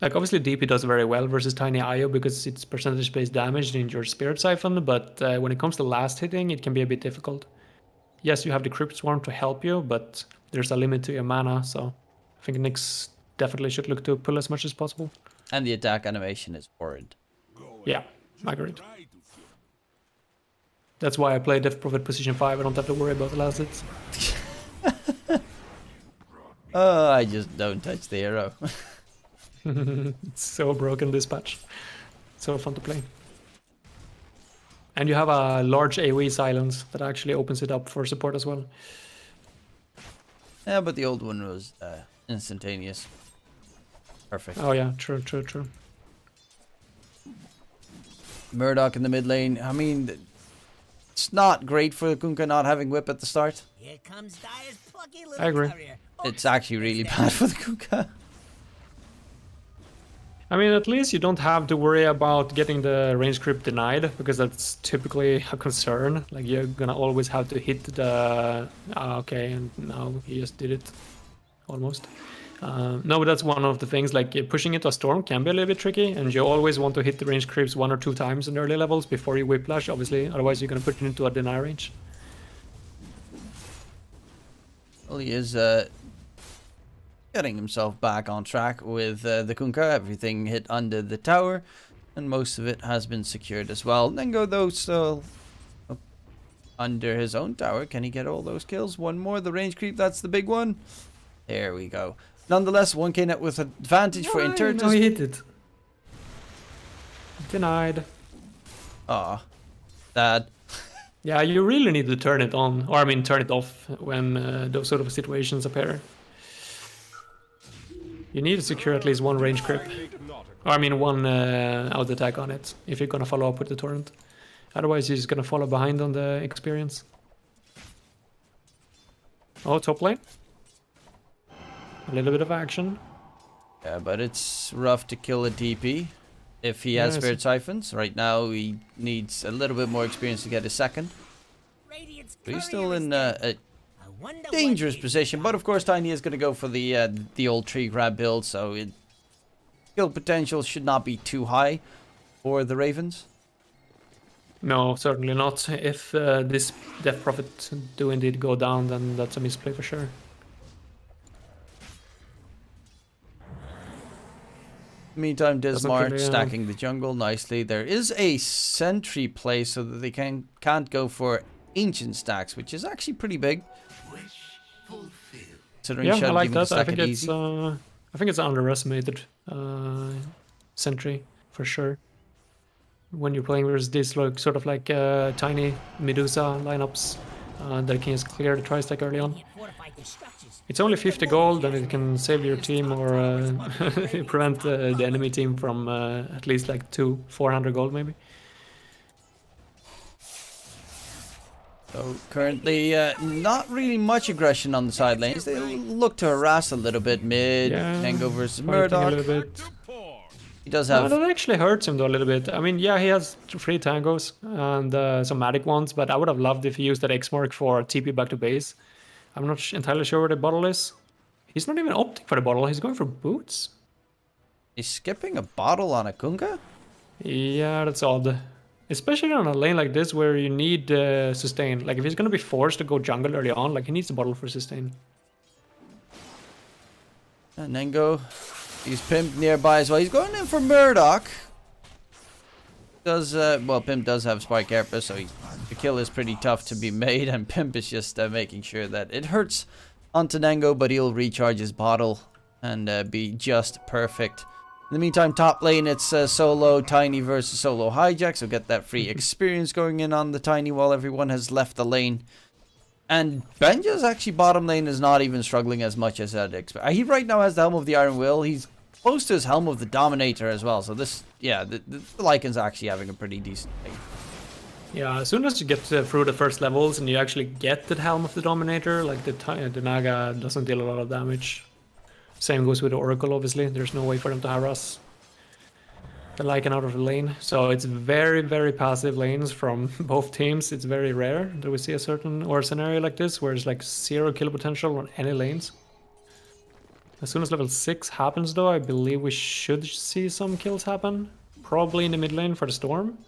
Like, obviously DP does very well versus Tiny IO because it's percentage-based damage in your Spirit Siphon, but when it comes to last hitting, it can be a bit difficult. Yes, you have the Crypt Swarm to help you, but there's a limit to your mana, so I think Nyx definitely should look to pull as much as possible. And the attack animation is horrid. Yeah, agreed. That's why I play Death Prophet position 5, I don't have to worry about the last hits. Oh, I just don't touch the hero. It's so broken, this patch. So fun to play. And you have a large AoE silence that actually opens it up for support as well. Yeah, but the old one was instantaneous. Perfect. Oh yeah, true. Murdoch in the mid lane. I mean, it's not great for Kunkka not having whip at the start. here comes Dire's plucky I little agree. courier. It's actually really bad for the Kunkka. I mean, at least you don't have to worry about getting the range creep denied, because that's typically a concern. Like, you're gonna always have to hit the... okay, and now he just did it. Almost. No, but that's one of the things, like, pushing into a storm can be a little bit tricky, and you always want to hit the range creeps 1 or 2 times in early levels before you whiplash, obviously. Otherwise, you're gonna put it into a deny range. Well, he is getting himself back on track with the Kunkka. Everything hit under the tower, and most of it has been secured as well. Nengo, though, still up under his own tower. Can he get all those kills? One more, the range creep, that's the big one. There we go. Nonetheless, 1k net with advantage for Intertus. No, he hit it. Denied. Aw, sad. Yeah, you really need to turn it on, or I mean turn it off when those sort of situations appear. You need to secure at least one range creep. Or I mean one out attack on it, if you're gonna follow up with the torrent. Otherwise you're just gonna follow behind on the experience. Oh, top lane. A little bit of action. Yeah, but it's rough to kill a DP if he has Spirit Siphons. Right now he needs a little bit more experience to get a second. But he's still in a dangerous position. But of course Tiny is going to go for the old tree grab build, so kill potential should not be too high for the Ravens. No, certainly not. If this Death Prophet do indeed go down, then that's a misplay for sure. Meantime, Dismar stacking the jungle nicely. There is a sentry play so that they can't go for ancient stacks, which is actually pretty big. Yeah, I like that. I think it's an underestimated sentry for sure. When you're playing versus these sort of like tiny Medusa lineups that can just clear the tri-stack early on. It's only 50 gold, and it can save your team or prevent the enemy team from at least like 400 gold maybe. So currently not really much aggression on the side lanes. They look to harass a little bit mid. Nengo versus Murdoch. He does have... that actually hurts him though a little bit. I mean, yeah, he has 3 tangos and some magic ones, but I would have loved if he used that X-Mark for TP back to base. I'm not entirely sure where the bottle is. He's not even opting for the bottle, he's going for boots. He's skipping a bottle on a Kunkka? Yeah, that's odd. Especially on a lane like this where you need sustain. Like if he's gonna be forced to go jungle early on, like he needs a bottle for sustain. And Nengo, he's Pimp nearby as well. He's going in for Murdoch. Well, Pimp does have Spark Airpa, so the kill is pretty tough to be made, and Pimp is just making sure that it hurts onto Nengo, but he'll recharge his bottle and be just perfect. In the meantime, top lane, it's solo Tiny versus solo Hijack, so get that free experience going in on the Tiny while everyone has left the lane. And Benja's actually bottom lane is not even struggling as much as I'd expect. He right now has the Helm of the Iron Will. He's close to his Helm of the Dominator as well. So this, yeah, the Lycan's actually having a pretty decent day. Yeah, as soon as you get through the first levels and you actually get the Helm of the Dominator, like the Naga doesn't deal a lot of damage. Same goes with the Oracle, obviously. There's no way for them to harass the Lycan out of the lane. So it's very, very passive lanes from both teams. It's very rare that we see a scenario like this where it's like 0 kill potential on any lanes. As soon as level 6 happens though, I believe we should see some kills happen. Probably in the mid lane for the Storm.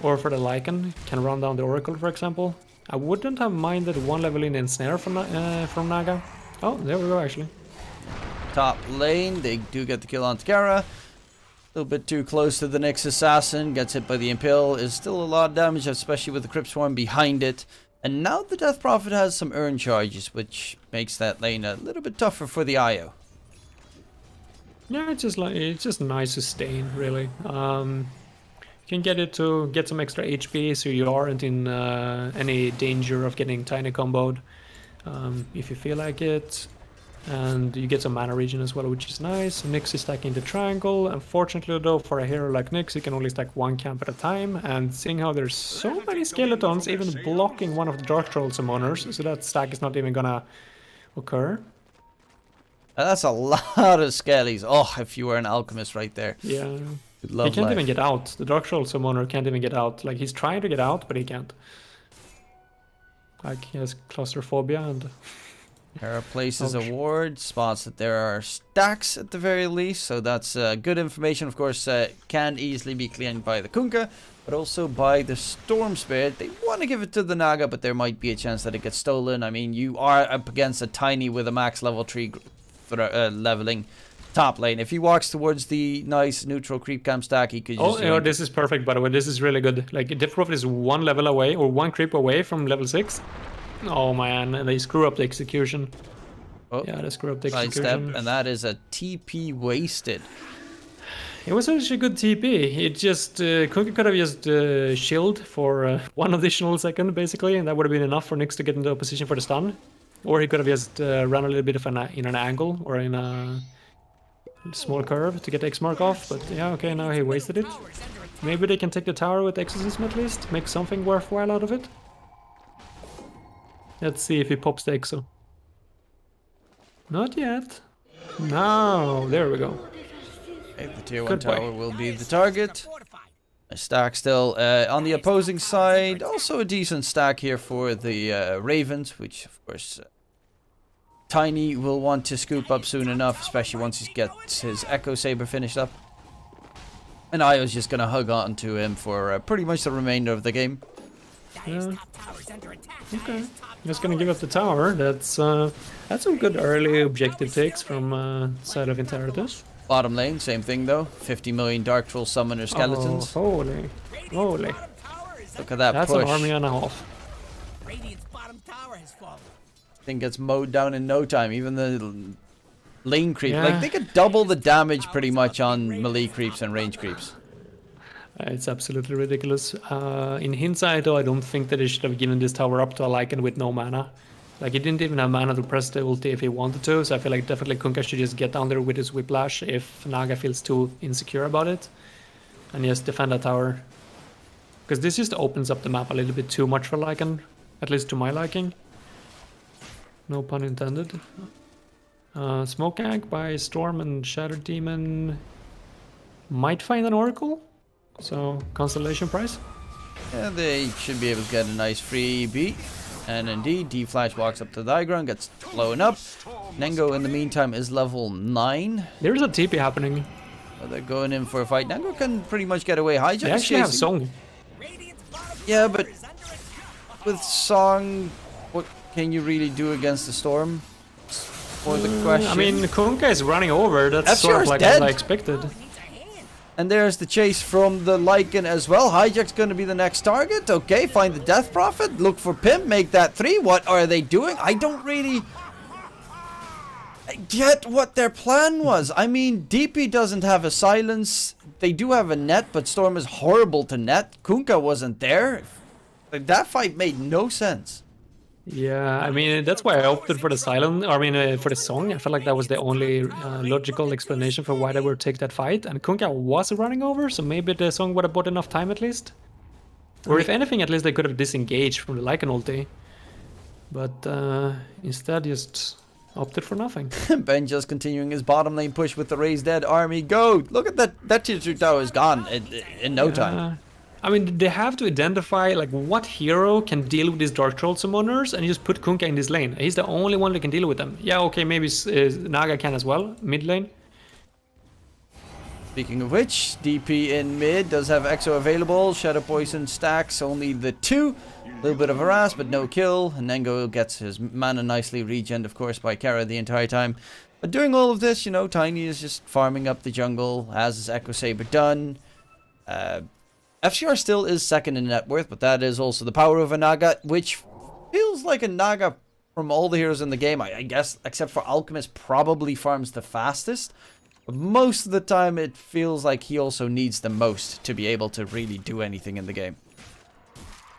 Or for the Lycan. Can run down the Oracle, for example. I wouldn't have minded 1 level in Ensnare from Naga. Oh, there we go actually. Top lane, they do get the kill on Takara. A little bit too close to the Nyx Assassin. Gets hit by the Impale. Is still a lot of damage, especially with the Crypt Swarm behind it. And now the Death Prophet has some urn charges, which makes that lane a little bit tougher for the IO. Yeah, it's just nice sustain, really. You can get it to get some extra HP, so you aren't in any danger of getting tiny comboed if you feel like it. And you get some mana regen as well, which is nice. Nyx is stacking the triangle. Unfortunately though, for a hero like Nyx, you can only stack 1 camp at a time. And seeing how there's so many skeletons even blocking one of the Dark Troll summoners, so that stack is not even gonna occur. That's a lot of skellies. Oh, if you were an alchemist right there. Yeah. You'd He love can't life. even get out. The Dark Troll Summoner can't even get out. Like, he's trying to get out, but he can't. Like, he has claustrophobia and... Hera places Ouch. a ward, spots that there are stacks at the very least, so that's good information. Of course, can easily be claimed by the Kunkka, but also by the Storm Spirit. They want to give it to the Naga, but there might be a chance that it gets stolen. I mean, you are up against a Tiny with a max level 3 leveling top lane. If he walks towards the nice neutral creep camp stack, he could just... Oh, you know, this is perfect, by the way. This is really good. Like, Death Prophet is 1 level away, or 1 creep away from level 6. Oh man, and they screw up the execution. Oh, Yeah, they screw up the sidestep, execution. and that is a TP wasted. It was actually a good TP. It just Kunkka could have just shielded for 1 additional second, basically, and that would have been enough for Nyx to get into a position for the stun. Or he could have just run a little bit of in an angle or in a small curve to get X mark off. But yeah, okay, now he wasted it. Maybe they can take the tower with Exorcism at least, make something worthwhile out of it. Let's see if he pops the Exo. Not yet. No, there we go. Okay, the tier 1 Good boy. tower will be the target. A stack still on the opposing side. Also a decent stack here for the Ravens, which of course Tiny will want to scoop up soon enough, especially once he gets his Echo Saber finished up. And I was just going to hug on to him for pretty much the remainder of the game. Yeah. Okay. Just gonna give up the tower. That's some good early objective takes from side of Interitus. Bottom lane, same thing though. 50 million Dark Troll Summoner skeletons. Oh, holy. Look at that That's push. an army and a half. Radiant's bottom tower has fallen. Thing gets mowed down in no time. Even the lane creep. Yeah. Like, they could double the damage pretty much on melee creeps and range creeps. It's absolutely ridiculous. In hindsight, though, I don't think that he should have given this tower up to a Lycan with no mana. Like, he didn't even have mana to press the ulti if he wanted to, so I feel like definitely Kunkka should just get down there with his Whiplash if Naga feels too insecure about it. And just defend that tower. Because this just opens up the map a little bit too much for Lycan, at least to my liking. No pun intended. Smoke Egg by Storm and Shadow Demon might find an Oracle. So, Constellation price? Yeah, they should be able to get a nice freebie. And indeed, D-Flash walks up to the high ground, gets blown up. Nengo, in the meantime, is level 9. There's a TP happening. So they're going in for a fight. Nengo can pretty much get away. Hijack They is actually have chasing. Song. Yeah, but with Song, what can you really do against the Storm? For the question. I mean, Kunkka is running over. That's FCR sort of is like dead. what I expected. And there's the chase from the Lycan as well. Hijack's going to be the next target. Okay, find the Death Prophet. Look for Pimp. Make that 3. What are they doing? I don't really get what their plan was. I mean, DP doesn't have a silence. They do have a net, but Storm is horrible to net. Kunkka wasn't there. Like, that fight made no sense. Yeah, I mean, that's why I opted for the silent, for the song. I felt like that was the only logical explanation for why they would take that fight. And Kunkka was running over, so maybe the song would have bought enough time at least. Or if anything, at least they could have disengaged from the Lycan ulti. But instead, just opted for nothing. Ben just continuing his bottom lane push with the Raised Dead army. Go! Look at that. That tier 2 tower is gone in no time. I mean, they have to identify like what hero can deal with these Dark Troll summoners and just put Kunkka in this lane. He's the only one that can deal with them. Yeah, okay, maybe Naga can as well, mid lane. Speaking of which, DP in mid does have Exo available. Shadow Poison stacks only the 2. A little bit of harass, but no kill. And Nengo gets his mana nicely regened, of course, by Kara the entire time. But doing all of this, you know, Tiny is just farming up the jungle, has his Echo Saber done. FCR still is second in net worth, but that is also the power of a Naga, which feels like a Naga from all the heroes in the game, I guess, except for Alchemist, probably farms the fastest. But most of the time, it feels like he also needs the most to be able to really do anything in the game.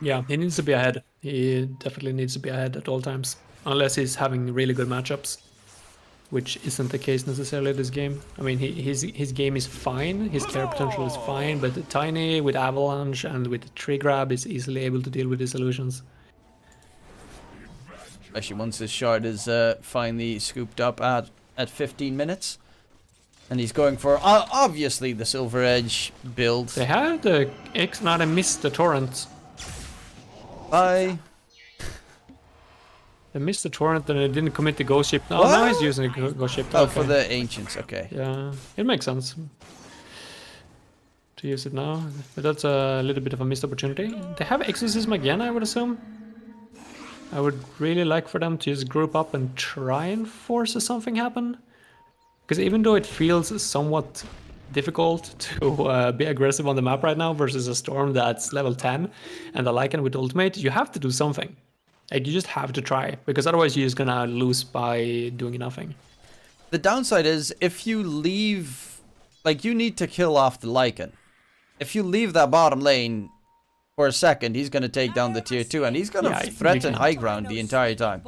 Yeah, he needs to be ahead. He definitely needs to be ahead at all times. Unless he's having really good matchups. Which isn't the case necessarily this game. I mean, his game is fine, his carry potential is fine, but Tiny with Avalanche and with Tree Grab is easily able to deal with his illusions. Especially once this shard is finally scooped up at at 15 minutes. And he's going for, obviously, the Silver Edge build. They had the X, now they missed the torrent. Bye. They missed the torrent and they didn't commit the ghost ship. Oh, What? now he's using the ghost ship. Oh, Okay. for the Ancients, okay. Yeah, it makes sense to use it now, but that's a little bit of a missed opportunity. They have Exorcism again, I would assume. I would really like for them to just group up and try and force something happen. Because even though it feels somewhat difficult to be aggressive on the map right now versus a Storm that's level 10 and a Lycan with ultimate, you have to do something. Like, you just have to try, because otherwise you're just gonna lose by doing nothing. The downside is, if you leave... Like, you need to kill off the Lycan. If you leave that bottom lane for a second, he's gonna take down the tier 2, and he's gonna Yeah, you threaten can't. high ground the entire time.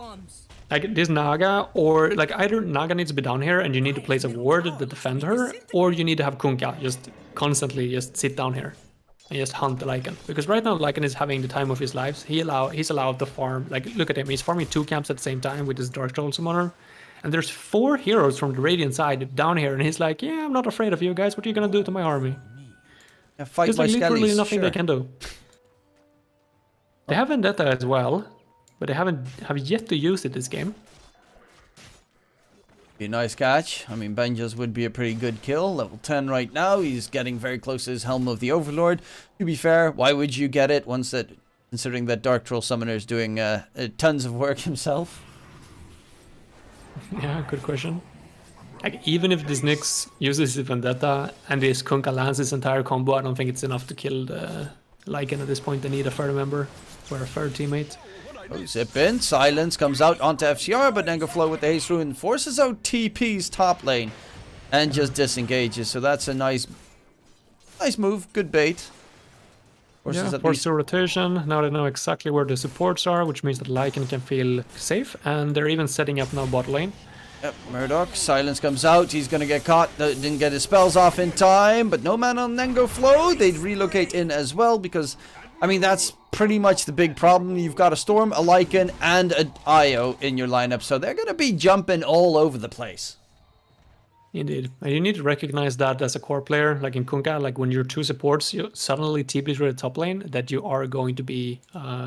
Like, this Naga, or like either Naga needs to be down here and you need to place a ward to defend her, or you need to have Kunkka just constantly just sit down here and just hunt the Lycan. Because right now Lycan is having the time of his life. He's allowed to farm, like, look at him, he's farming 2 camps at the same time with his Dark Troll Summoner. And there's 4 heroes from the Radiant side down here, and he's like, yeah, I'm not afraid of you guys, what are you gonna do to my army? Yeah, fight There's my like literally skellies, nothing sure. they can do. They have Vendetta as well, but they have yet to use it this game. Be a nice catch. I mean, Benja's would be a pretty good kill. Level 10 right now. He's getting very close to his Helm of the Overlord. To be fair, why would you get it once that, considering that Dark Troll Summoner is doing tons of work himself? Yeah, good question. Like, even if this Nyx uses his Vendetta and this Kunkka lands his entire combo, I don't think it's enough to kill the Lycan at this point. They need a third member or a third teammate. Oh, zip in. Silence comes out onto FCR, but Nengaflow with the Haste Rune forces out TP's top lane and just disengages. So that's a nice move. Good bait. Forces Yeah, at force least- the rotation. Now they know exactly where the supports are, which means that Lycan can feel safe. And they're even setting up now bot lane. Yep, Murdoch. Silence comes out. He's going to get caught. Didn't get his spells off in time, but no man on Nengaflow. They'd relocate in as well because, I mean, that's pretty much the big problem. You've got a Storm, a Lycan, and an Io in your lineup, so they're going to be jumping all over the place. Indeed. And you need to recognize that as a core player, like in Kunkka, like when you're 2 supports, you suddenly TP through the top lane, that you are going to be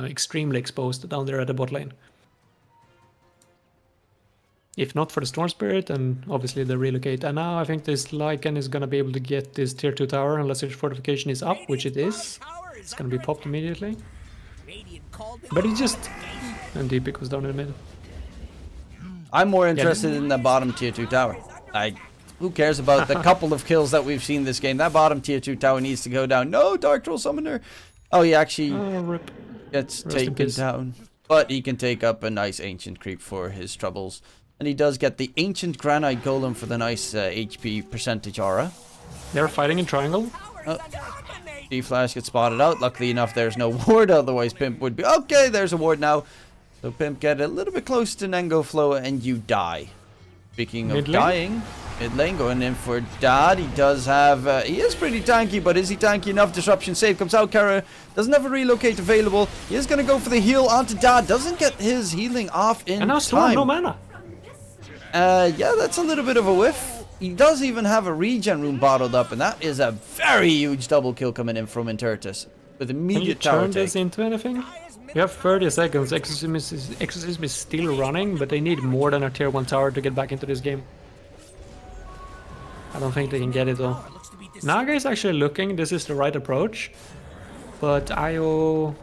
extremely exposed down there at the bot lane. If not for the Storm Spirit, and obviously they relocate. And now I think this Lycan is going to be able to get this tier 2 tower, unless his fortification is up, which it is. It's going to be popped immediately. But he just... And DP goes down in the middle. I'm more interested in the bottom tier 2 tower. Who cares about the couple of kills that we've seen this game? That bottom tier 2 tower needs to go down. No, Dark Troll Summoner. Oh, he actually Rip. gets Rest in taken peace. down. But he can take up a nice Ancient Creep for his troubles. And he does get the Ancient Granite Golem for the nice HP percentage aura. They're fighting in triangle. D-Flash gets spotted out. Luckily enough, there's no ward. Otherwise, Pimp would be... Okay, there's a ward now. So Pimp get a little bit close to Nengaflow and you die. Speaking of Mid lane? dying, mid lane going in for Dad. He does have... he is pretty tanky, but is he tanky enough? Disruption save comes out. Kara doesn't have a relocate available. He is going to go for the heal onto Dad. Doesn't get his healing off in And now Storm, time. no mana. Yeah, that's a little bit of a whiff. He does even have a regen rune bottled up, and that is a very huge double kill coming in from Intertus with Can you immediate tower turn this take. into anything? You have 30 seconds. Exorcism is still running, but they need more than a tier 1 tower to get back into this game. I don't think they can get it though. Naga is actually looking. This is the right approach. But Io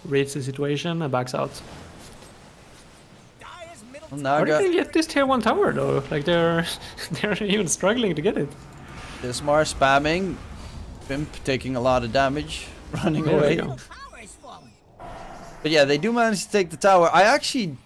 reads the situation and backs out. How are they Naga, gonna get this tier 1 tower though? Like they're even struggling to get it. Dismar spamming. Pimp taking a lot of damage, running There we away. go. But yeah, they do manage to take the tower. I actually,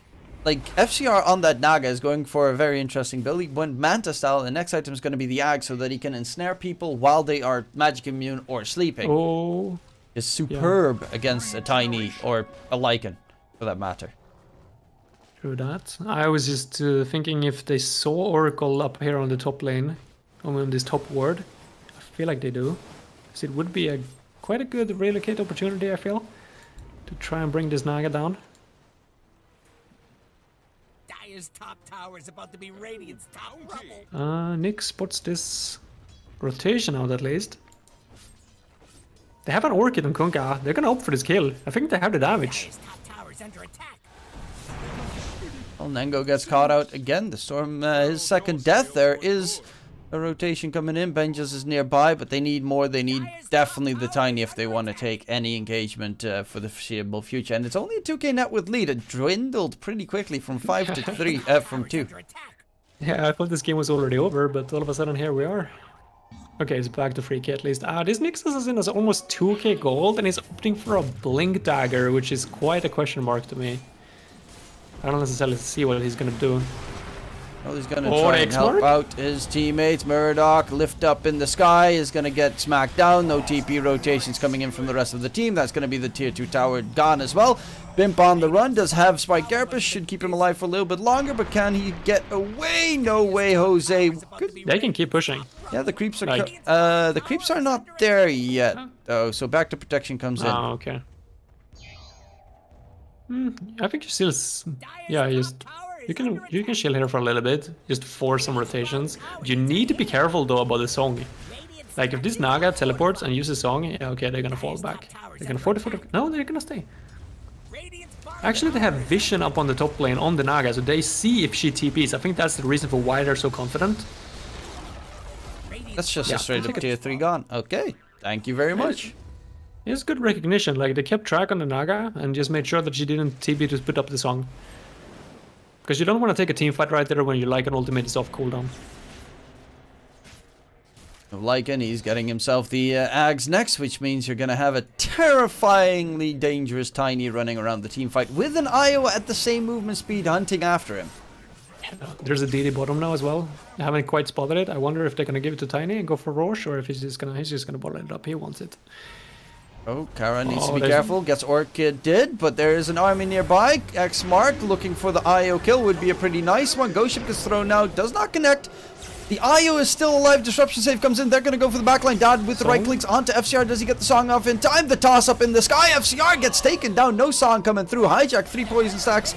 like, FCR on that Naga is going for a very interesting build. He went Manta style, and the next item is going to be the Ag so that he can ensnare people while they are magic immune or sleeping. Oh, Is superb against a Tiny or a Lycan, for that matter. true that. I was just thinking if they saw Oracle up here on the top lane, on this top ward. I feel like they do. So it would be quite a good relocate opportunity, I feel, to try and bring this Naga down. Dire's top tower is about to be Radiant's top rubble. Nick spots this rotation out at least. They have an Orchid on Kunkka. They're gonna opt for this kill. I think they have the damage. Dire's top tower is under attack. Well, Nengo gets caught out again. The Storm, his second death. There is a rotation coming in. Benjas is nearby, but they need more. They need definitely the Tiny if they want to take any engagement for the foreseeable future. And it's only a 2k net with lead. It dwindled pretty quickly from 5 to 3, from 2. Under attack. Yeah, I thought this game was already over, but all of a sudden here we are. Okay, it's back to 3k at least. This Nyx Assassin has almost 2k gold and he's opting for a Blink Dagger, which is quite a question mark to me. I don't necessarily see what he's gonna do. Well, he's gonna try and help out his teammates. Murdoch, lift up in the sky, is gonna get smacked down. No TP rotations coming in from the rest of the team. That's gonna be the tier 2 tower gone as well. Bimp on the run, does have Spike Carapace, should keep him alive for a little bit longer, but can he get away? No way, Jose. They can keep pushing. Yeah, the creeps are the creeps are not there yet. Oh, so back to protection comes in. Oh, okay. I think you still, yeah, you can chill here for a little bit, just force some rotations. You need to be careful though about the song. Like if this Naga teleports and uses song, yeah, okay, they're gonna fall back. They're gonna 40. No, they're gonna stay. Actually, they have vision up on the top lane on the Naga, so they see if she TPs. I think that's the reason for why they're so confident. That's just a straight up tier 3 gone. Okay, thank you very much. It's good recognition, like they kept track on the Naga and just made sure that she didn't TP to put up the song. Because you don't want to take a team fight right there when you like an ultimate is off cooldown. Lycan, he's getting himself the Ags next, which means you're going to have a terrifyingly dangerous Tiny running around the team fight with an Io at the same movement speed hunting after him. There's a DD bottom now as well. I haven't quite spotted it. I wonder if they're going to give it to Tiny and go for Roche, or if he's just going to bottle it up. He wants it. Oh, Kara needs to be careful. Gets Orchid did, but there is an army nearby. X-Mark looking for the IO kill would be a pretty nice one. Ghost Ship gets thrown out, does not connect. The IO is still alive. Disruption save comes in. They're going to go for the backline. Dad with the right clicks onto FCR. Does he get the song off in time? The toss up in the sky. FCR gets taken down. No song coming through. Hijack 3 poison stacks.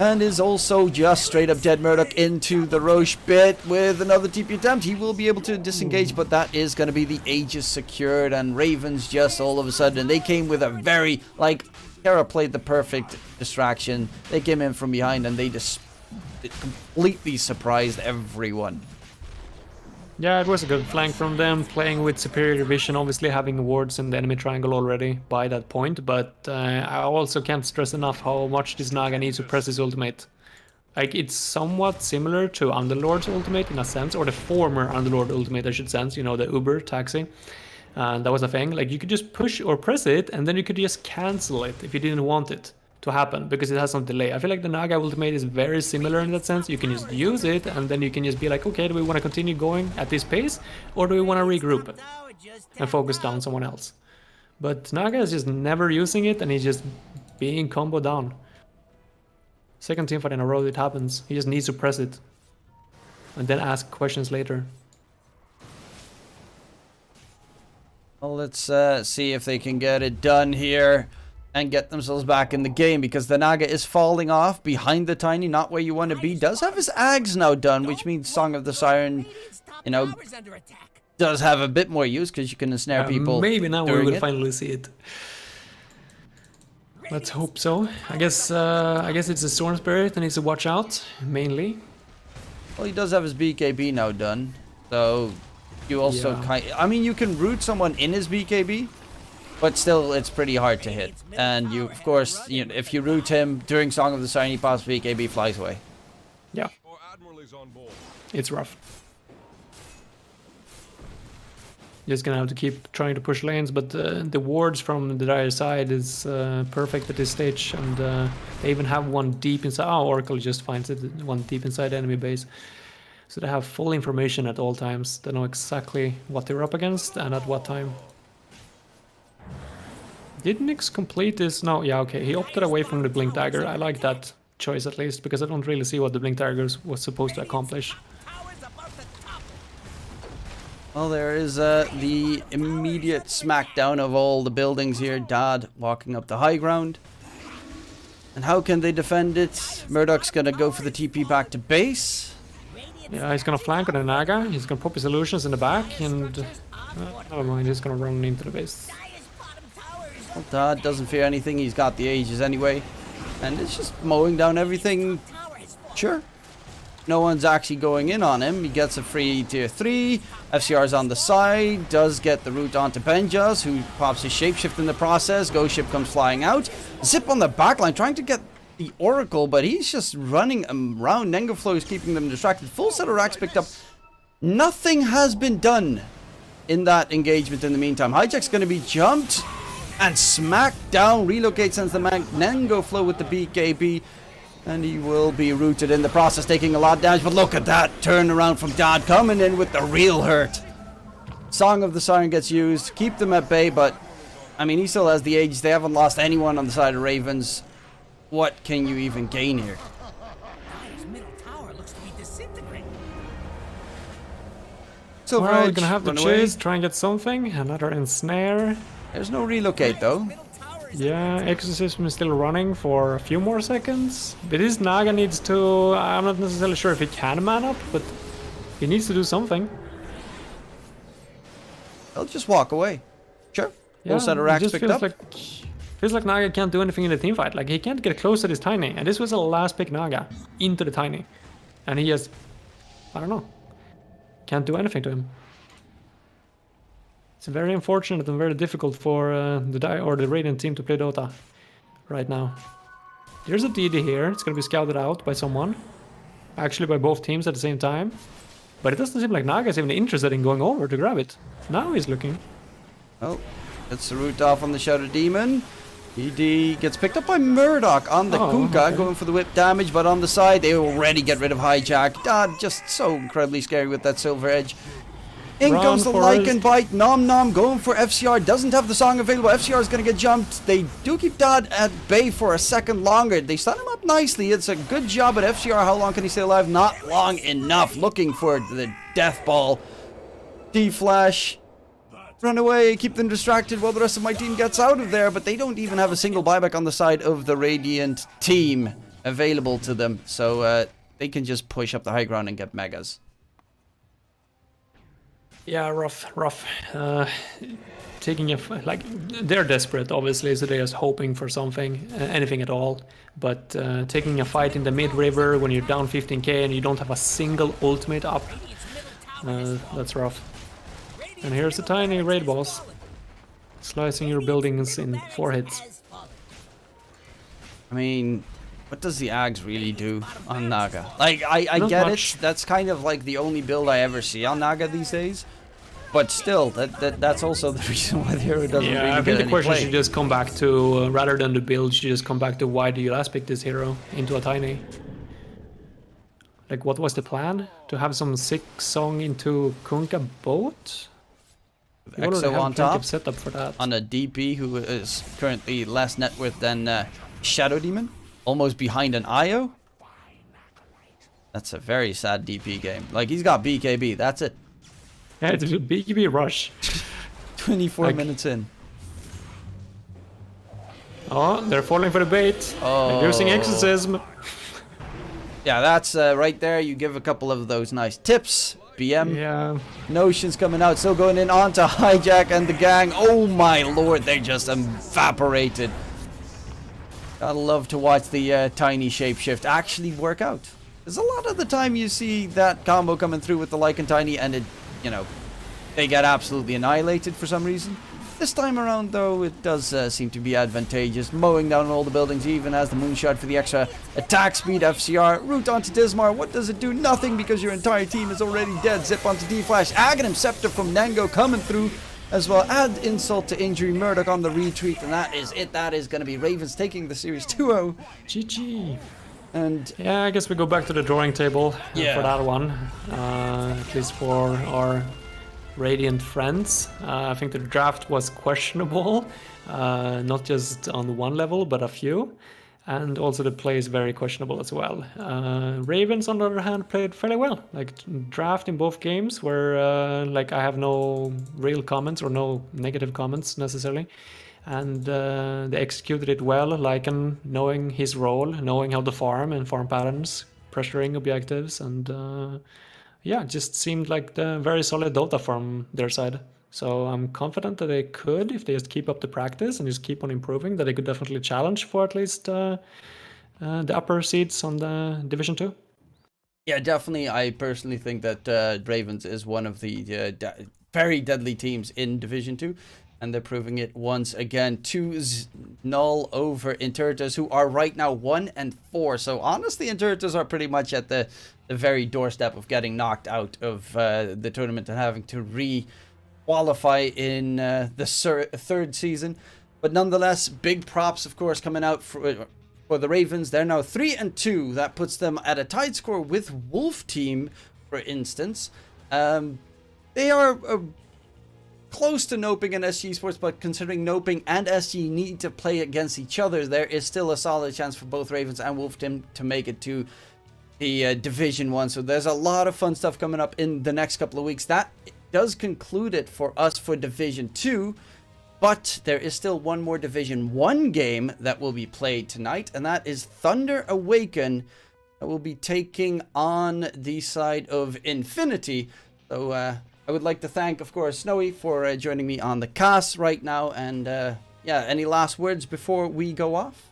And is also just straight up dead. Murdoch into the Roche bit with another TP attempt. He will be able to disengage, but that is going to be the Aegis secured. And Ravens just all of a sudden, they came with a very, like, Kara played the perfect distraction. They came in from behind and they just completely surprised everyone. Yeah, it was a good flank from them, playing with superior vision, obviously having wards in the enemy triangle already by that point, but I also can't stress enough how much this Naga needs to press his ultimate. Like, it's somewhat similar to Underlord's ultimate in a sense, or the former Underlord ultimate I should sense, you know, the Uber taxi. And that was a thing, like you could just push or press it, and then you could just cancel it if you didn't want it to happen, because it has some delay. I feel like the Naga ultimate is very similar in that sense. You can just use it, and then you can just be like, okay, do we want to continue going at this pace, or do we want to regroup and focus down someone else? But Naga is just never using it, and he's just being combo down. Second team fight in a row, it happens. He just needs to press it, and then ask questions later. Well, let's see if they can get it done here and get themselves back in the game, because the Naga is falling off behind the Tiny, not where you want to be. Does have his Ags now done, which means Song of the Siren, you know, does have a bit more use, because you can ensnare people. Maybe now we will finally see it. Let's hope so. I guess it's a Storm Spirit that needs to watch out, mainly. Well, he does have his BKB now done, so you also I mean, you can root someone in his BKB, but still, it's pretty hard to hit. And you, of course, you know, if you root him during Song of the Siren, he pops BKB, flies away. Yeah. It's rough. Just gonna have to keep trying to push lanes, but the wards from the dire side is perfect at this stage, and they even have one deep inside. Oh, Oracle just finds it, one deep inside the enemy base. So they have full information at all times. They know exactly what they're up against and at what time. Did Nyx complete this? No, yeah, okay. He opted away from the Blink Dagger. I like that choice at least, because I don't really see what the Blink Dagger was supposed to accomplish. Well, there is the immediate smackdown of all the buildings here. Dad walking up the high ground. And how can they defend it? Murdoch's gonna go for the TP back to base. Yeah, he's gonna flank on the Naga. He's gonna pop his illusions in the back, and never mind. He's gonna run into the base. Well, Dad doesn't fear anything. He's got the ages anyway, and it's just mowing down everything. Sure. No one's actually going in on him. He gets a free tier 3. FCR's on the side. Does get the route onto Benjas, who pops his shapeshift in the process. Ghost Ship comes flying out. Zip on the backline, trying to get the Oracle, but he's just running around. Nengaflow is keeping them distracted. Full set of racks picked up. Nothing has been done in that engagement in the meantime. Hijack's going to be jumped and smacked down. Relocate sends the man Nengaflow with the BKB. And he will be rooted in the process, taking a lot of damage. But look at that turnaround from Dad, coming in with the real hurt. Song of the Siren gets used. Keep them at bay, but I mean, he still has the age. They haven't lost anyone on the side of Ravens. What can you even gain here? His middle tower looks to be disintegrating. Silver Well, we're Edge, gonna have to run away. chase, try and get something. Another ensnare. There's no relocate though. Middle tower is Yeah, Exorcism is still running for a few more seconds. But this Naga needs to... I'm not necessarily sure if he can man up, but he needs to do something. They'll just walk away. Sure. Full set of it racks just picked feels up. like... Feels like Naga can't do anything in the team fight. Like, he can't get close to this Tiny. And this was a last pick Naga into the Tiny. And he just... I don't know. Can't do anything to him. It's very unfortunate and very difficult for the Radiant team to play Dota right now. There's a DD here. It's going to be scouted out by someone. Actually, by both teams at the same time. But it doesn't seem like Naga is even interested in going over to grab it. Now he's looking. Oh, gets the root off on the Shadow Demon. ED gets picked up by Murdoch on the Kunkka, okay. going for the whip damage, but on the side, they already get rid of Hijack. God, just so incredibly scary with that Silver Edge. In Run, comes the Forrest. Lycan Bite. Nom Nom going for FCR. Doesn't have the song available. FCR is going to get jumped. They do keep Dad at bay for a second longer. They stun him up nicely. It's a good job at FCR. How long can he stay alive? Not long enough. Looking for the death ball. D-Flash. Run away. Keep them distracted while the rest of my team gets out of there. But they don't even have a single buyback on the side of the Radiant team available to them. So they can just push up the high ground and get megas. Yeah, rough. Taking like they're desperate, obviously, so they're just hoping for something, anything at all. But taking a fight in the mid river when you're down 15k and you don't have a single ultimate up, that's rough. And here's the tiny raid boss, slicing your buildings in 4 hits. I mean, what does the Ags really do on Naga? Like, I Not get much. it. That's kind of like the only build I ever see on Naga these days. But still, that's also the reason why the hero doesn't Yeah, really I get think the any question play. should just come back to, rather than the build, should just come back to why do you last pick this hero into a tiny? Like, what was the plan? To have some sick song into Kunkka boat? You already Exo have on plenty top, of setup for that. on a DP who is currently less net worth than Shadow Demon. Almost behind an IO. That's a very sad DP game. Like, he's got BKB, that's it. Yeah, it's a BKB rush. 24 Like- minutes in. Oh, they're falling for the bait. Oh. They're using exorcism. Yeah, that's right there. You give a couple of those nice tips. BM. Yeah. Notions coming out, still going in onto Hijack and the gang. Oh my lord, they just evaporated. Gotta love to watch the tiny shapeshift actually work out. There's a lot of the time you see that combo coming through with the Lycan Tiny and it, you know, they get absolutely annihilated for some reason. This time around, though, it does seem to be advantageous. Mowing down all the buildings, even as the moonshot for the extra attack speed. FCR, root onto Dismar. What does it do? Nothing, because your entire team is already dead. Zip onto D-Flash. Aghanim Scepter from Nango coming through as well. Add insult to injury. Murdoch on the retreat, and that is it. That is going to be Ravens taking the series 2-0. GG. And Yeah, I guess we go back to the drawing table Yeah. for that one. At least for our Radiant friends. I think the draft was questionable, not just on one level, but a few. And also the play is very questionable as well. Ravens, on the other hand, played fairly well. Like, draft in both games where, like, I have no real comments or no negative comments necessarily. and they executed it well. Lycan knowing his role, knowing how to farm and farm patterns, pressuring objectives, and yeah, just seemed like the very solid Dota from their side. So I'm confident that they could, if they just keep up the practice and just keep on improving, that they could definitely challenge for at least the upper seeds on the Division 2. Yeah, definitely. I personally think that Ravens is one of the very deadly teams in Division 2. And they're proving it once again. 2-0 over Intertors, who are right now 1-4. So honestly, Intertors are pretty much at the very doorstep of getting knocked out of the tournament and having to re-qualify in the third season. But nonetheless, big props, of course, coming out for the Ravens. They're now 3-2. That puts them at a tied score with Wolf Team, for instance. They are close to Noping and SG Sports, but considering Noping and SG need to play against each other, there is still a solid chance for both Ravens and Wolf Team to make it to the Division 1. So there's a lot of fun stuff coming up in the next couple of weeks. That does conclude it for us for Division 2. But there is still one more Division 1 game that will be played tonight, and that is Thunder Awaken, that will be taking on the side of Infinity. So I would like to thank, of course, Snowy for joining me on the cast right now. And yeah, any last words before we go off?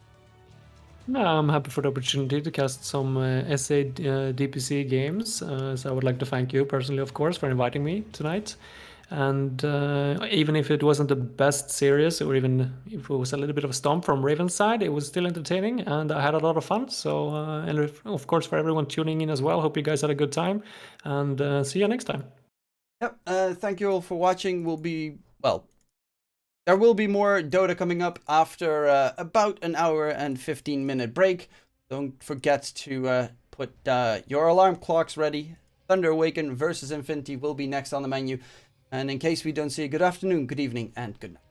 No, I'm happy for the opportunity to cast some SA DPC games. So I would like to thank you personally, of course, for inviting me tonight. And even if it wasn't the best series, or even if it was a little bit of a stomp from Raven's side, it was still entertaining and I had a lot of fun. So, and of course, for everyone tuning in as well, hope you guys had a good time, and see you next time. Yep, thank you all for watching. There will be more Dota coming up after about an hour and 15-minute break. Don't forget to put your alarm clocks ready. Thunder Awaken versus Infinity will be next on the menu. And in case we don't see you, good afternoon, good evening, and good night.